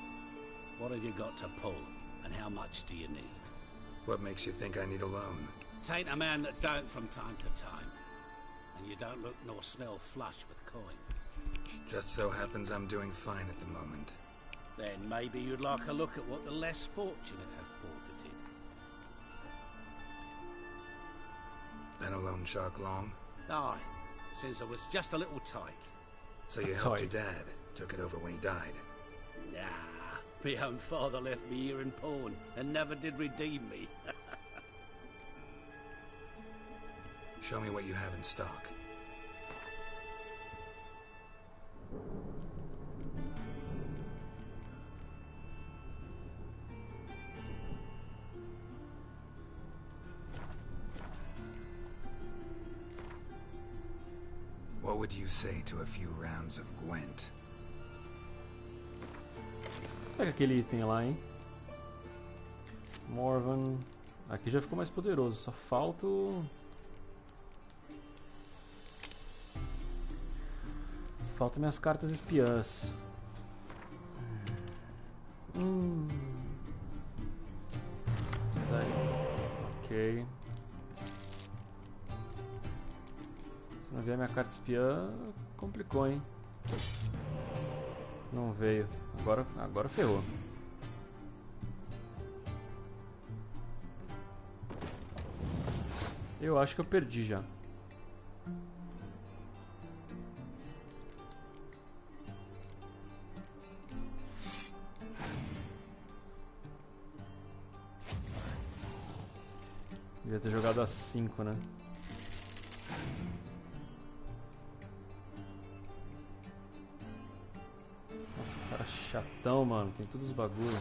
What have you got to pull, and how much do you need? What makes you think I need a loan? Tain't a man that don't from time to time. And you don't look nor smell flush with coin. Just so happens I'm doing fine at the moment. Then maybe you'd like a look at what the less fortunate have forfeited. Been a loan shark long? Aye, since I was just a little tyke. So you helped your dad, took it over when he died? Nah, my own father left me here in pawn and never did redeem me. Show me what you have in stock. What would you say to a few rounds of Gwent? Pega aquele item lá, hein? Morvan. Aqui já ficou mais poderoso, só falta o... Faltam minhas cartas espiãs. Precisa ir. Ok. Se não vier minha carta espiã, complicou, hein? Não veio. Agora ferrou. Eu acho que eu perdi já. Devia ter jogado a 5, né? Nossa, cara chatão, mano. Tem todos os bagulho.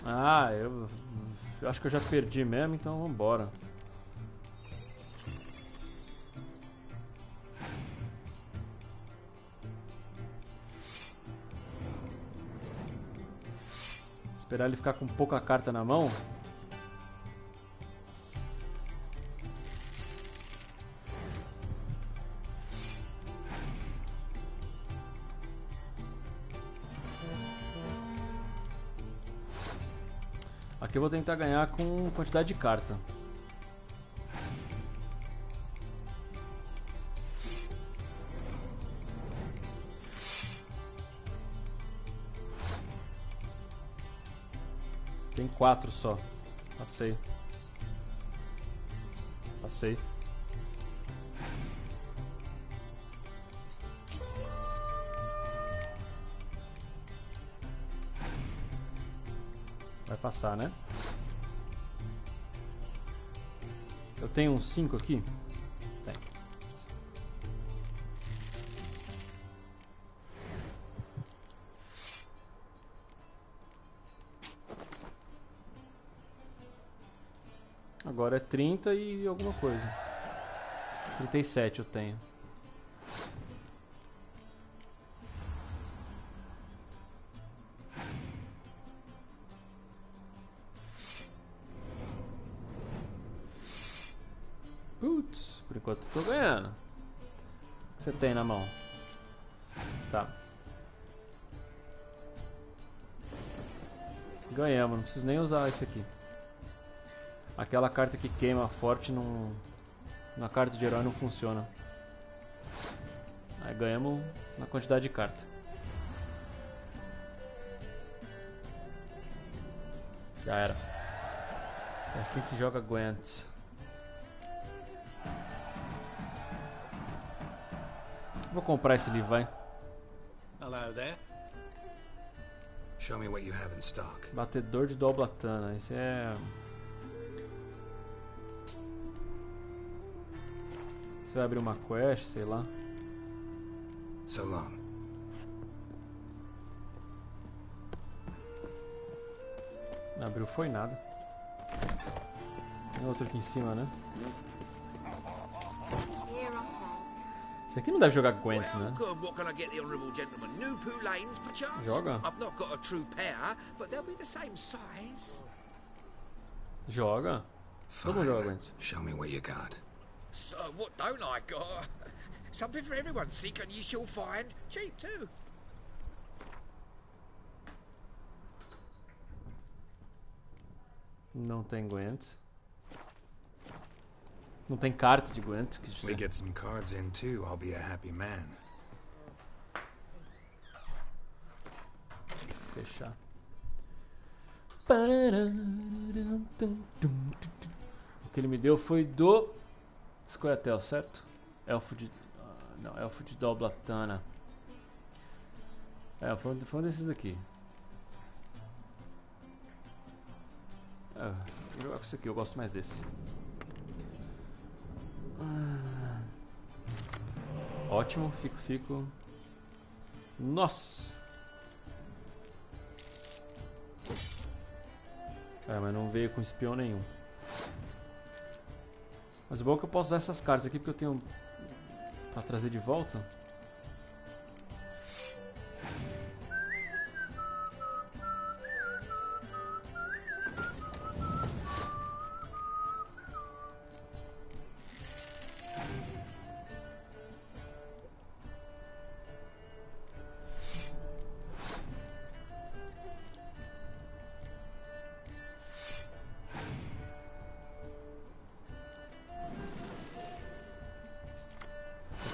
Ah, eu acho que eu já perdi mesmo, então vambora. Esperar ele ficar com pouca carta na mão. Aqui eu vou tentar ganhar com quantidade de carta. Tem 4 só. Passei. Passei. Vai passar, né? Eu tenho uns 5 aqui? Tem. Agora é 30 e alguma coisa. 37 eu tenho. Putz, por enquanto eu tô ganhando. O que você tem na mão? Tá. Ganhamos, não preciso nem usar esse aqui. Aquela carta que queima forte não... na carta de herói não funciona. Aí ganhamos na quantidade de carta. Já era. É assim que se joga Gwent. Vou comprar esse livro, vai. Hello there. Show me what you have in stock. Batedor de Doblatana. Esse é... Você vai abrir uma quest, sei lá. So long. Não abriu foi nada. Tem outro aqui em cima, né? Esse aqui não deve jogar Gwent, né? Joga? Joga? Todo mundo joga Gwent. Show me what you got. So what don't I got? Something for everyone. Seek and ye shall find. Cheap too. Não tem Gwent. Não tem carta de Gwent. We get some cards in too, I'll be a happy man. Fechar. O que ele me deu foi do Scoia'tael, certo? Elfo de... não, Elfo de Doblatana. É, foi um desses aqui. Vou jogar com esse aqui, eu gosto mais desse. Ótimo, fico. Nossa! Mas não veio com espião nenhum. Mas o bom é que eu posso usar essas cartas aqui porque eu tenho pra trazer de volta.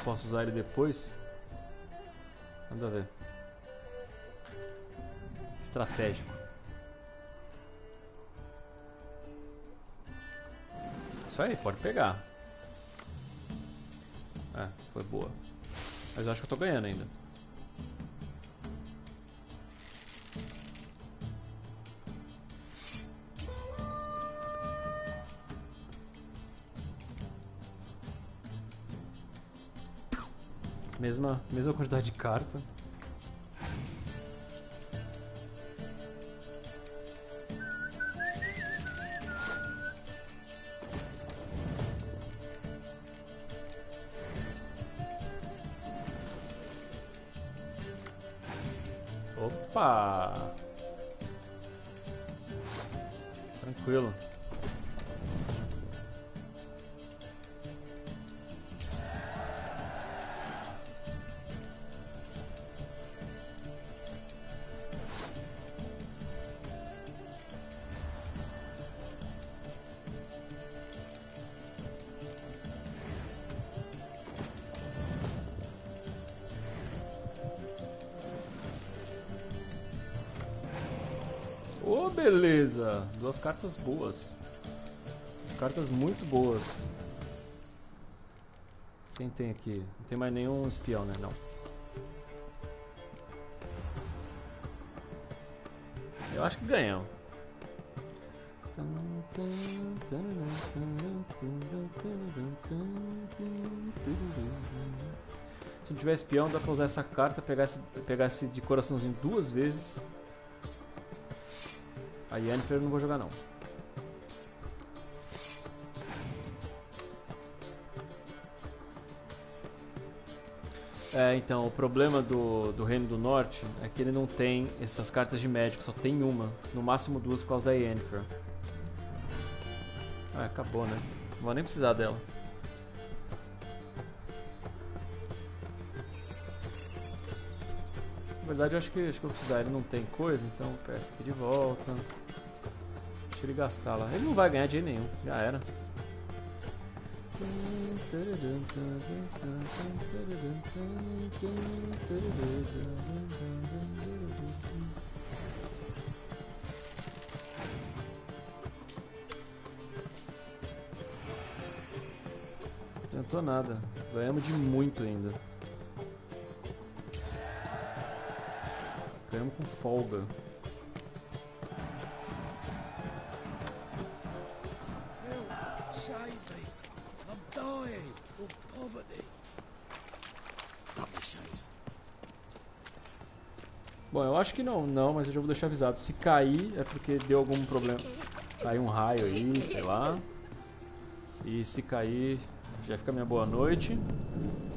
Posso usar ele depois? Manda ver. Estratégico. Isso aí, pode pegar. Foi boa. Mas eu acho que eu tô ganhando ainda. Mesma quantidade de carta. Opa! Tranquilo. Ô, beleza! 2 cartas boas. 2 cartas muito boas. Quem tem aqui? Não tem mais nenhum espião, né? Não. Eu acho que ganhamos. Se não tiver espião, dá pra usar essa carta, pegar esse de coraçãozinho 2 vezes. A Yennefer eu não vou jogar não. Então, o problema do Reino do Norte é que ele não tem essas cartas de médico, só tem uma. No máximo 2 por causa da Yennefer. Ah, acabou, né? Não vou nem precisar dela. Na verdade, eu acho que eu vou precisar. Ele não tem coisa, então eu peço aqui de volta. Deixa ele gastar lá. Ele não vai ganhar dinheiro nenhum, já era. Não adiantou nada. Ganhamos de muito ainda. Ganhamos com folga. Bom, eu acho que não, mas eu já vou deixar avisado. Se cair é porque deu algum problema. Caiu um raio aí, sei lá. E se cair, já fica minha boa noite.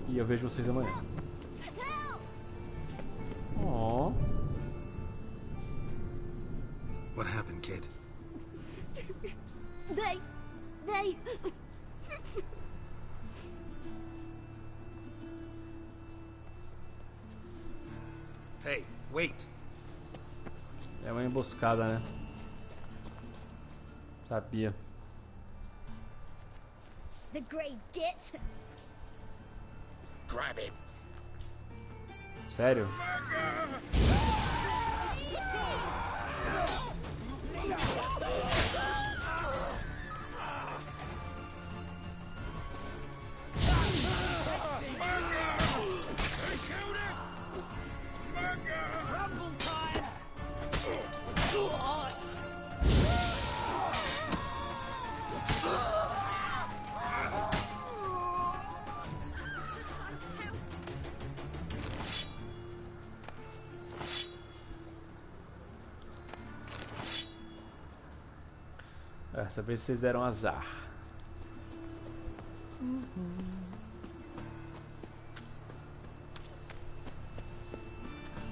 E eu vejo vocês amanhã. Oh. What happened, kid? They... Hey, wait. É uma emboscada, né? Sabia. The Grey Git. Grab him. Sério? Dessa vez vocês deram azar.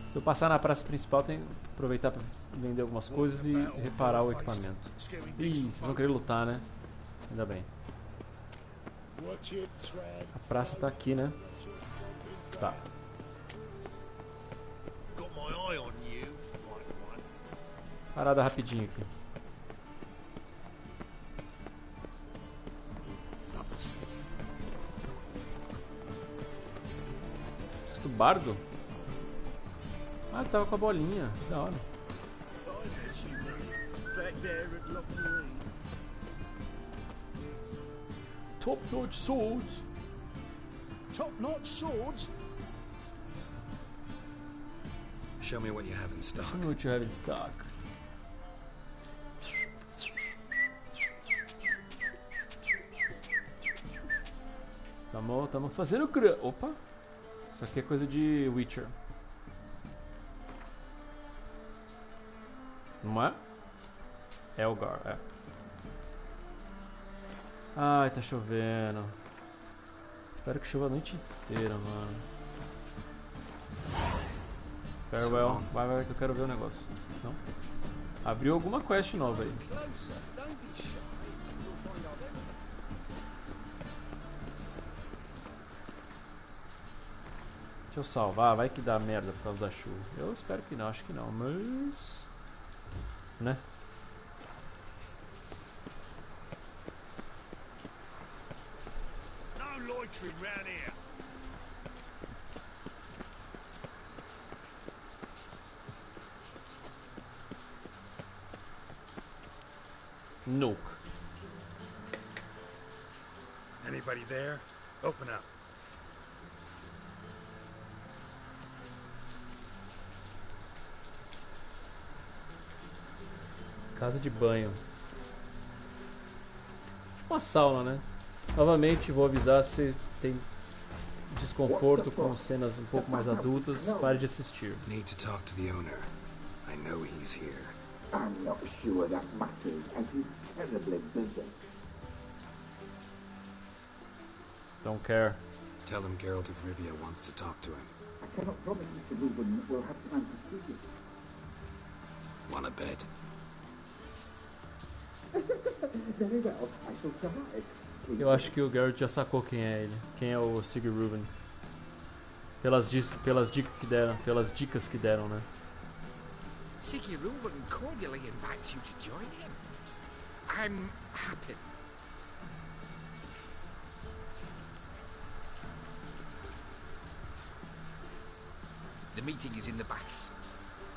Se eu passar na praça principal, tenho que aproveitar para vender algumas coisas e reparar o equipamento. Ih, vocês vão querer lutar, né? Ainda bem. A praça tá aqui, né? Tá. Parada rapidinho aqui. Escuta o bardo? Ah, ele tava com a bolinha. Da hora. Top-notch swords. Top-notch swords? Show me what you have in stock. Show me what you have in stock. Tamo fazendo grana. Opa! Isso aqui é coisa de Witcher. Não é? Elgar, é. Ai, tá chovendo. Espero que chova a noite inteira, mano. Farewell. Vai que eu quero ver o negócio. Não? Abriu alguma quest nova aí. Deixa eu salvar, vai que dá merda por causa da chuva. Eu espero que não, acho que não, mas... né? Nope. Anybody there? Open up. Casa de banho. Uma sauna, né? Novamente, vou avisar se vocês têm desconforto com cenas um pouco mais adultas, pare de assistir. Need to talk to the owner. I know he's here. I'm not sure that matters, as he's terribly busy. Don't care. Tell him Geralt of Rivia wants to talk to him. I cannot promise Mr. Reuben will have time to speak it. Wanna bet? Very well, I shall try. Eu acho que o Geralt já sacou quem é ele, quem é o Siga Reuben. Pelas dicas que deram, né? Siga Reuben cordially invites you to join him. I'm happy. The meeting is in the baths.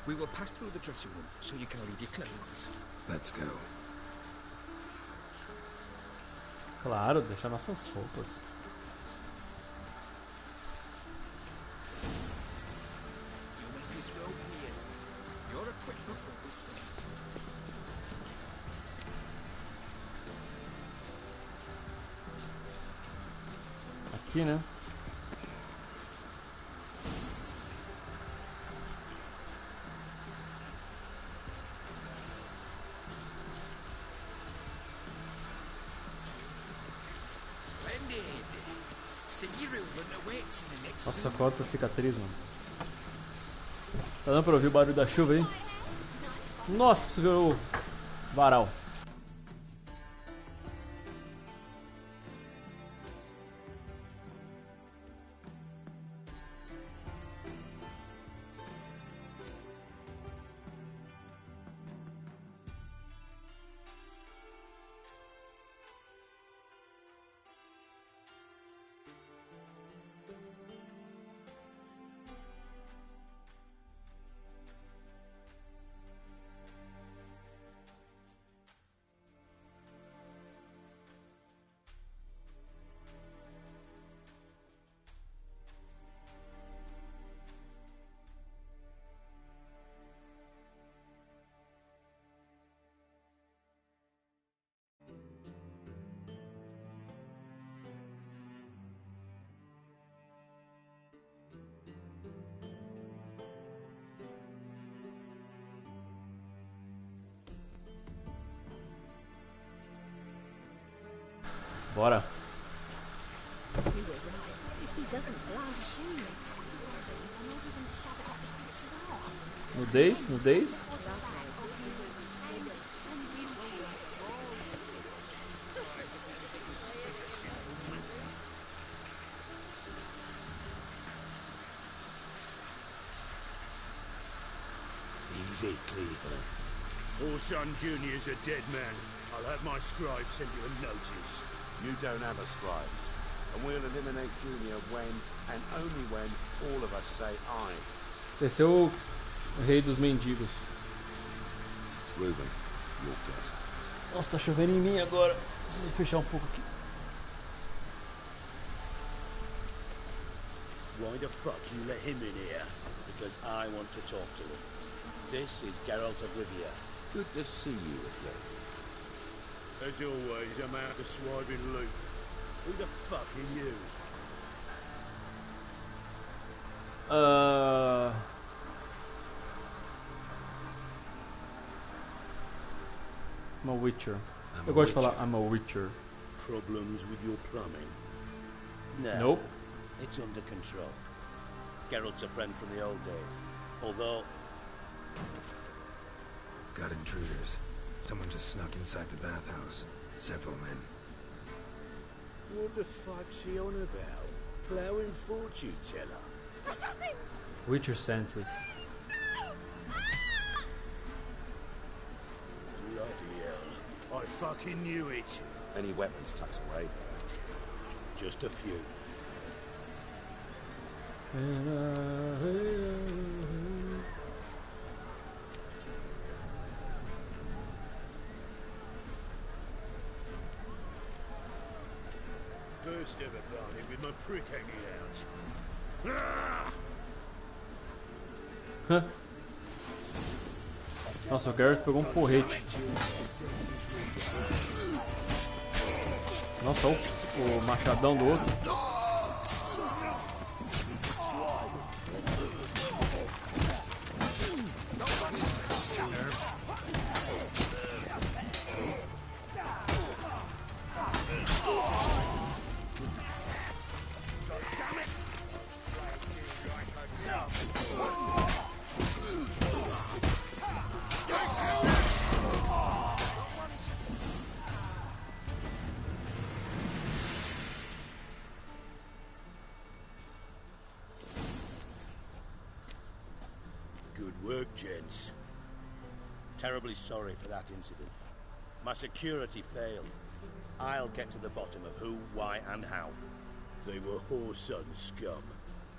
We will pass through the dressing room, so you can leave your clothes. Let's go. Claro, deixa nossas roupas. Aqui, né? Nossa, quanta cicatriz, mano. Tá dando pra ouvir o barulho da chuva aí? Nossa, preciso ver o varal. Bora. Nudez, nudez. Easy, Cleaver. Orson Jr.'s a dead man. I'll have my scribe send you a notice. You don't have a scribe, and we'll eliminate Junior when, and only when, all of us say aye. Esse é o rei dos mendigos. Reuben, your guess. Nossa, tá chovendo em mim agora. Preciso fechar um pouco aqui. Why the fuck you let him in here? Because I want to talk to him. This is Geralt of Rivia. Good to see you again. As always, I'm out of swiping loot. Who the fuck are you? I'm a Witcher. Eu gosto de falar I'm a Witcher. Problems with your plumbing? No. Nope. It's under control. Geralt's a friend from the old days. Although... Got intruders. Someone just snuck inside the bathhouse. Several men. What the fuck's he on about? Plowing fortune teller? Witcher senses. Bloody hell. I fucking knew it. Any weapons tucked away? Just a few. must have a barney with my prick hanging out. Ah! Nossa, o Geralt pegou um porrete. Nossa, o machadão do outro. Gents. Terribly sorry for that incident. My security failed. I'll get to the bottom of who, why, and how. They were whoreson scum.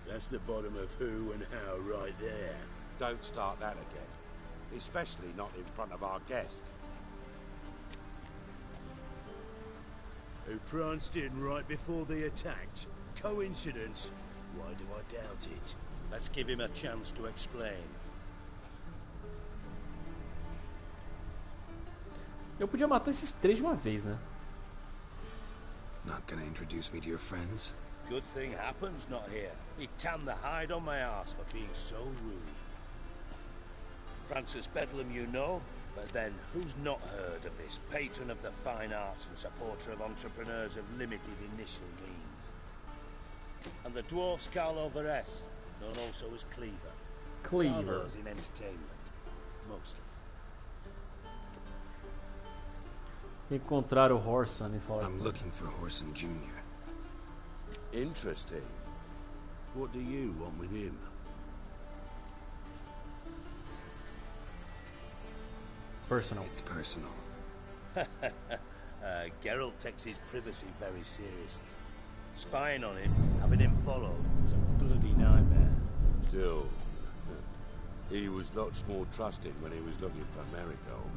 That's the bottom of who and how right there. Don't start that again. Especially not in front of our guest. Who pranced in right before they attacked. Coincidence? Why do I doubt it? Let's give him a chance to explain. Eu podia matar esses 3 de uma vez, né? Not gonna introduce me to your friends? Good thing happens not here. He tanned the hide on my ass for being so rude. Francis Bedlam you know, but then who's not heard of this patron of the fine arts and supporter of entrepreneurs of limited initial means? And the dwarf's Carlo Veres, known also as Cleaver. Cleaver. Carlo's in entertainment, mostly. Encontrar o Whoreson e falar. I'm looking for Whoreson Jr. Interesting. What do you want with him? Personal. It's personal. Geralt takes his privacy very seriously. Spying on him, having him followed, is a bloody nightmare. Still, he was lots more trusting when he was looking for Marigold.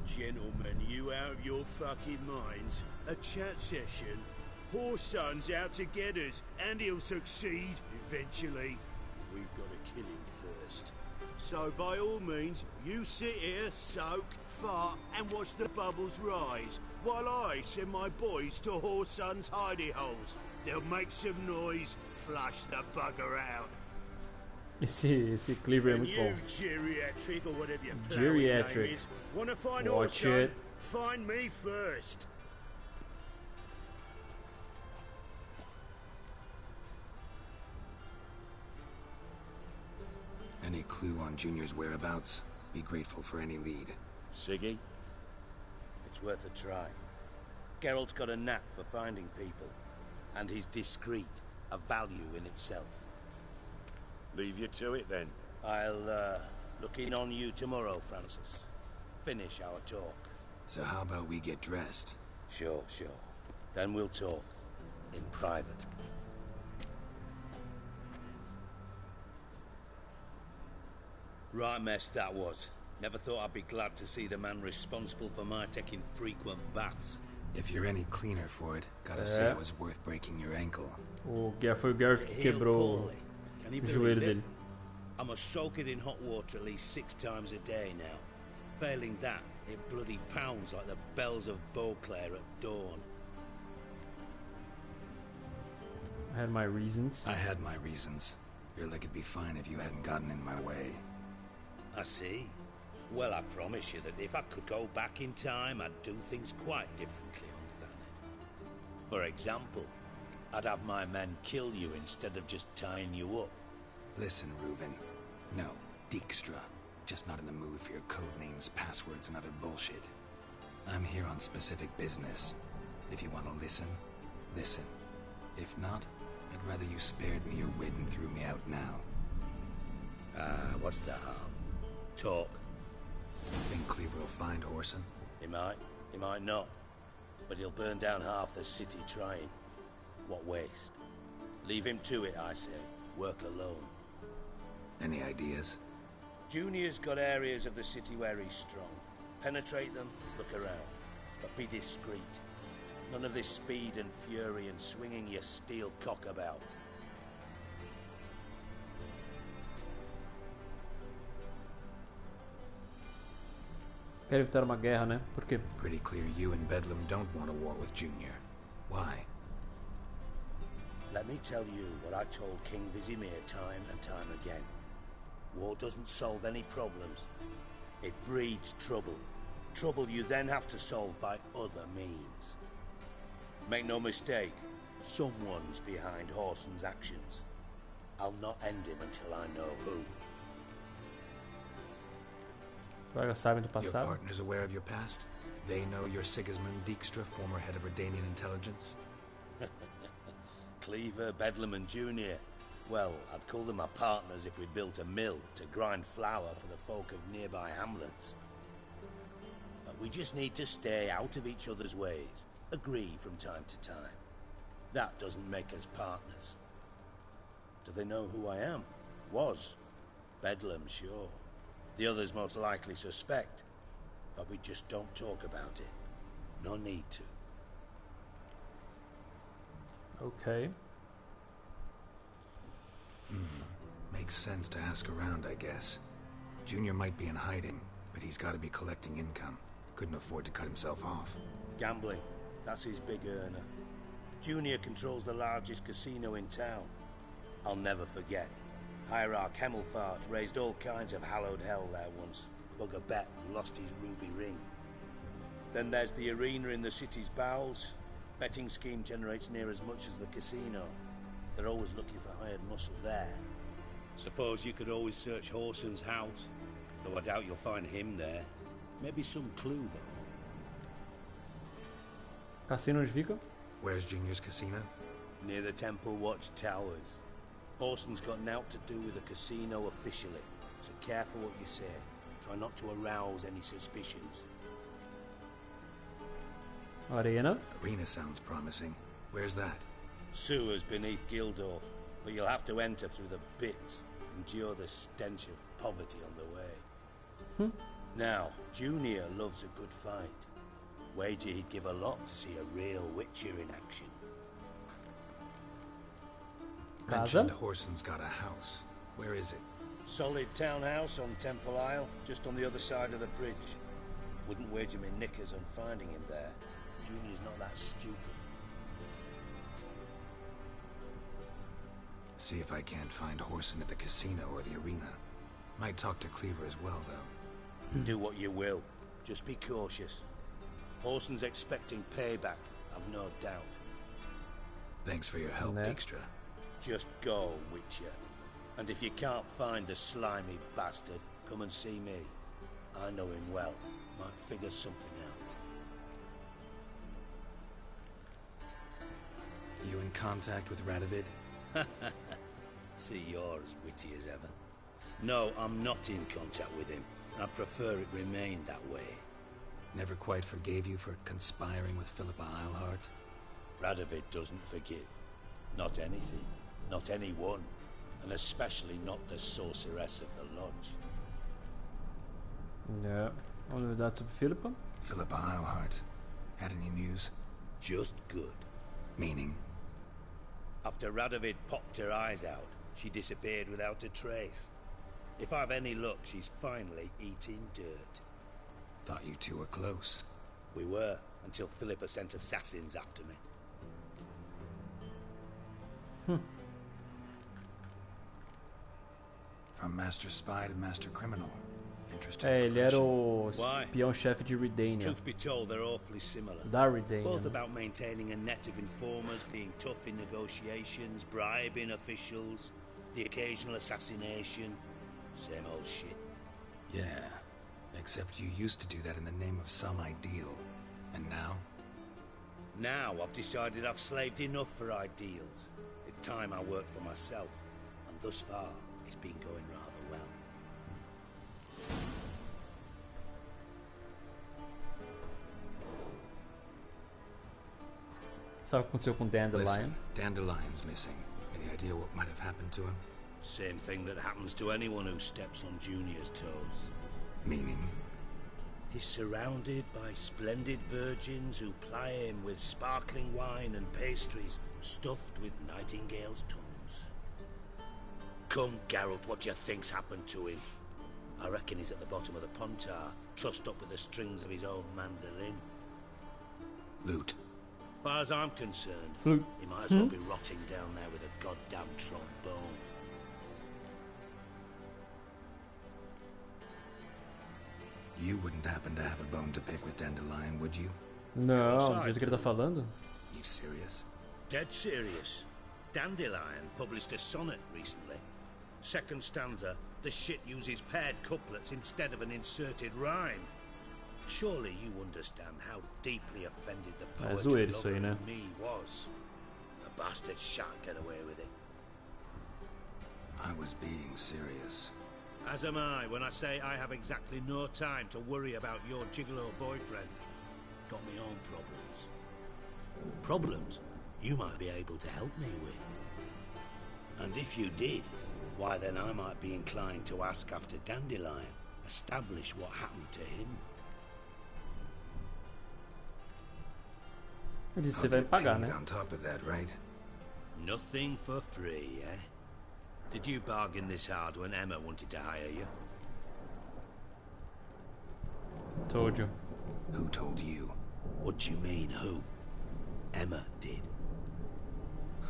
Gentlemen, you out of your fucking minds? A chat session? Whoreson's out to get us, and he'll succeed eventually. We've got to kill him first. So by all means, you sit here, soak, fart, and watch the bubbles rise, while I send my boys to Whoreson's hidey holes. They'll make some noise, flush the bugger out. Esse Cleaver é muito bom. Geriatric or whatever your Geriatric. name is. Wanna find Watch Whoreson? it. Find me first. Any clue on Junior's whereabouts? Be grateful for any lead. Siggy? It's worth a try. Geralt's got a knack for finding people. And he's discreet, a value in itself. Leave you to it then. I'll look in on you tomorrow, Francis. Finish our talk. So how about we get dressed? Sure. Then we'll talk. In private. Right mess that was. Never thought I'd be glad to see the man responsible for my taking frequent baths. If you're any cleaner for it, gotta say it was worth breaking your ankle. Foi o Geralt que quebrou o joelho dele. I must soak it in hot water at least 6 times a day now. Failing that, it bloody pounds like the bells of Beauclair at dawn. I had my reasons. I had my reasons. Your leg would be fine if you hadn't gotten in my way. I see. Well, I promise you that if I could go back in time, I'd do things quite differently on Thanet. For example, I'd have my men kill you instead of just tying you up. Listen, Reuven. No, Dijkstra. Just not in the mood for your code names, passwords, and other bullshit. I'm here on specific business. If you want to listen, listen. If not, I'd rather you spared me your wit and threw me out now. What's the harm? Talk. Think Cleaver will find Whoreson? He might not. But he'll burn down half the city trying. What waste? Leave him to it, I say. Work alone. Any ideas? Junior's got areas of the city where he's strong. Penetrate them, look around. But be discreet. None of this speed and fury and swinging your steel cock about. Quer evitar uma guerra, né? Por quê? Pretty clear you and Bedlam don't want a war with Junior. Why? Let me tell you what I told King Vizimir time and time again. War doesn't solve any problems. It breeds trouble. Trouble you then have to solve by other means. Make no mistake, someone's behind Horson's actions. I'll not end him until I know who. Your partner's aware of your past? They know you're Sigismund Dijkstra, former head of Redanian intelligence? Cleaver, Bedlam and Junior. Well, I'd call them my partners if we built a mill to grind flour for the folk of nearby hamlets. But we just need to stay out of each other's ways, agree from time to time. That doesn't make us partners. Do they know who I am? Was. Bedlam, sure. The others most likely suspect, but we just don't talk about it. No need to. Okay. Makes sense to ask around, I guess. Junior might be in hiding, but he's got to be collecting income. Couldn't afford to cut himself off. Gambling. That's his big earner. Junior controls the largest casino in town. I'll never forget. Hierarch Hemmelfart raised all kinds of hallowed hell there once. Bugger bet and lost his ruby ring. Then there's the arena in the city's bowels. Betting scheme generates near as much as the casino. They're always looking for hired muscle there. Suppose you could always search Horson's house, though I doubt you'll find him there. Maybe some clue though. Cassino onde fica? Where's Junior's casino? Near the Temple Watch Towers. Horson's got naught to do with the casino officially, so careful what you say. Try not to arouse any suspicions. Arena? Arena sounds promising. Where's that? Sewers beneath Gildorf, but you'll have to enter through the pits, endure the stench of poverty on the way. Now, Junior loves a good fight. Wager he'd give a lot to see a real Witcher in action. Mentioned Horson's got a house. Where is it? Solid townhouse on Temple Isle, just on the other side of the bridge. Wouldn't wager me knickers on finding him there. Junior's not that stupid. See if I can't find Horson at the casino or the arena. Might talk to Cleaver as well, though. Do what you will. Just be cautious. Horson's expecting payback, I've no doubt. Thanks for your help, Dijkstra. Just go, Witcher. And if you can't find the slimy bastard, come and see me. I know him well. Might figure something out. You in contact with Radovid? See, you're as witty as ever. No, I'm not in contact with him. I prefer it remain that way. Never quite forgave you for conspiring with Philippa Eilhart? Radovid doesn't forgive. Not anything. Not anyone. And especially not the sorceress of the lodge. Ja, only that's of Philippa? Philippa Eilhart. Had any news? Just good. Meaning? After Radovid popped her eyes out, she disappeared without a trace. If I've any luck, she's finally eating dirt. Thought you two were close. We were, until Philippa sent assassins after me. From Master Spy to Master Criminal. Interesting. Ele era o espião-chefe de Redania. Truth be told, they're awfully similar. Da Redania. Both about maintaining a net of informers, being tough in negotiations, bribing officials, the occasional assassination. Same old shit. Yeah, except you used to do that in the name of some ideal. And now? Now I've decided I've slaved enough for ideals. It's time I worked for myself. And thus far, it's been going rather well. Sabe o que aconteceu com Dandelion? Listen, Dandelion's missing. Any idea what might have happened to him? Same thing that happens to anyone who steps on Junior's toes. Meaning? He's surrounded by splendid virgins who ply him with sparkling wine and pastries stuffed with nightingales' tongues. Come, Geralt, what do you think's happened to him? I reckon he's at the bottom of the pontar, trussed up with the strings of his own mandolin. Loot. As far as I'm concerned, Flute. he might as well be rotting down there with a goddamn trombone. You wouldn't happen to have a bone to pick with Dandelion, would you? Não, do jeito que ele tá falando. You serious? Dead serious. Dandelion published a sonnet recently. Second stanza, the shit uses paired couplets instead of an inserted rhyme. Surely you understand how deeply offended the poetry lover in me was. The bastard shan't get away with it. I was being serious. As am I when I say I have exactly no time to worry about your gigolo boyfriend. Got me own problems. Problems you might be able to help me with. And if you did, why then I might be inclined to ask after Dandelion, establish what happened to him. Você vai pagar, né? On top of that, right? Nothing for free, eh? Did you bargain this hard when Emma wanted to hire you? Told you. Who told you? What do you mean, who? Emma did.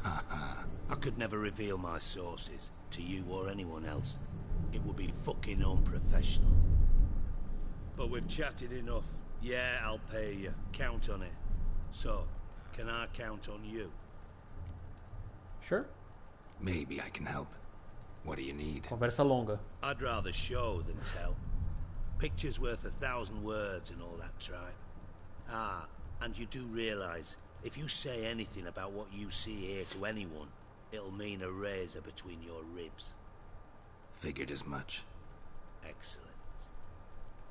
Haha. I could never reveal my sources to you or anyone else. It would be fucking unprofessional. But we've chatted enough. Yeah, I'll pay you. Count on it. So, can I count on you? Sure. Maybe I can help. What do you need? Conversa longa. I'd rather show than tell. Picture's worth 1,000 words and all that tripe. Ah, and you do realize, if you say anything about what you see here to anyone, it'll mean a razor between your ribs. Figured as much. Excellent.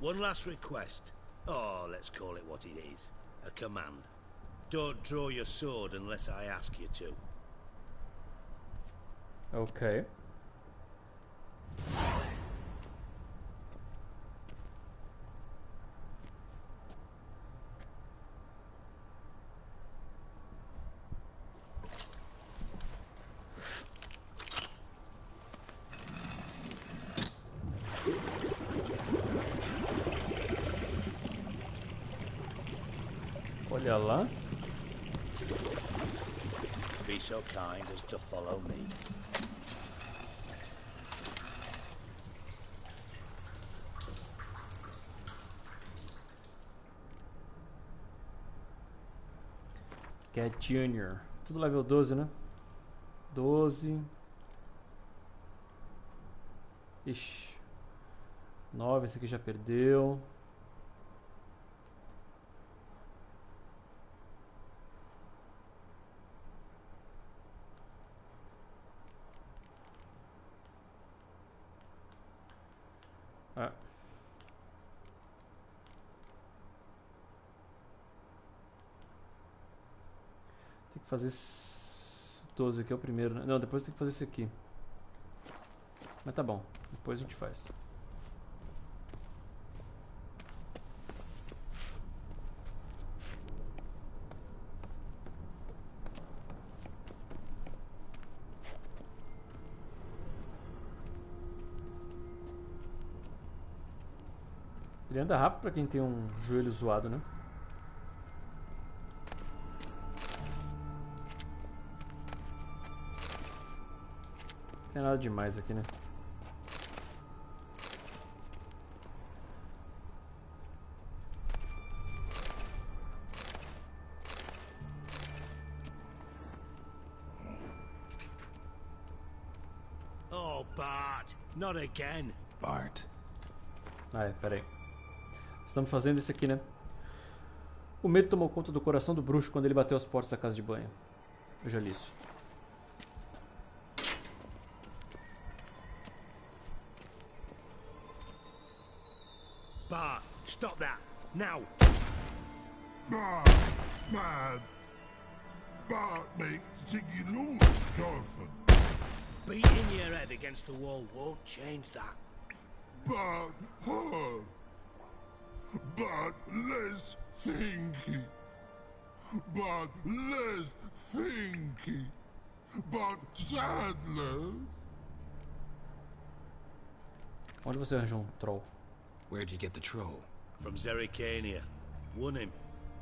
One last request. Oh, let's call it what it is. A command. Don't draw your sword unless I ask you to. Okay. Olha lá. Be so kind as to follow me. Get Junior. Tudo level 12, né? 12. Ixi. 9, esse aqui já perdeu. Ah. Tem que fazer esse 12 aqui é o primeiro, né? Não, depois tem que fazer esse aqui. Mas tá bom, depois a gente faz. Ele anda rápido pra quem tem um joelho zoado, né? Não tem nada demais aqui, né? Oh, Bart, not again. Bart. Ah, peraí. Estamos fazendo isso aqui, né? O medo tomou conta do coração do bruxo quando ele bateu as portas da casa de banho. Eu já li isso. Bart, stop that, now! Bart, man. Bart makes Siggy lose, Jonathan. Beating your head against the wall won't change that. Bart, her. but less thinky. But less thinky. But sadness. Onde você arranjou troll? Where'd you get the troll? From Zerrikania. Won him.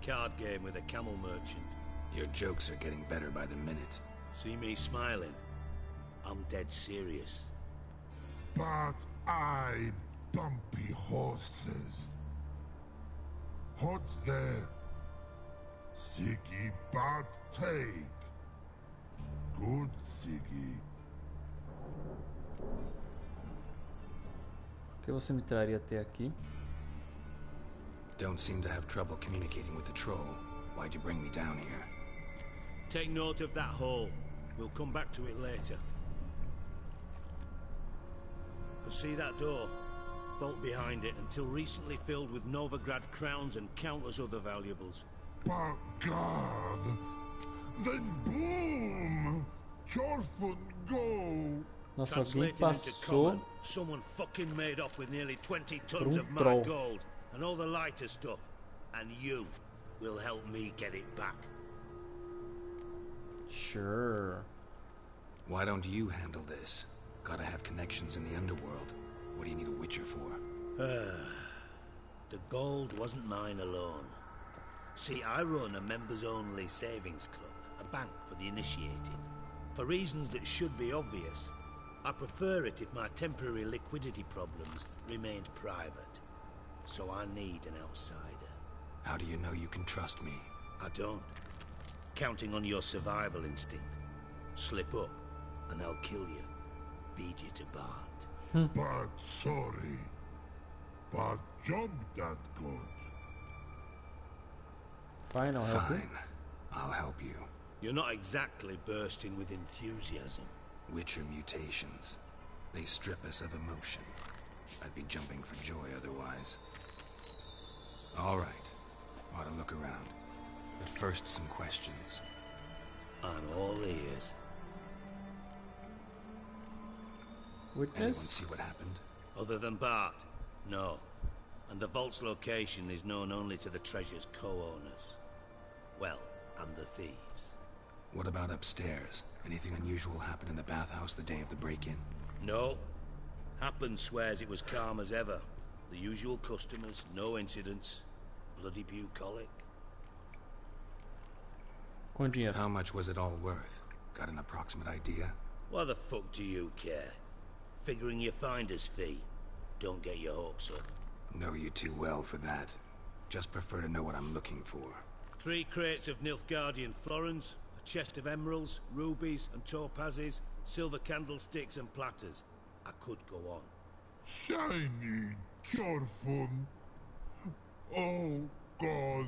Card game with a camel merchant. Your jokes are getting better by the minute. See me smiling? I'm dead serious. But I bumpy horses. What's there? Siggy but take. Good Siggy. O que você me traria até aqui? Don't seem to have trouble communicating with the troll. Why'd you bring me down here? Take note of that hole. We'll come back to it later. But see that door? Vault behind it, until recently filled with Novigrad crowns and countless other valuables. But God, then boom! Chorfun go! Nossa, alguém Translated into passou common, someone fucking made off with nearly 20 por tons of my troll. gold and all the lighter stuff. And you will help me get it back. Sure. Why don't you handle this? Gotta have connections in the underworld. What do you need a witcher for? The gold wasn't mine alone. See, I run a members-only savings club, a bank for the initiated. For reasons that should be obvious, I prefer it if my temporary liquidity problems remained private. So I need an outsider. How do you know you can trust me? I don't. Counting on your survival instinct. Slip up, and I'll kill you. Feed you to Bart. But sorry. But job that good. Fine, I'll help you. Fine. I'll help you. You're not exactly bursting with enthusiasm. Witcher mutations. They strip us of emotion. I'd be jumping for joy otherwise. All right. Ought to look around. But first, some questions. I'm all ears. Witness? Anyone see what happened? Other than Bart? No. And the vault's location is known only to the treasure's co-owners. Well, and the thieves. What about upstairs? Anything unusual happen in the bathhouse the day of the break-in? No. Happen swears it was calm as ever. The usual customers, no incidents. Bloody bucolic. Com dinheiro. How much was it all worth? Got an approximate idea? Why the fuck do you care? Figuring your finder's fee. Don't get your hopes up. Know you too well for that. Just prefer to know what I'm looking for. 3 crates of Nilfgaardian florins, a chest of emeralds, rubies and topazes, silver candlesticks and platters. I could go on. Shiny Chorfun. Oh, God.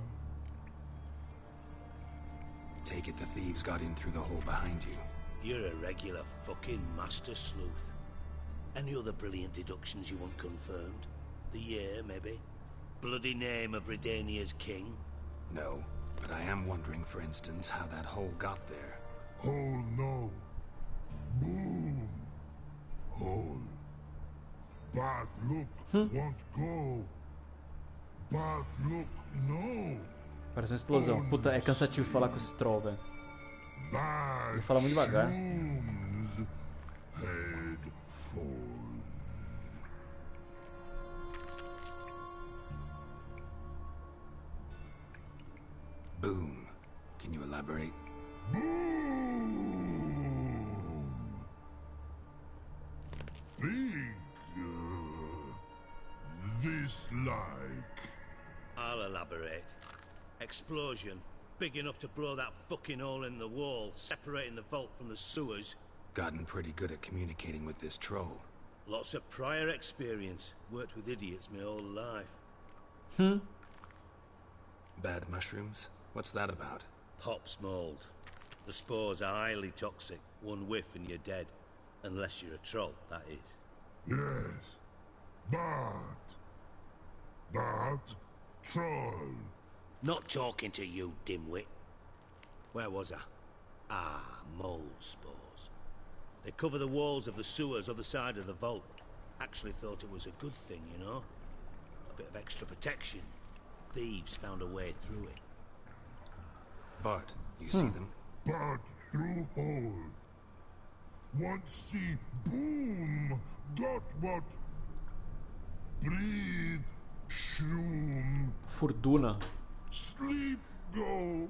Take it the thieves got in through the hole behind you. You're a regular fucking master sleuth. Any other brilliant deductions you want confirmed? The year, maybe? Bloody name of Redania's king? No, but I am wondering, for instance, how that hole got there. Hole no. Boom. Hole. But look, won't go. But look, no. Parece uma explosão. Puta, é cansativo falar com esse troll, velho. Ele fala muito devagar. Boom. Can you elaborate? Boom. Big. This like. I'll elaborate. Explosion. Big enough to blow that fucking hole in the wall, separating the vault from the sewers. Gotten pretty good at communicating with this troll. Lots of prior experience. Worked with idiots my whole life. Bad mushrooms? What's that about? Pops mold. The spores are highly toxic. One whiff and you're dead. Unless you're a troll, that is. Yes. But troll. Not talking to you, dimwit. Where was I? Ah, mold spores. They cover the walls of the sewers other side of the vault. Actually thought it was a good thing, you know? A bit of extra protection. thieves found a way through it. Bart, you see them? Bart through hole. Want see boom. Dot what? Breathe. Shroom. Fortuna. Sleep go.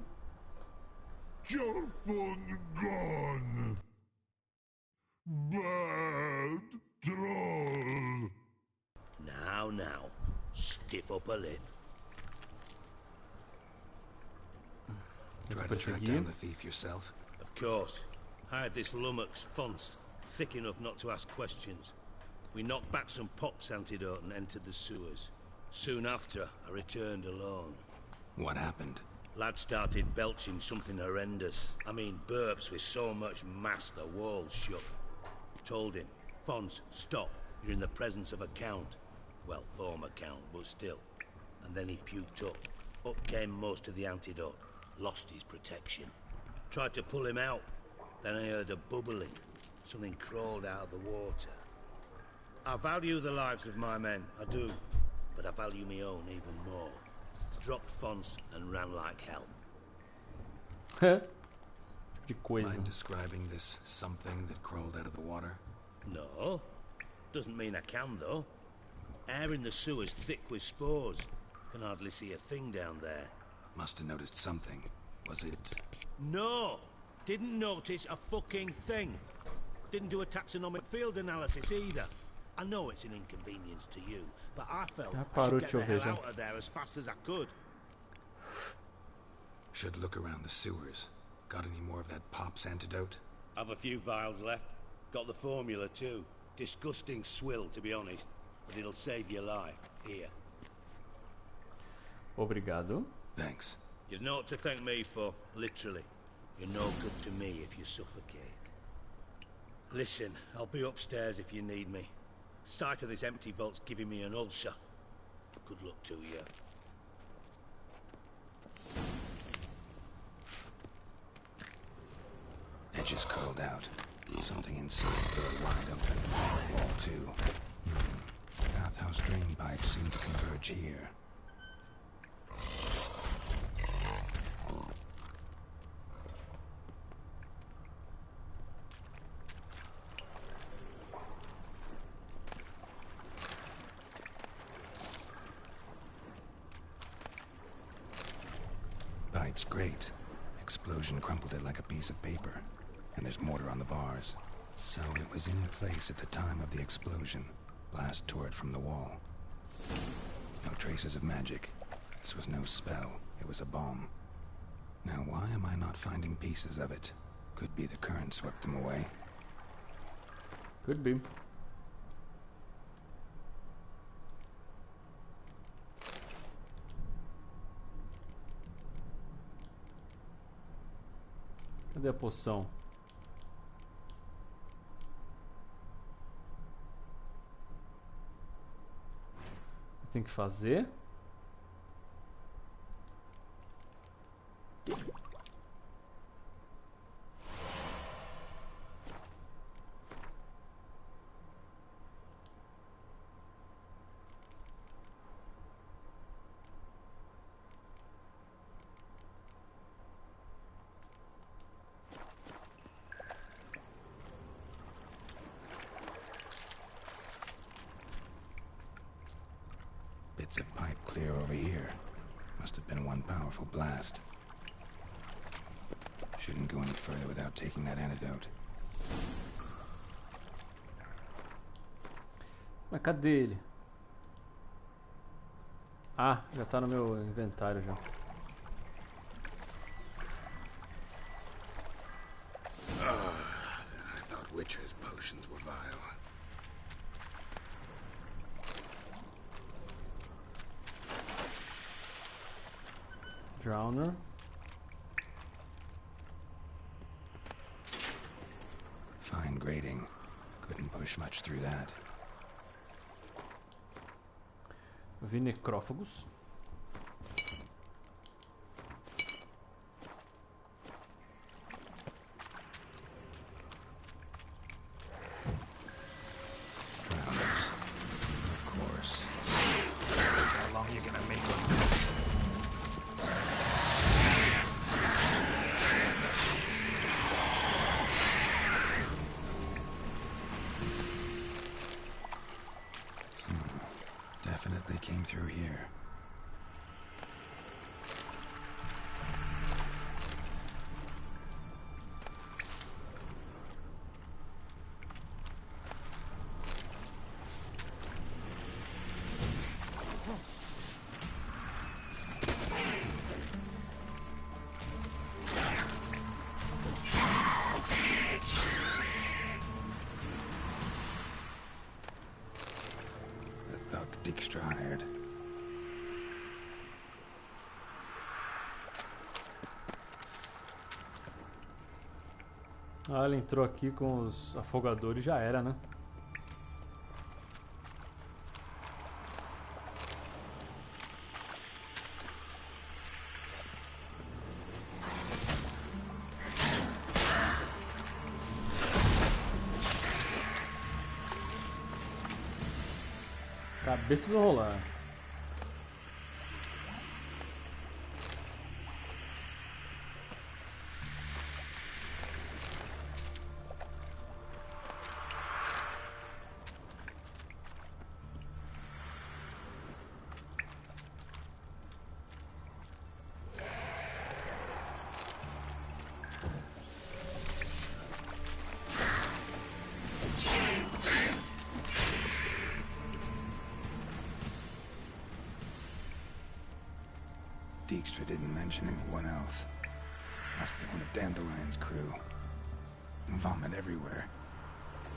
Your fun gone. Bad troll. Now, stiff up a lip. Try to track down the thief yourself? Of course. I had this lummox, Fons, thick enough not to ask questions. We knocked back some pop's antidote and entered the sewers. Soon after, I returned alone. What happened? Lad started belching something horrendous. I mean, burps with so much mass the walls shook. Told him, Fons, stop. You're in the presence of a count. Well, former count, but still. And then he puked up. Up came most of the antidote. Lost his protection. Tried to pull him out. Then I heard a bubbling. Something crawled out of the water. I value the lives of my men, I do. But I value my own even more. Dropped Fons and ran like hell. Mind describing this something that crawled out of the water? No. Doesn't mean I can, though. Air in the sewer's thick with spores. Can hardly see a thing down there. Must have noticed something. Was it? No! Didn't notice a fucking thing. Didn't do a taxonomic field analysis either. I know it's an inconvenience to you, but I felt I should get the hell out of there as fast as I could. Should look around the sewers. Got any more of that pop's antidote? Have a few vials left. Got the formula too. Disgusting swill, to be honest. But it'll save your life. Here. Obrigado. Thanks. You've naught to thank me for, literally. You're no good to me if you suffocate. Listen, I'll be upstairs if you need me. Sight of this empty vault's giving me an ulcer. Good luck to you. Edges curled out. Something inside burrowed wide open. Wall too. Bathhouse drain pipes seem to converge here. Pipe's great. Explosion crumpled it like a piece of paper. And there's mortar on the bars. So it was in place at the time of the explosion. Blast tore it from the wall. No traces of magic. This was no spell. It was a bomb. Now why am I not finding pieces of it? Could be the current swept them away. Could be. Cadê a poção? Eu tenho que fazer? Bits of pipe clear over here. Must have been one powerful blast. Shouldn't go any further without taking that antidote. Mas cadê ele? Ah, já tá no meu inventário já. I thought Witcher's potions were vile. Drowner. Fine grading. Couldn't push much through that. Vi necrófagos. Drowners. Of course. How long you gonna make them? definitely came through here. Ah, ela entrou aqui com os afogadores, já era, né? Cabeças vão rolar. Dijkstra didn't mention anyone else. Must be one of Dandelion's crew. Vomit everywhere.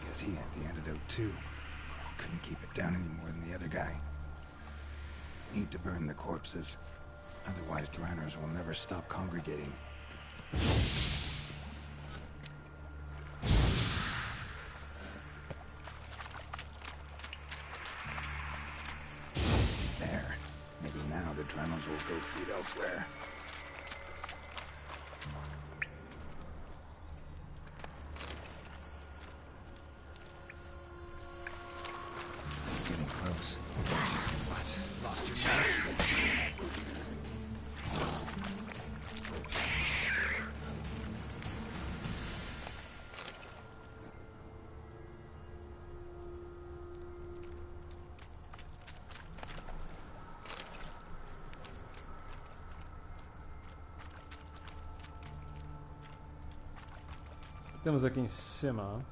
Guess he had the antidote too. Couldn't keep it down any more than the other guy. Need to burn the corpses. Otherwise, Draenors will never stop congregating. There. Maybe now the Draenors will go feed elsewhere. Getting close. What? Lost your mind? Temos aqui em cima.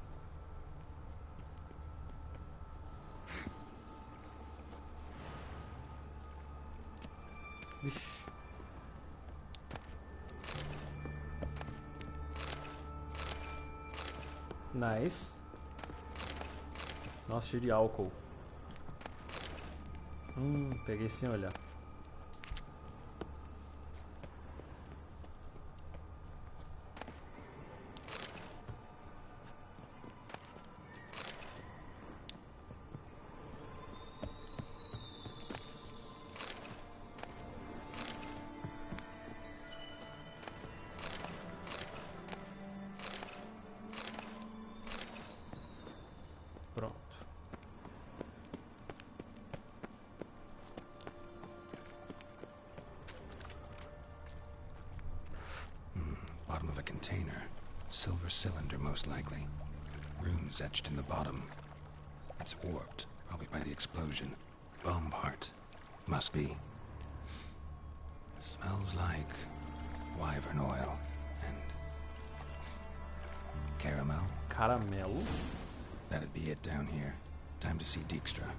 Vixe. Nice. Nossa, cheio de álcool. Peguei sem olhar. Bottom of a container. Silver cylinder, most likely. Runes etched in the bottom. It's warped, probably by the explosion. Bomb part. Must be. Smells like wyvern oil and caramel. Caramelo? That'd be it down here. Time to see Dijkstra.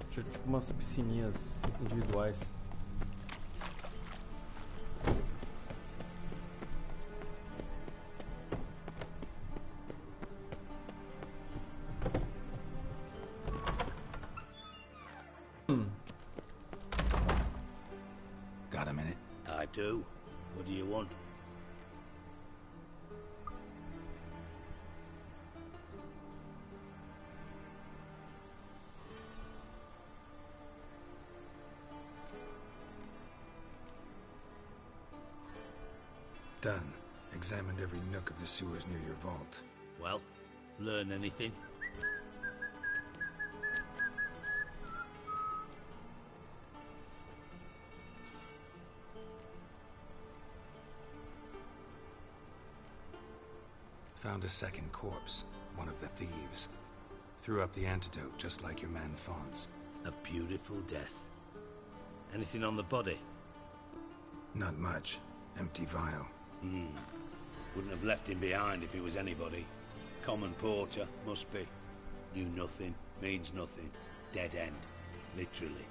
Tipo umas piscininhas individuais. Got a minute? I do. What do you want? Done. Examined every nook of the sewers near your vault. Well, learn anything? Found a second corpse, one of the thieves. Threw up the antidote just like your man Faunce. A beautiful death. Anything on the body? Not much. Empty vial. Wouldn't have left him behind if he was anybody. Common porter, must be. Knew nothing, means nothing. Dead end. Literally.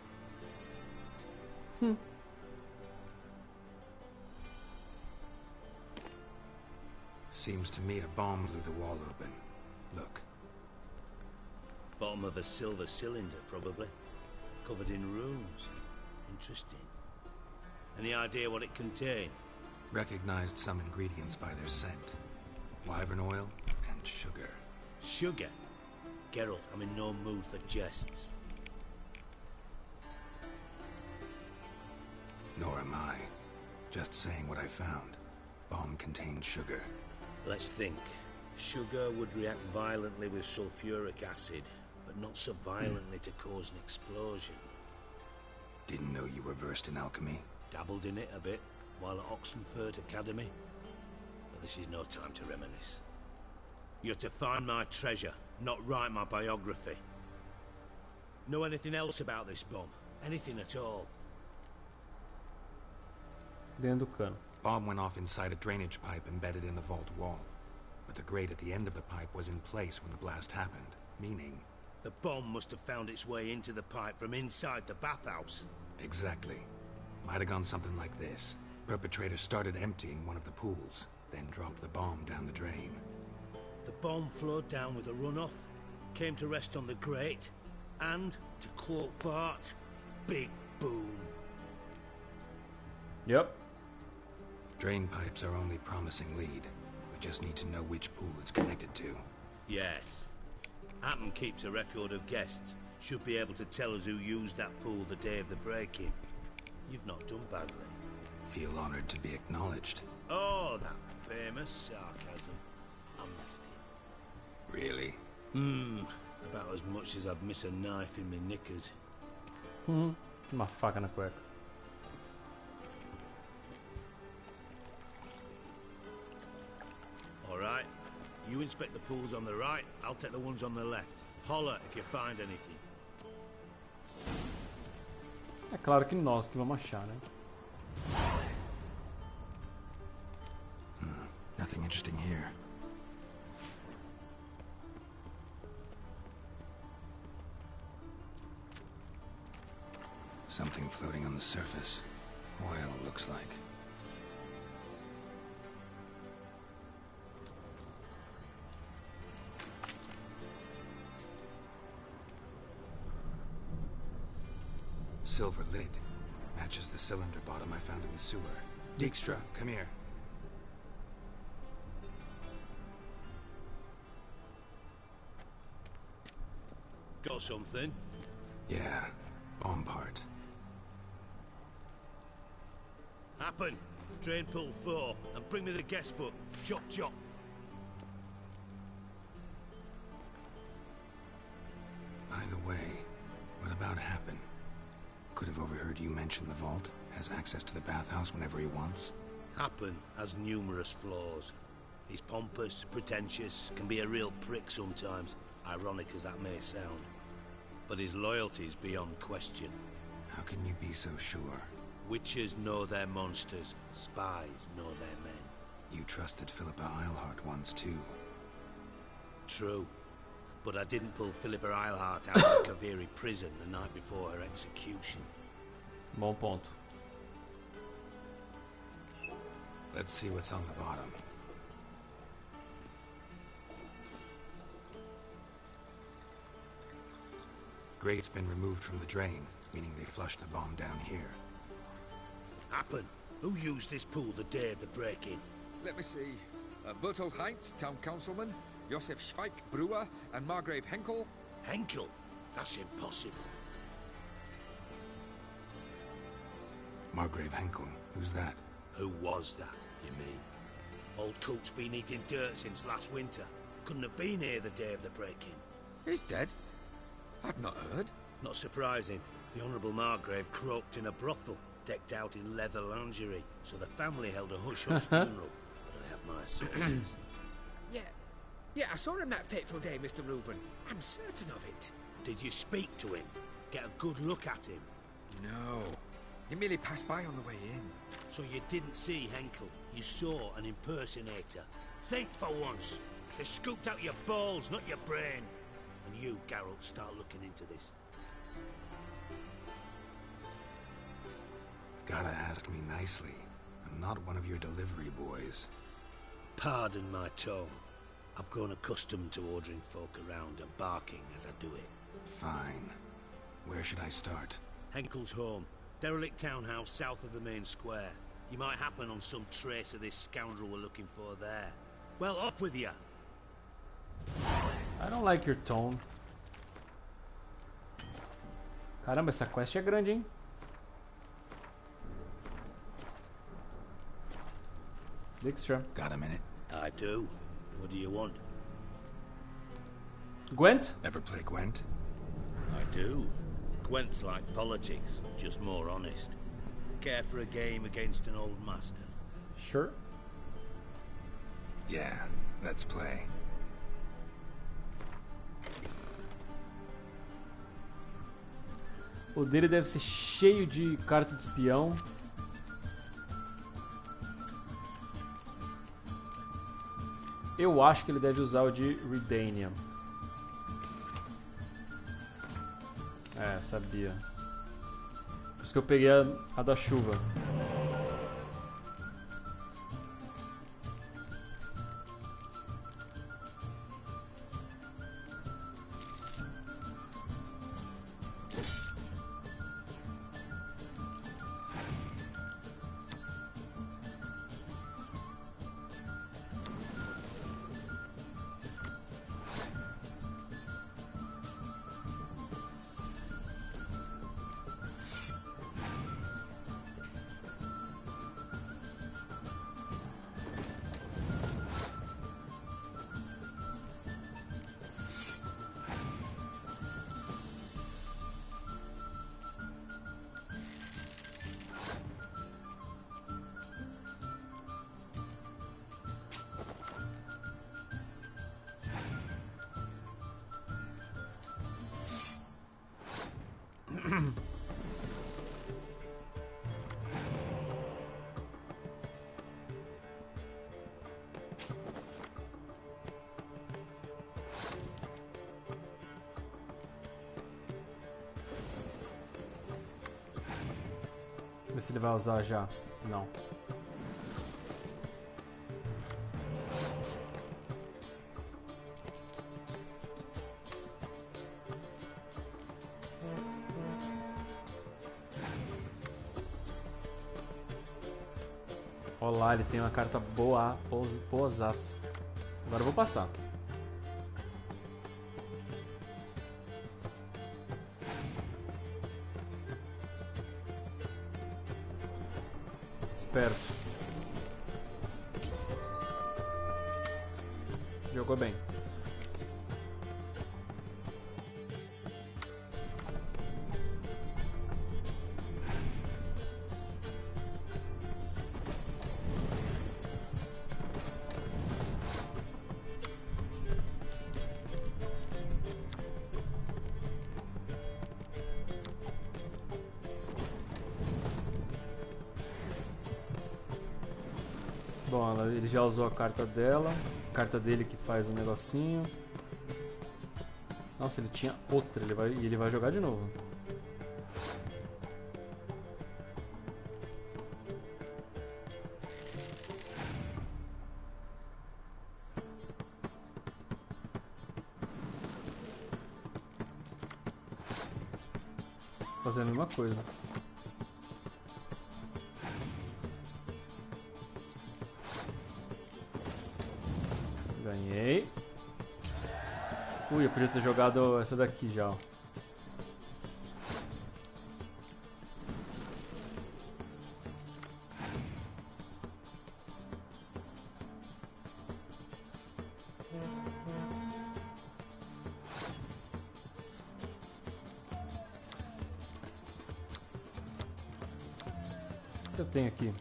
Seems to me a bomb blew the wall open. Look. Bottom of a silver cylinder, probably. Covered in runes. Interesting. Any idea what it contained? Recognized some ingredients by their scent. Wyvern oil and sugar. Sugar? Geralt, I'm in no mood for jests. Nor am I. Just saying what I found. Bomb contained sugar. Let's think. Sugar would react violently with sulfuric acid, but not so violently to cause an explosion. Didn't know you were versed in alchemy. Dabbled in it a bit while at Oxenford Academy. But this is no time to reminisce. You're to find my treasure, not write my biography. Know anything else about this bomb? Anything at all? Dentro do cano. Bomb went off inside a drainage pipe embedded in the vault wall. But the grate at the end of the pipe was in place when the blast happened, meaning... The bomb must have found its way into the pipe from inside the bathhouse. Exactly. Might have gone something like this. Perpetrator started emptying one of the pools, then dropped the bomb down the drain. The bomb flowed down with a runoff, came to rest on the grate, and, to quote Bart, big boom. Yep. Drain pipes are only promising lead. We just need to know which pool it's connected to. Yes. Hammond keeps a record of guests. Should be able to tell us who used that pool the day of the break-in. You've not done badly. Feel honored to be acknowledged. Oh, that famous sarcasm. I missed it. Really? About as much as I'd miss a knife in my knickers. Uma faca na cueca. Alright. You inspect the pools on the right, I'll take the ones on the left. Holler if you find anything. É claro que nós que vamos achar, né? Nothing interesting here. Something floating on the surface. Oil, looks like. Silver lid. Matches the cylinder bottom I found in the sewer. Dijkstra, come here. Got something? Yeah, bomb part. Happen. Drain pool 4, and bring me the guest book. Chop chop. By the way, what about Happen? Could have overheard you mention the vault. Has access to the bathhouse whenever he wants. Happen has numerous flaws. He's pompous, pretentious, can be a real prick sometimes, ironic as that may sound. But his loyalty is beyond question. How can you be so sure? Witches know their monsters. Spies know their men. You trusted Philippa Eilhart once too. True. But I didn't pull Philippa Eilhart out of Kaviri prison the night before her execution. Bom ponto. Let's see what's on the bottom. Grate's been removed from the drain, meaning they flushed the bomb down here. Happen. Who used this pool the day of the break-in? Let me see. Bertold Heinz, town councilman, Josef Schweik, brewer, and Margrave Henkel. Henkel? That's impossible. Margrave Henkel? Who's that? Who was that, you mean? Old coot's been eating dirt since last winter. Couldn't have been here the day of the break-in. He's dead? I'd not heard. Not surprising. The Honourable Margrave croaked in a brothel, decked out in leather lingerie, so the family held a hush-hush funeral. But I have my sources. Yeah, I saw him that fateful day, Mr. Reuven. I'm certain of it. Did you speak to him? Get a good look at him? No. He merely passed by on the way in. So you didn't see Henkel. You saw an impersonator. Think for once. They scooped out your balls, not your brain. And you, Geralt, start looking into this. Gotta ask me nicely. I'm not one of your delivery boys. Pardon my tone. I've grown accustomed to ordering folk around and barking as I do it. Fine. Where should I start? Henkel's home. Derelict townhouse south of the main square. You might happen on some trace of this scoundrel we're looking for there. Well, up with you! I don't like your tone. Caramba, essa quest é grande, hein? Dijkstra. Got a minute? I do. What do you want? Gwent? Ever play Gwent? I do. Gwent's like politics, just more honest. Care for a game against an old master? Sure. Yeah, let's play. O dele deve ser cheio de carta de espião. Eu acho que ele deve usar o de Redania. É, sabia. Por isso que eu peguei a da chuva. Vê se ele vai usar já. Não. Olá, ele tem uma carta boa, boazaça. Agora eu vou passar. Esperto. Jogou bem. Bom, ele já usou a carta dela. A carta dele que faz um negocinho. Nossa, ele tinha outra. Ele vai jogar de novo. Fazendo a mesma coisa. Ganhei. Ui, eu podia ter jogado essa daqui já, ó. O que eu tenho aqui?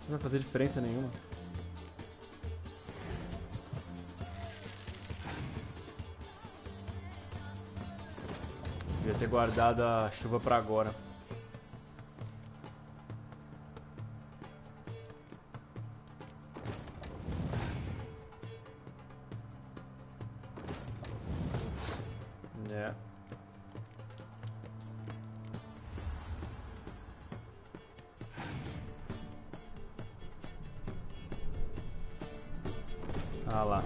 Não vai fazer diferença nenhuma. Devia ter guardado a chuva pra agora. É. Ah lá.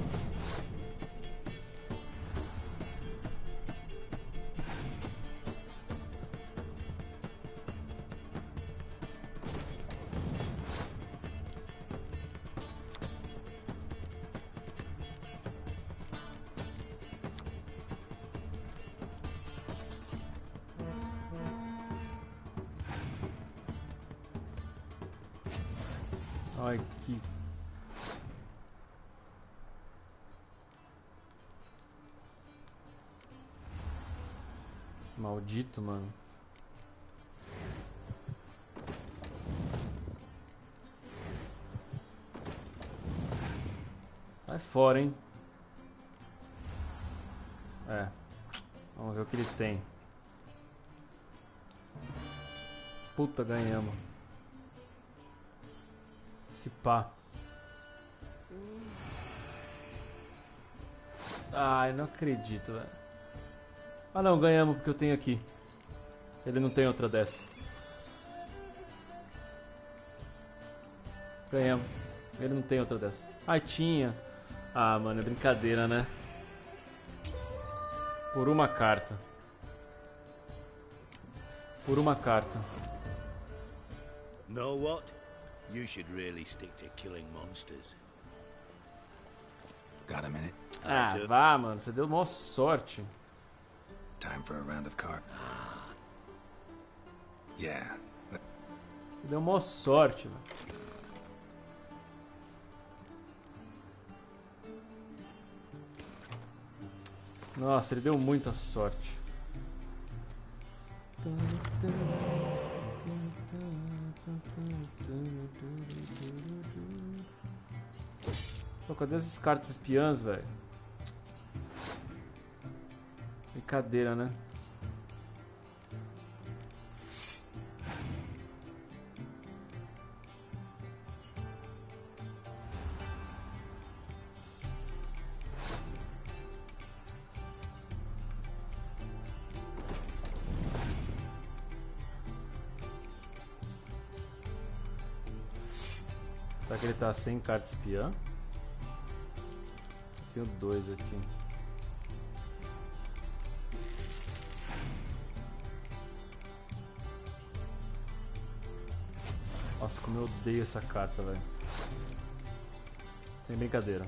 Ai, que... Maldito, mano. Sai fora, hein? É. Vamos ver o que ele tem. Puta, ganhamos. Se pá. Ai, não acredito, velho. Ah não, ganhamos porque eu tenho aqui. Ele não tem outra dessa. Ganhamos. Ele não tem outra dessa. Ah, tinha. Ah, mano, é brincadeira, né? Por uma carta. Por uma carta. Know what? You should really stick to killing monsters. Got a minute? Ah, vá, mano. Você deu maior sorte. Time for a round of card. Yeah. Você deu maior sorte, velho. Nossa, ele deu muita sorte. Pô, cadê essas cartas espiãs, velho? Brincadeira, né? Será que ele tá sem carta espiã? Tenho dois aqui. Nossa, como eu odeio essa carta, velho. Sem brincadeira.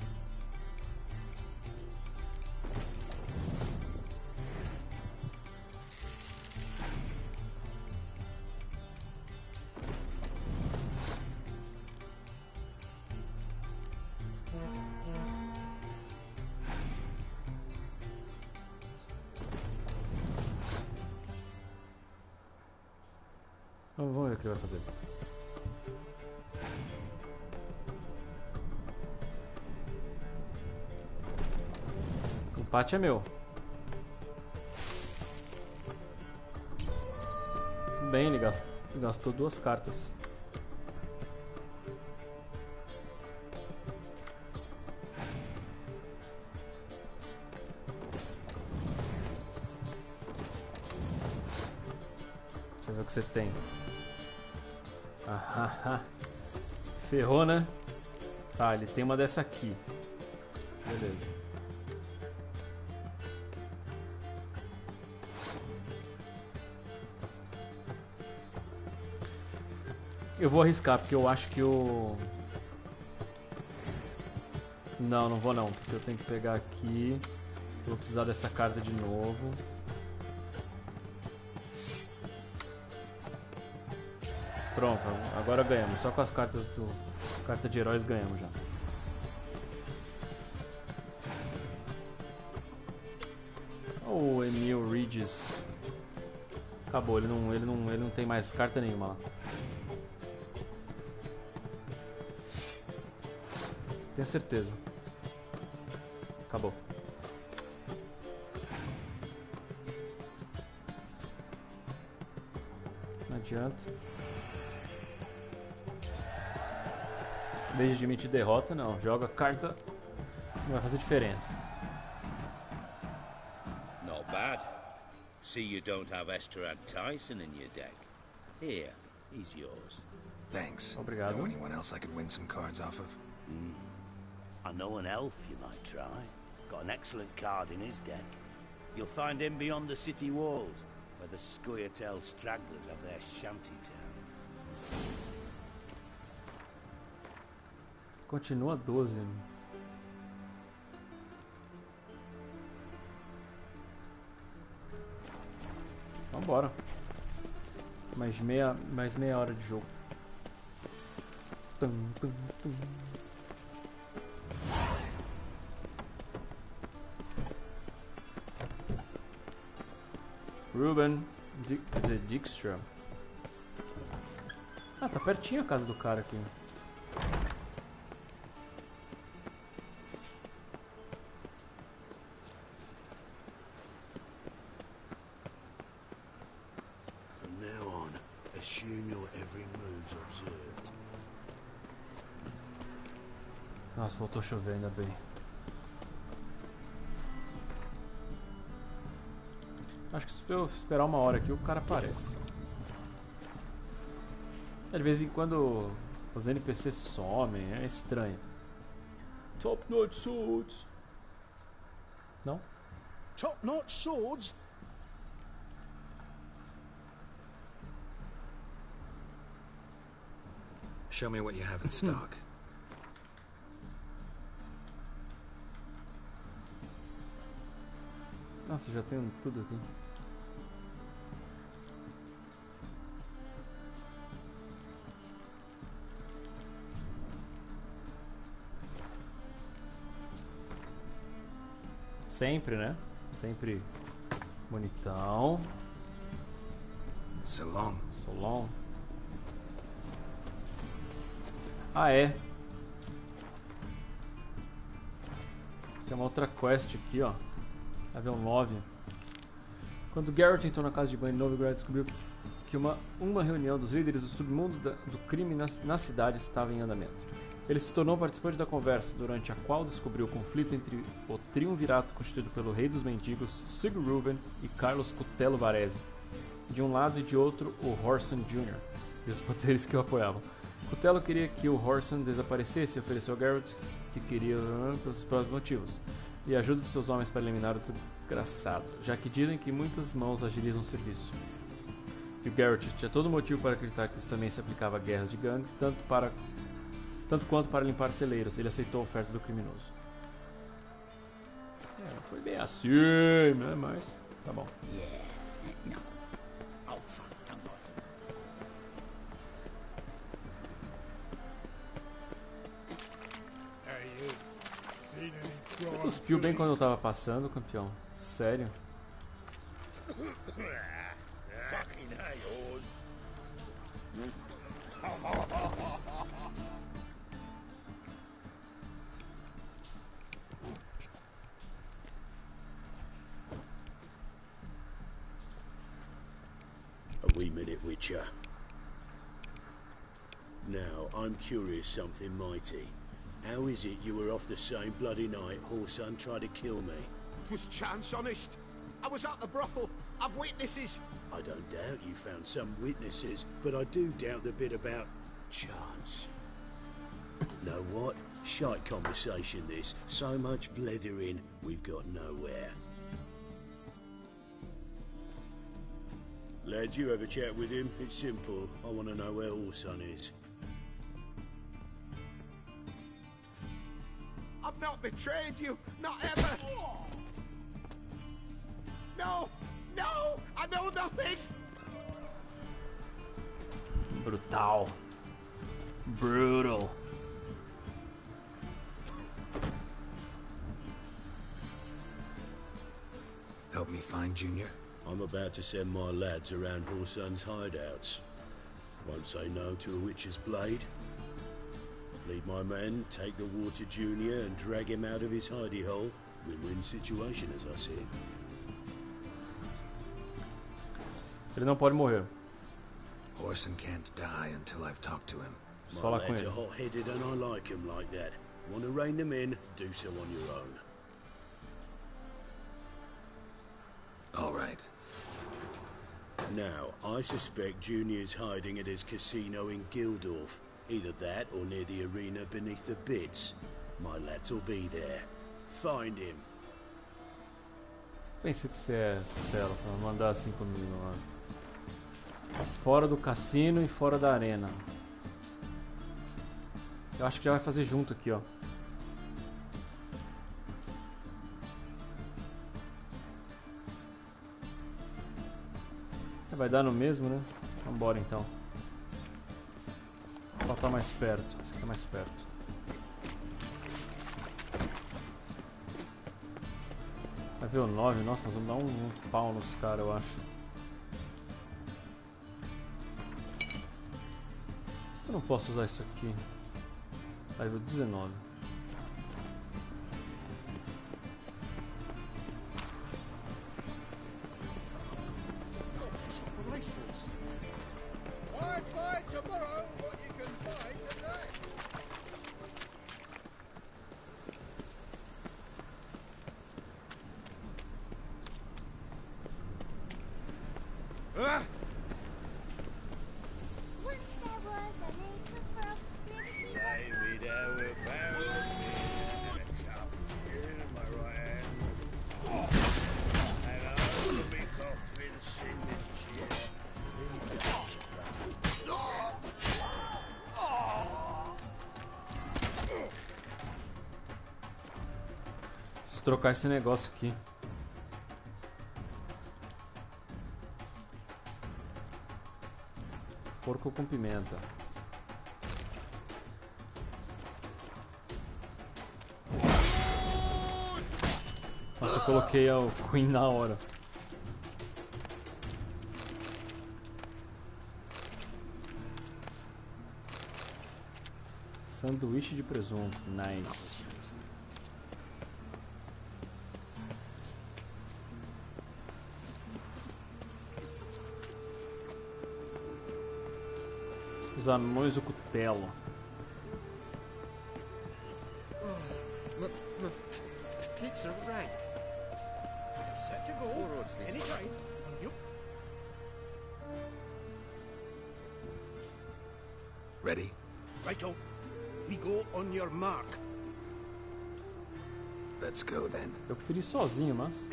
Então, vamos ver o que ele vai fazer. empate é meu. Bem, ele gastou 2 cartas. Deixa eu ver o que você tem. Ah, ferrou, né? Tá, ele tem uma dessa aqui. Beleza. Eu vou arriscar, porque eu acho que o... Não, não vou não, porque eu tenho que pegar aqui. Eu vou precisar dessa carta de novo. Pronto, agora ganhamos. Só com as cartas do... Carta de heróis ganhamos já. O Emil Regis. Acabou, ele não tem mais carta nenhuma lá. Tenho certeza. Acabou. Não adianta. Em vez de admitir derrota, não. Joga carta. Não vai fazer diferença. Not bad. See you don't have Esterad Tyson in your deck. Here, he's yours. Thanks. Obrigado. Know anyone else I could win some cards off of? I know an elf you might try. Got an excellent card in his deck. You'll find him beyond the city walls, where the Scoia'tael stragglers have their shanty town. Continua 12. Vambora. Mais meia hora de jogo. Tum, tum, tum. Ruben, quer dizer, Dijkstra. Ah, tá pertinho a casa do cara aqui. From now on, assume your every move's observed. Nossa, voltou a chover, ainda bem. Acho que se eu esperar uma hora aqui, o cara aparece. De vez em quando os NPCs somem, é estranho. Top notch swords. Não? Top notch swords? Show me what you have in stock. Nossa, já tenho tudo aqui. Sempre, né? Sempre bonitão. So long. So long. Ah, é. Tem uma outra quest aqui, ó. Level 9. Quando Geralt entrou na casa de banho de Novigrad, descobriu que uma reunião dos líderes do submundo do crime na cidade estava em andamento. Ele se tornou participante da conversa, durante a qual descobriu o conflito entre o triunvirato constituído pelo Rei dos Mendigos, Siga e Carlos Cutelo Varese, de um lado, e de outro o Whoreson Jr. e os poderes que o apoiavam. Cutelo queria que o Whoreson desaparecesse e ofereceu a Geralt que queria pelos próprios motivos, e a ajuda de seus homens para eliminar o desgraçado, já que dizem que muitas mãos agilizam o serviço. E o Geralt tinha todo motivo para acreditar que isso também se aplicava a guerras de gangues, tanto quanto para limpar celeiros. Ele aceitou a oferta do criminoso. Não foi bem assim, né? Mas tá bom. Você cuspiu bem quando eu tava passando, campeão. Sério? Fucking yours. wee minute, Witcher. Now, I'm curious something mighty. How is it you were off the same bloody night Whoreson tried to kill me? It was chance, honest. I was at the brothel. I've witnesses. I don't doubt you found some witnesses, but I do doubt the bit about chance. Know what? Shite conversation this. So much blethering, we've got nowhere. Lads, you have a chat with him? It's simple. I want to know where Whoreson is. I've not betrayed you. Not ever. No! No! I know nothing! Brutal. Brutal. Help me find Junior? I'm about to send my lads around Whoreson's hideouts. Won't say no to a witch's blade. Lead my men, take the water Junior and drag him out of his hidey hole. Win-win situation as I see it. Ele não pode morrer. Whoreson can't die until I've talked to him. My lads are hot-headed and I like him like that. Want to rein them in? Do so on your own. All right. Now, I suspect Junior's hiding at his casino in Gildorf. Either that or near the arena beneath the bits. My lads will be there. Find him. Pensei que você é Pelo, pra mandar assim comigo, mano. Fora do cassino e fora da arena. Eu acho que já vai fazer junto aqui, ó. Vai dar no mesmo, né? Vambora então. Vou botar mais perto. Esse aqui é mais perto. Vai ver o 9. Nossa, nós vamos dar um pau nos caras, eu acho. Eu não posso usar isso aqui. Vai ver o 19. Buy tomorrow what you can buy today. Once there was a little frog, David, our barrel in a cup in my right hand. And I'll be coffins in this chair. Preciso trocar esse negócio aqui. Porco com pimenta. Nossa, eu coloquei o Queen na hora. Sanduíche de presunto, nice. Os anões do cutelo. Pizza right. Set to go. Anytime. Yep. Ready? Righto. We go on your mark. Let's go then. Eu preferi sozinho, mas...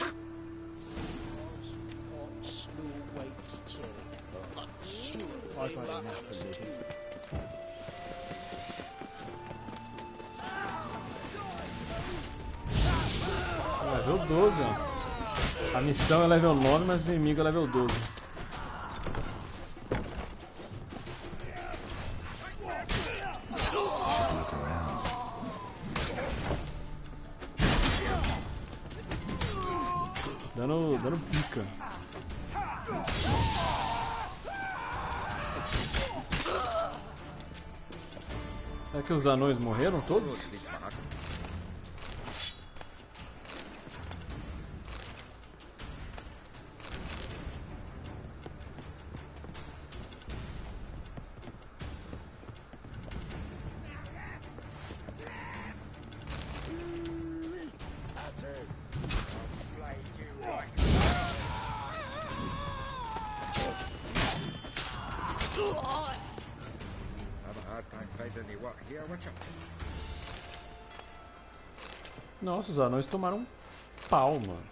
Hot Snow White cherry. I've had enough of it. Level 12, ó. A missão é level 9, mas o inimigo é level 12. Dando pica. Será que os anões morreram todos? Nossa, os anões tomaram um pau, mano.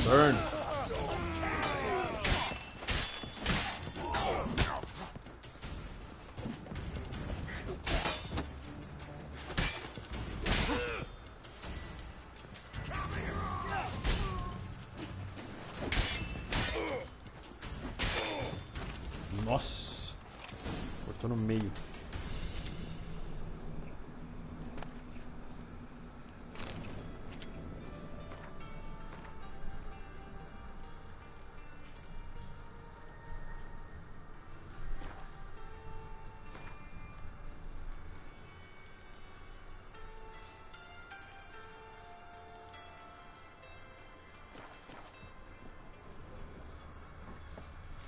Burn. Nossa, cortou no meio.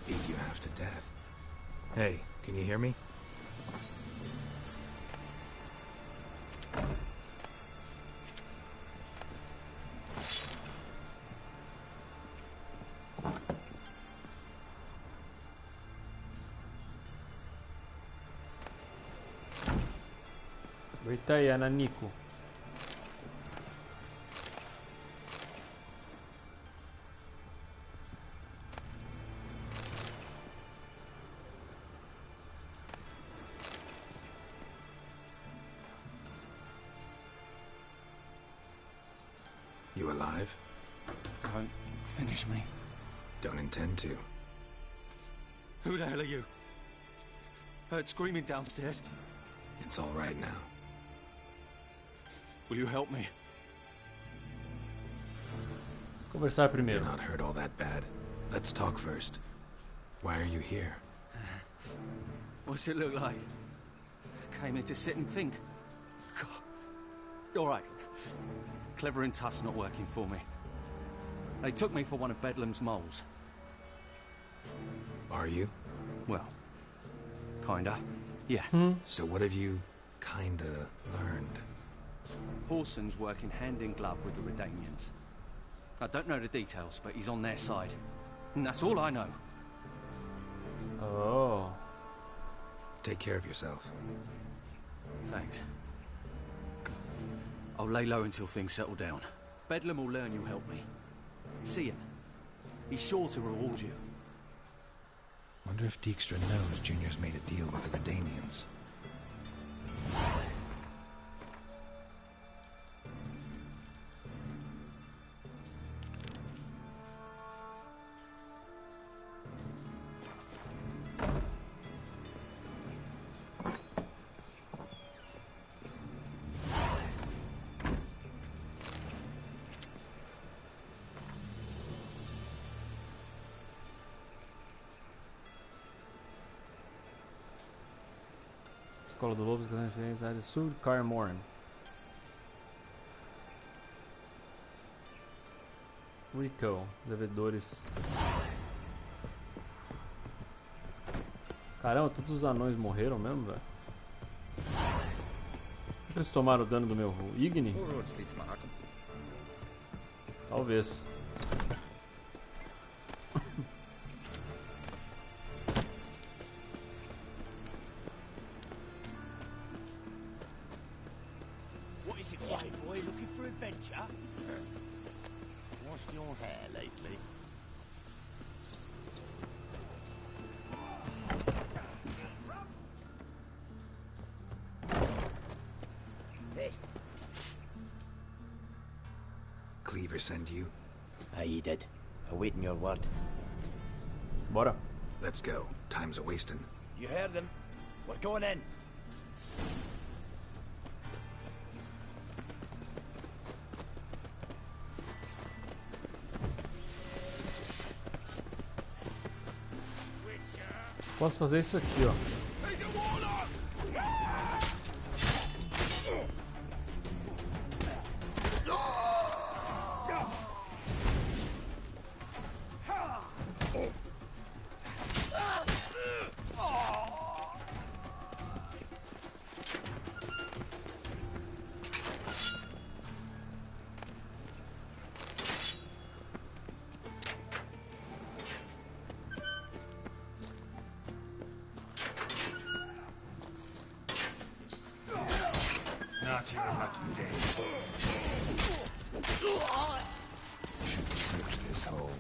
Beat you half to death. Hey, can you hear me? Bertaya Naniko. You alive? Don't finish me. Don't intend to. Who the hell are you? Heard screaming downstairs. It's all right now. Will you help me? Let's conversar primeiro. You're not hurt all that bad. Let's talk first. Why are you here? What's it look like? Came here to sit and think. God. All right. Clever and tough's not working for me. They took me for one of Bedlam's moles. Are you? Well, kinda. Yeah. So what have you kinda learned? Horson's working hand in glove with the Redanians. I don't know the details, but he's on their side. And that's all I know. Oh. Take care of yourself. Thanks. I'll lay low until things settle down. Bedlam will learn you helped me. See him. He's sure to reward you. Wonder if Dijkstra knows Junior's made a deal with the Redanians. Escola do Lobo, área sul, Carmorn. Rico, devedores. Caramba, todos os anões morreram mesmo, velho. Eles tomaram o dano do meu Igni? Talvez. What is it, white boy? Looking for adventure? What's your hair lately? Hey. Cleaver send you? Aye, he did. Awaiting your word. Bora. Let's go. Time's a wasting. You heard them. We're going in. Posso fazer isso aqui, ó. Not your lucky day. Should search this hole.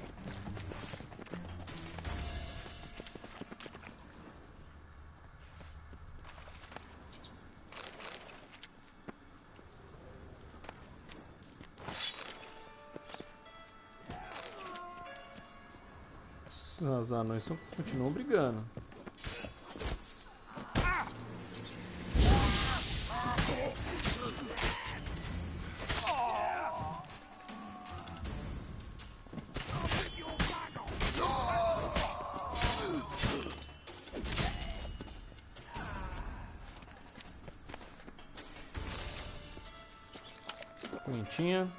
Os anões continuam brigando. Correntinha.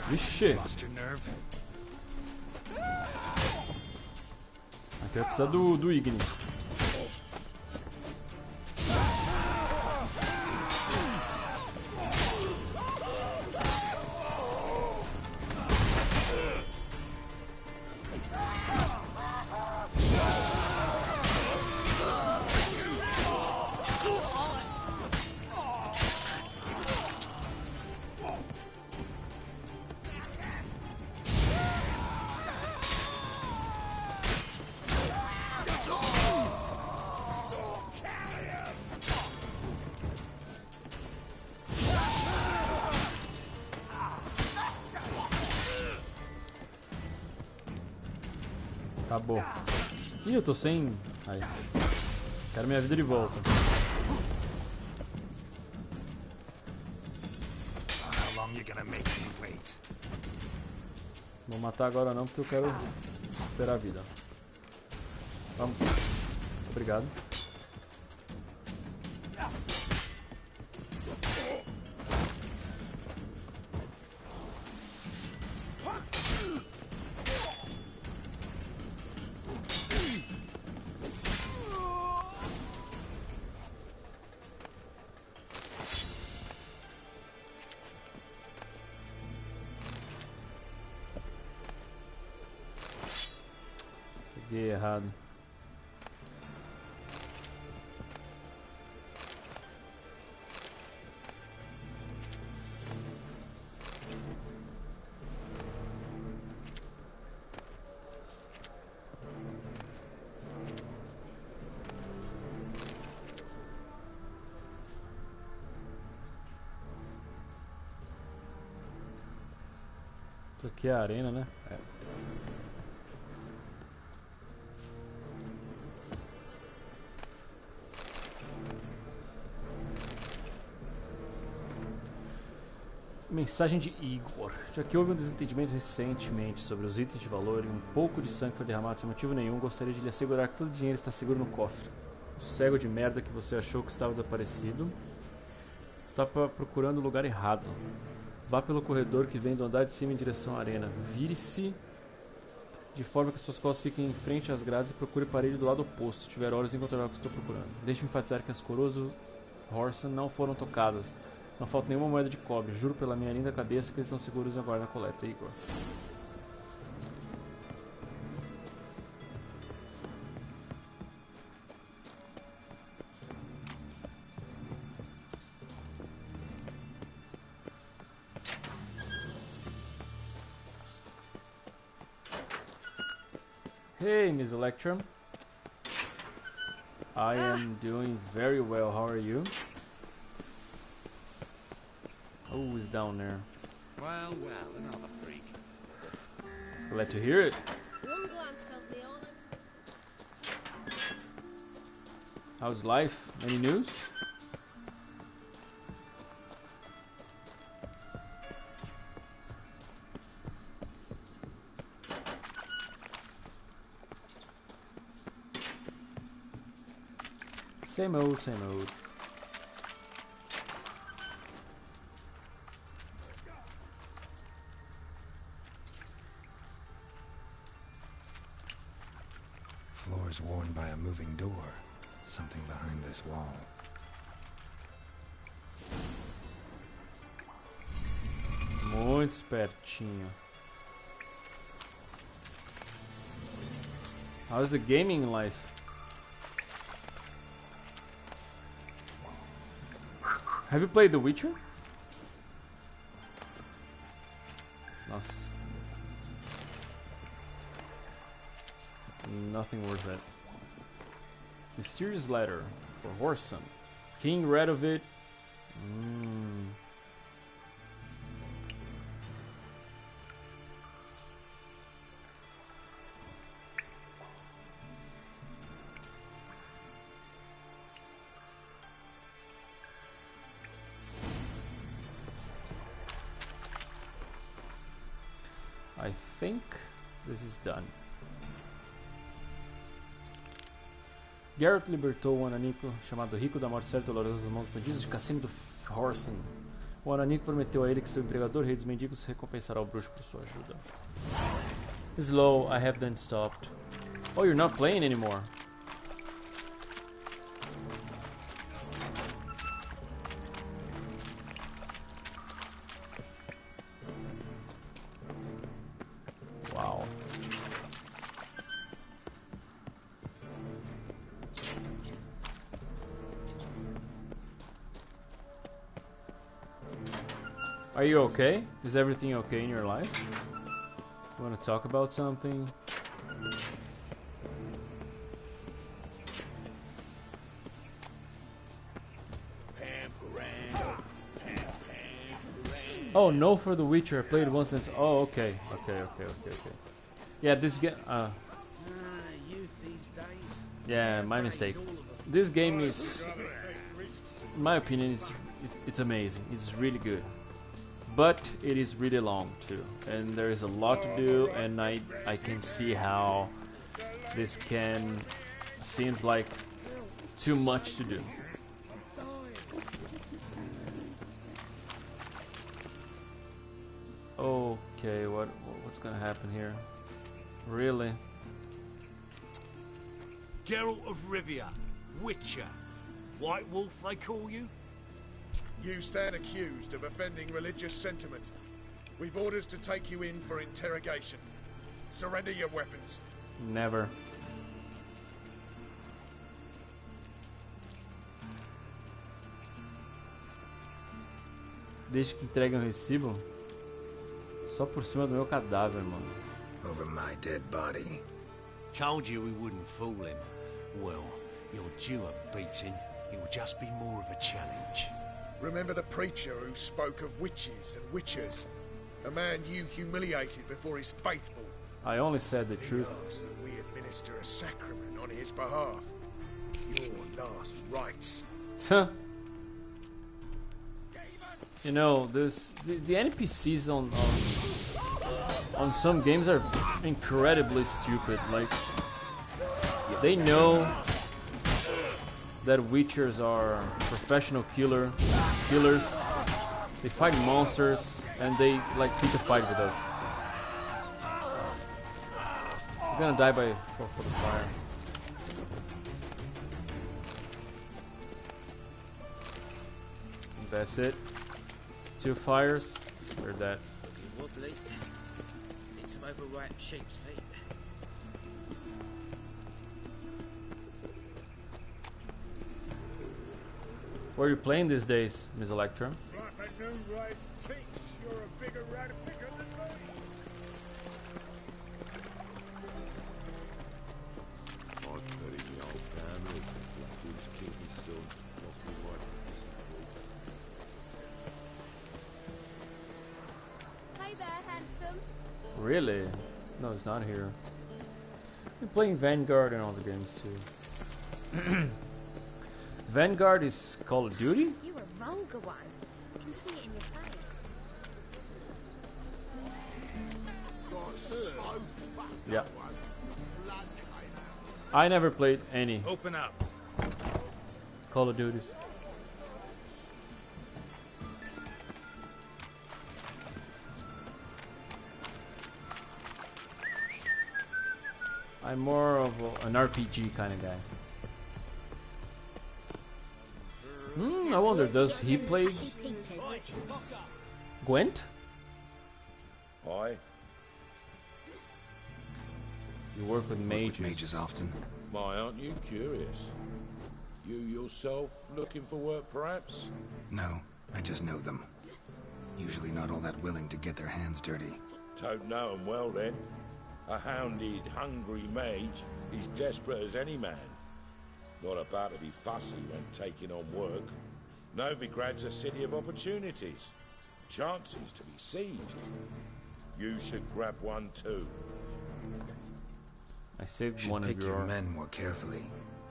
Vixe! Aqui vai precisar do Igni. Tá bom. Ih, eu tô sem... Aí. Quero minha vida de volta. Vou matar agora não, porque eu quero recuperar a vida. Vamos. Obrigado. Peguei errado. Isso aqui é a arena, né? É. Mensagem de Igor. Já que houve um desentendimento recentemente sobre os itens de valor e um pouco de sangue foi derramado sem motivo nenhum, gostaria de lhe assegurar que todo o dinheiro está seguro no cofre. O cego de merda que você achou que estava desaparecido está procurando o lugar errado. Vá pelo corredor que vem do andar de cima em direção à arena. Vire-se de forma que suas costas fiquem em frente às grades e procure a parede do lado oposto. Se tiver olhos, encontrará o que estou procurando. Deixe-me enfatizar que as coroas do Horson não foram tocadas. Não falta nenhuma moeda de cobre. Juro pela minha linda cabeça que eles estão seguros e aguardam a coleta. Igor. Hey, Miss Electrum. I am doing very well. How are you? Who is down there? Well, well, another freak. Glad to hear it. One glance tells me all. How's life? Any news? Same old, same old. powers worn by a moving door. Something behind this wall. Muito espertinho. How's the gaming life? Have you played The Witcher? Nossa. Nothing worth it. Mysterious letter for Whoreson. King read of it. I think this is done. Geralt libertou o ananico chamado Rico da Morte Certa Dolorosa das mãos dos bandidos de cassino do Whoreson. O ananico prometeu a ele que seu empregador, rei dos mendigos, recompensará o bruxo por sua ajuda. Slow, I have then stopped. Oh, you're not playing anymore. Wow. Are you okay? Is everything okay in your life? You want to talk about something? Oh, no for The Witcher. I played once and... Oh, okay. Okay. Yeah, this game... yeah, my mistake. This game is... in my opinion, it's amazing. It's really good. But it is really long too. And there is a lot to do, and I can see how this can... seems like too much to do. Okay, what's gonna happen here? Really? Geralt of Rivia, Witcher. White Wolf, they call you? You stand accused of offending religious sentiment. We've orders to take you in for interrogation. Surrender your weapons. Never. Deixa que entregue um recibo só por cima do meu cadáver, mano. Over my dead body. Told you we wouldn't fool him. Well, you're due a beating. It will just be more of a challenge. Remember the preacher who spoke of witches and witchers? A man you humiliated before his faithful. I only said the truth. He asked that we administer a sacrament on his behalf. Your last rites. You know, the NPCs on some games are incredibly stupid. Like, they know that Witchers are professional killers. They fight monsters, and they like pick a fight with us. He's gonna die for the fire. That's it. 2 fires. They're dead. Wobbly. Need some overripe sheep's feet. What are you playing these days, Miss Electra? Like a new ride's teach, you're a bigger rat picker than me. I've buried the old family. Blackwood's killed his son, lost my wife to dysentery. Hey there, handsome. Really? No, it's not here. I've been playing Vanguard and all the games too. Vanguard is Call of Duty? You're a vulgar one. I can see it in your face. Yeah. I never played any Open up. Call of Duties. I'm more of an RPG kind of guy. I wonder, does he play Gwent? Aye. You work with mages. Mages often. Why, aren't you curious? You yourself looking for work, perhaps? No, I just know them. Usually not all that willing to get their hands dirty. Don't know 'em well, then. A hounded, hungry mage is desperate as any man. Not about to be fussy when taking on work. Novigrad's a city of opportunities. Chances to be seized. You should grab one too. I saved Should one of pick your your men more carefully.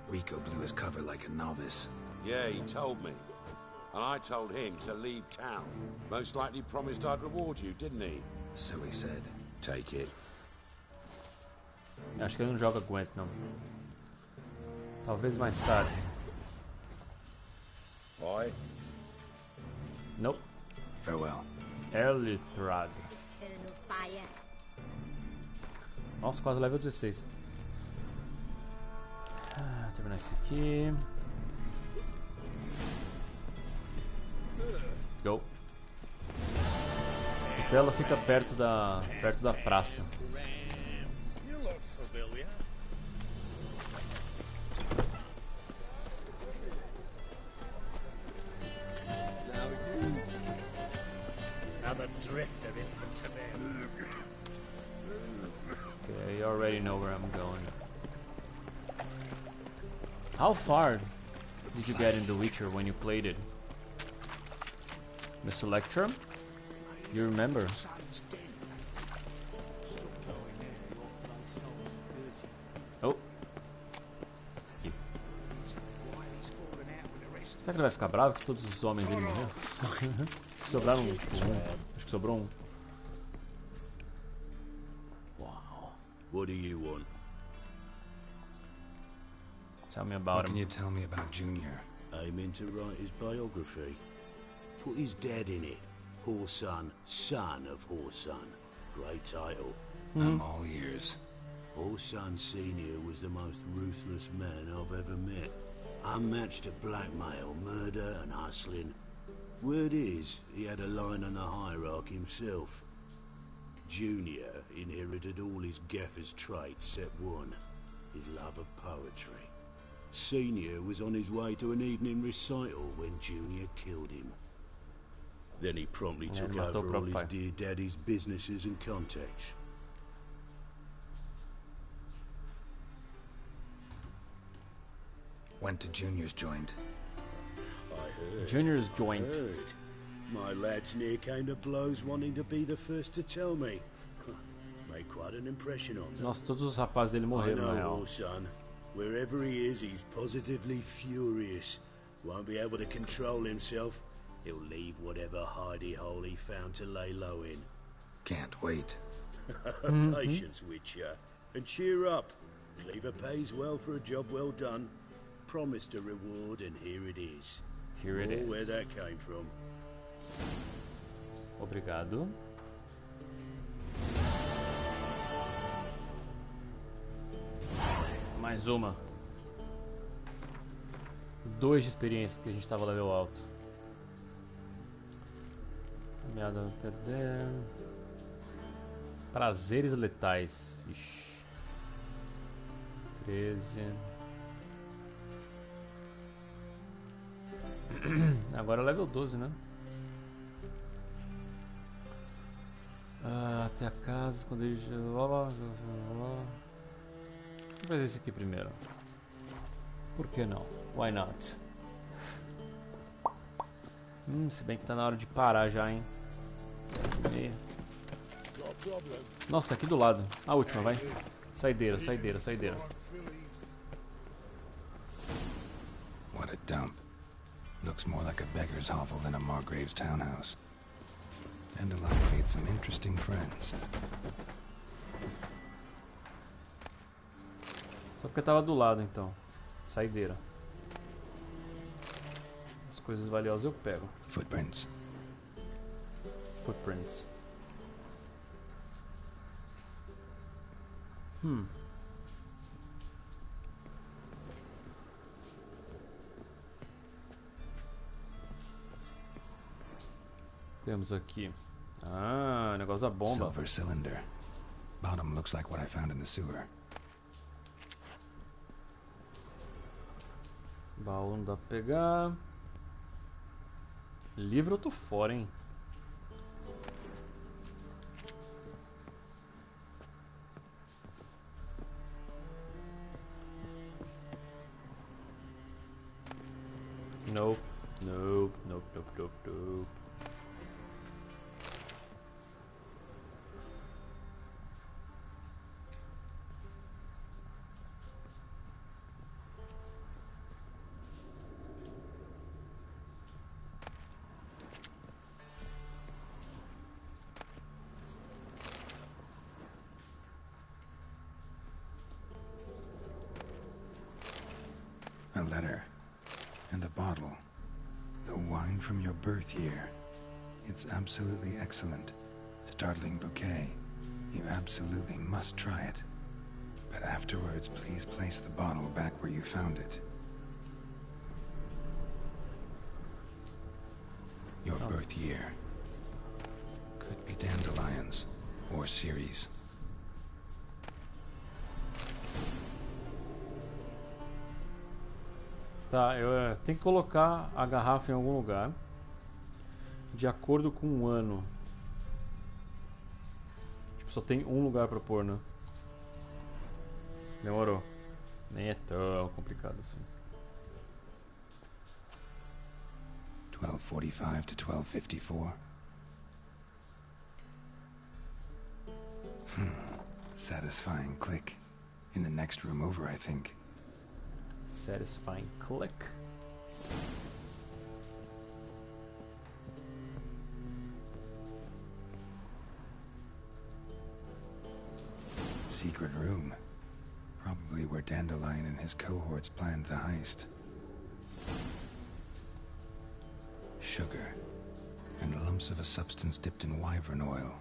Rico blew his cover like a novice. Yeah, he told me. And I told him to leave town. Most likely promised I'd reward you, didn't he? So he said. Take it. Acho que ele não joga Gwent, não. Talvez mais tarde. Aye. Nope. Farewell. Elithrad. Nossa, quase level 16. Terminar esse aqui. Go. A tela fica perto da praça. You look familiar. Another drifter infantryman. Okay, you already know where I'm going. How far did you get in The Witcher when you played it? Mr. Lecture? You remember? Oh. Aqui. Será que ele vai ficar bravo que todos os homens dele morreram? Sobraram um. Acho que sobrou um. Wow. What do you want? Tell me about What him. can you tell me about Junior? Aiming to write his biography. Put his dad in it. Whoreson, son of Whoreson. Great title. I'm all ears. Whoreson Sr. was the most ruthless man I've ever met. Unmatched at blackmail, murder and hustling. Word is, he had a line on the hierarchy himself. Junior inherited all his gaffer's traits except one, his love of poetry. Senior was on his way to an evening recital when Junior killed him. Then he promptly took over all his dear daddy's businesses and contacts. Went to Junior's joint. I heard. Junior's joint. Heard. My lads near came to blows wanting to be the first to tell me. Made quite an impression on them. Nossa, todos os rapazes dele morreram, na I real. know, son. Wherever he is, he's positively furious. Won't be able to control himself. He'll leave whatever hidey hole he found to lay low in. Can't wait. Patience, Witcher. And cheer up. Cleaver pays well for a job well done. Promised a reward, and here it is. Here it is. Where that came from. Obrigado. Mais uma. 2 de experiência, porque a gente tava level alto. Caminhada perder. Prazeres letais. Ixi. 13. Agora é level 12, né? Até a casa, quando ele... Vamos fazer esse aqui primeiro. Por que não? Why not? Se bem que tá na hora de parar já, hein? Nossa, tá aqui do lado. A última, vai. Saideira, saideira, saideira. What a dump. Looks more like a beggar's hovel than a Margrave's townhouse. And I've made some interesting friends. Só porque tava do lado, então. Saideira. As coisas valiosas eu pego. Footprints. Temos aqui. Ah, negócio da bomba. Silver cylinder. Bottom looks like what I found in the sewer. Baú não dá pra pegar. Livro eu tô fora, hein? Nope. Nope. Nope. Nope. Nope. Nope. A letter. And a bottle. The wine from your birth year. It's absolutely excellent. Startling bouquet. You absolutely must try it. But afterwards, please place the bottle back where you found it. Your birth year. Could be dandelions. Or Ceres. Tá, eu tenho que colocar a garrafa em algum lugar de acordo com o ano. Tipo, só tem um lugar pra pôr, né? Demorou. Nem é tão complicado assim. 1245 to 1254. Satisfying click. In the next room over, I think. Satisfying click. Secret room. Probably where Dandelion and his cohorts planned the heist. Sugar. And lumps of a substance dipped in wyvern oil.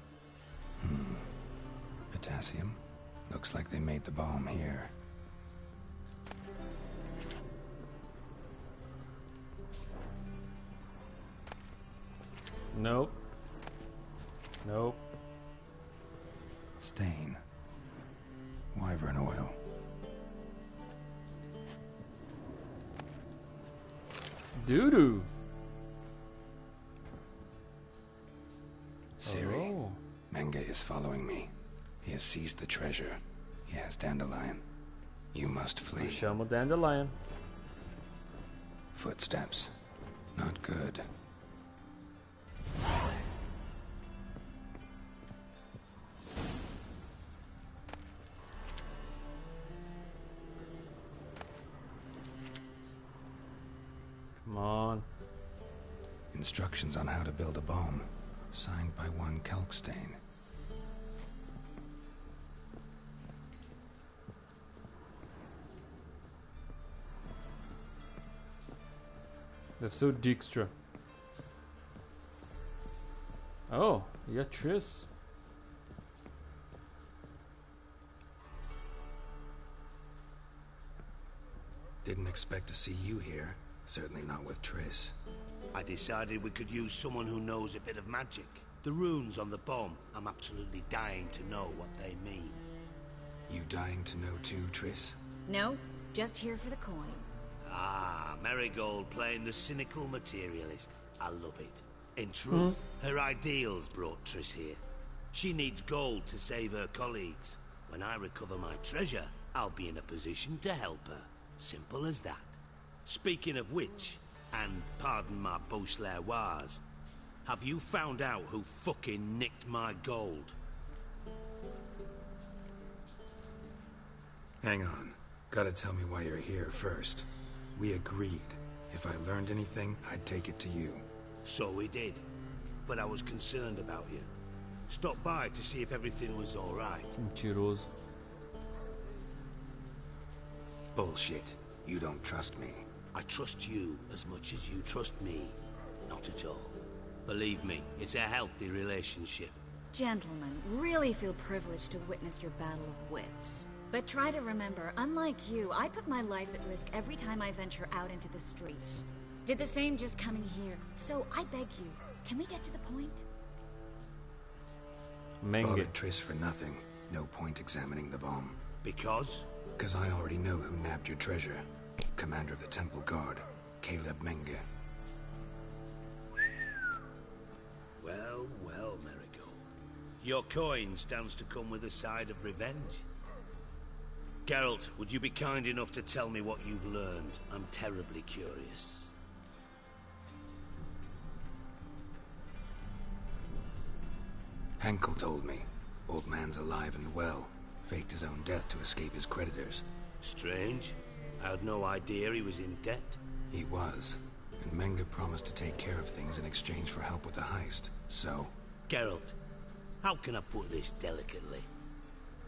Potassium. Looks like they made the bomb here. Nope. Nope. Stain. Wyvern oil. Doo-doo. Siri. Oh. Menge is following me. He has seized the treasure. He has Dandelion. You must flee. Chamo Dandelion. Footsteps. Not good. Come on. Instructions on how to build a bomb. Signed by one Kalkstain. Deve ser o Dijkstra. Oh, e a Triss? Didn't expect to see you here. Certainly not with Triss. I decided we could use someone who knows a bit of magic. The runes on the bomb, I'm absolutely dying to know what they mean. You dying to know too, Triss? No, just here for the coin. Ah, Marigold playing the cynical materialist. I love it. In truth, her ideals brought Triss here. She needs gold to save her colleagues. When I recover my treasure, I'll be in a position to help her. Simple as that. Speaking of which, and pardon my Beauclervois, have you found out who fucking nicked my gold? Hang on. Gotta tell me why you're here first. We agreed. If I learned anything, I'd take it to you. So we did. But I was concerned about you. Stopped by to see if everything was all right. Mentiroso. Bullshit. You don't trust me. I trust you as much as you trust me. Not at all. Believe me, it's a healthy relationship. Gentlemen, really feel privileged to witness your battle of wits. But try to remember, unlike you, I put my life at risk every time I venture out into the streets. Did the same just coming here. So I beg you, can we get to the point? Bothered Triss for nothing. No point examining the bomb. Because? Because I already know who nabbed your treasure. Commander of the Temple Guard, Caleb Menge. Well, well, Marigold. Your coin stands to come with a side of revenge. Geralt, would you be kind enough to tell me what you've learned? I'm terribly curious. Henkel told me. Old man's alive and well. Faked his own death to escape his creditors. Strange. I had no idea he was in debt. He was. And Menge promised to take care of things in exchange for help with the heist. So? Geralt, how can I put this delicately?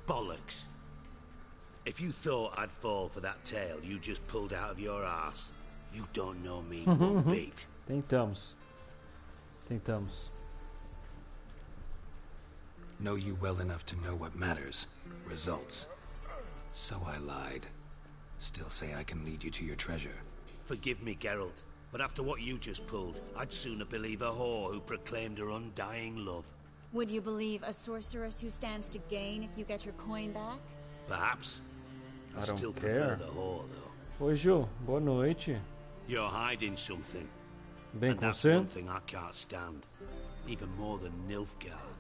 Bollocks. If you thought I'd fall for that tale you just pulled out of your arse, you don't know me one bit. Tentamos. Know you well enough to know what matters. Results. So I lied. Still say I can lead you to your treasure. Forgive me, Geralt, but after what you just pulled, I'd sooner believe a whore who proclaimed her undying love. Would you believe a sorceress who stands to gain if you get your coin back? Perhaps. I don't still care. prefer the whore, though. Oi, Ju. Boa noite. You're hiding something. Bem And com that's você? one thing I can't stand. Even more than Nilfgaard.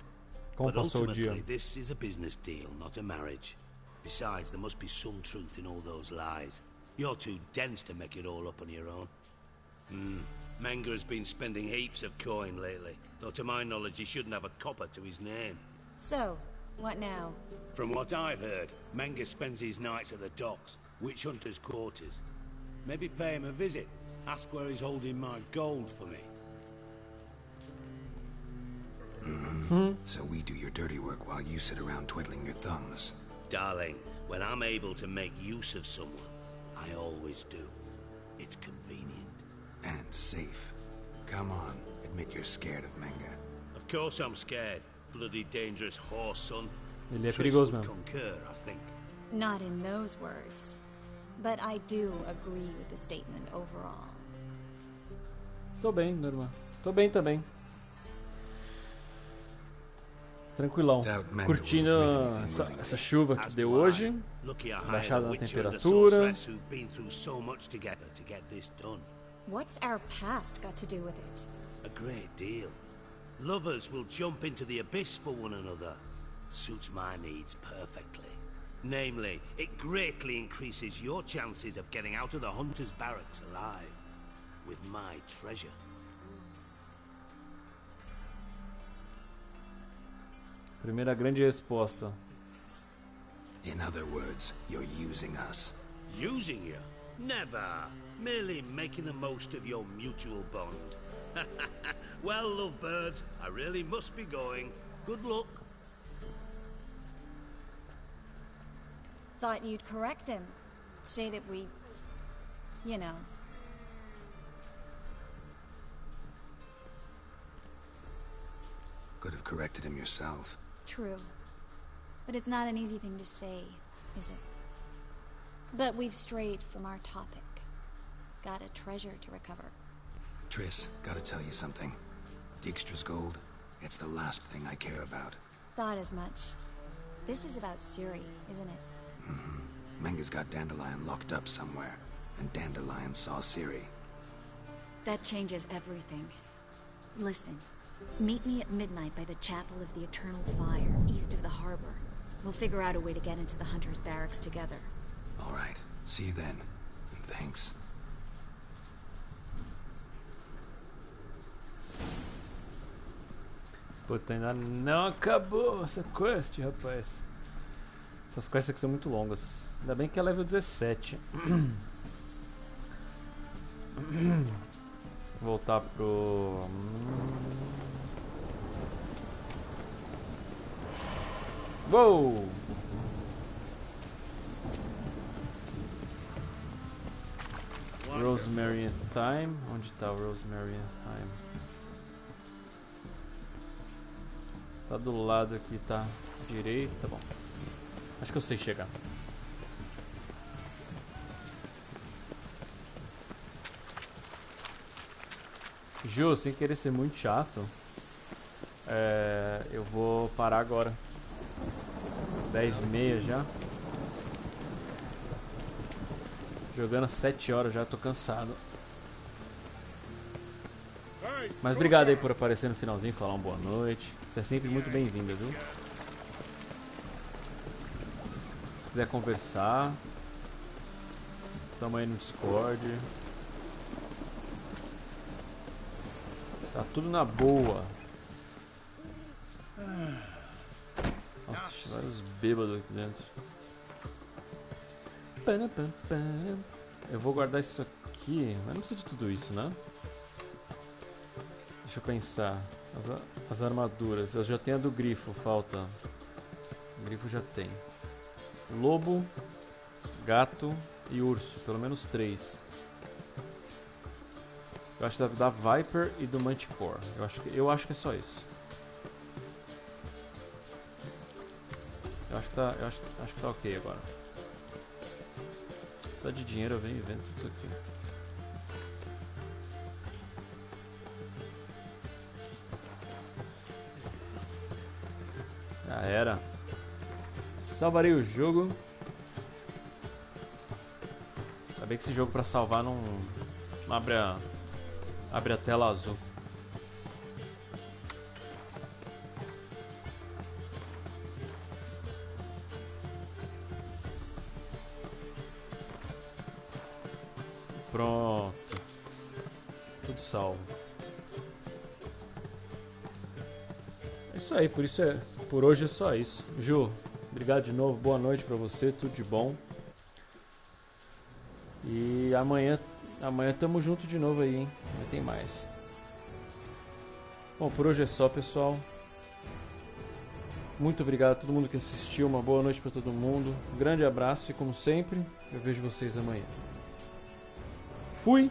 Como But passou o ultimately, dia? this is a business deal, not a marriage. Besides, there must be some truth in all those lies. You're too dense to make it all up on your own. Menge has been spending heaps of coin lately, though to my knowledge he shouldn't have a copper to his name. So, what now? From what I've heard, Menge spends his nights at the docks, witch hunters' quarters. Maybe pay him a visit, ask where he's holding my gold for me. So we do your dirty work while you sit around twiddling your thumbs. Darling, when I'm able to make use of someone, I always do. It's convenient. And safe. Come on, admit you're scared of Menge. Of course I'm scared. Bloody dangerous horse, son. Ele é Triss perigoso would mesmo. concur, I think. Not in those words. But I do agree with the statement overall. Estou bem, minha irmã. Tô bem também. Tranquilão. Curtindo essa chuva que deu hoje. Baixada na temperatura. What's our past got to do with it? A great deal. Lovers will jump into the abyss for one another. Suits my needs perfectly. Namely, it greatly increases your chances of getting out of the hunter's barracks alive. With my treasure. Primeira grande resposta. In other words, you're using us. Using you? Never. Merely making the most of your mutual bond. Well, lovebirds, I really must be going. Good luck. Thought you'd correct him. Say that we... you know... Could have corrected him yourself. True. But it's not an easy thing to say, is it? But we've strayed from our topic. Got a treasure to recover. Triss, gotta tell you something. Dijkstra's gold, it's the last thing I care about. Thought as much. This is about Ciri, isn't it? Menge's got Dandelion locked up somewhere, and Dandelion saw Ciri. That changes everything. Listen, meet me at midnight by the Chapel of the Eternal Fire, east of the harbor. We'll figure out a way to get into the Hunter's Barracks together. All right. See you then. And thanks. Puta, ainda não acabou essa quest, rapaz. Essas quests aqui são muito longas. Ainda bem que é level 17. Voltar pro... Uou! Rosemary and Thyme. Onde tá o Rosemary and Thyme? Tá do lado aqui, tá? Direito, tá bom. Acho que eu sei chegar. Ju, sem querer ser muito chato, eu vou parar agora. 10h30 já. Jogando às 7 horas já, tô cansado. Mas obrigado aí por aparecer no finalzinho, falar uma boa noite. Você é sempre muito bem-vinda, viu? Se quiser conversar, tamo aí no Discord. Tá tudo na boa. Nossa, tem vários bêbados aqui dentro. Eu vou guardar isso aqui, mas não precisa de tudo isso, né? Deixa eu pensar. As armaduras. Eu já tenho a do grifo, falta. O grifo já tem. Lobo, gato e urso. Pelo menos 3. Eu acho da Viper e do Manticore. Eu acho que é só isso. Eu acho que tá ok agora. Precisa de dinheiro, eu venho vendo tudo isso aqui. Já era. Salvarei o jogo. Ainda bem que esse jogo pra salvar não abre a tela azul. Pronto. Tudo salvo. É isso aí, por hoje é só isso. Ju, obrigado de novo, boa noite pra você, tudo de bom. E amanhã tamo junto de novo aí, hein? Amanhã tem mais. Bom, por hoje é só, pessoal. Muito obrigado a todo mundo que assistiu, uma boa noite pra todo mundo. Um grande abraço e como sempre, eu vejo vocês amanhã. Fui!